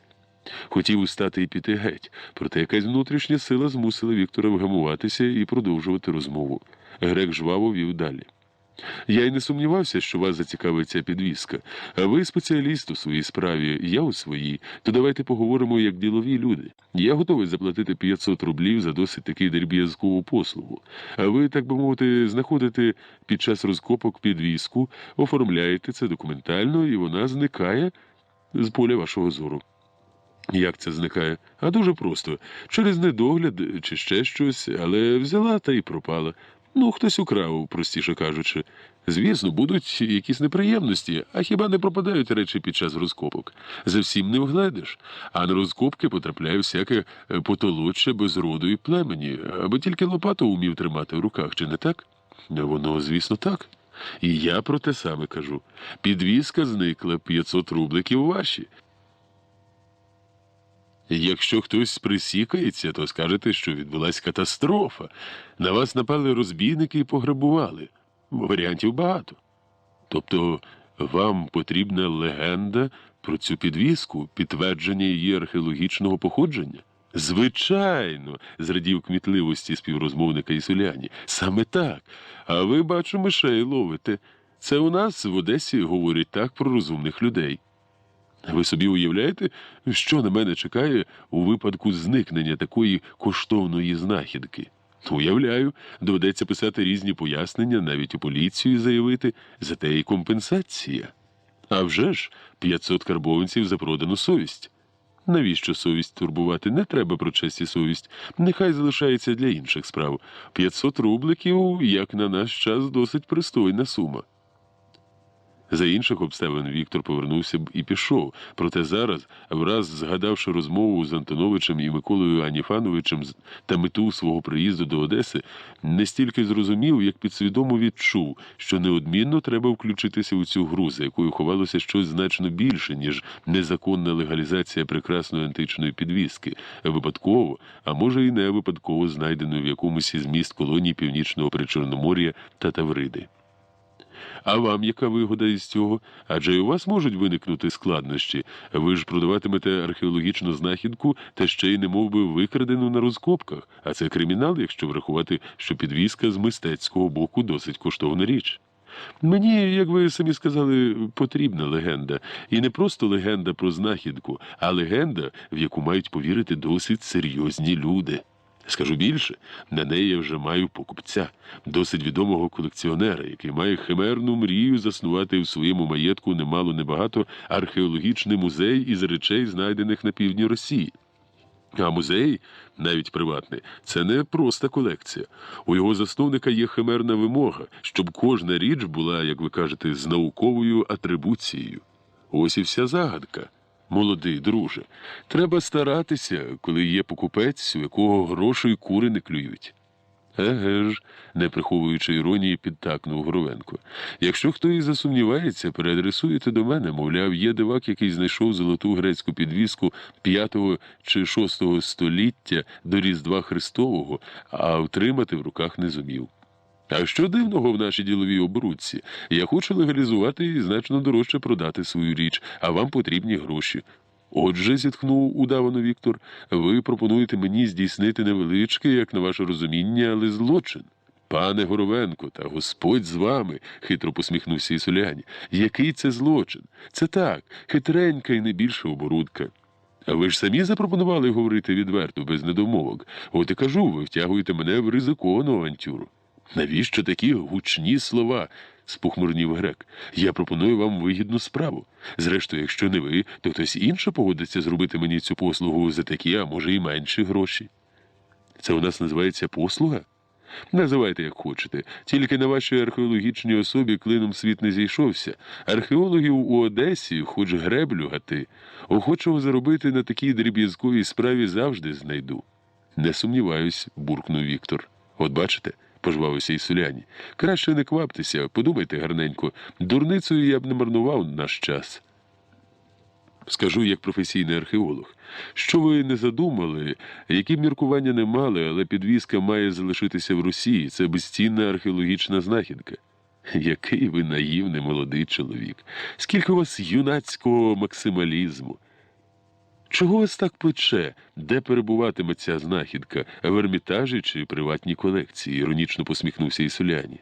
B: Хотів устати і піти геть, проте якась внутрішня сила змусила Віктора вгамуватися і продовжувати розмову. Грек жваво вів далі. Я й не сумнівався, що вас зацікавить ця підвіска. А ви спеціаліст у своїй справі, я у своїй. То давайте поговоримо як ділові люди. Я готовий заплатити 500 рублів за досить таки дріб'язкову послугу. А ви, так би мовити, знаходите під час розкопок підвіску, оформляєте це документально, і вона зникає з поля вашого зору. Як це зникає? А дуже просто. Через недогляд чи ще щось, але взяла та й пропала. Ну, хтось украв, простіше кажучи. Звісно, будуть якісь неприємності, а хіба не пропадають речі під час розкопок? За всім не вгледиш. А на розкопки потрапляє всяке потолоччя без роду і племені, аби тільки лопату умів тримати в руках, чи не так? Воно, звісно, так. І я про те саме кажу. Підвіска зникла, 500 рубликів ваші. Якщо хтось присікається, то скажете, що відбулась катастрофа. На вас напали розбійники і пограбували. Варіантів багато. Тобто вам потрібна легенда про цю підвіску, підтвердження її археологічного походження? Звичайно, зрадів кмітливості співрозмовника Ісуляні. Саме так. А ви, бачу, мишей ловите. Це у нас в Одесі говорять так про розумних людей. Ви собі уявляєте, що на мене чекає у випадку зникнення такої коштовної знахідки? Уявляю, доведеться писати різні пояснення, навіть у поліцію заявити, зате і компенсація. А вже ж 500 карбованців за продану совість. Навіщо совість турбувати? Не треба про честь і совість. Нехай залишається для інших справ. 500 рубликів, як на наш час, досить пристойна сума. За інших обставин Віктор повернувся б і пішов, проте зараз, враз згадавши розмову з Антоновичем і Миколою Аніфановичем та мету свого приїзду до Одеси, не стільки зрозумів, як підсвідомо відчув, що неодмінно треба включитися у цю гру, за якою ховалося щось значно більше, ніж незаконна легалізація прекрасної античної підвіски, випадково, а може і не випадково знайденої в якомусь із міст колоній Північного Причорномор'я та Тавриди. А вам яка вигода із цього? Адже і у вас можуть виникнути складнощі. Ви ж продаватимете археологічну знахідку та ще й немовби викрадену на розкопках. А це кримінал, якщо врахувати, що підвіска з мистецького боку досить коштовна річ. Мені, як ви самі сказали, потрібна легенда. І не просто легенда про знахідку, а легенда, в яку мають повірити досить серйозні люди. Скажу більше, на неї я вже маю покупця, досить відомого колекціонера, який має химерну мрію заснувати в своєму маєтку немало-небагато археологічний музей із речей, знайдених на півдні Росії. А музей, навіть приватний, це не проста колекція. У його засновника є химерна вимога, щоб кожна річ була, як ви кажете, з науковою атрибуцією. Ось і вся загадка. Молодий друже, треба старатися, коли є покупець, у якого грошей кури не клюють. Еге ж, не приховуючи іронії, підтакнув Горовенко. Якщо хто і засумнівається, переадресуєте до мене, мовляв, є дивак, який знайшов золоту грецьку підвіску 5 чи 6 століття до Різдва Христового, а втримати в руках не зумів. А що дивного в нашій діловій оборудці? Я хочу легалізувати і значно дорожче продати свою річ, а вам потрібні гроші. Отже, зітхнув удавано Віктор, ви пропонуєте мені здійснити невеличкий, як на ваше розуміння, але злочин. Пане Горовенко, та Господь з вами, хитро посміхнувся Ісуляні. Який це злочин? Це так, хитренька і не більша оборудка. А ви ж самі запропонували говорити відверто, без недомовок. От і кажу, ви втягуєте мене в ризиковану авантюру. Навіщо такі гучні слова? Спохмурнів Грек. Я пропоную вам вигідну справу. Зрештою, якщо не ви, то хтось інший погодиться зробити мені цю послугу за такі, а може і менші гроші. Це у нас називається послуга? Називайте, як хочете. Тільки на вашій археологічній особі клином світ не зійшовся. Археологів у Одесі, хоч греблю гати, охочого заробити на такій дріб'язковій справі завжди знайду. Не сумніваюсь, буркнув Віктор. От бачите? пожвавився Ісуляні. Краще не кваптеся, подумайте гарненько. Дурницею я б не марнував наш час. Скажу як професійний археолог. Що ви не задумали, які б міркування не мали, але підвізка має залишитися в Росії. Це безцінна археологічна знахідка. Який ви наївний молодий чоловік. Скільки у вас юнацького максималізму. Чого вас так пече? Де перебуватиме ця знахідка? В Ермітажі чи приватній колекції? Іронічно посміхнувся Ісуляні.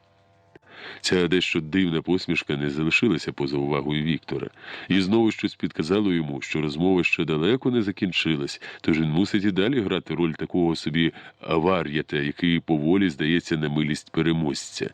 B: Ця дещо дивна посмішка не залишилася поза увагою Віктора. І знову щось підказало йому, що розмова ще далеко не закінчилась, тож він мусить і далі грати роль такого собі авар'ята, який поволі здається на милість переможця.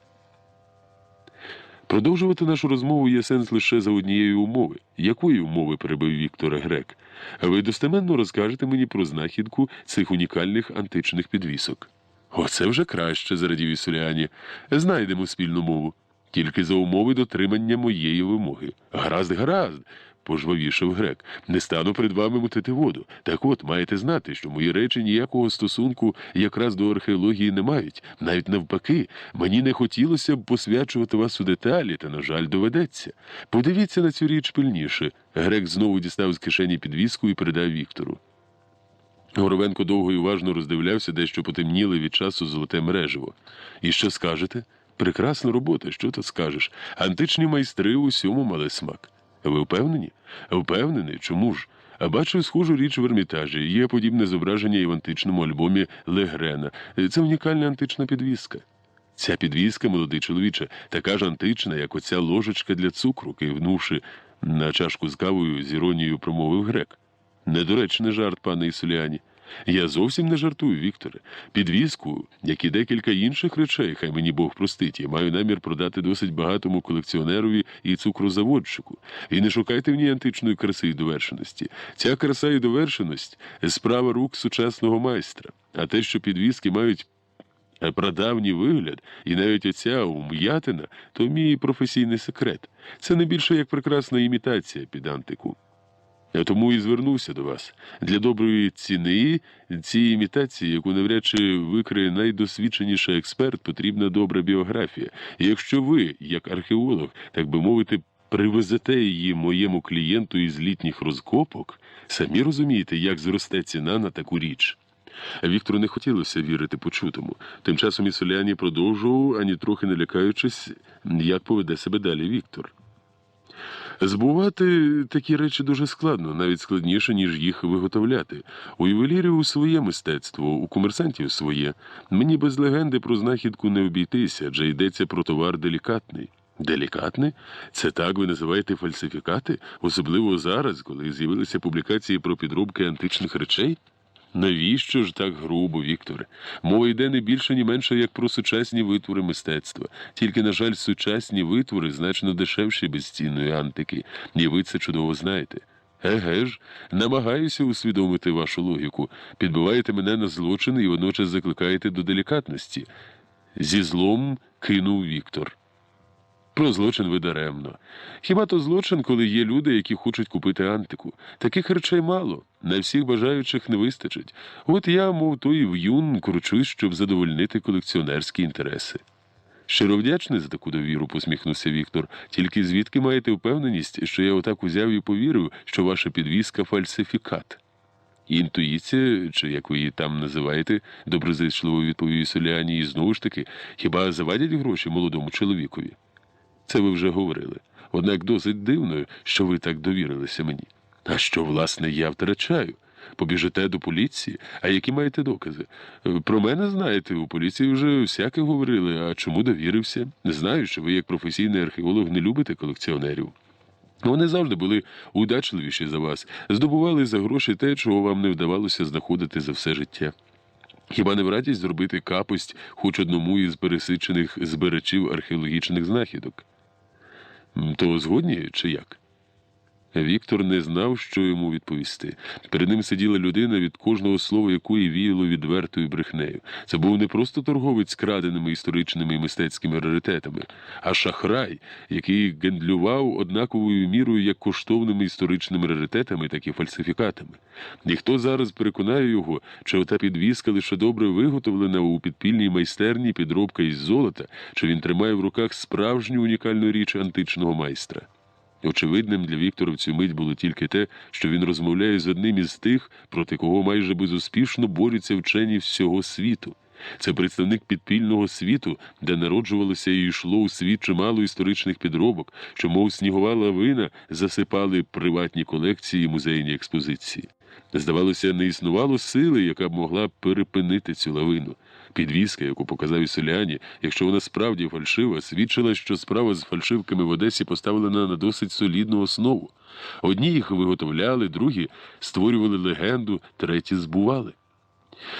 B: Продовжувати нашу розмову є сенс лише за однієї умови. Якої умови, перебив Віктора Грек? Ви достеменно розкажете мені про знахідку цих унікальних античних підвісок. Оце вже краще, зарадів Ісуляні. Знайдемо спільну мову. Тільки за умови дотримання моєї вимоги. Гаразд, гаразд, пожвавішав Грек. Не стану перед вами мутити воду. Так от, маєте знати, що мої речі ніякого стосунку якраз до археології не мають. Навіть навпаки, мені не хотілося б посвячувати вас у деталі, та, на жаль, доведеться. Подивіться на цю річ пильніше. Грек знову дістав з кишені підвіску і передав Віктору. Горовенко довго і уважно роздивлявся дещо потемніле від часу золоте мережево. І що скажете? Прекрасна робота, що тут скажеш? Античні майстри у всьому мали смак. Ви впевнені? Впевнений. Чому ж? А бачу схожу річ в Ермітажі. Є подібне зображення і в античному альбомі Легрена. Це унікальна антична підвіска. Ця підвіска, молодий чоловіче, така ж антична, як оця ложечка для цукру, кивнувши на чашку з кавою, з іронією промовив Грек. Недоречний жарт, пане Ісуляні. Я зовсім не жартую, Вікторе. Підвіску, як і декілька інших речей, хай мені Бог простить, я маю намір продати досить багатому колекціонерові і цукрозаводчику. І не шукайте в ній античної краси і довершеності. Ця краса і довершеність – справа рук сучасного майстра. А те, що підвіски мають прадавній вигляд, і навіть оця ум'ятина – то мій професійний секрет. Це не більше як прекрасна імітація під антику. Я тому і звернувся до вас. Для доброї ціни цієї імітації, яку навряд чи викриє найдосвідченіший експерт, потрібна добра біографія. І якщо ви, як археолог, так би мовити, привезете її моєму клієнту із літніх розкопок, самі розумієте, як зросте ціна на таку річ. Віктору не хотілося вірити почутому. Тим часом Ісуляні продовжував, ані трохи не лякаючись, як поведе себе далі Віктор. Збувати такі речі дуже складно, навіть складніше, ніж їх виготовляти. У ювелірів своє мистецтво, у комерсантів своє. Мені без легенди про знахідку не обійтися, адже йдеться про товар делікатний. Делікатний? Це так ви називаєте фальсифікати? Особливо зараз, коли з'явилися публікації про підробки античних речей? Навіщо ж так грубо, Вікторе? Мова йде не більше, ні менше, як про сучасні витвори мистецтва. Тільки, на жаль, сучасні витвори значно дешевші безцінної антики. І ви це чудово знаєте. Еге ж, намагаюся усвідомити вашу логіку. Підбиваєте мене на злочин і водночас закликаєте до делікатності. Зі злом кинув Віктор. Про злочин ви даремно. Хіба то злочин, коли є люди, які хочуть купити антику? Таких речей мало. На всіх бажаючих не вистачить. От я, мов той в'юн, кручусь, щоб задовольнити колекціонерські інтереси. Щиро вдячний за таку довіру, посміхнувся Віктор. Тільки звідки маєте впевненість, що я отак узяв і повірив, що ваша підвіска – фальсифікат? Інтуїція, чи як ви її там називаєте, доброзичливо відповів Ісуляні, і знову ж таки, хіба завадять гроші молодому чоловікові? Це ви вже говорили. Однак досить дивно, що ви так довірилися мені. А що, власне, я втрачаю? Побіжите до поліції? А які маєте докази? Про мене знаєте, у поліції вже всяке говорили, а чому довірився? Знаю, що ви, як професійний археолог, не любите колекціонерів. Вони завжди були удачливіші за вас, здобували за гроші те, чого вам не вдавалося знаходити за все життя. Хіба не вартість зробити капость хоч одному із пересичених збирачів археологічних знахідок? То згодні чи як? Віктор не знав, що йому відповісти. Перед ним сиділа людина, від кожного слова якої віяло відвертою брехнею. Це був не просто торговець краденими історичними і мистецькими раритетами, а шахрай, який гендлював однаковою мірою як коштовними історичними раритетами, так і фальсифікатами. І хто зараз переконає його, що ота підвіска лише добре виготовлена у підпільній майстерні підробка із золота, чи він тримає в руках справжню унікальну річ античного майстра? Очевидним для Віктора в цю мить було тільки те, що він розмовляє з одним із тих, проти кого майже безуспішно борються вчені всього світу. Це представник підпільного світу, де народжувалося і йшло у світ чимало історичних підробок, що, мов снігова лавина, засипали приватні колекції і музейні експозиції. Здавалося, не існувало сили, яка б могла перепинити цю лавину. Підвіска, яку показав Ісоліані, якщо вона справді фальшива, свідчила, що справа з фальшивками в Одесі поставлена на досить солідну основу. Одні їх виготовляли, другі створювали легенду, треті збували.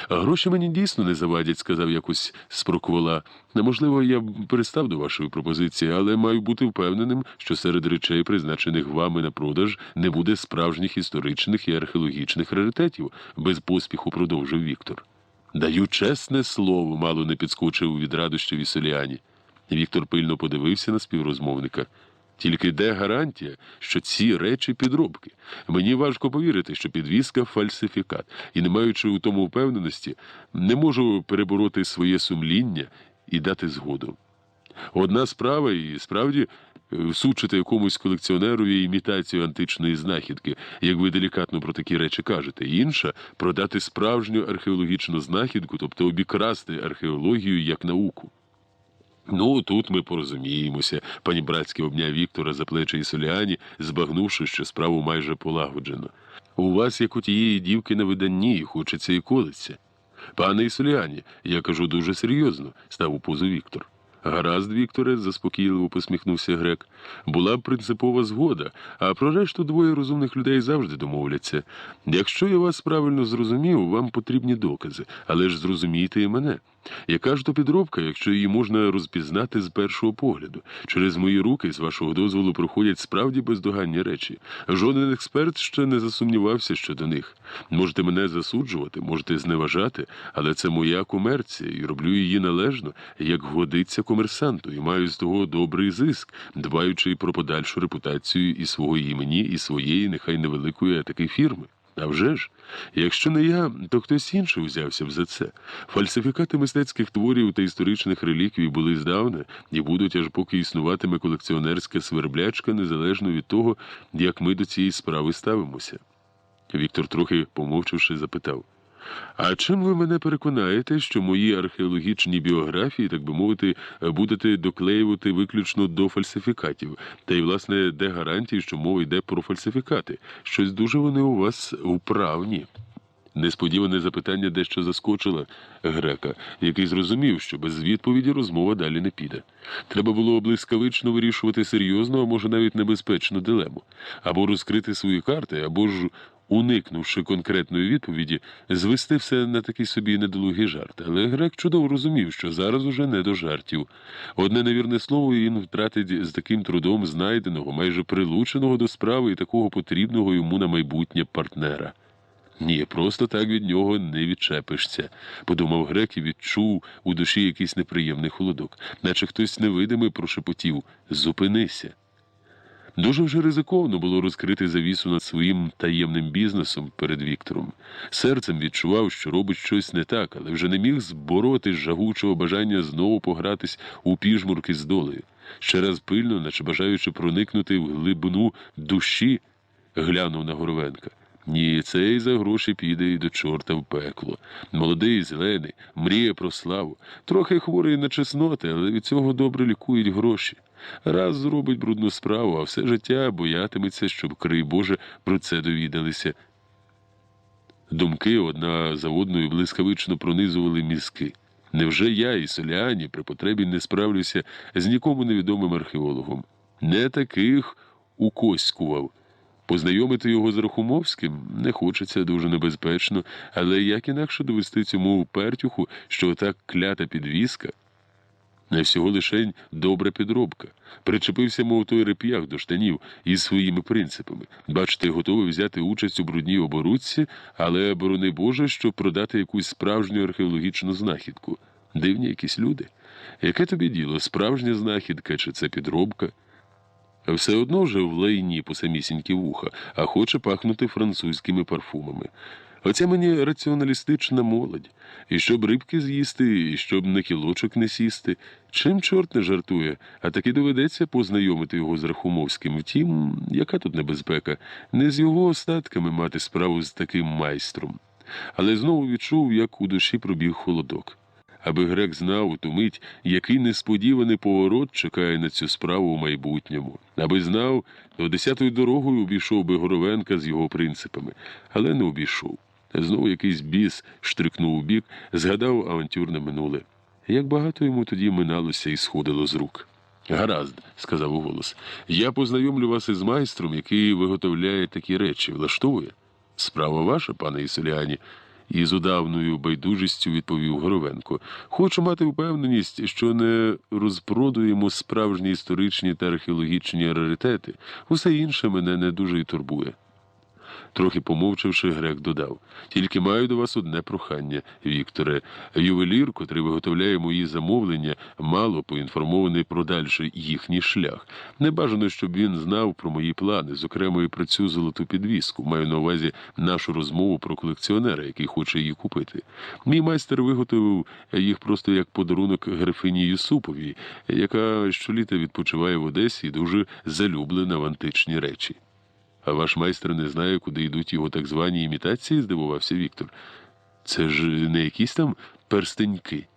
B: «А гроші мені дійсно не завадять», – сказав якось Спроквола. «Можливо, я б пристав до вашої пропозиції, але маю бути впевненим, що серед речей, призначених вами на продаж, не буде справжніх історичних і археологічних раритетів», – без поспіху продовжив Віктор. «Даю чесне слово», – мало не підскочив від радощів Ісоліані. Віктор пильно подивився на співрозмовника. «Тільки де гарантія, що ці речі підробки? Мені важко повірити, що підвіска – фальсифікат, і, не маючи у тому впевненості, не можу перебороти своє сумління і дати згоду. Одна справа і, справді, всучити якомусь колекціонерові імітацію античної знахідки, як ви делікатно про такі речі кажете. Інша – продати справжню археологічну знахідку, тобто обікрасти археологію як науку». «Ну, тут ми порозуміємося», – панібратськи обняв Віктора за плечі Ісоліані, збагнувши, що справу майже полагоджено. «У вас, як у тієї дівки на виданні, і хочеться і колеться». «Пане Ісоліані, я кажу дуже серйозно», – став у позу Віктор. «Гаразд, Вікторе», – заспокійливо посміхнувся грек. «Була б принципова згода, а про решту двоє розумних людей завжди домовляться. Якщо я вас правильно зрозумів, вам потрібні докази, але ж зрозумійте і мене. Яка ж то підробка, якщо її можна розпізнати з першого погляду? Через мої руки, з вашого дозволу, проходять справді бездоганні речі. Жоден експерт ще не засумнівався щодо них. Можете мене засуджувати, можете зневажати, але це моя комерція, і роблю її належно, як годиться комерсанту, і маю з того добрий зиск, дбаючи про подальшу репутацію і свого імені, і своєї, нехай невеликої, а таки фірми. А вже ж, якщо не я, то хтось інший взявся б за це. Фальсифікати мистецьких творів та історичних реліквій були здавна і будуть, аж поки існуватиме колекціонерська сверблячка, незалежно від того, як ми до цієї справи ставимося». Віктор, трохи помовчавши, запитав: «А чим ви мене переконаєте, що мої археологічні біографії, так би мовити, будете доклеювати виключно до фальсифікатів? Та й, власне, де гарантії, що мова йде про фальсифікати? Щось дуже вони у вас вправні». Несподіване запитання дещо заскочило грека, який зрозумів, що без відповіді розмова далі не піде. Треба було блискавично вирішувати серйозну, а може навіть небезпечну дилему. Або розкрити свої карти, або ж, уникнувши конкретної відповіді, звести все на такий собі недолугий жарт. Але грек чудово розумів, що зараз уже не до жартів. Одне невірне слово і він втратить з таким трудом знайденого, майже прилученого до справи і такого потрібного йому на майбутнє партнера. «Ні, просто так від нього не відчепишся», – подумав грек і відчув у душі якийсь неприємний холодок, наче хтось невидимий прошепотів: «Зупинися». Дуже вже ризиковано було розкрити завісу над своїм таємним бізнесом перед Віктором. Серцем відчував, що робить щось не так, але вже не міг збороти жагучого бажання знову погратись у піжмурки з долею. Ще раз пильно, наче бажаючи проникнути в глибину душі, глянув на Горовенка. Ні, цей за гроші піде і до чорта в пекло. Молодий, зелений, мріє про славу. Трохи хворий на чесноти, але від цього добре лікують гроші. Раз зробить брудну справу, а все життя боятиметься, щоб, крий Боже, про це довідалися. Думки одна за одною блискавично пронизували мізки. Невже я, Ісоліані, при потребі не справлюся з нікому невідомим археологом? Не таких укоськував. Познайомити його з Рахумовським не хочеться, дуже небезпечно, але як інакше довести цьому упертюху, що отак клята підвіска? Не всього лишень добра підробка. Причепився, мов той реп'ях до штанів із своїми принципами. Бачите, готовий взяти участь у брудній оборудці, але, борони Боже, щоб продати якусь справжню археологічну знахідку. Дивні якісь люди. Яке тобі діло, справжня знахідка чи це підробка? Все одно вже в лайні по самісінькі вуха, а хоче пахнути французькими парфумами. Оця мені раціоналістична молодь. І щоб рибки з'їсти, і щоб на кілочок не сісти. Чим чорт не жартує, а таки доведеться познайомити його з Рахумовським. Втім, яка тут небезпека? Не з його остатками мати справу з таким майстром. Але знову відчув, як у душі пробіг холодок. Аби грек знав у ту мить, який несподіваний поворот чекає на цю справу у майбутньому. Аби знав, то 10-ю дорогою обійшов би Горовенка з його принципами. Але не обійшов. Знову якийсь біс штрикнув у бік, згадав авантюрне минуле. Як багато йому тоді миналося і сходило з рук. «Гаразд», – сказав уголос, – «я познайомлю вас із майстром, який виготовляє такі речі. Влаштовує?» «Справа ваша, пане Ісоліані», – із удавною байдужістю відповів Горовенко. «Хочу мати впевненість, що не розпродуємо справжні історичні та археологічні раритети. Усе інше мене не дуже й турбує». Трохи помовчавши, грек додав. «Тільки маю до вас одне прохання, Вікторе. Ювелір, котрий виготовляє мої замовлення, мало поінформований про дальший їхній шлях. Не бажано, щоб він знав про мої плани, зокрема і про цю золоту підвіску. Маю на увазі нашу розмову про колекціонера, який хоче її купити. Мій майстер виготовив їх просто як подарунок графині Юсуповій, яка щоліта відпочиває в Одесі і дуже залюблена в античні речі». «А ваш майстер не знає, куди йдуть його так звані імітації?» – здивувався Віктор. «Це ж не якісь там перстеньки.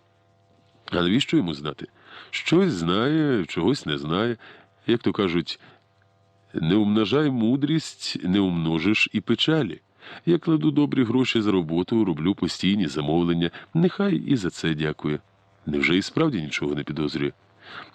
B: А навіщо йому знати? Щось знає, чогось не знає. Як то кажуть, не умножай мудрість, не умножиш і печалі. Я кладу добрі гроші за роботу, роблю постійні замовлення. Нехай і за це дякує. Невже і справді нічого не підозрює?»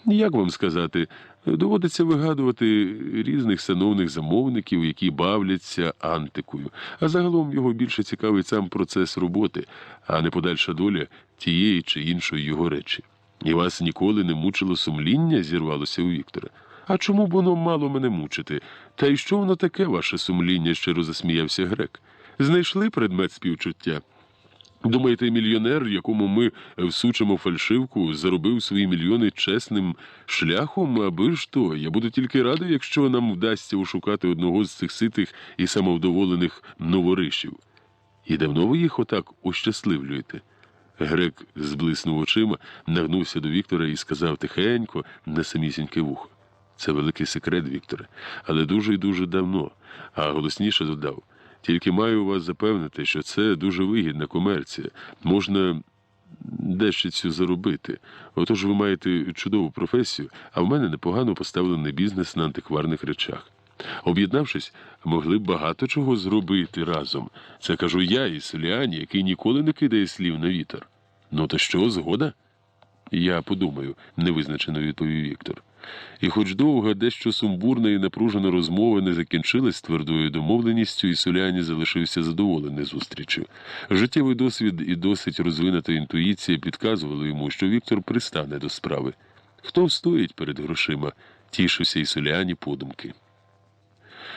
B: «Як вам сказати, доводиться вигадувати різних сановних замовників, які бавляться антикою. А загалом його більше цікавить сам процес роботи, а не подальша доля тієї чи іншої його речі. І вас ніколи не мучило сумління?» – зірвалося у Віктора. «А чому б воно мало мене мучити? Та й що воно таке, ваше сумління?» – щиро засміявся грек. «Знайшли предмет співчуття? Думаєте, мільйонер, якому ми всучимо фальшивку, заробив свої мільйони чесним шляхом? Аби ж то, я буду тільки радий, якщо нам вдасться ушукати одного з цих ситих і самовдоволених новоришів. І давно ви їх отак ощасливлюєте?» Грек зблиснув очима, нагнувся до Віктора і сказав тихенько, на самісіньке вухо. «Це великий секрет, Вікторе, але дуже і дуже давно». А голосніше додав. «Тільки маю вас запевнити, що це дуже вигідна комерція. Можна дещицю заробити. Отож ви маєте чудову професію, а в мене непогано поставлений бізнес на антикварних речах. Об'єднавшись, могли б багато чого зробити разом. Це кажу я, Ісоліані, який ніколи не кидає слів на вітер. Ну то що, згода?» «Я подумаю», – невизначено відповів Віктор. І хоч довга, дещо сумбурна і напружена розмова не закінчилась твердою домовленістю, Ісоліані залишився задоволений зустрічю. Життєвий досвід і досить розвинута інтуїція підказували йому, що Віктор пристане до справи. Хто встоїть перед грошима, тішився Ісоліані подумки.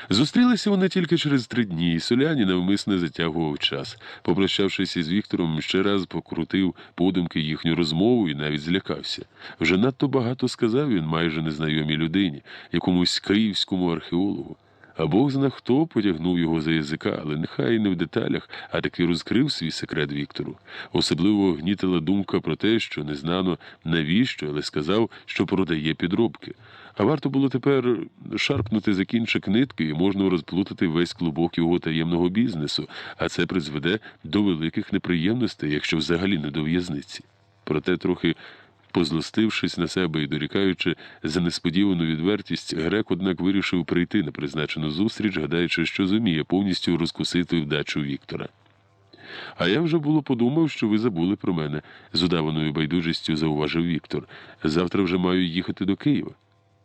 B: Зустрілися вони тільки через 3 дні, і Ісоліані навмисне затягував час. Попрощавшись із Віктором, ще раз покрутив подумки їхню розмову і навіть злякався. Вже надто багато сказав він майже незнайомій людині, якомусь київському археологу. А Бог зна хто потягнув його за язика, але нехай не в деталях, а таки розкрив свій секрет Віктору. Особливо гнітила думка про те, що не знано навіщо, але сказав, що продає підробки. А варто було тепер шарпнути за кінчик нитки, і можна розплутати весь клубок його таємного бізнесу, а це призведе до великих неприємностей, якщо взагалі не до в'язниці. Проте трохи позлостившись на себе і дорікаючи за несподівану відвертість, грек, однак, вирішив прийти на призначену зустріч, гадаючи, що зуміє повністю розкусити вдачу Віктора. «А я вже було подумав, що ви забули про мене», – з удаваною байдужістю зауважив Віктор. «Завтра вже маю їхати до Києва».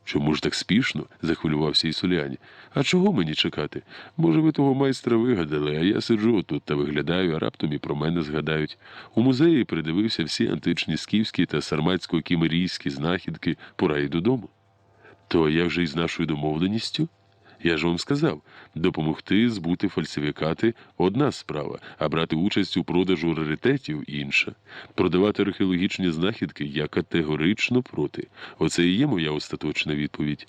B: Чому ж так спішно? Захвилювався Ісуліані. А чого мені чекати? Може, ви того майстра вигадали, а я сиджу отут та виглядаю, а раптом і про мене згадають. У музеї придивився всі античні скіфські та сарматсько-кімерійські знахідки, пора й додому. То як же із нашою домовленістю? Я ж вам сказав, допомогти збути фальсифікати – одна справа, а брати участь у продажу раритетів – інша. Продавати археологічні знахідки я категорично проти. Оце і є моя остаточна відповідь.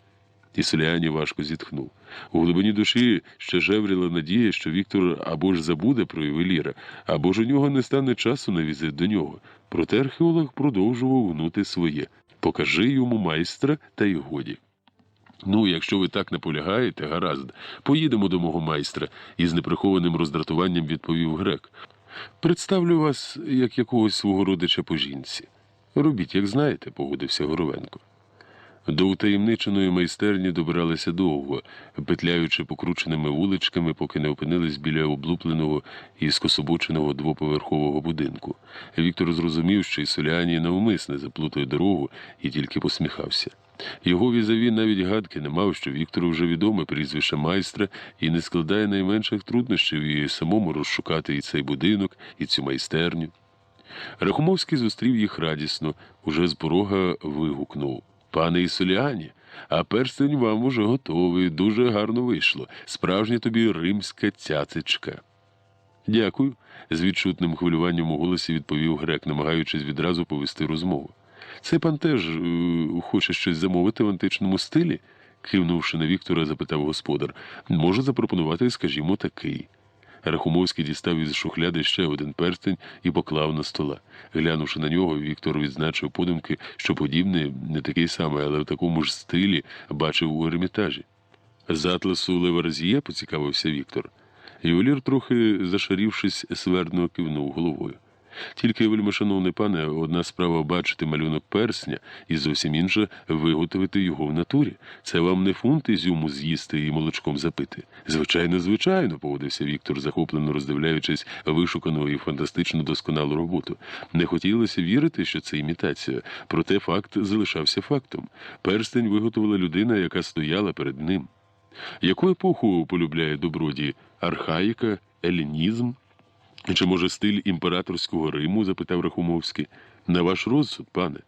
B: Ісуліані важко зітхнув. У глибині душі ще жевріла надія, що Віктор або ж забуде про ювеліра, або ж у нього не стане часу на візит до нього. Проте археолог продовжував гнути своє. Покажи йому майстра, та й годі. Ну, якщо ви так наполягаєте, гаразд, поїдемо до мого майстра, із неприхованим роздратуванням відповів грек. Представлю вас, як якогось свого родича по жінці. Робіть, як знаєте, погодився Горовенко. До утаємниченої майстерні добиралися довго, петляючи покрученими вуличками, поки не опинились біля облупленого і скособоченого двоповерхового будинку. Віктор зрозумів, що Ісуліані навмисне заплутає дорогу і тільки посміхався. Його візаві навіть гадки не мав, що Віктору вже відоме прізвище майстра і не складає найменших труднощів і самому розшукати і цей будинок, і цю майстерню. Рахумовський зустрів їх радісно, уже з порога вигукнув. «Пане Ісуліані, а перстень вам уже готовий, дуже гарно вийшло. Справжня тобі римська цяцечка». «Дякую», – з відчутним хвилюванням у голосі відповів грек, намагаючись відразу повести розмову. «Це пан теж хоче щось замовити в античному стилі?» – кивнувши на Віктора, запитав господар. «Можу запропонувати, скажімо, такий». Рахумовський дістав із шухляди ще один перстень і поклав на стола. Глянувши на нього, Віктор відзначив подумки, що подібний, не такий самий, але в такому ж стилі бачив у Ермітажі. «З атласу Леварзіє?» – поцікавився Віктор. Ювелір, трохи зашарівшись, свердно кивнув головою. «Тільки, вельмишановний пане, одна справа бачити малюнок персня, і зовсім інша – виготовити його в натурі. Це вам не фунт ізюму з'їсти і молочком запити». «Звичайно, звичайно», – поводився Віктор, захоплено роздивляючись вишукану і фантастично досконалу роботу. Не хотілося вірити, що це імітація, проте факт залишався фактом. Перстень виготовила людина, яка стояла перед ним. Яку епоху полюбляє добродій? Архаїка? Елінізм? «Чи, може, стиль імператорського Риму?» – запитав Рахумовський. «На ваш розсуд, пане».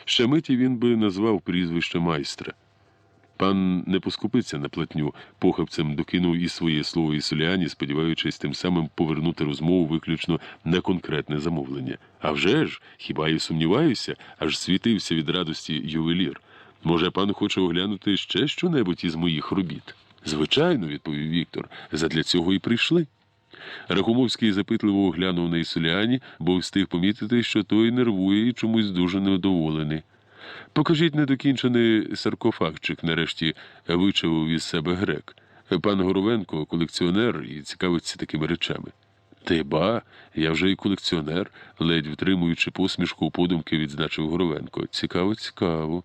B: Ще миті він би назвав прізвище майстра. Пан не поскупиться на платню, похабцем докинув і своє слово Ісуліані, сподіваючись тим самим повернути розмову виключно на конкретне замовлення. «А вже ж, хіба я сумніваюся?» – аж світився від радості ювелір. «Може, пан хоче оглянути ще що-небудь із моїх робіт?» «Звичайно», – відповів Віктор, – «задля цього і прийшли». Рахумовський запитливо оглянув на Ісуліані, бо встиг помітити, що той нервує і чомусь дуже невдоволений. «Покажіть недокінчений саркофагчик», – нарешті вичавив із себе грек. «Пан Горовенко – колекціонер і цікавиться такими речами». «Ти ба, я вже і колекціонер», – ледь втримуючи посмішку у подумки, відзначив Горовенко. «Цікаво, цікаво».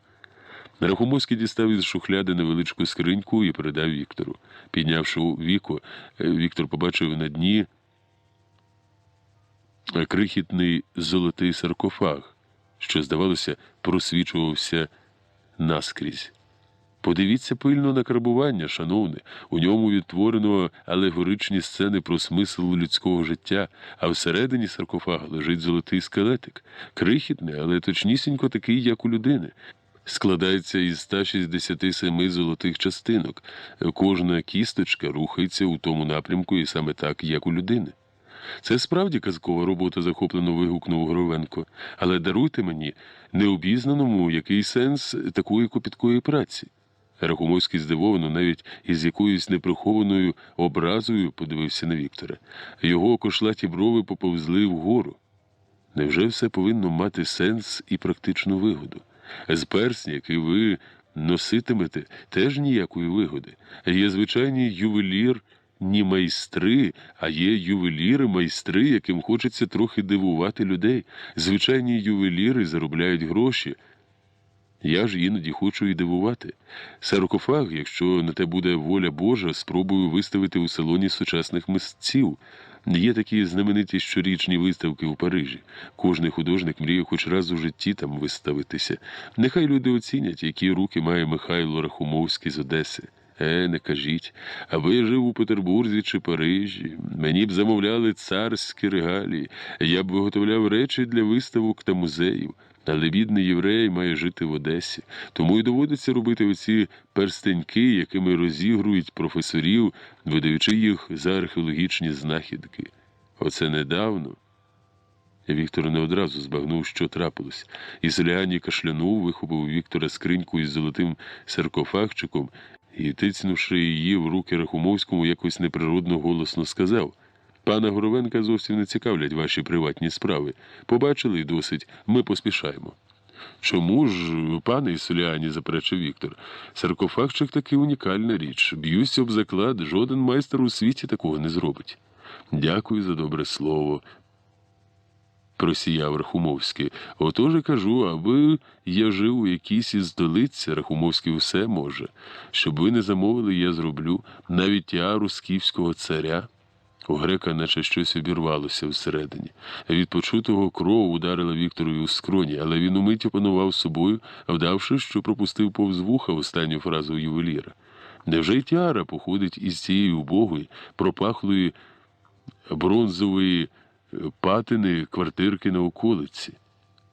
B: Рахумовський дістав із шухляди невеличку скриньку і передав Віктору. Піднявши віко, Віктор побачив на дні крихітний золотий саркофаг, що, здавалося, просвічувався наскрізь. «Подивіться пильно на карбування, шановне. У ньому відтворено алегоричні сцени про смисл людського життя, а всередині саркофага лежить золотий скелетик. Крихітний, але точнісінько такий, як у людини. Складається із 167 золотих частинок. Кожна кісточка рухається у тому напрямку і саме так, як у людини». «Це справді казкова робота», – захоплено вигукнув Горовенко. «Але даруйте мені, необізнаному, який сенс такої копіткої праці?» Рахумовський здивовано, навіть із якоюсь неприхованою образою подивився на Віктора. Його кошлаті брови поповзли вгору. «Невже все повинно мати сенс і практичну вигоду? З персня, який ви носитимете, теж ніякої вигоди. Є звичайний ювелір, не майстри, а є ювеліри-майстри, яким хочеться трохи дивувати людей. Звичайні ювеліри заробляють гроші. Я ж іноді хочу і дивувати. Саркофаг, якщо на те буде воля Божа, спробую виставити у салоні сучасних митців. Є такі знамениті щорічні виставки у Парижі. Кожний художник мріє хоч раз у житті там виставитися. Нехай люди оцінять, які руки має Михайло Рахумовський з Одеси. Не кажіть, аби я жив у Петербурзі чи Парижі, мені б замовляли царські регалії, я б виготовляв речі для виставок та музеїв. Але бідний єврей має жити в Одесі, тому й доводиться робити оці перстеньки, якими розігрують професорів, видаючи їх за археологічні знахідки. Оце недавно. Віктор не одразу збагнув, що трапилось. І Селяні кашлянув, вихопив у Віктора скриньку із золотим саркофагчиком і, тицнувши її в руки Рахумовському, якось неприродно голосно сказав: «Пана Горовенка зовсім не цікавлять ваші приватні справи. Побачили, і досить. Ми поспішаємо». «Чому ж, пане Ісоліані?» – заперечив Віктор. «Саркофагчик – таки унікальна річ. Б'юсь об заклад, жоден майстер у світі такого не зробить». «Дякую за добре слово», – просіяв Рахумовський. «Отож і кажу, аби я жив у якійсь із столиць, Рахумовський усе може. Щоб ви не замовили, я зроблю навіть тіару скіфського царя». У грека наче щось обірвалося всередині. Від почутого кров ударила Вікторові у скроні, але він умить опанував собою, вдавши, що пропустив повз вуха останню фразу ювеліра. Невже й тіара походить із цієї убогої, пропахлої бронзової патини квартирки на околиці?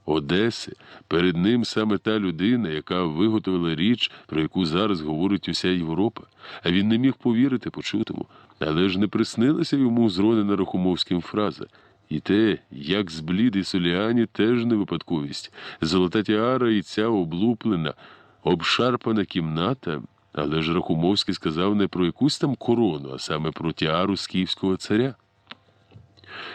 B: Одеси. Перед ним саме та людина, яка виготовила річ, про яку зараз говорить уся Європа. А він не міг повірити почутому. Але ж не приснилася йому зронена Рахумовським фраза. І те, як зблід Ісоліані, теж не випадковість. Золота тіара і ця облуплена, обшарпана кімната. Але ж Рахумовський сказав не про якусь там корону, а саме про тіару скіфського царя.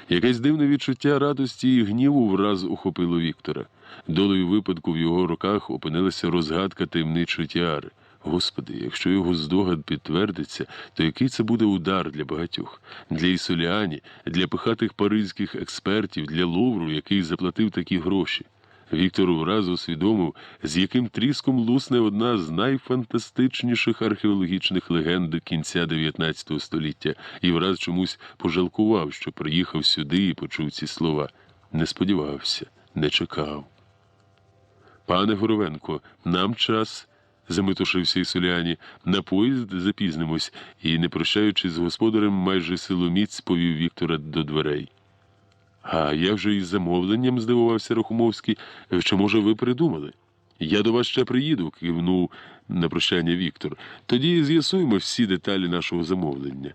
B: Якесь дивне відчуття радості і гніву враз охопило Віктора. Долею випадку в його руках опинилася розгадка таємничої тіари. Господи, якщо його здогад підтвердиться, то який це буде удар для багатьох? Для Ісоліані, для пихатих паризьких експертів, для Лувру, який заплатив такі гроші. Віктор враз усвідомив, з яким тріском лусне одна з найфантастичніших археологічних легенд кінця 19 століття, і враз чомусь пожалкував, що приїхав сюди і почув ці слова. Не сподівався, не чекав. «Пане Горовенко, нам час», – заметушився Ісоліані, – «на поїзд запізнимось», і, не прощаючись з господарем, майже силоміць повів Віктора до дверей. «А як же із замовленням?» – здивувався Рахумовський. «Чи, може, ви придумали?» «Я до вас ще приїду», – кивнув на прощання Віктор. «Тоді з'ясуємо всі деталі нашого замовлення».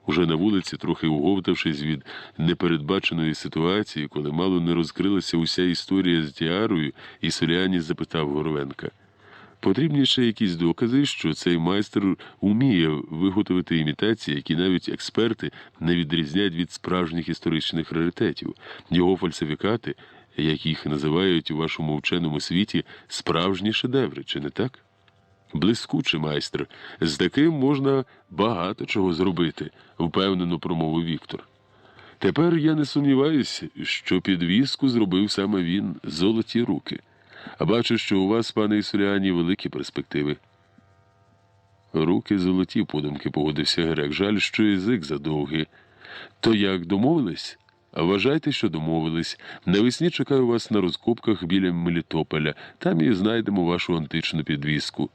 B: Уже на вулиці, трохи уговтавшись від непередбаченої ситуації, коли мало не розкрилася уся історія з тіарою, Ісоліані запитав Горовенка: «Потрібні ще якісь докази, що цей майстер уміє виготовити імітації, які навіть експерти не відрізняють від справжніх історичних раритетів. Його фальсифікати, як їх називають у вашому вченому світі, справжні шедеври, чи не так?» «Блискучий майстер. З таким можна багато чого зробити», – впевнено промовив Віктор. «Тепер я не сумніваюся, що підвіску зробив саме він, золоті руки. А бачу, що у вас, пане Ісоліані, великі перспективи». «Руки золоті», – подумки погодився грек. «Жаль, що язик задовгий». «То як, домовились?» «А вважайте, що домовились. Навесні чекаю вас на розкопках біля Мелітополя. Там і знайдемо вашу античну підвіску».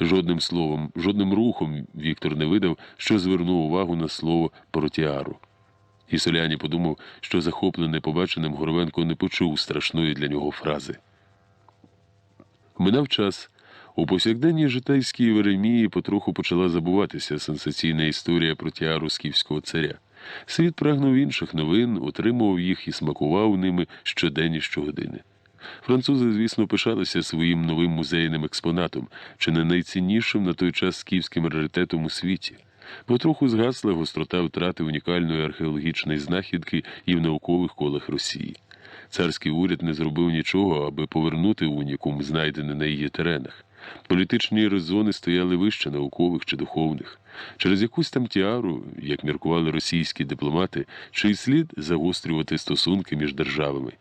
B: Жодним словом, жодним рухом Віктор не видав, що звернув увагу на слово про тіару. Ісоліані подумав, що захоплений побаченим Горовенко не почув страшної для нього фрази. Минав час. У повсякденній житейській Єремії потроху почала забуватися сенсаційна історія про тіару скіфського царя. Світ прагнув інших новин, отримував їх і смакував ними щодень і щогодини. Французи, звісно, пишалися своїм новим музейним експонатом, чи не найціннішим на той час скіфським раритетом у світі. Потроху згасла гострота втрати унікальної археологічної знахідки і в наукових колах Росії. Царський уряд не зробив нічого, аби повернути унікум, знайдений на її теренах. Політичні резони стояли вище наукових чи духовних. Через якусь там тіару, як міркували російські дипломати, чи й слід загострювати стосунки між державами.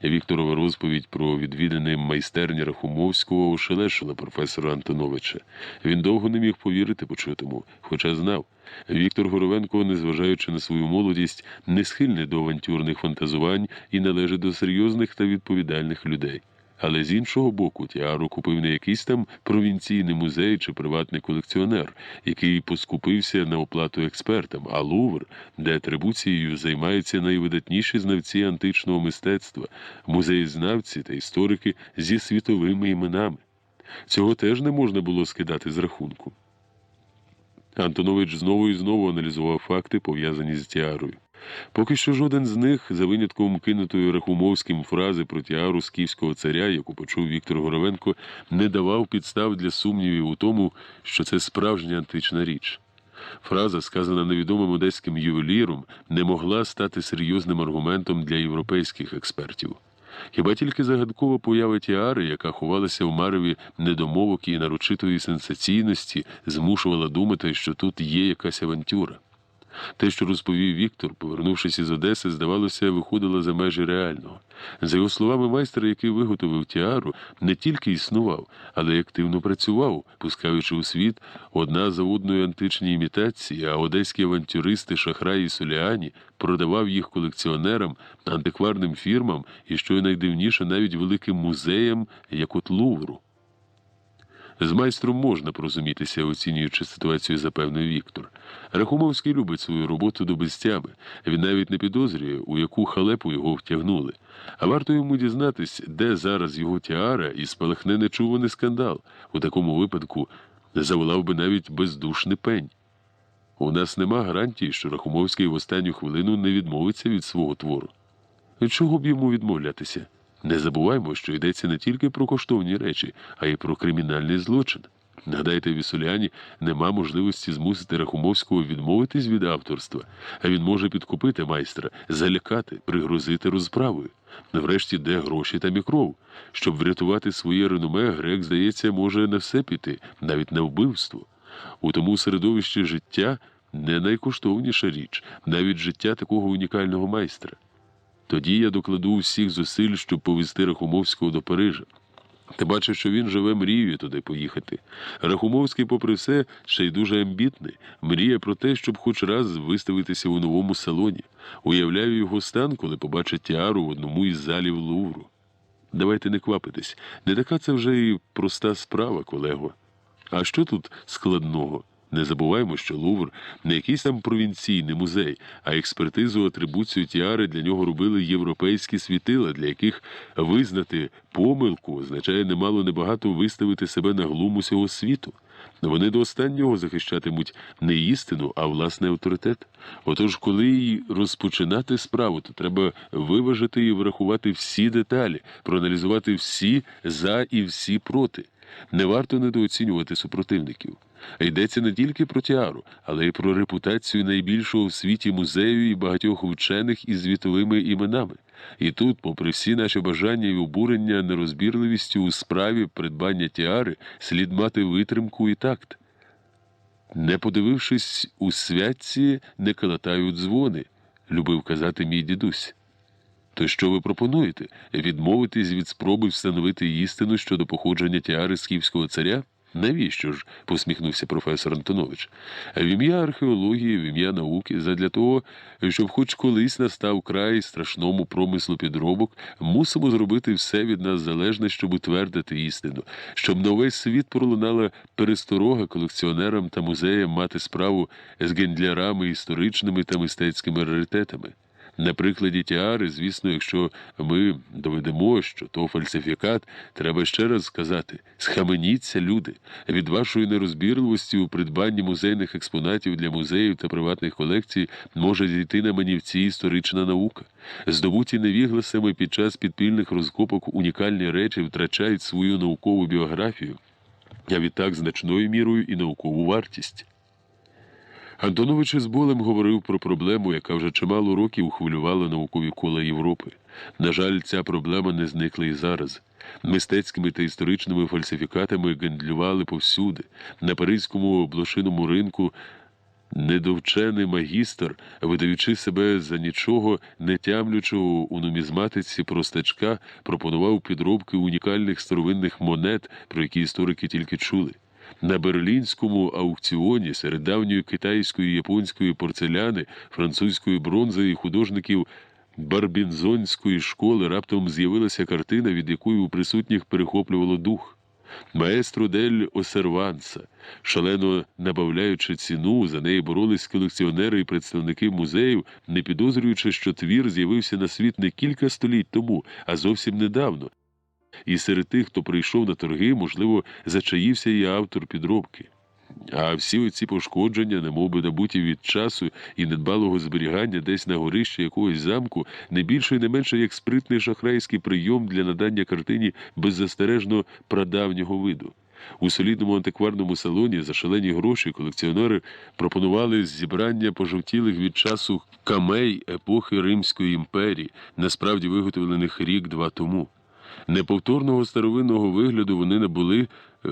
B: Вікторова розповідь про відвідини майстерні Рахумовського ошелешила професора Антоновича. Він довго не міг повірити почутому, хоча знав. Віктор Горовенко, незважаючи на свою молодість, не схильний до авантюрних фантазувань і належить до серйозних та відповідальних людей. Але з іншого боку, тіару купив не якийсь там провінційний музей чи приватний колекціонер, який поскупився на оплату експертам, а Лувр, де атрибуцією займаються найвидатніші знавці античного мистецтва, музеєзнавці та історики зі світовими іменами. Цього теж не можна було скидати з рахунку. Антонович знову і знову аналізував факти, пов'язані з тіарою. Поки що жоден з них, за винятком кинутої Рахумовським фрази про тіару скіфського царя, яку почув Віктор Горовенко, не давав підстав для сумнівів у тому, що це справжня антична річ. Фраза, сказана невідомим одеським ювеліром, не могла стати серйозним аргументом для європейських експертів. Хіба тільки загадкова поява тіари, яка ховалася в мареві недомовок і нарочитої сенсаційності, змушувала думати, що тут є якась авантюра. Те, що розповів Віктор, повернувшись із Одеси, здавалося, виходило за межі реального. За його словами, майстер, який виготовив тіару, не тільки існував, але й активно працював, пускаючи у світ одна за одною античні імітації, а одеські авантюристи Шахрай і Соліані продавав їх колекціонерам, антикварним фірмам і, що й найдивніше, навіть великим музеям, як от Лувру. З майстром можна порозумітися, оцінюючи ситуацію, запевнив Віктор. Рахумовський любить свою роботу до безтями. Він навіть не підозрює, у яку халепу його втягнули. А варто йому дізнатись, де зараз його тіара, і спалахне нечуваний скандал. У такому випадку заволав би навіть бездушний пень. У нас нема гарантії, що Рахумовський в останню хвилину не відмовиться від свого твору. Чого б йому відмовлятися? Не забуваймо, що йдеться не тільки про коштовні речі, а й про кримінальний злочин. Нагадайте, в Ісоліані нема можливості змусити Рахумовського відмовитись від авторства, а він може підкупити майстра, залякати, пригрозити розправою. Врешті, де гроші та мікров? Щоб врятувати своє реноме, грек, здається, може на все піти, навіть на вбивство. У тому середовищі життя не найкоштовніша річ, навіть життя такого унікального майстра. Тоді я докладу всіх зусиль, щоб повезти Рахумовського до Парижа. Ти бачиш, що він живе мрією туди поїхати. Рахумовський, попри все, ще й дуже амбітний. Мріє про те, щоб хоч раз виставитися у новому салоні. Уявляю його стан, коли побачить тіару в одному із залів Лувру. Давайте не квапитись. Не така це вже і проста справа, колего. А що тут складного? Не забуваємо, що Лувр не якийсь там провінційний музей, а експертизу атрибуцію тіари для нього робили європейські світила, для яких визнати помилку означає немало-небагато виставити себе на глум усього світу. Вони до останнього захищатимуть не істину, а власний авторитет. Отож, коли й розпочинати справу, то треба виважити і врахувати всі деталі, проаналізувати всі «за» і всі «проти». Не варто недооцінювати супротивників. Йдеться не тільки про тіару, але й про репутацію найбільшого в світі музею і багатьох вчених із світовими іменами. І тут, попри всі наші бажання і обурення нерозбірливістю у справі придбання тіари, слід мати витримку і такт. Не подивившись у святці, не калатають дзвони, любив казати мій дідусь. То що ви пропонуєте? Відмовитись від спроби встановити істину щодо походження тіари скіфського царя? Навіщо ж? Посміхнувся професор Антонович. В ім'я археології, в ім'я науки, задля того, щоб хоч колись настав край страшному промислу підробок, мусимо зробити все від нас залежне, щоб утвердити істину, щоб на весь світ пролунала пересторога колекціонерам та музеям мати справу з гендлярами історичними та мистецькими раритетами. На прикладі тіари, звісно, якщо ми доведемо, що то фальсифікат, треба ще раз сказати: схаменіться, люди. Від вашої нерозбірливості у придбанні музейних експонатів для музеїв та приватних колекцій може зійти на манівці історична наука. Здобуті невігласами під час підпільних розкопок унікальні речі втрачають свою наукову біографію, а відтак значною мірою і наукову вартість. Антонович із болем говорив про проблему, яка вже чимало років хвилювала наукові кола Європи. На жаль, ця проблема не зникла і зараз. Мистецькими та історичними фальсифікатами гендлювали повсюди. На паризькому блошиному ринку Недовчений магістр, видаючи себе за нічого не тямлючого у нумізматиці простачка, пропонував підробки унікальних старовинних монет, про які історики тільки чули. На берлінському аукціоні серед давньої китайської і японської порцеляни, французької бронзи і художників барбінзонської школи раптом з'явилася картина, від якої у присутніх перехоплювало дух. Маестро дель Осерванса, шалено набавляючи ціну, за неї боролись колекціонери і представники музеїв, не підозрюючи, що твір з'явився на світ не кілька століть тому, а зовсім недавно. І серед тих, хто прийшов на торги, можливо, зачаївся і автор підробки. А всі оці пошкодження, немовби набуті від часу і недбалого зберігання десь на горищі якогось замку, не більше і не менше як спритний шахрайський прийом для надання картині беззастережно прадавнього виду. У солідному антикварному салоні за шалені гроші колекціонери пропонували зібрання пожовтілих від часу камей епохи Римської імперії, насправді виготовлених рік-два тому. Неповторного старовинного вигляду вони набули,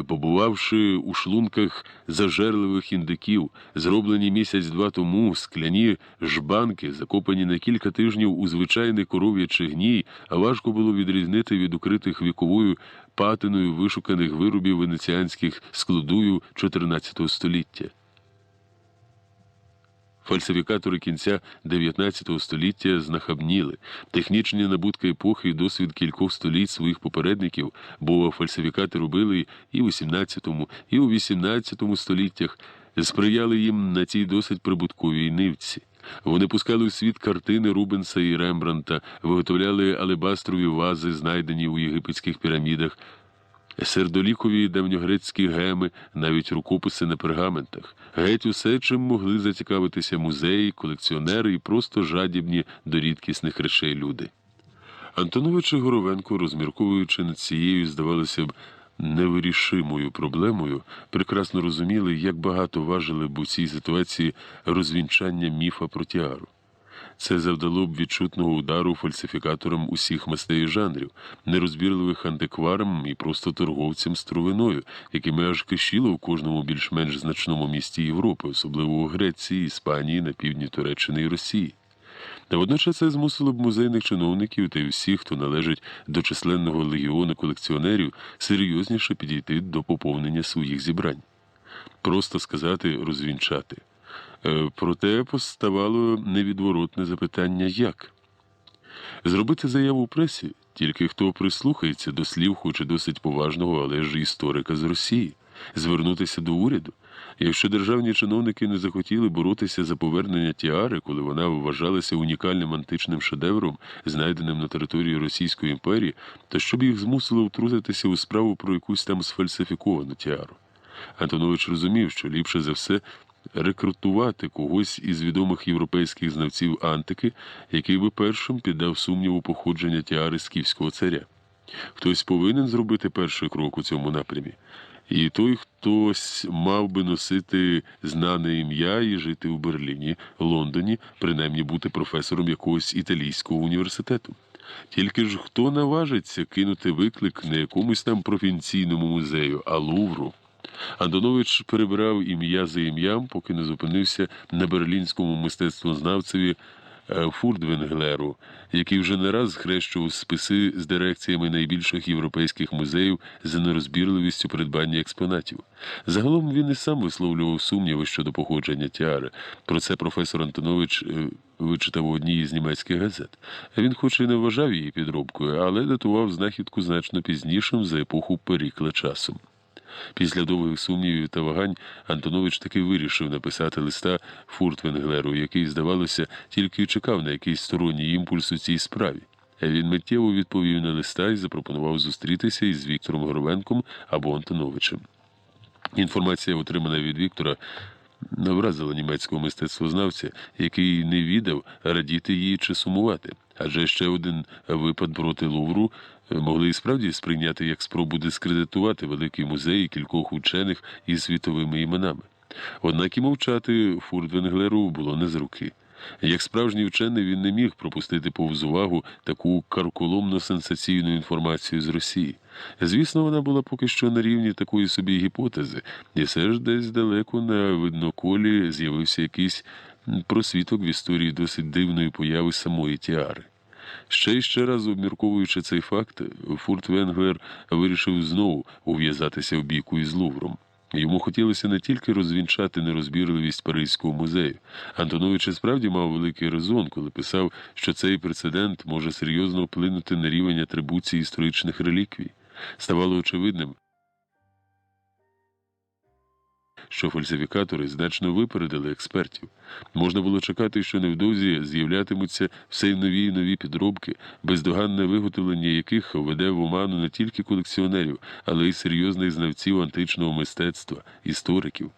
B: побувавши у шлунках зажерливих індиків, зроблені місяць-два тому скляні жбанки, закопані на кілька тижнів у звичайний коров'ячий гній, а важко було відрізнити від укритих віковою патиною вишуканих виробів венеціанських складую XIV століття. Фальсифікатори кінця 19 століття знахабніли. Технічні набутки епохи і досвід кількох століть своїх попередників, бо фальсифікати робили і у 17-му, і у 18-му століттях, сприяли їм на цій досить прибутковій нивці. Вони пускали у світ картини Рубенса і Рембрандта, виготовляли алебастрові вази, знайдені у єгипетських пірамідах, сердолікові давньогрецькі геми, навіть рукописи на пергаментах. Геть усе, чим могли зацікавитися музеї, колекціонери і просто жадібні до рідкісних речей люди. Антонович і Горовенко, розмірковуючи над цією, здавалося б, невирішимою проблемою, прекрасно розуміли, як багато важили б у цій ситуації розвінчання міфа про тіару. Це завдало б відчутного удару фальсифікаторам усіх мастей і жанрів, нерозбірливих антикварам і просто торговцям старовиною, якими аж кишіло в кожному більш-менш значному місті Європи, особливо у Греції, Іспанії, на півдні Туреччини і Росії. Та водночас це змусило б музейних чиновників та й всіх, хто належить до численного легіону колекціонерів, серйозніше підійти до поповнення своїх зібрань. Просто сказати «розвінчати». Проте поставало невідворотне запитання «як?». Зробити заяву в пресі тільки хто прислухається до слів хоч і досить поважного, але ж історика з Росії. Звернутися до уряду. Якщо державні чиновники не захотіли боротися за повернення тіари, коли вона вважалася унікальним античним шедевром, знайденим на території Російської імперії, то що б їх змусило втрутитися у справу про якусь там сфальсифіковану тіару? Антонович розумів, що ліпше за все рекрутувати когось із відомих європейських знавців антики, який би першим піддав сумніву походження тіари скіфського царя. Хтось повинен зробити перший крок у цьому напрямі. І той хтось мав би носити знане ім'я і жити у Берліні, Лондоні, принаймні бути професором якогось італійського університету. Тільки ж хто наважиться кинути виклик не якомусь там провінційному музею, а Лувру? Антонович перебирав ім'я за ім'ям, поки не зупинився на берлінському мистецтвознавцеві Фуртвенглеру, який вже не раз схрещував списи з дирекціями найбільших європейських музеїв за нерозбірливістю придбання експонатів. Загалом він і сам висловлював сумніви щодо походження тіари. Про це професор Антонович вичитав у одній із німецьких газет. Він хоч і не вважав її підробкою, але датував знахідку значно пізнішим за епоху Перікла часом. Після довгих сумнівів та вагань Антонович таки вирішив написати листа Фуртвенглеру, який, здавалося, тільки й чекав на якийсь сторонній імпульс у цій справі. Він миттєво відповів на листа і запропонував зустрітися із Віктором Горовенком або Антоновичем. Інформація, отримана від Віктора, вразила німецького мистецтвознавця, який не відав, радіти їй чи сумувати. Адже ще один випад проти Лувру могли і справді сприйняти як спробу дискредитувати великий музей і кількох учених із світовими іменами. Однак і мовчати Фуртвенглеру було не з руки. Як справжній вчений він не міг пропустити повз увагу таку карколомно-сенсаційну інформацію з Росії. Звісно, вона була поки що на рівні такої собі гіпотези, і все ж десь далеко на видноколі з'явився якийсь просвіток в історії досить дивної появи самої тіари. Ще й ще раз обмірковуючи цей факт, Фуртвенглер вирішив знову ув'язатися в бійку із Лувром. Йому хотілося не тільки розвінчати нерозбірливість Паризького музею. Антонович і справді мав великий резон, коли писав, що цей прецедент може серйозно вплинути на рівень атрибуції історичних реліквій. Ставало очевидним, що фальсифікатори значно випередили експертів. Можна було чекати, що невдовзі з'являтимуться все й нові підробки, бездоганне виготовлення яких введе в оману не тільки колекціонерів, але й серйозних знавців античного мистецтва, істориків.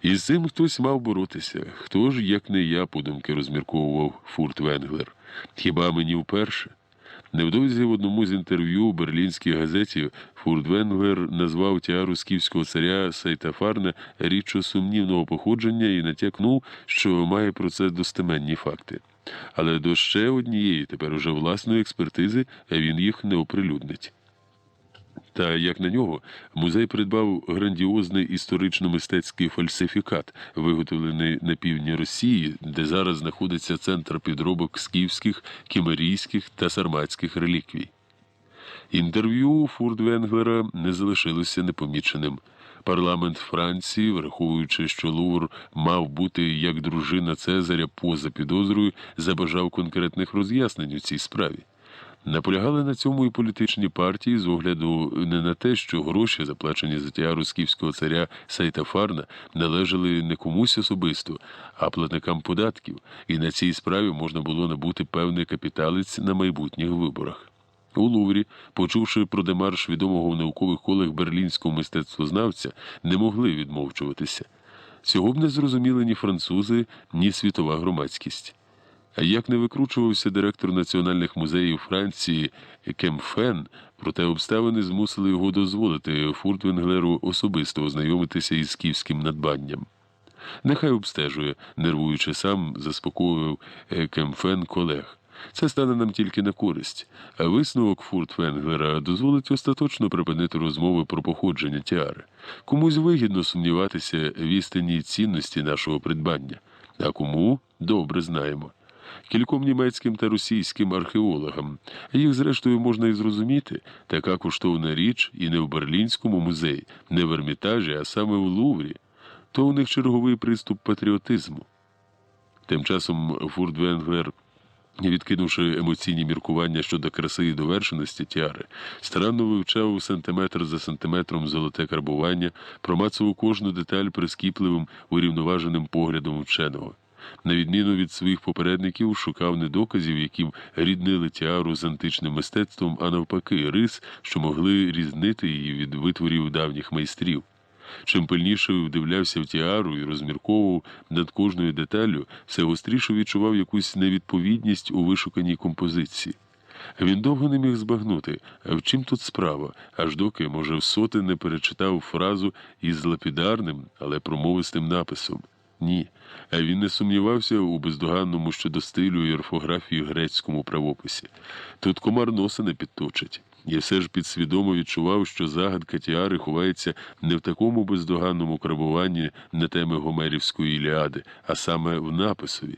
B: І з цим хтось мав боротися. Хто ж, як не я, подумки розмірковував Фуртвенглер. Хіба мені вперше? Невдовзі в одному з інтерв'ю у берлінській газеті Фуртвенглер назвав тіару скіфського царя Сейтафарна річчю сумнівного походження і натякнув, що має про це достеменні факти. Але до ще однієї, тепер уже власної експертизи, він їх не оприлюднить. Та, як на нього, музей придбав грандіозний історично-мистецький фальсифікат, виготовлений на півдні Росії, де зараз знаходиться центр підробок скіфських, кімерійських та сарматських реліквій. Інтерв'ю Фуртвенглера не залишилося непоміченим. Парламент Франції, враховуючи, що Лувр мав бути як дружина Цезаря поза підозрою, забажав конкретних роз'яснень у цій справі. Наполягали на цьому і політичні партії з огляду не на те, що гроші, заплачені за тіару скіфського царя Сейтафарна, належали не комусь особисто, а платникам податків, і на цій справі можна було набути певний капіталець на майбутніх виборах. У Луврі, почувши про демарш відомого в наукових колах берлінського мистецтвознавця, не могли відмовчуватися. Цього б не зрозуміли ні французи, ні світова громадськість. А як не викручувався директор національних музеїв Франції Кемфен, проте обставини змусили його дозволити Фуртвенглеру особисто ознайомитися із скіфським надбанням. Нехай обстежує, нервуючи сам, заспокоював Кемфен колег. Це стане нам тільки на користь, а висновок Фуртвенглера дозволить остаточно припинити розмови про походження тіари. Комусь вигідно сумніватися в істинній цінності нашого придбання, а кому – добре знаємо. Кільком німецьким та російським археологам. Їх, зрештою, можна і зрозуміти. Така коштовна річ і не в Берлінському музеї, не в Ермітажі, а саме в Луврі. То у них черговий приступ патріотизму. Тим часом Фуртвенглер, відкинувши емоційні міркування щодо краси і довершеності тіари, старанно вивчав сантиметр за сантиметром золоте карбування, промацував кожну деталь прискіпливим, урівноваженим поглядом вченого. На відміну від своїх попередників, шукав не доказів, які б ріднили тіару з античним мистецтвом, а навпаки, рис, що могли різнити її від витворів давніх майстрів. Чим пильніше вдивлявся в тіару і розмірковував над кожною деталлю, все гостріше відчував якусь невідповідність у вишуканій композиції. Він довго не міг збагнути, в чим тут справа, аж доки, може, всоти не перечитав фразу із лапідарним, але промовистим написом. Ні, а він не сумнівався у бездоганному щодо стилю і орфографії грецькому правописі. Тут комар носа не підточить. І все ж підсвідомо відчував, що загадка тіари ховається не в такому бездоганному крабуванні на теми Гомерівської Іліади, а саме в написові.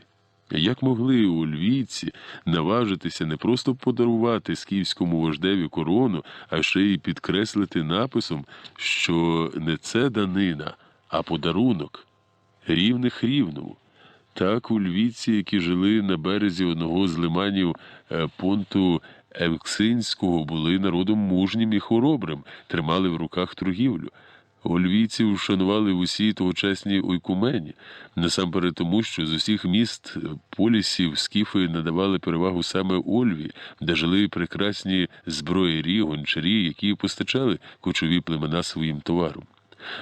B: Як могли у львівці наважитися не просто подарувати скіфському вождеві корону, а ще й підкреслити написом, що не це данина, а подарунок? Рівних рівному. Так у львівці, які жили на березі одного з лиманів понту Евксинського, були народом мужнім і хоробрим, тримали в руках торгівлю. Ольвійців вшанували в усій тогочасній ойкумені, насамперед тому, що з усіх міст полісів скіфи надавали перевагу саме Ольві, де жили прекрасні зброярі, гончарі, які постачали кочові племена своїм товаром.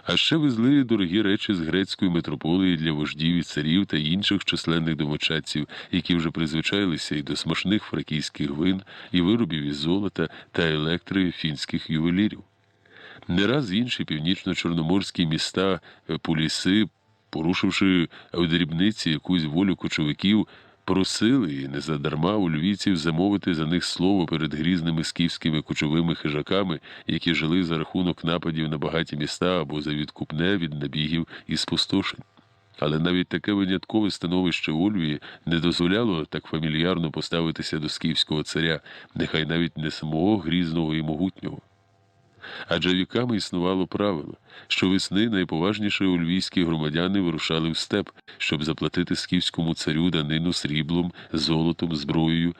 B: А ще везли дорогі речі з грецької метрополії для вождів і царів та інших численних домочадців, які вже призвичайлися і до смачних фракійських вин, і виробів із золота та електри фінських ювелірів. Не раз інші північно-чорноморські міста Поліси порушивши в дрібниці якусь волю кочовиків, просили, і не задарма, у львівців замовити за них слово перед грізними скіфськими кочовими хижаками, які жили за рахунок нападів на багаті міста або за відкупне від набігів і спустошень. Але навіть таке виняткове становище у Львові не дозволяло так фамільярно поставитися до скіфського царя, нехай навіть не самого грізного і могутнього. Адже віками існувало правило, що весни найповажніші львівські громадяни вирушали в степ, щоб заплатити скіфському царю данину сріблом, золотом, зброєю,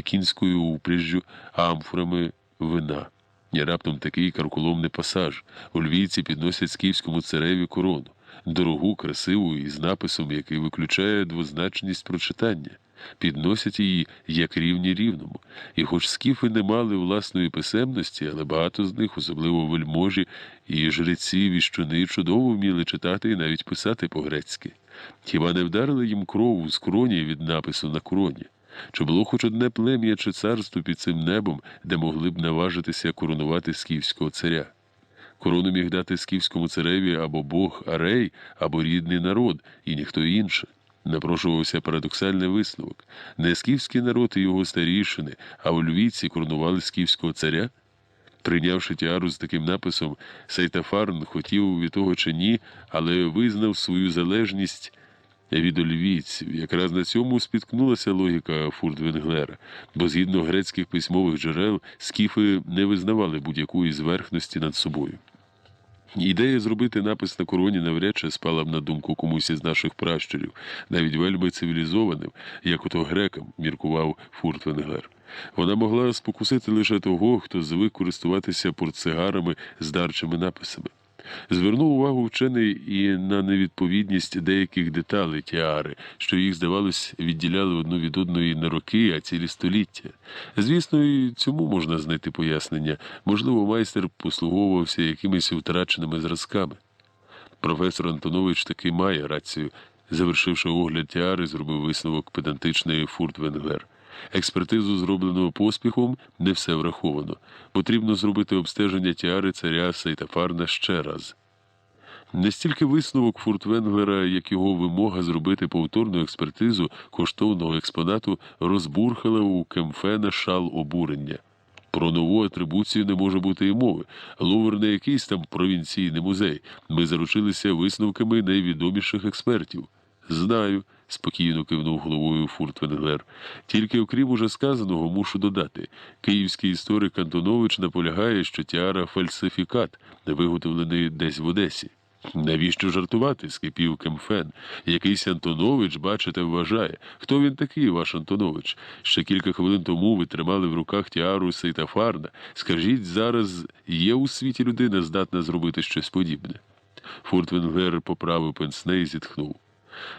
B: кінською упряжжю, амфорами вина. І раптом такий карколомний пасаж. Львівці підносять скіфському цареві корону, дорогу, красиву і з написом, який виключає двозначність прочитання. Підносять її як рівні рівному. І хоч скіфи не мали власної писемності, але багато з них, особливо вельможі і жреці віщуни, чудово вміли читати і навіть писати по-грецьки. Хіба не вдарили їм кров у скроні від напису на короні? Чи було хоч одне плем'я чи царство під цим небом, де могли б наважитися коронувати скіфського царя? Корону міг дати скіфському цареві або бог Арей, або рідний народ, і ніхто інший. Напрошувався парадоксальний висновок. Не скіфський народ і його старішини, а львівці коронували скіфського царя? Прийнявши тіару з таким написом, Сейтафарн хотів від того чи ні, але визнав свою залежність від львівців. Якраз на цьому спіткнулася логіка Фуртвенглера, бо згідно грецьких письмових джерел, скіфи не визнавали будь-якої зверхності над собою. Ідея зробити напис на короні навряд чи спала б на думку комусь із наших пращурів, навіть вельми цивілізованим, як ото грекам, міркував Фуртвенглер. Вона могла спокусити лише того, хто звик користуватися портсигарами з дарчими написами. Звернув увагу вчений і на невідповідність деяких деталей тіари, що їх, здавалось, відділяли одну від одної не роки, а цілі століття. Звісно, і цьому можна знайти пояснення. Можливо, майстер послуговувався якимись втраченими зразками. Професор Антонович таки має рацію. Завершивши огляд тіари, зробив висновок педантичний Фуртвенглер. Експертизу, зробленого поспіхом, не все враховано. Потрібно зробити обстеження тіари царя Сейтафарна ще раз. Не стільки висновок Фуртвенглера, як його вимога зробити повторну експертизу коштовного експонату розбурхала у Кемфена шал обурення. Про нову атрибуцію не може бути і мови. Лувр не якийсь там провінційний музей. Ми заручилися висновками найвідоміших експертів. Знаю, спокійно кивнув головою Фуртвенглер. Тільки окрім уже сказаного, мушу додати. Київський історик Антонович наполягає, що тіара – фальсифікат, виготовлений десь в Одесі. Навіщо жартувати, скипів Кемфен. Якийсь Антонович, бачите, вважає. Хто він такий, ваш Антонович? Ще кілька хвилин тому ви тримали в руках тіару Сейтафарна. Скажіть, зараз є у світі людина, здатна зробити щось подібне? Фуртвенглер поправив пенсне і зітхнув.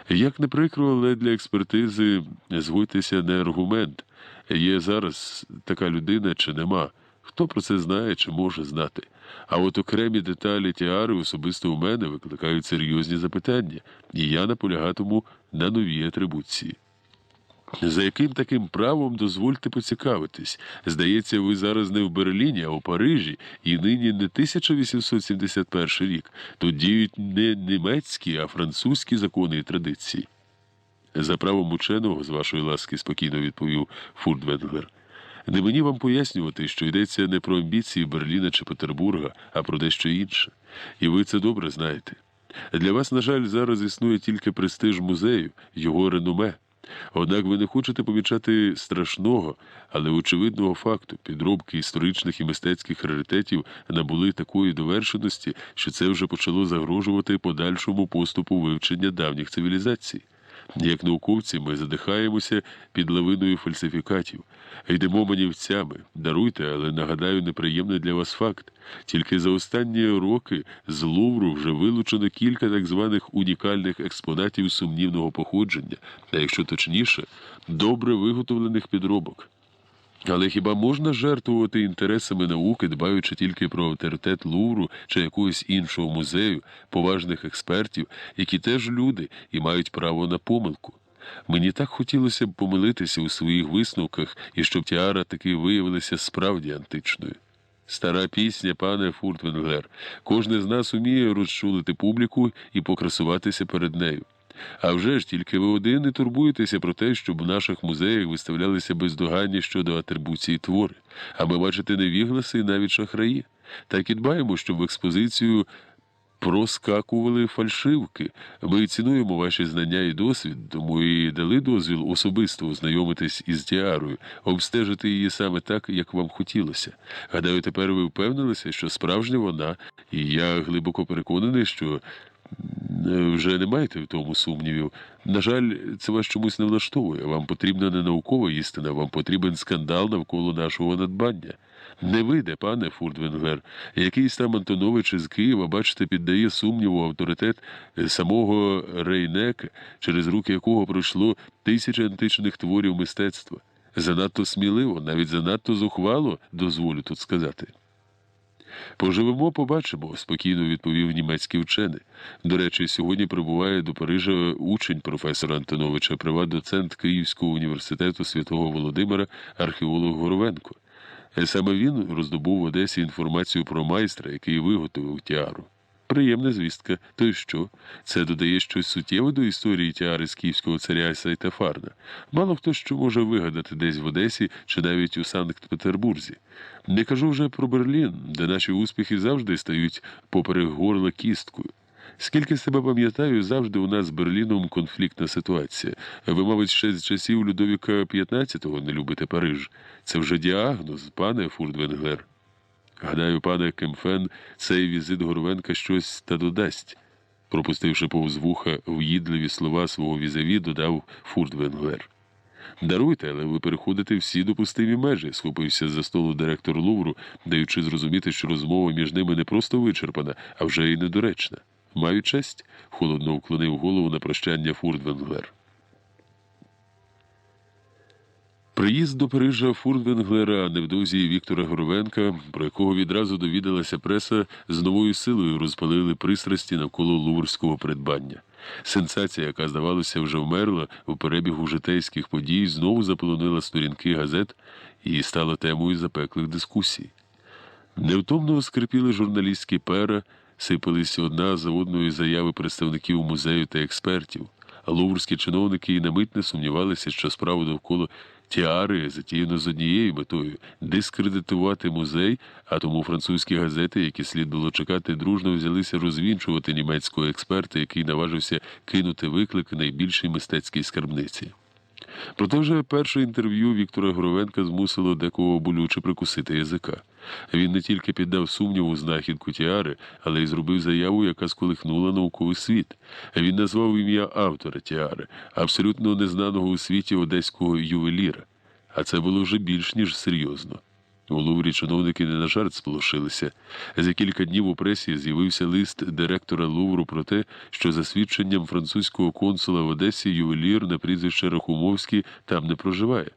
B: Як не прикро, але для експертизи, згодьтеся, не аргумент. Є зараз така людина чи нема. Хто про це знає чи може знати? А от окремі деталі тіари особисто у мене викликають серйозні запитання, і я наполягатиму на новій атрибуції. За яким таким правом, дозвольте поцікавитись? Здається, ви зараз не в Берліні, а у Парижі, і нині не 1871 рік. Тут діють не німецькі, а французькі закони і традиції. За правом ученого, з вашої ласки, спокійно відповів Фуртвенглер. Не мені вам пояснювати, що йдеться не про амбіції Берліна чи Петербурга, а про дещо інше. І ви це добре знаєте. Для вас, на жаль, зараз існує тільки престиж музею, його реноме. Однак ви не хочете помічати страшного, але очевидного факту. Підробки історичних і мистецьких раритетів набули такої довершеності, що це вже почало загрожувати подальшому поступу вивчення давніх цивілізацій. Як науковці ми задихаємося під лавиною фальсифікатів. Йдемо манівцями. Даруйте, але нагадаю неприємний для вас факт. Тільки за останні роки з Лувру вже вилучено кілька так званих унікальних експонатів сумнівного походження, а якщо точніше, добре виготовлених підробок. Але хіба можна жертвувати інтересами науки, дбаючи тільки про авторитет Лувру чи якогось іншого музею, поважних експертів, які теж люди і мають право на помилку? Мені так хотілося б помилитися у своїх висновках, і щоб тіара таки виявилася справді античною. Стара пісня, пане Фуртвенглер. Кожен з нас уміє розчулити публіку і покрасуватися перед нею. А вже ж тільки ви один не турбуєтеся про те, щоб в наших музеях виставлялися бездоганні щодо атрибуції твори. А ми, бачите, невігласи і навіть шахраї. Так і дбаємо, щоб в експозицію проскакували фальшивки. Ми цінуємо ваші знання і досвід, тому і дали дозвіл особисто ознайомитись із тіарою, обстежити її саме так, як вам хотілося. Гадаю, тепер ви впевнилися, що справжня вона, і я глибоко переконаний, що вже не маєте в тому сумнівів. На жаль, це вас чомусь не влаштовує. Вам потрібна не наукова істина, вам потрібен скандал навколо нашого надбання. Не вийде, пане Фуртвенглер. Якийсь там Антонович із Києва, бачите, піддає сумніву авторитет самого Рейнека, через руки якого пройшло тисячі античних творів мистецтва. Занадто сміливо, навіть занадто зухвало, дозволю тут сказати. «Поживемо, побачимо», – спокійно відповів німецький вчений. До речі, сьогодні прибуває до Парижа учень професора Антоновича, приват-доцент Київського університету Святого Володимира, археолог Горовенко. Саме він роздобув в Одесі інформацію про майстра, який виготовив тіару. Приємна звістка. То й що? Це додає щось суттєве до історії тіари з київського царя Сайтафарна. Мало хто що може вигадати десь в Одесі чи навіть у Санкт-Петербурзі. Не кажу вже про Берлін, де наші успіхи завжди стають поперек горла кісткою. Скільки себе пам'ятаю, завжди у нас з Берліном конфліктна ситуація. Ви, мабуть, ще з часів Людовіка XV не любите Париж. Це вже діагноз, пане Фуртвенглер. Гадаю, пане Кемфен, цей візит Горовенка щось та додасть. Пропустивши повз вуха в'їдливі слова свого візаві, додав Фуртвенглер. «Даруйте, але ви переходите всі допустимі межі», – схопився за столу директор Лувру, даючи зрозуміти, що розмова між ними не просто вичерпана, а вже й недоречна. «Маю честь», – холодно вклонив голову на прощання Фуртвенглер. Приїзд до Парижа Фуртвенглера, а невдовзі і Віктора Горовенка, про якого відразу довідалася преса, з новою силою розпалили пристрасті навколо луврського придбання. Сенсація, яка, здавалося, вже вмерла у перебігу житейських подій, знову заполонила сторінки газет і стала темою запеклих дискусій. Невтомно скрипіли журналістські пера, сипались одна за одною заяви представників музею та експертів. Луврські чиновники і на мить не сумнівалися, що справу довкола тіари затіяно з однією метою – дискредитувати музей, а тому французькі газети, які слід було чекати, дружно взялися розвінчувати німецького експерта, який наважився кинути виклик найбільшій мистецькій скарбниці. Проте вже перше інтерв'ю Віктора Горовенка змусило декого болюче прикусити язика. Він не тільки піддав сумніву знахідку тіари, але й зробив заяву, яка сколихнула науковий світ. Він назвав ім'я автора тіари, абсолютно незнаного у світі одеського ювеліра. А це було вже більш ніж серйозно. У Луврі чиновники не на жарт сполошилися. За кілька днів у пресі з'явився лист директора Лувру про те, що за свідченням французького консула в Одесі ювелір на прізвище Рахумовський там не проживає.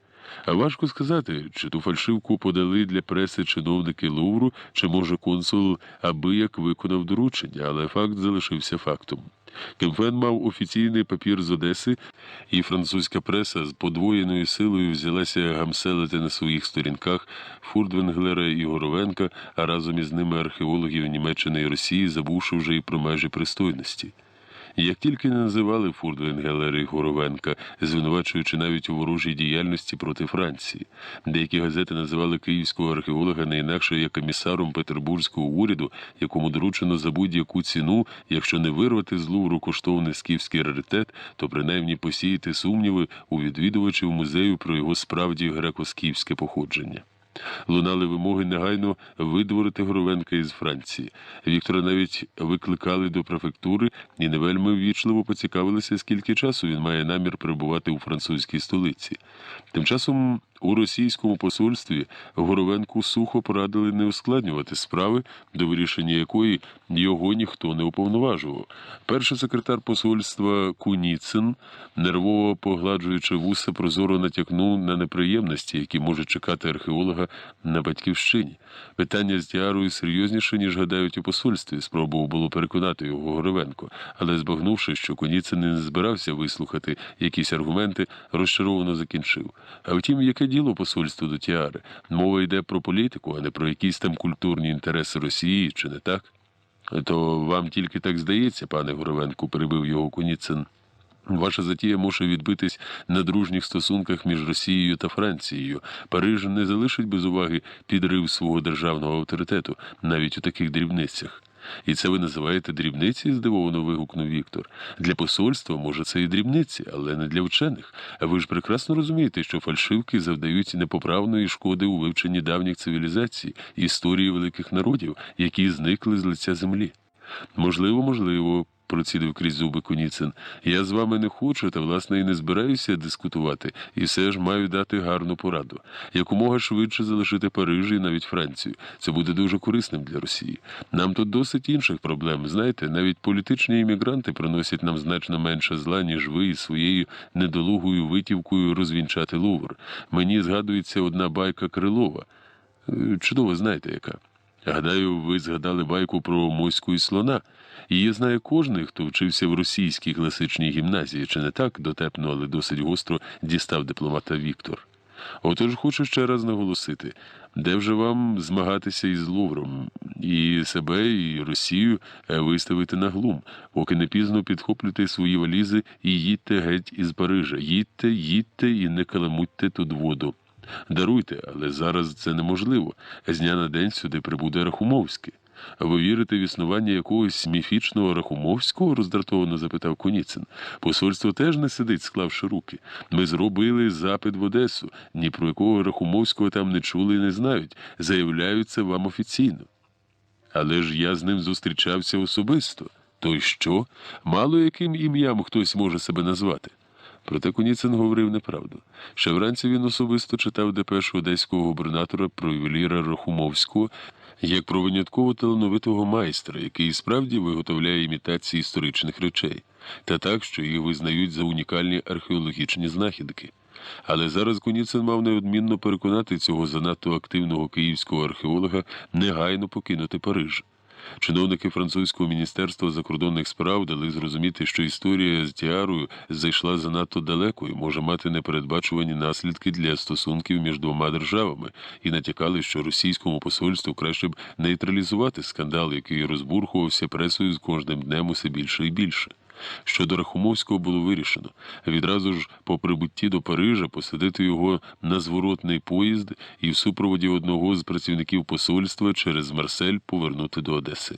B: А важко сказати, чи ту фальшивку подали для преси чиновники Лувру, чи, може, консул аби як виконав доручення, але факт залишився фактом. Кемфен мав офіційний папір з Одеси, і французька преса з подвоєною силою взялася гамселити на своїх сторінках Фуртвенглера і Горовенка, а разом із ними археологів Німеччини і Росії, забувши вже і про межі пристойності. Як тільки не називали Фуртвенглера і Горовенка, звинувачуючи навіть у ворожій діяльності проти Франції. Деякі газети називали київського археолога не інакше як комісаром петербурзького уряду, якому доручено за будь-яку ціну, якщо не вирвати з Лувру коштовний скіфський раритет, то принаймні посіяти сумніви у відвідувачів музею про його справді греко-скіфське походження. Лунали вимоги негайно видворити Горовенка із Франції. Віктора навіть викликали до префектури і не вельми ввічливо поцікавилися, скільки часу він має намір перебувати у французькій столиці. Тим часом у російському посольстві Горовенку сухо порадили не ускладнювати справи, до вирішення якої його ніхто не уповноважував. Перший секретар посольства Куніцин, нервово погладжуючи вуса, прозоро натякнув на неприємності, які можуть чекати археолога на батьківщині. Питання з тіарою серйозніше, ніж гадають у посольстві, спробував було переконати його Горовенко, але збагнувши, що Куніцин не збирався вислухати якісь аргументи, розчаровано закінчив. А втім, яке діло посольству до тіари. Мова йде про політику, а не про якісь там культурні інтереси Росії, чи не так? То вам тільки так здається, пане Горовенку, перебив його Куніцин. Ваша затія може відбитись на дружніх стосунках між Росією та Францією. Париж не залишить без уваги підрив свого державного авторитету, навіть у таких дрібницях. І це ви називаєте дрібниці? Здивовано вигукнув Віктор. Для посольства, може, це і дрібниці, але не для вчених. А ви ж прекрасно розумієте, що фальшивки завдають непоправної шкоди у вивченні давніх цивілізацій, історії великих народів, які зникли з лиця землі. Можливо, процідив крізь зуби Куніцин. Я з вами не хочу, та, власне, і не збираюся дискутувати, і все ж маю дати гарну пораду. Якомога швидше залишити Париж і навіть Францію. Це буде дуже корисним для Росії. Нам тут досить інших проблем. Знаєте, навіть політичні іммігранти приносять нам значно менше зла, ніж ви із своєю недолугою витівкою розвінчати Лувр. Мені згадується одна байка Крилова. Чудово знаєте, яка. Гадаю, ви згадали байку про моську і слона. Її знає кожний, хто вчився в російській класичній гімназії, чи не так, дотепно, але досить гостро дістав дипломата Віктор. Отож хочу ще раз наголосити, де вже вам змагатися із Лувром, і себе, і Росію виставити на глум, поки не пізно підхоплюйте свої валізи і їдьте геть із Парижа. Їдьте і не каламутьте тут воду. Даруйте, але зараз це неможливо. З дня на день сюди прибуде Рахумовський. Ви вірите в існування якогось міфічного Рахумовського? Роздратовано запитав Куніцин. Посольство теж не сидить, склавши руки. Ми зробили запит в Одесу. Ні про якого Рахумовського там не чули і не знають. Заявляють це вам офіційно. Але ж я з ним зустрічався особисто. То й що? Мало яким ім'ям хтось може себе назвати. Проте Куніцин говорив неправду. Ще вранці він особисто читав депешу одеського губернатора про ювеліра Рахумовського, як про винятково талановитого майстра, який справді виготовляє імітації історичних речей, та так, що їх визнають за унікальні археологічні знахідки. Але зараз Куніцин мав неодмінно переконати цього занадто активного київського археолога негайно покинути Париж. Чиновники французького міністерства закордонних справ дали зрозуміти, що історія з тіарою зайшла занадто далеко і може мати непередбачувані наслідки для стосунків між двома державами, і натякали, що російському посольству краще б нейтралізувати скандал, який розбурхувався пресою з кожним днем усе більше і більше. Щодо Рахумовського було вирішено відразу ж по прибутті до Парижа посадити його на зворотний поїзд і в супроводі одного з працівників посольства через Марсель повернути до Одеси.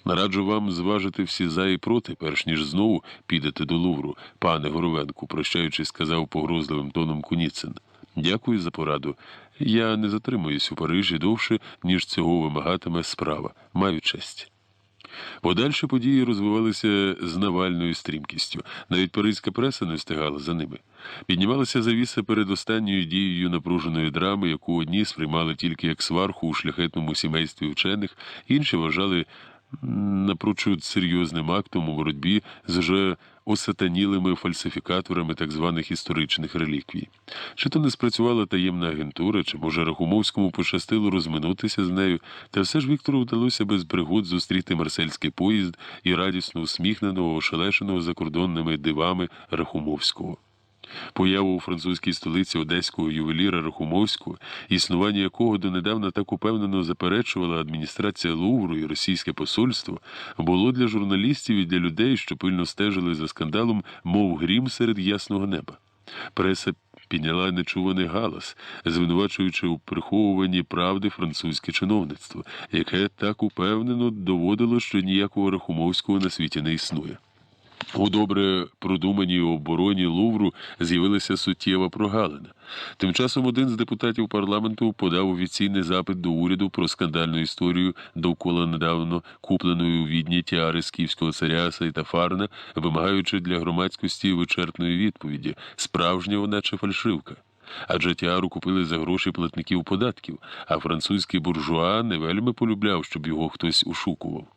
B: Раджу вам зважити всі за і проти, перш ніж знову підете до Лувру, пане Горовенку, прощаючись, сказав погрозливим тоном Куніцин. Дякую за пораду. Я не затримуюсь у Парижі довше, ніж цього вимагатиме справа. Маю честь. Подальші події розвивалися з навальною стрімкістю. Навіть паризька преса не встигала за ними. Піднімалася завіса перед останньою дією напруженої драми, яку одні сприймали тільки як сварку у шляхетному сімействі вчених, інші вважали напрочуд серйозним актом у боротьбі з вже осатанілими фальсифікаторами так званих історичних реліквій. Чи то не спрацювала таємна агентура, чи, може, Рахумовському пощастило розминутися з нею, та все ж Віктору вдалося без пригод зустріти марсельський поїзд і радісно усміхненого, ошелешеного закордонними дивами Рахумовського. Появу у французькій столиці одеського ювеліра Рахумовського, існування якого донедавна так упевнено заперечувала адміністрація Лувру і російське посольство, було для журналістів і для людей, що пильно стежили за скандалом, мов грім серед ясного неба. Преса підняла нечуваний галас, звинувачуючи у приховуванні правди французьке чиновництво, яке так упевнено доводило, що ніякого Рахумовського на світі не існує. У добре продуманій обороні Лувру з'явилася суттєва прогалина. Тим часом один з депутатів парламенту подав офіційний запит до уряду про скандальну історію довкола недавно купленої у Відні тіари скіфського царя Святофарна, вимагаючи для громадськості вичерпної відповіді, справжня вона чи фальшивка. Адже тіару купили за гроші платників податків, а французький буржуа не вельми полюбляв, щоб його хтось ушукував.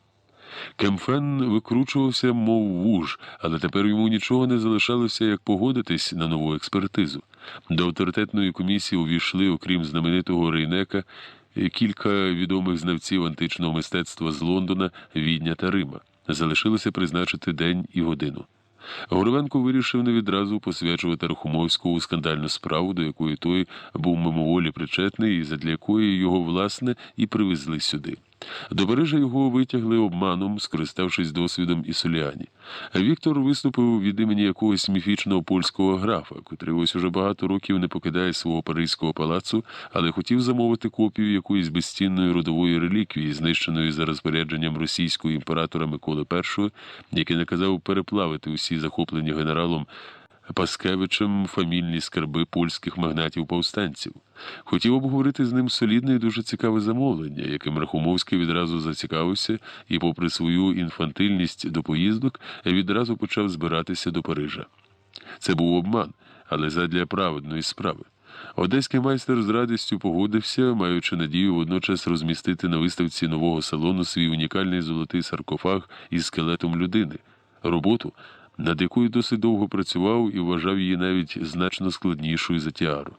B: Кемфен викручувався, мов вуж, але тепер йому нічого не залишалося, як погодитись на нову експертизу. До авторитетної комісії увійшли, окрім знаменитого Рейнека, кілька відомих знавців античного мистецтва з Лондона, Відня та Рима. Залишилося призначити день і годину. Горовенко вирішив не відразу посвячувати Рахумовського у скандальну справу, до якої той був мимоволі причетний і задля якої його, власне, і привезли сюди. До Парижа його витягли обманом, скориставшись досвідом Ісоліані. Віктор виступив від імені якогось міфічного польського графа, котрий ось уже багато років не покидає свого паризького палацу, але хотів замовити копію якоїсь безцінної родової реліквії, знищеної за розпорядженням російського імператора Миколи І, який наказав переплавити усі захоплені генералом Паскевичем фамільні скарби польських магнатів-повстанців. Хотів обговорити з ним солідне і дуже цікаве замовлення, яким Рахумовський відразу зацікавився і, попри свою інфантильність до поїздок, відразу почав збиратися до Парижа. Це був обман, але задля праведної справи. Одеський майстер з радістю погодився, маючи надію водночас розмістити на виставці нового салону свій унікальний золотий саркофаг із скелетом людини. Роботу, над якою досить довго працював і вважав її навіть значно складнішою за тіару.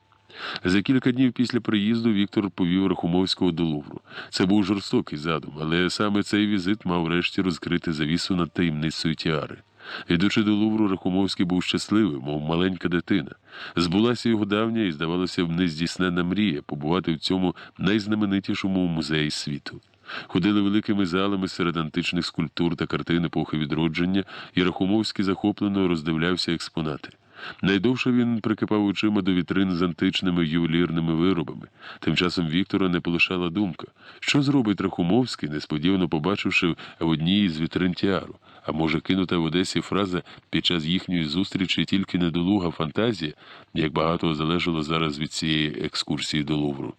B: За кілька днів після приїзду Віктор повів Рахумовського до Лувру. Це був жорстокий задум, але саме цей візит мав врешті розкрити завісу над таємницею тіари. Ідучи до Лувру, Рахумовський був щасливий, мов маленька дитина. Збулася його давня і, здавалося б, нездійсненна мрія побувати в цьому найзнаменитішому музеї світу. Ходили великими залами серед античних скульптур та картин епохи відродження, і Рахумовський захоплено роздивлявся експонати. Найдовше він прикипав очима до вітрин з античними ювелірними виробами. Тим часом Віктора не полишала думка, що зробить Рахумовський, несподівано побачивши в одній із вітрин тіару. А може, кинута в Одесі фраза під час їхньої зустрічі тільки недолуга фантазія, як багато залежало зараз від цієї екскурсії до Лувру.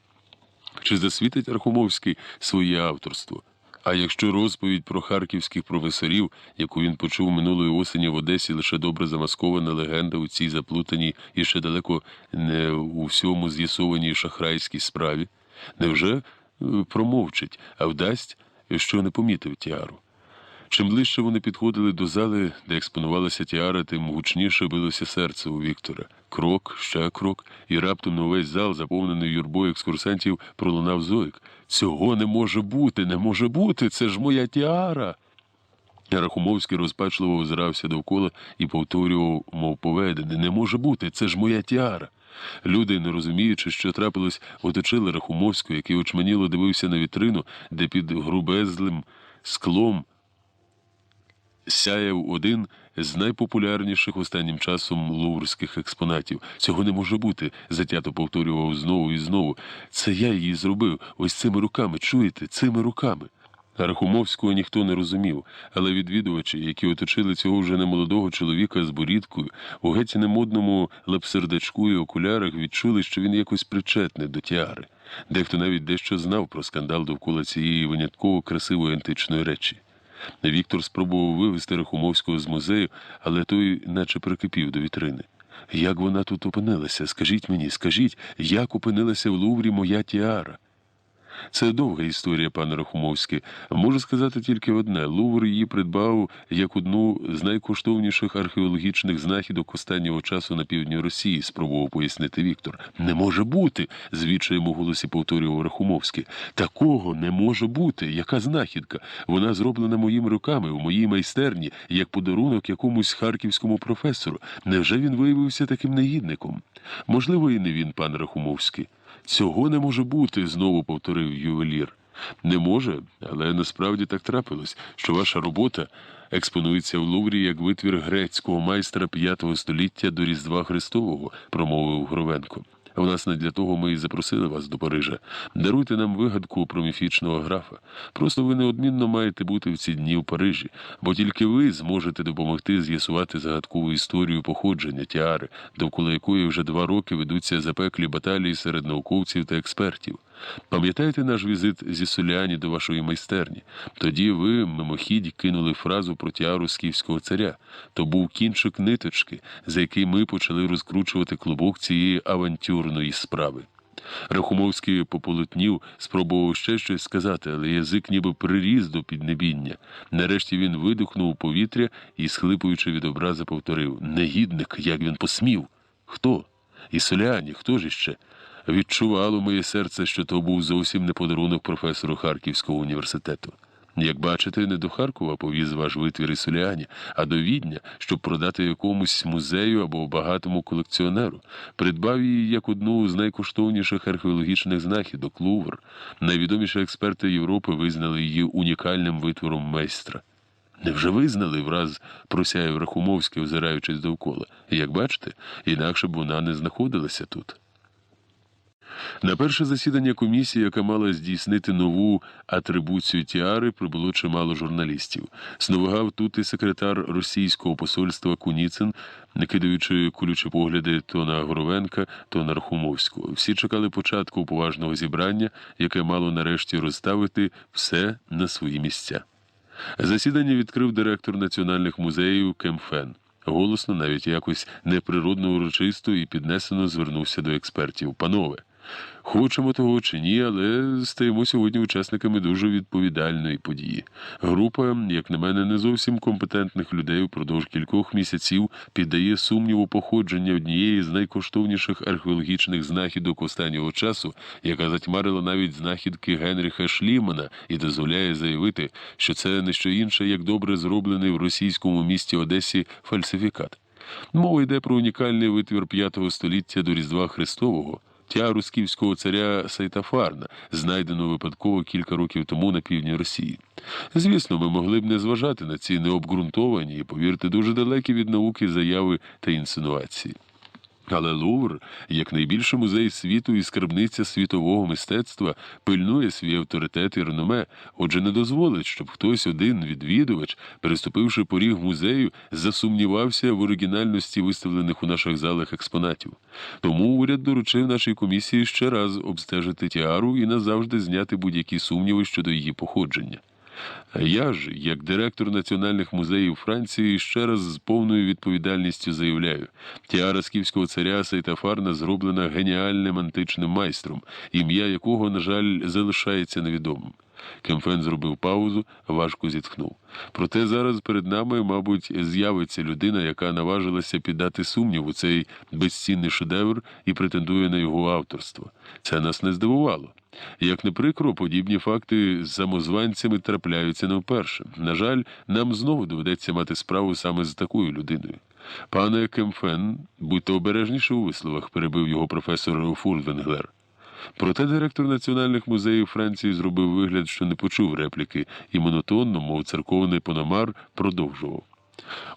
B: Чи засвітить Рахумовський своє авторство? А якщо розповідь про харківських професорів, яку він почув минулої осені в Одесі, лише добре замаскована легенда у цій заплутаній і ще далеко не у всьому з'ясованій шахрайській справі, невже промовчить, а вдасть, що не помітив тіару? Чим ближче вони підходили до зали, де експонувалася тіара, тим гучніше билося серце у Віктора. Крок, ще крок, і раптом на увесь зал, заповнений юрбою екскурсантів, пролунав зойк. «Цього не може бути, не може бути! Це ж моя тіара!» Рахумовський розпачливо озирався довкола і повторював, мов поведене: «Не може бути, це ж моя тіара!» Люди, не розуміючи, що трапилось, оточили Рахумовського, який очманіло дивився на вітрину, де під грубезлим склом сяяв один з найпопулярніших останнім часом луврських експонатів. «Цього не може бути», – затято повторював знову і знову. «Це я її зробив, ось цими руками, чуєте, цими руками». Рахумовського ніхто не розумів, але відвідувачі, які оточили цього вже немолодого чоловіка з борідкою, у геть немодному лапсердачку і окулярах, відчули, що він якось причетний до тіари. Дехто навіть дещо знав про скандал довкола цієї винятково красивої античної речі. Віктор спробував вивезти Рахумовського з музею, але той наче прикипів до вітрини. «Як вона тут опинилася? Скажіть мені, скажіть, як опинилася в Луврі моя тіара?» Це довга історія, пане Рахумовський. Можу сказати тільки одне. Лувр її придбав як одну з найкоштовніших археологічних знахідок останнього часу на півдні Росії, спробував пояснити Віктор. «Не може бути!» – з відчаєм у голосі повторював Рахумовський. «Такого не може бути! Яка знахідка? Вона зроблена моїми руками, у моїй майстерні, як подарунок якомусь харківському професору. Невже він виявився таким негідником?» «Можливо, і не він, пане Рахумовський». «Цього не може бути», – знову повторив ювелір. «Не може, але насправді так трапилось, що ваша робота експонується в Луврі як витвір грецького майстра V століття до Різдва Христового», – промовив Горовенко. «Власне, для того ми і запросили вас до Парижа. Даруйте нам вигадку про міфічного графа. Просто ви неодмінно маєте бути в ці дні в Парижі, бо тільки ви зможете допомогти з'ясувати загадкову історію походження тіари, довкола якої вже 2 роки ведуться запеклі баталії серед науковців та експертів. Пам'ятаєте наш візит зі Соліані до вашої майстерні? Тоді ви мимохідь кинули фразу про тіару скіфського царя. То був кінчик ниточки, за який ми почали розкручувати клубок цієї авантюрної справи». Рахумовський пополотнів, спробував ще щось сказати, але язик ніби приріс до піднебіння. Нарешті він видихнув у повітря і, схлипуючи від образи, повторив: «Негідник, як він посмів!» «Хто?» «І Соліані, хто ж іще?» Відчувало моє серце, що то був зовсім не подарунок професору Харківського університету. Як бачите, не до Харкова повіз ваш витвір із Соліані, а до Відня, щоб продати якомусь музею або багатому колекціонеру. Придбав її як одну з найкоштовніших археологічних знахідок – Лувр. Найвідоміші експерти Європи визнали її унікальним витвором майстра. Невже визнали? Враз просяяв Рахумовський, озираючись довкола. Як бачите, інакше б вона не знаходилася тут. На перше засідання комісії, яка мала здійснити нову атрибуцію тіари, прибуло чимало журналістів. Сновигав тут і секретар російського посольства Куніцин, кидаючи колючі погляди то на Горовенка, то на Рахумовського. Всі чекали початку поважного зібрання, яке мало нарешті розставити все на свої місця. Засідання відкрив директор національних музеїв Кемфен. Голосно, навіть якось неприродно урочисто і піднесено звернувся до експертів. Панове, хочемо того чи ні, але стаємо сьогодні учасниками дуже відповідальної події. Група, як на мене, не зовсім компетентних людей упродовж кількох місяців піддає сумніву походження однієї з найкоштовніших археологічних знахідок останнього часу, яка затьмарила навіть знахідки Генріха Шлімана і дозволяє заявити, що це не що інше, як добре зроблений в російському місті Одесі фальсифікат. Мова йде про унікальний витвір V століття до Різдва Христового, тіару скіфського царя Сайтафарна, знайдену випадково кілька років тому на півдні Росії. Звісно, ми могли б не зважати на ці необґрунтовані і, повірте, дуже далекі від науки заяви та інсинуації. Але Лувр, як найбільший музей світу і скарбниця світового мистецтва, пильнує свій авторитет і реноме, отже не дозволить, щоб хтось один відвідувач, переступивши поріг музею, засумнівався в оригінальності виставлених у наших залах експонатів. Тому уряд доручив нашій комісії ще раз обстежити тіару і назавжди зняти будь-які сумніви щодо її походження. Я ж, як директор національних музеїв Франції, ще раз з повною відповідальністю заявляю, тіара скіфського царя Сайтафарна зроблена геніальним античним майстром, ім'я якого, на жаль, залишається невідомим. Кемфен зробив паузу, важко зітхнув. Проте зараз перед нами, мабуть, з'явиться людина, яка наважилася піддати сумніву цей безцінний шедевр і претендує на його авторство. Це нас не здивувало. Як не прикро, подібні факти з самозванцями трапляються не вперше. На жаль, нам знову доведеться мати справу саме з такою людиною. Пане Кемфен, будьте обережніші у висловах, перебив його професор Фуртвенглер. Проте директор національних музеїв Франції зробив вигляд, що не почув репліки, і монотонно, мов церковний пономар, продовжував.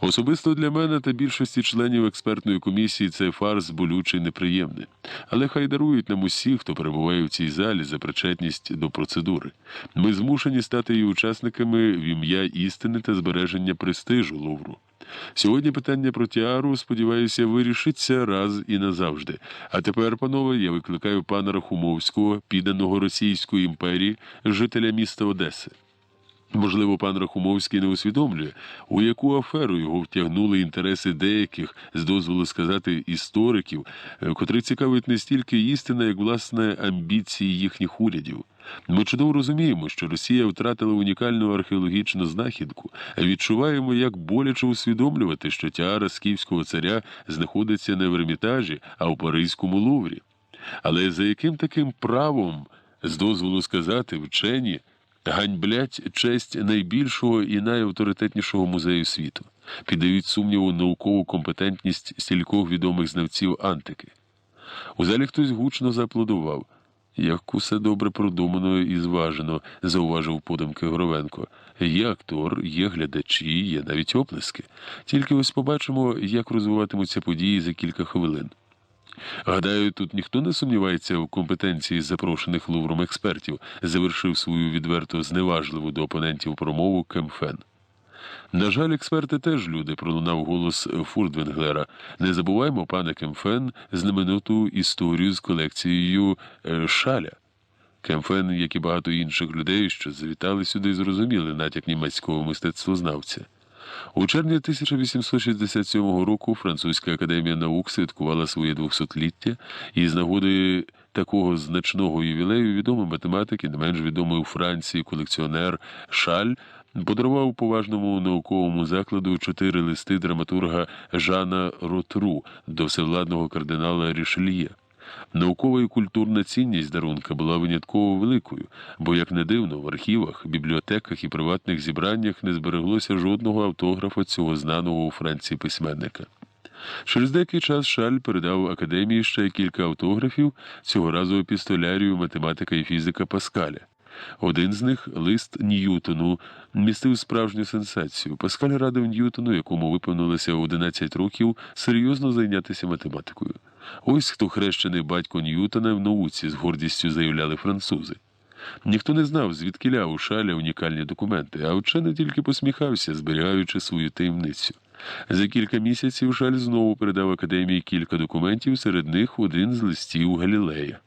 B: Особисто для мене та більшості членів експертної комісії цей фарс болючий і неприємний. Але хай дарують нам усі, хто перебуває в цій залі, за причетність до процедури. Ми змушені стати її учасниками в ім'я істини та збереження престижу Лувру. Сьогодні питання про тіару, сподіваюся, вирішиться раз і назавжди. А тепер, панове, я викликаю пана Рахумовського, підданого Російської імперії, жителя міста Одеси. Можливо, пан Рахумовський не усвідомлює, у яку аферу його втягнули інтереси деяких, з дозволу сказати, істориків, котрих цікавить не стільки істина, як, власне, амбіції їхніх урядів. Ми чудово розуміємо, що Росія втратила унікальну археологічну знахідку, а відчуваємо, як боляче усвідомлювати, що тіара скіфського царя знаходиться не в Ермітажі, а у Паризькому Луврі. Але за яким таким правом, з дозволу сказати, вчені ганьблять честь найбільшого і найавторитетнішого музею світу, піддають сумніву наукову компетентність стількох відомих знавців антики. У залі хтось гучно зааплодував. Як усе добре продумано і зважено, зауважив подумки Горовенко. Є актор, є глядачі, є навіть оплески. Тільки ось побачимо, як розвиватимуться події за кілька хвилин. Гадаю, тут ніхто не сумнівається в компетенції запрошених Лувром експертів, завершив свою відверто зневажливу до опонентів промову Кемфен. На жаль, експерти теж люди, пролунав голос Фуртвенглера. Не забуваймо, пане Кемфен, знамениту історію з колекцією Шаля. Кемфен, як і багато інших людей, що завітали сюди, зрозуміли натяк німецького мистецтвознавця. У червні 1867 року Французька академія наук святкувала своє 200-ліття, і з нагоди такого значного ювілею відомий математик і не менш відомий у Франції колекціонер Шаль подарував поважному науковому закладу 4 листи драматурга Жана Ротру до всевладного кардинала Рішельє. Наукова і культурна цінність дарунка була винятково великою, бо, як не дивно, в архівах, бібліотеках і приватних зібраннях не збереглося жодного автографа цього знаного у Франції письменника. Через деякий час Шарль передав академії ще кілька автографів, цього разу епістолярію математика і фізика Паскаля. Один з них, лист Ньютону, містив справжню сенсацію. Паскаль радив Ньютону, якому виповнилося 11 років, серйозно зайнятися математикою. Ось хто хрещений батько Ньютона в науці, з гордістю заявляли французи. Ніхто не знав, звідкіля у Шаля унікальні документи, а вчений тільки посміхався, зберігаючи свою таємницю. За кілька місяців Шаль знову передав академії кілька документів, серед них один з листів Галілея.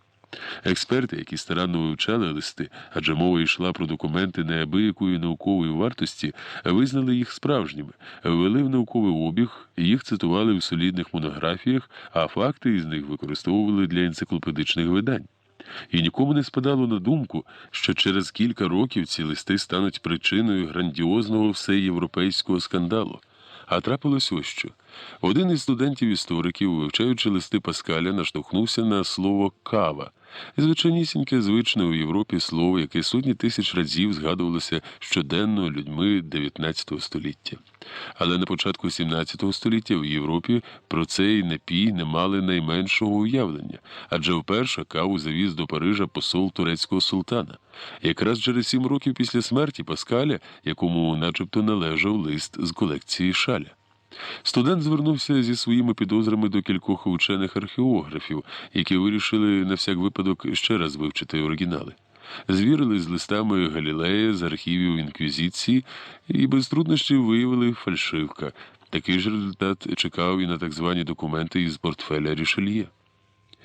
B: Експерти, які старанно вивчали листи, адже мова йшла про документи неабиякої наукової вартості, визнали їх справжніми, ввели в науковий обіг, їх цитували в солідних монографіях, а факти із них використовували для енциклопедичних видань. І нікому не спадало на думку, що через кілька років ці листи стануть причиною грандіозного всеєвропейського скандалу. А трапилось ось що. Один із студентів-істориків, вивчаючи листи Паскаля, наштовхнувся на слово «кава». Звичайнісіньке, звичне у Європі слово, яке сотні тисяч разів згадувалося щоденно людьми 19 століття. Але на початку 17 століття в Європі про цей напій не мали найменшого уявлення, адже вперше каву завіз до Парижа посол турецького султана. Якраз через 7 років після смерті Паскаля, якому начебто належав лист з колекції Шаля. Студент звернувся зі своїми підозрами до кількох учених-археографів, які вирішили на всяк випадок ще раз вивчити оригінали. Звірили з листами Галілея з архівів Інквізиції і без труднощів виявили фальшивка. Такий ж результат чекав і на так звані документи із портфеля Рішельє.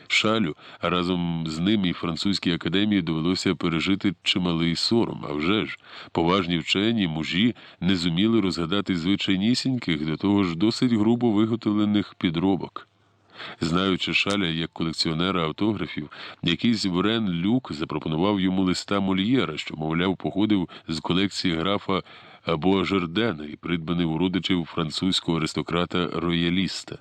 B: Шалю, а разом з ним і французькій академії довелося пережити чималий сором. А вже ж, поважні вчені, мужі не зуміли розгадати звичайнісіньких, до того ж досить грубо виготовлених підробок. Знаючи Шаля як колекціонера автографів, якийсь Врен Люк запропонував йому листа Мольєра, що, мовляв, походив з колекції графа Буажердена і придбаний у родичів французького аристократа-рояліста.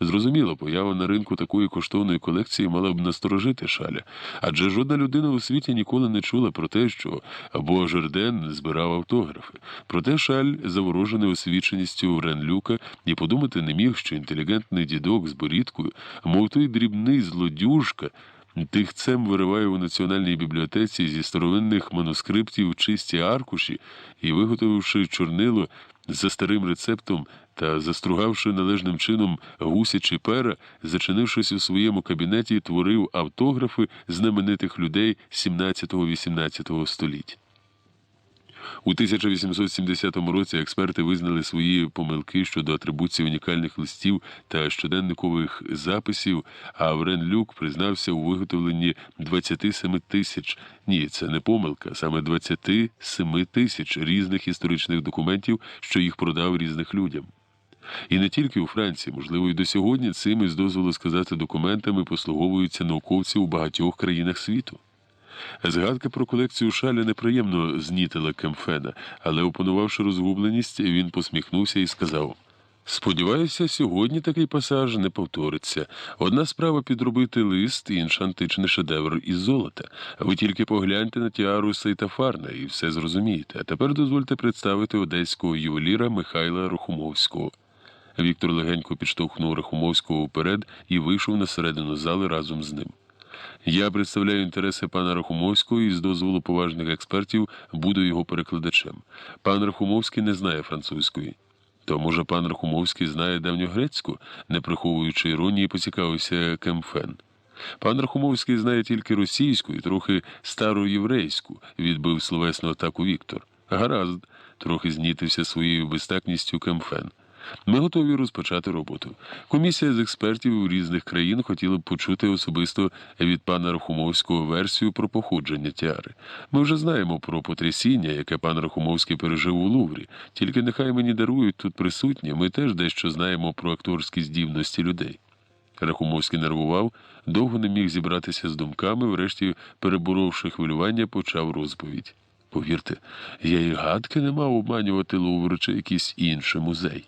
B: Зрозуміло, поява на ринку такої коштовної колекції мала б насторожити Шаля, адже жодна людина у світі ніколи не чула про те, що Буажерден збирав автографи. Проте Шаль, заворожений освіченістю Ренлюка, і подумати не міг, що інтелігентний дідок з борідкою, мов той дрібний злодюжка, тихцем вириває у національній бібліотеці зі старовинних манускриптів чисті аркуші і, виготовивши чорнило за старим рецептом та застругавши належним чином гусячі пера, зачинившись у своєму кабінеті, творив автографи знаменитих людей 17-18 століття. У 1870 році експерти визнали свої помилки щодо атрибуції унікальних листів та щоденникових записів, а Врен Люк признався у виготовленні 27 тисяч, ні, це не помилка, саме 27 тисяч різних історичних документів, що їх продав різних людям. І не тільки у Франції, можливо, і до сьогодні цими, з дозволу сказати, документами послуговуються науковці у багатьох країнах світу. Згадка про колекцію Шаля неприємно знітила Кемфена, але, опанувавши розгубленість, він посміхнувся і сказав: «Сподіваюся, сьогодні такий пасаж не повториться. Одна справа підробити лист, інша античний шедевр із золота. Ви тільки погляньте на тіару Сейтафарна і все зрозумієте. А тепер дозвольте представити одеського ювеліра Михайла Рахумовського». Віктор легенько підштовхнув Рахумовського вперед і вийшов на середину зали разом з ним. «Я представляю інтереси пана Рахумовського і з дозволу поважних експертів буду його перекладачем. Пан Рахумовський не знає французької». «То, може, пан Рахумовський знає давньогрецьку?» Не приховуючи іронії, поцікавився Кемфен. «Пан Рахумовський знає тільки російську і трохи староєврейську», – відбив словесну атаку Віктор. «Гаразд», – трохи знітився своєю безтакністю Кемфен. «Ми готові розпочати роботу. Комісія з експертів різних країн хотіла б почути особисто від пана Рахумовського версію про походження тіари. Ми вже знаємо про потрясіння, яке пан Рахумовський пережив у Луврі. Тільки нехай мені дарують тут присутні, ми теж дещо знаємо про акторські здібності людей». Рахумовський нервував, довго не міг зібратися з думками, врешті, переборовши хвилювання, почав розповідь. «Повірте, я і гадки не мав обманювати Лувр чи якийсь інший музей.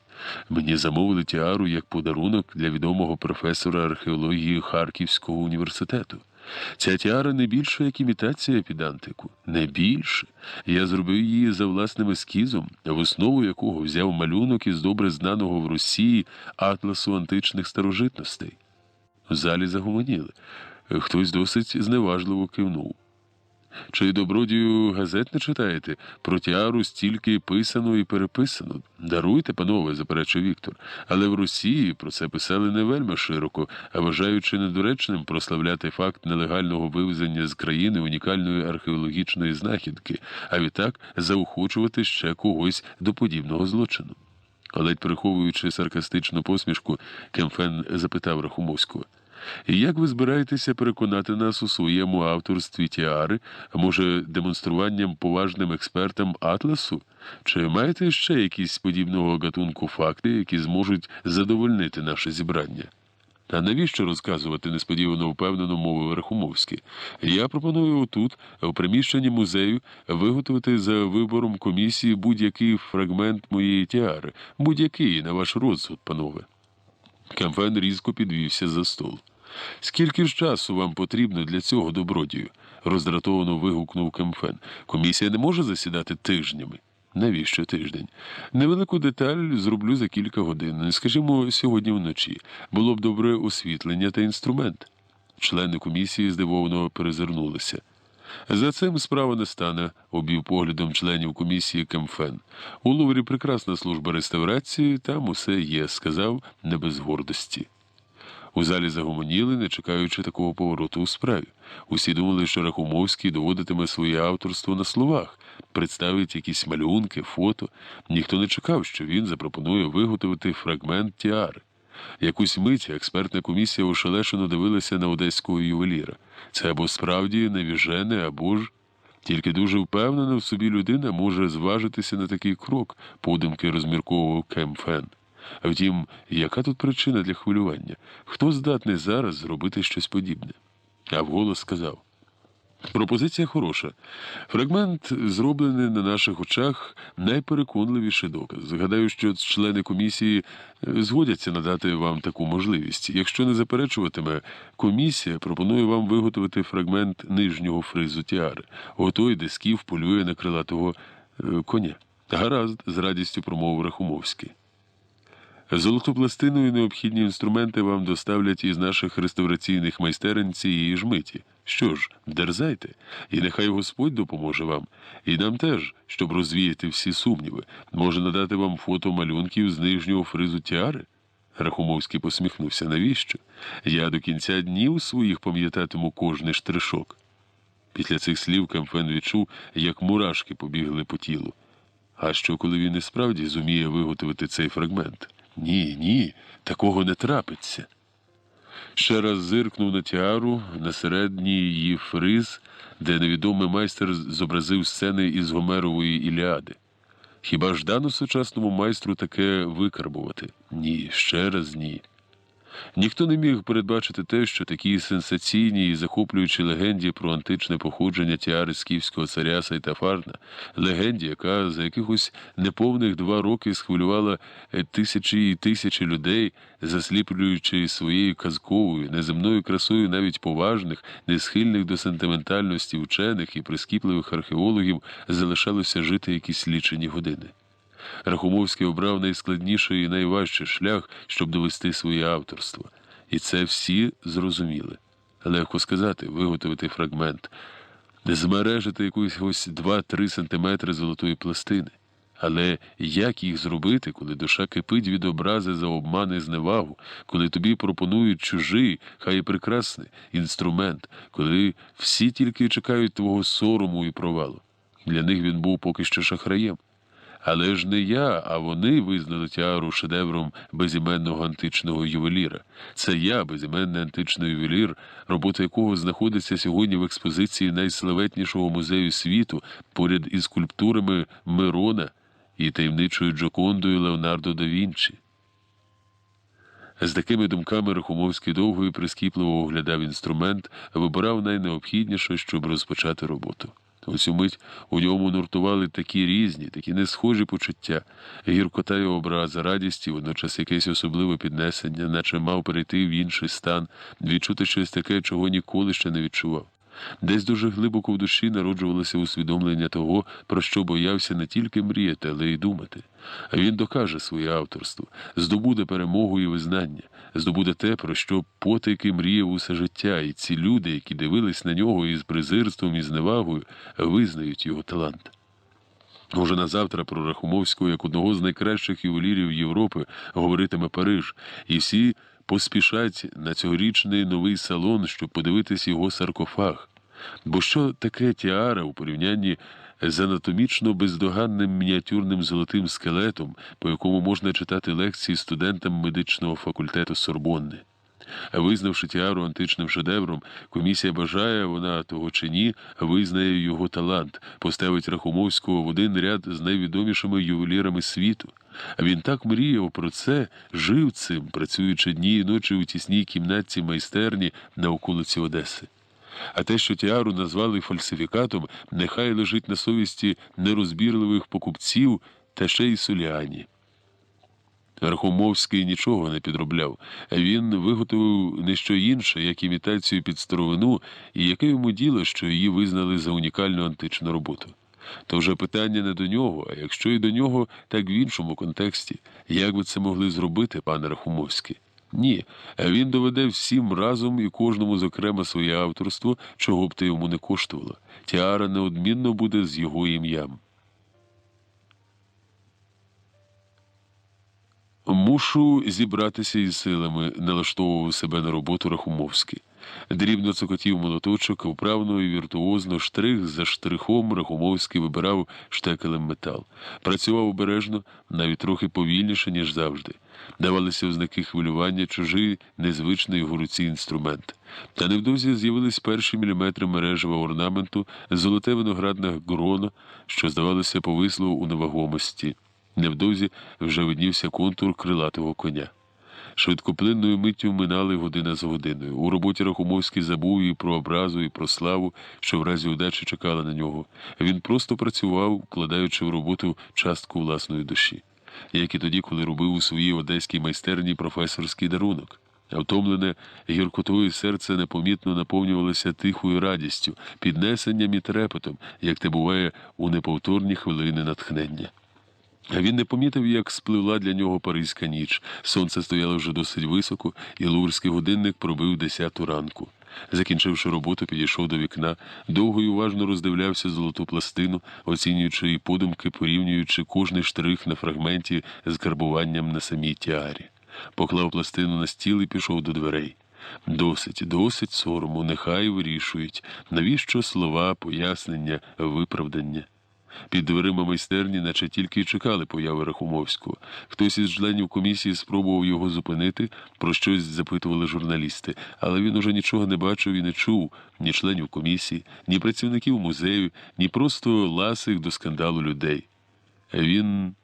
B: Мені замовили тіару як подарунок для відомого професора археології Харківського університету. Ця тіара не більше, як імітація під антику. Не більше. Я зробив її за власним ескізом, в основу якого взяв малюнок із добре знаного в Росії атласу античних старожитностей. В залі загомоніли. Хтось досить зневажливо кивнув. Чи, добродію, газет не читаєте? Про тіару стільки писано і переписано. Даруйте, панове, заперечив Віктор. Але в Росії про це писали не вельми широко, а вважаючи недоречним прославляти факт нелегального вивезення з країни унікальної археологічної знахідки, а відтак заохочувати ще когось до подібного злочину. Ледь приховуючи саркастичну посмішку, Кемфен запитав Рахумовського: «І як ви збираєтеся переконати нас у своєму авторстві тіари, а може, демонструванням поважним експертам атласу? Чи маєте ще якісь подібного гатунку факти, які зможуть задовольнити наше зібрання?» «А навіщо розказувати?» – несподівано впевнено мовив Рахумовський. «Я пропоную отут, в приміщенні музею, виготовити за вибором комісії будь-який фрагмент моєї тіари. Будь-який, на ваш розсуд, панове». Кемфен різко підвівся за стол. «Скільки ж часу вам потрібно для цього, добродію?» – роздратовано вигукнув Кемфен. «Комісія не може засідати тижнями». «Навіщо тиждень?» «Невелику деталь зроблю за кілька годин, скажімо, сьогодні вночі. Було б добре освітлення та інструмент». Члени комісії здивовано перезирнулися. «За цим справа не стане», – обвів поглядом членів комісії Кемфен. «У Луврі прекрасна служба реставрації, там усе є», – сказав не без гордості. У залі загомоніли, не чекаючи такого повороту у справі. Усі думали, що Рахумовський доводитиме своє авторство на словах, представить якісь малюнки, фото. Ніхто не чекав, що він запропонує виготовити фрагмент тіари. Якусь мить експертна комісія ошелешено дивилася на одеського ювеліра. Це або справді навіжене, або ж... Тільки дуже впевнена в собі людина може зважитися на такий крок, подумки розмірковував Кемфен. А втім, яка тут причина для хвилювання? Хто здатний зараз зробити щось подібне? А вголос сказав: «Пропозиція хороша. Фрагмент, зроблений на наших очах, найпереконливіший доказ. Гадаю, що члени комісії згодяться надати вам таку можливість. Якщо не заперечуватиме, комісія пропонує вам виготовити фрагмент нижнього фризу тіари, отой, де скіф полює на крилатого коня». «Гаразд», – з радістю промовив Рахумовський. «Золоту пластину і необхідні інструменти вам доставлять із наших реставраційних майстерень цієї ж миті. Що ж, дерзайте, і нехай Господь допоможе вам. І нам теж, щоб розвіяти всі сумніви. Може надати вам фото малюнків з нижнього фризу тіари?» Рахумовський посміхнувся. «Навіщо? Я до кінця днів своїх пам'ятатиму кожний штришок». Після цих слів Кемфен відчув, як мурашки побігли по тілу. А що, коли він і справді зуміє виготовити цей фрагмент? Ні, такого не трапиться. Ще раз зиркнув на тіару, на середній її фриз, де невідомий майстер зобразив сцени із Гомерової Іліади. Хіба ж дано сучасному майстру таке викарбувати? Ні, ще раз ні. Ніхто не міг передбачити те, що такій сенсаційній і захоплюючій легенді про античне походження тіари скіфського царя Сайтафарна, легенді, яка за якихось неповних 2 роки схвилювала тисячі і тисячі людей, засліплюючи своєю казковою, неземною красою навіть поважних, не схильних до сентиментальності вчених і прискіпливих археологів, залишалося жити якісь лічені години. Рахумовський обрав найскладніший і найважчий шлях, щоб довести своє авторство. І це всі зрозуміли. Легко сказати, виготовити фрагмент, змережити якусь 2-3 сантиметри золотої пластини. Але як їх зробити, коли душа кипить від образи за обман і зневагу, коли тобі пропонують чужий, хай і прекрасний, інструмент, коли всі тільки чекають твого сорому і провалу? Для них він був поки що шахраєм. Але ж не я, а вони визнали тіару шедевром безіменного античного ювеліра. Це я, безіменний античний ювелір, робота якого знаходиться сьогодні в експозиції найславетнішого музею світу поряд із скульптурами Мирона і таємничою Джокондою Леонардо да Вінчі. З такими думками Рахумовський довго і прискіпливо оглядав інструмент, вибирав найнеобхідніше, щоб розпочати роботу. Ось умить у ньому нуртували такі різні, такі несхожі почуття, гіркота й образа, радість і водночас якесь особливе піднесення, наче мав перейти в інший стан, відчути щось таке, чого ніколи ще не відчував. Десь дуже глибоко в душі народжувалося усвідомлення того, про що боявся не тільки мріяти, але й думати. А він докаже своє авторство, здобуде перемогу і визнання, здобуде те, про що потайки мріяв усе життя, і ці люди, які дивились на нього із презирством і зневагою, визнають його талант. Уже на завтра про Рахумовського, як одного з найкращих ювелірів Європи, говоритиме Париж, і всі поспішать на цьогорічний новий салон, щоб подивитись його саркофаг. Бо що таке тіара у порівнянні з анатомічно бездоганним мініатюрним золотим скелетом, по якому можна читати лекції студентам медичного факультету Сорбонни? Визнавши тіару античним шедевром, комісія бажає, вона того чи ні, визнає його талант, поставить Рахумовського в один ряд з найвідомішими ювелірами світу. А він так мріяв про це, жив цим, працюючи дні і ночі у тісній кімнатці майстерні на околиці Одеси. А те, що тіару назвали фальсифікатом, нехай лежить на совісті нерозбірливих покупців та ще й Соліані. Рахумовський нічого не підробляв. Він виготовив не що інше, як імітацію під старовину, і яке йому діло, що її визнали за унікальну античну роботу. То вже питання не до нього, а якщо і до нього, так в іншому контексті. Як би це могли зробити, пане Рахумовський? Ні, він доведе всім разом і кожному зокрема своє авторство, чого б те йому не коштувало. Тіара неодмінно буде з його ім'ям. Мушу зібратися із силами, налаштовував себе на роботу Рахумовський. Дрібно цокотів молоточок, вправно і віртуозно, штрих за штрихом Рахумовський вибирав штекелем метал. Працював обережно, навіть трохи повільніше, ніж завжди. Давалися ознаки хвилювання, чужий, незвичний його руці інструмент. Та невдовзі з'явились перші міліметри мережева орнаменту, золоте виноградне гроно, що, здавалося, повисло у невагомості. Невдовзі вже виднівся контур крилатого коня. Швидкоплинною миттю минали година за годиною. У роботі Рахумовський забув і про образу, і про славу, що в разі удачі чекала на нього. Він просто працював, вкладаючи в роботу частку власної душі. Як і тоді, коли робив у своїй одеській майстерні професорський дарунок. Втомлене гіркотою серце непомітно наповнювалося тихою радістю, піднесенням і трепетом, як те буває у неповторні хвилини натхнення. А він не помітив, як спливла для нього паризька ніч. Сонце стояло вже досить високо, і луврський годинник пробив 10 ранку. Закінчивши роботу, підійшов до вікна, довго й уважно роздивлявся золоту пластину, оцінюючи і подумки, порівнюючи кожний штрих на фрагменті з карбуванням на самій тіарі. Поклав пластину на стіл і пішов до дверей. Досить сорому, нехай вирішують. Навіщо слова, пояснення, виправдання? Під дверима майстерні наче тільки й чекали появи Рахумовського. Хтось із членів комісії спробував його зупинити, про щось запитували журналісти, але він уже нічого не бачив і не чув ні членів комісії, ні працівників музею, ні просто ласих до скандалу людей. Він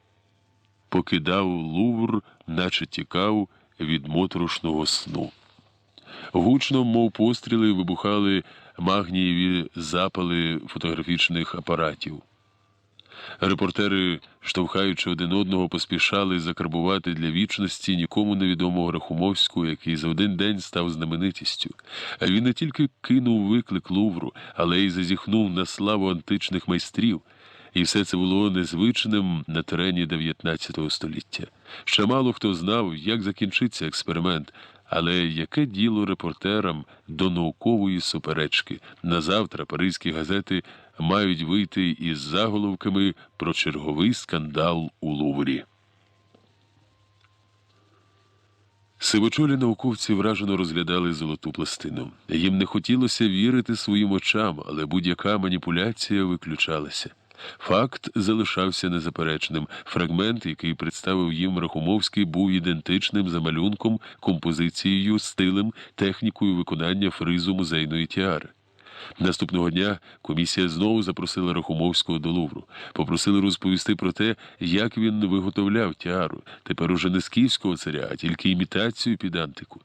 B: покидав Лувр, наче тікав від моторошного сну. Гучно, мов постріли, вибухали магнієві запали фотографічних апаратів. Репортери, штовхаючи один одного, поспішали закарбувати для вічності нікому невідомого Рахумовського, який за один день став знаменитістю. А він не тільки кинув виклик Лувру, але й зазіхнув на славу античних майстрів. І все це було незвичним на терені 19 століття. Ще мало хто знав, як закінчиться експеримент, але яке діло репортерам до наукової суперечки? Назавтра паризькі газети мають вийти із заголовками про черговий скандал у Луврі. Сивочолі науковці вражено розглядали золоту пластину. Їм не хотілося вірити своїм очам, але будь-яка маніпуляція виключалася. Факт залишався незаперечним. Фрагмент, який представив їм Рахумовський, був ідентичним за малюнком, композицією, стилем, технікою виконання фризу музейної тіари. Наступного дня комісія знову запросила Рахумовського до Лувру. Попросили розповісти про те, як він виготовляв тіару, тепер уже не з київського царя, а тільки імітацію під антику.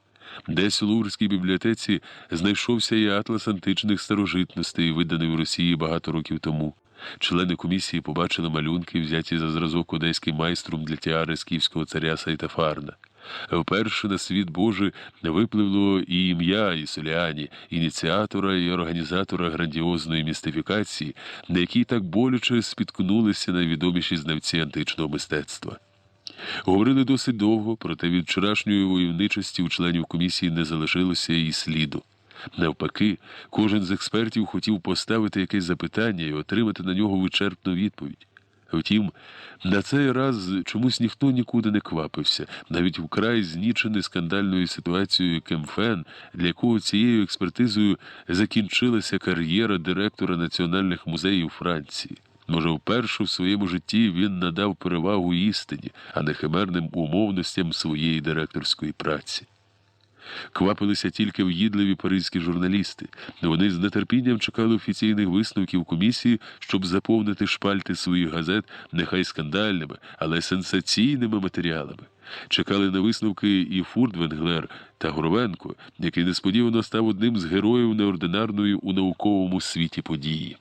B: Десь у Луврській бібліотеці знайшовся і атлас античних старожитностей, виданий в Росії багато років тому. Члени комісії побачили малюнки, взяті за зразок одеським майстром для тіари скіфського царя Сайтафарна. Вперше на світ Божий випливло і ім'я Ісоліані, ініціатора і організатора грандіозної містифікації, на якій так боляче спіткнулися найвідоміші знавці античного мистецтва. Говорили досить довго, проте від вчорашньої войовничості у членів комісії не залишилося і сліду. Навпаки, кожен з експертів хотів поставити якесь запитання і отримати на нього вичерпну відповідь. Втім, на цей раз чомусь ніхто нікуди не квапився, навіть вкрай знічений скандальною ситуацією Кемфен, для якого цією експертизою закінчилася кар'єра директора національних музеїв Франції. Може, вперше в своєму житті він надав перевагу істині, а не химерним умовностям своєї директорської праці. Квапилися тільки в'їдливі паризькі журналісти. Вони з нетерпінням чекали офіційних висновків комісії, щоб заповнити шпальти своїх газет нехай скандальними, але сенсаційними матеріалами. Чекали на висновки і Фуртвенглер та Горовенко, який несподівано став одним з героїв неординарної у науковому світі події.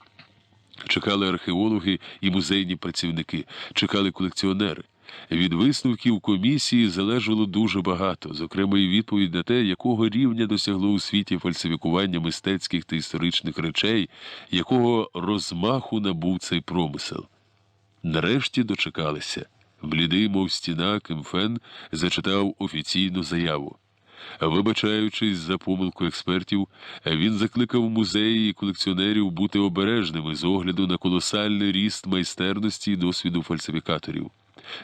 B: Чекали археологи і музейні працівники, чекали колекціонери. Від висновків комісії залежало дуже багато, зокрема і відповідь на те, якого рівня досягло у світі фальсифікування мистецьких та історичних речей, якого розмаху набув цей промисел. Нарешті дочекалися. Блідий, мов стіна, Кемфен зачитав офіційну заяву. Вибачаючись за помилку експертів, він закликав музеї і колекціонерів бути обережними з огляду на колосальний ріст майстерності і досвіду фальсифікаторів.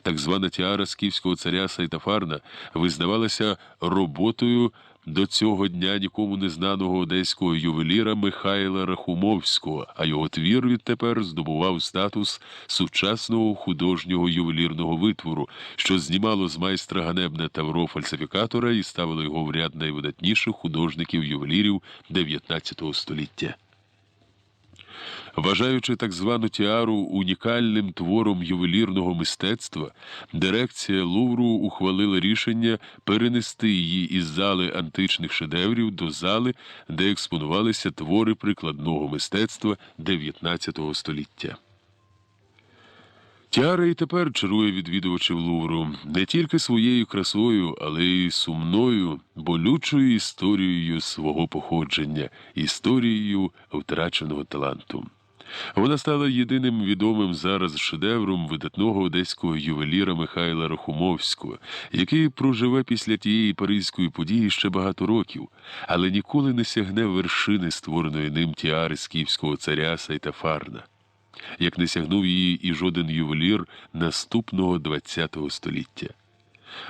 B: Так звана тіара скіфського царя Сайтафарна визнавалася роботою до цього дня нікому не знаного одеського ювеліра Михайла Рахумовського, а його твір відтепер здобував статус сучасного художнього ювелірного витвору, що знімало з майстра ганебне тавро фальсифікатора і ставило його в ряд найвидатніших художників-ювелірів XIX століття. Вважаючи так звану тіару унікальним твором ювелірного мистецтва, дирекція Лувру ухвалила рішення перенести її із зали античних шедеврів до зали, де експонувалися твори прикладного мистецтва XIX століття. Тіара і тепер чарує відвідувачів Лувру не тільки своєю красою, але й сумною, болючою історією свого походження, історією втраченого таланту. Вона стала єдиним відомим зараз шедевром видатного одеського ювеліра Михайла Рахумовського, який проживе після тієї паризької події ще багато років, але ніколи не сягне вершини створеної ним тіари скіфського царя Сайтафарна, як не сягнув її і жоден ювелір наступного ХХ століття.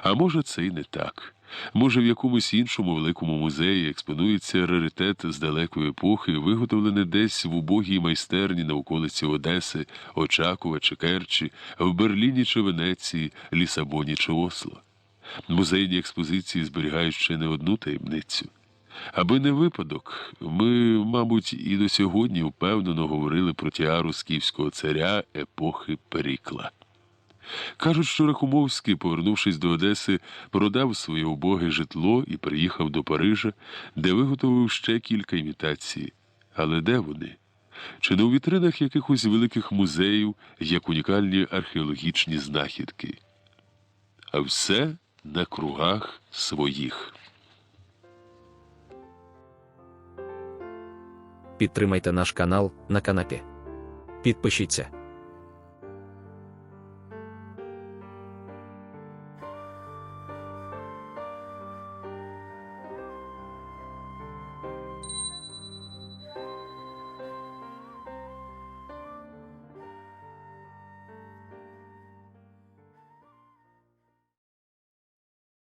B: А може, це й не так. Може, в якомусь іншому великому музеї експонується раритет з далекої епохи, виготовлений десь в убогій майстерні на околиці Одеси, Очакова чи Керчі, в Берліні чи Венеції, Лісабоні чи Осло. Музейні експозиції зберігають ще не одну таємницю. Аби не випадок, ми, мабуть, і до сьогодні впевнено говорили про тіару скіфського царя епохи Перикла. Кажуть, що Рахумовський, повернувшись до Одеси, продав своє убоге житло і приїхав до Парижа, де виготовив ще кілька імітацій. Але де вони? Чи не у вітринах якихось великих музеїв, як унікальні археологічні знахідки? А все на кругах своїх.
A: Підтримайте наш канал на канапі. Підпишіться.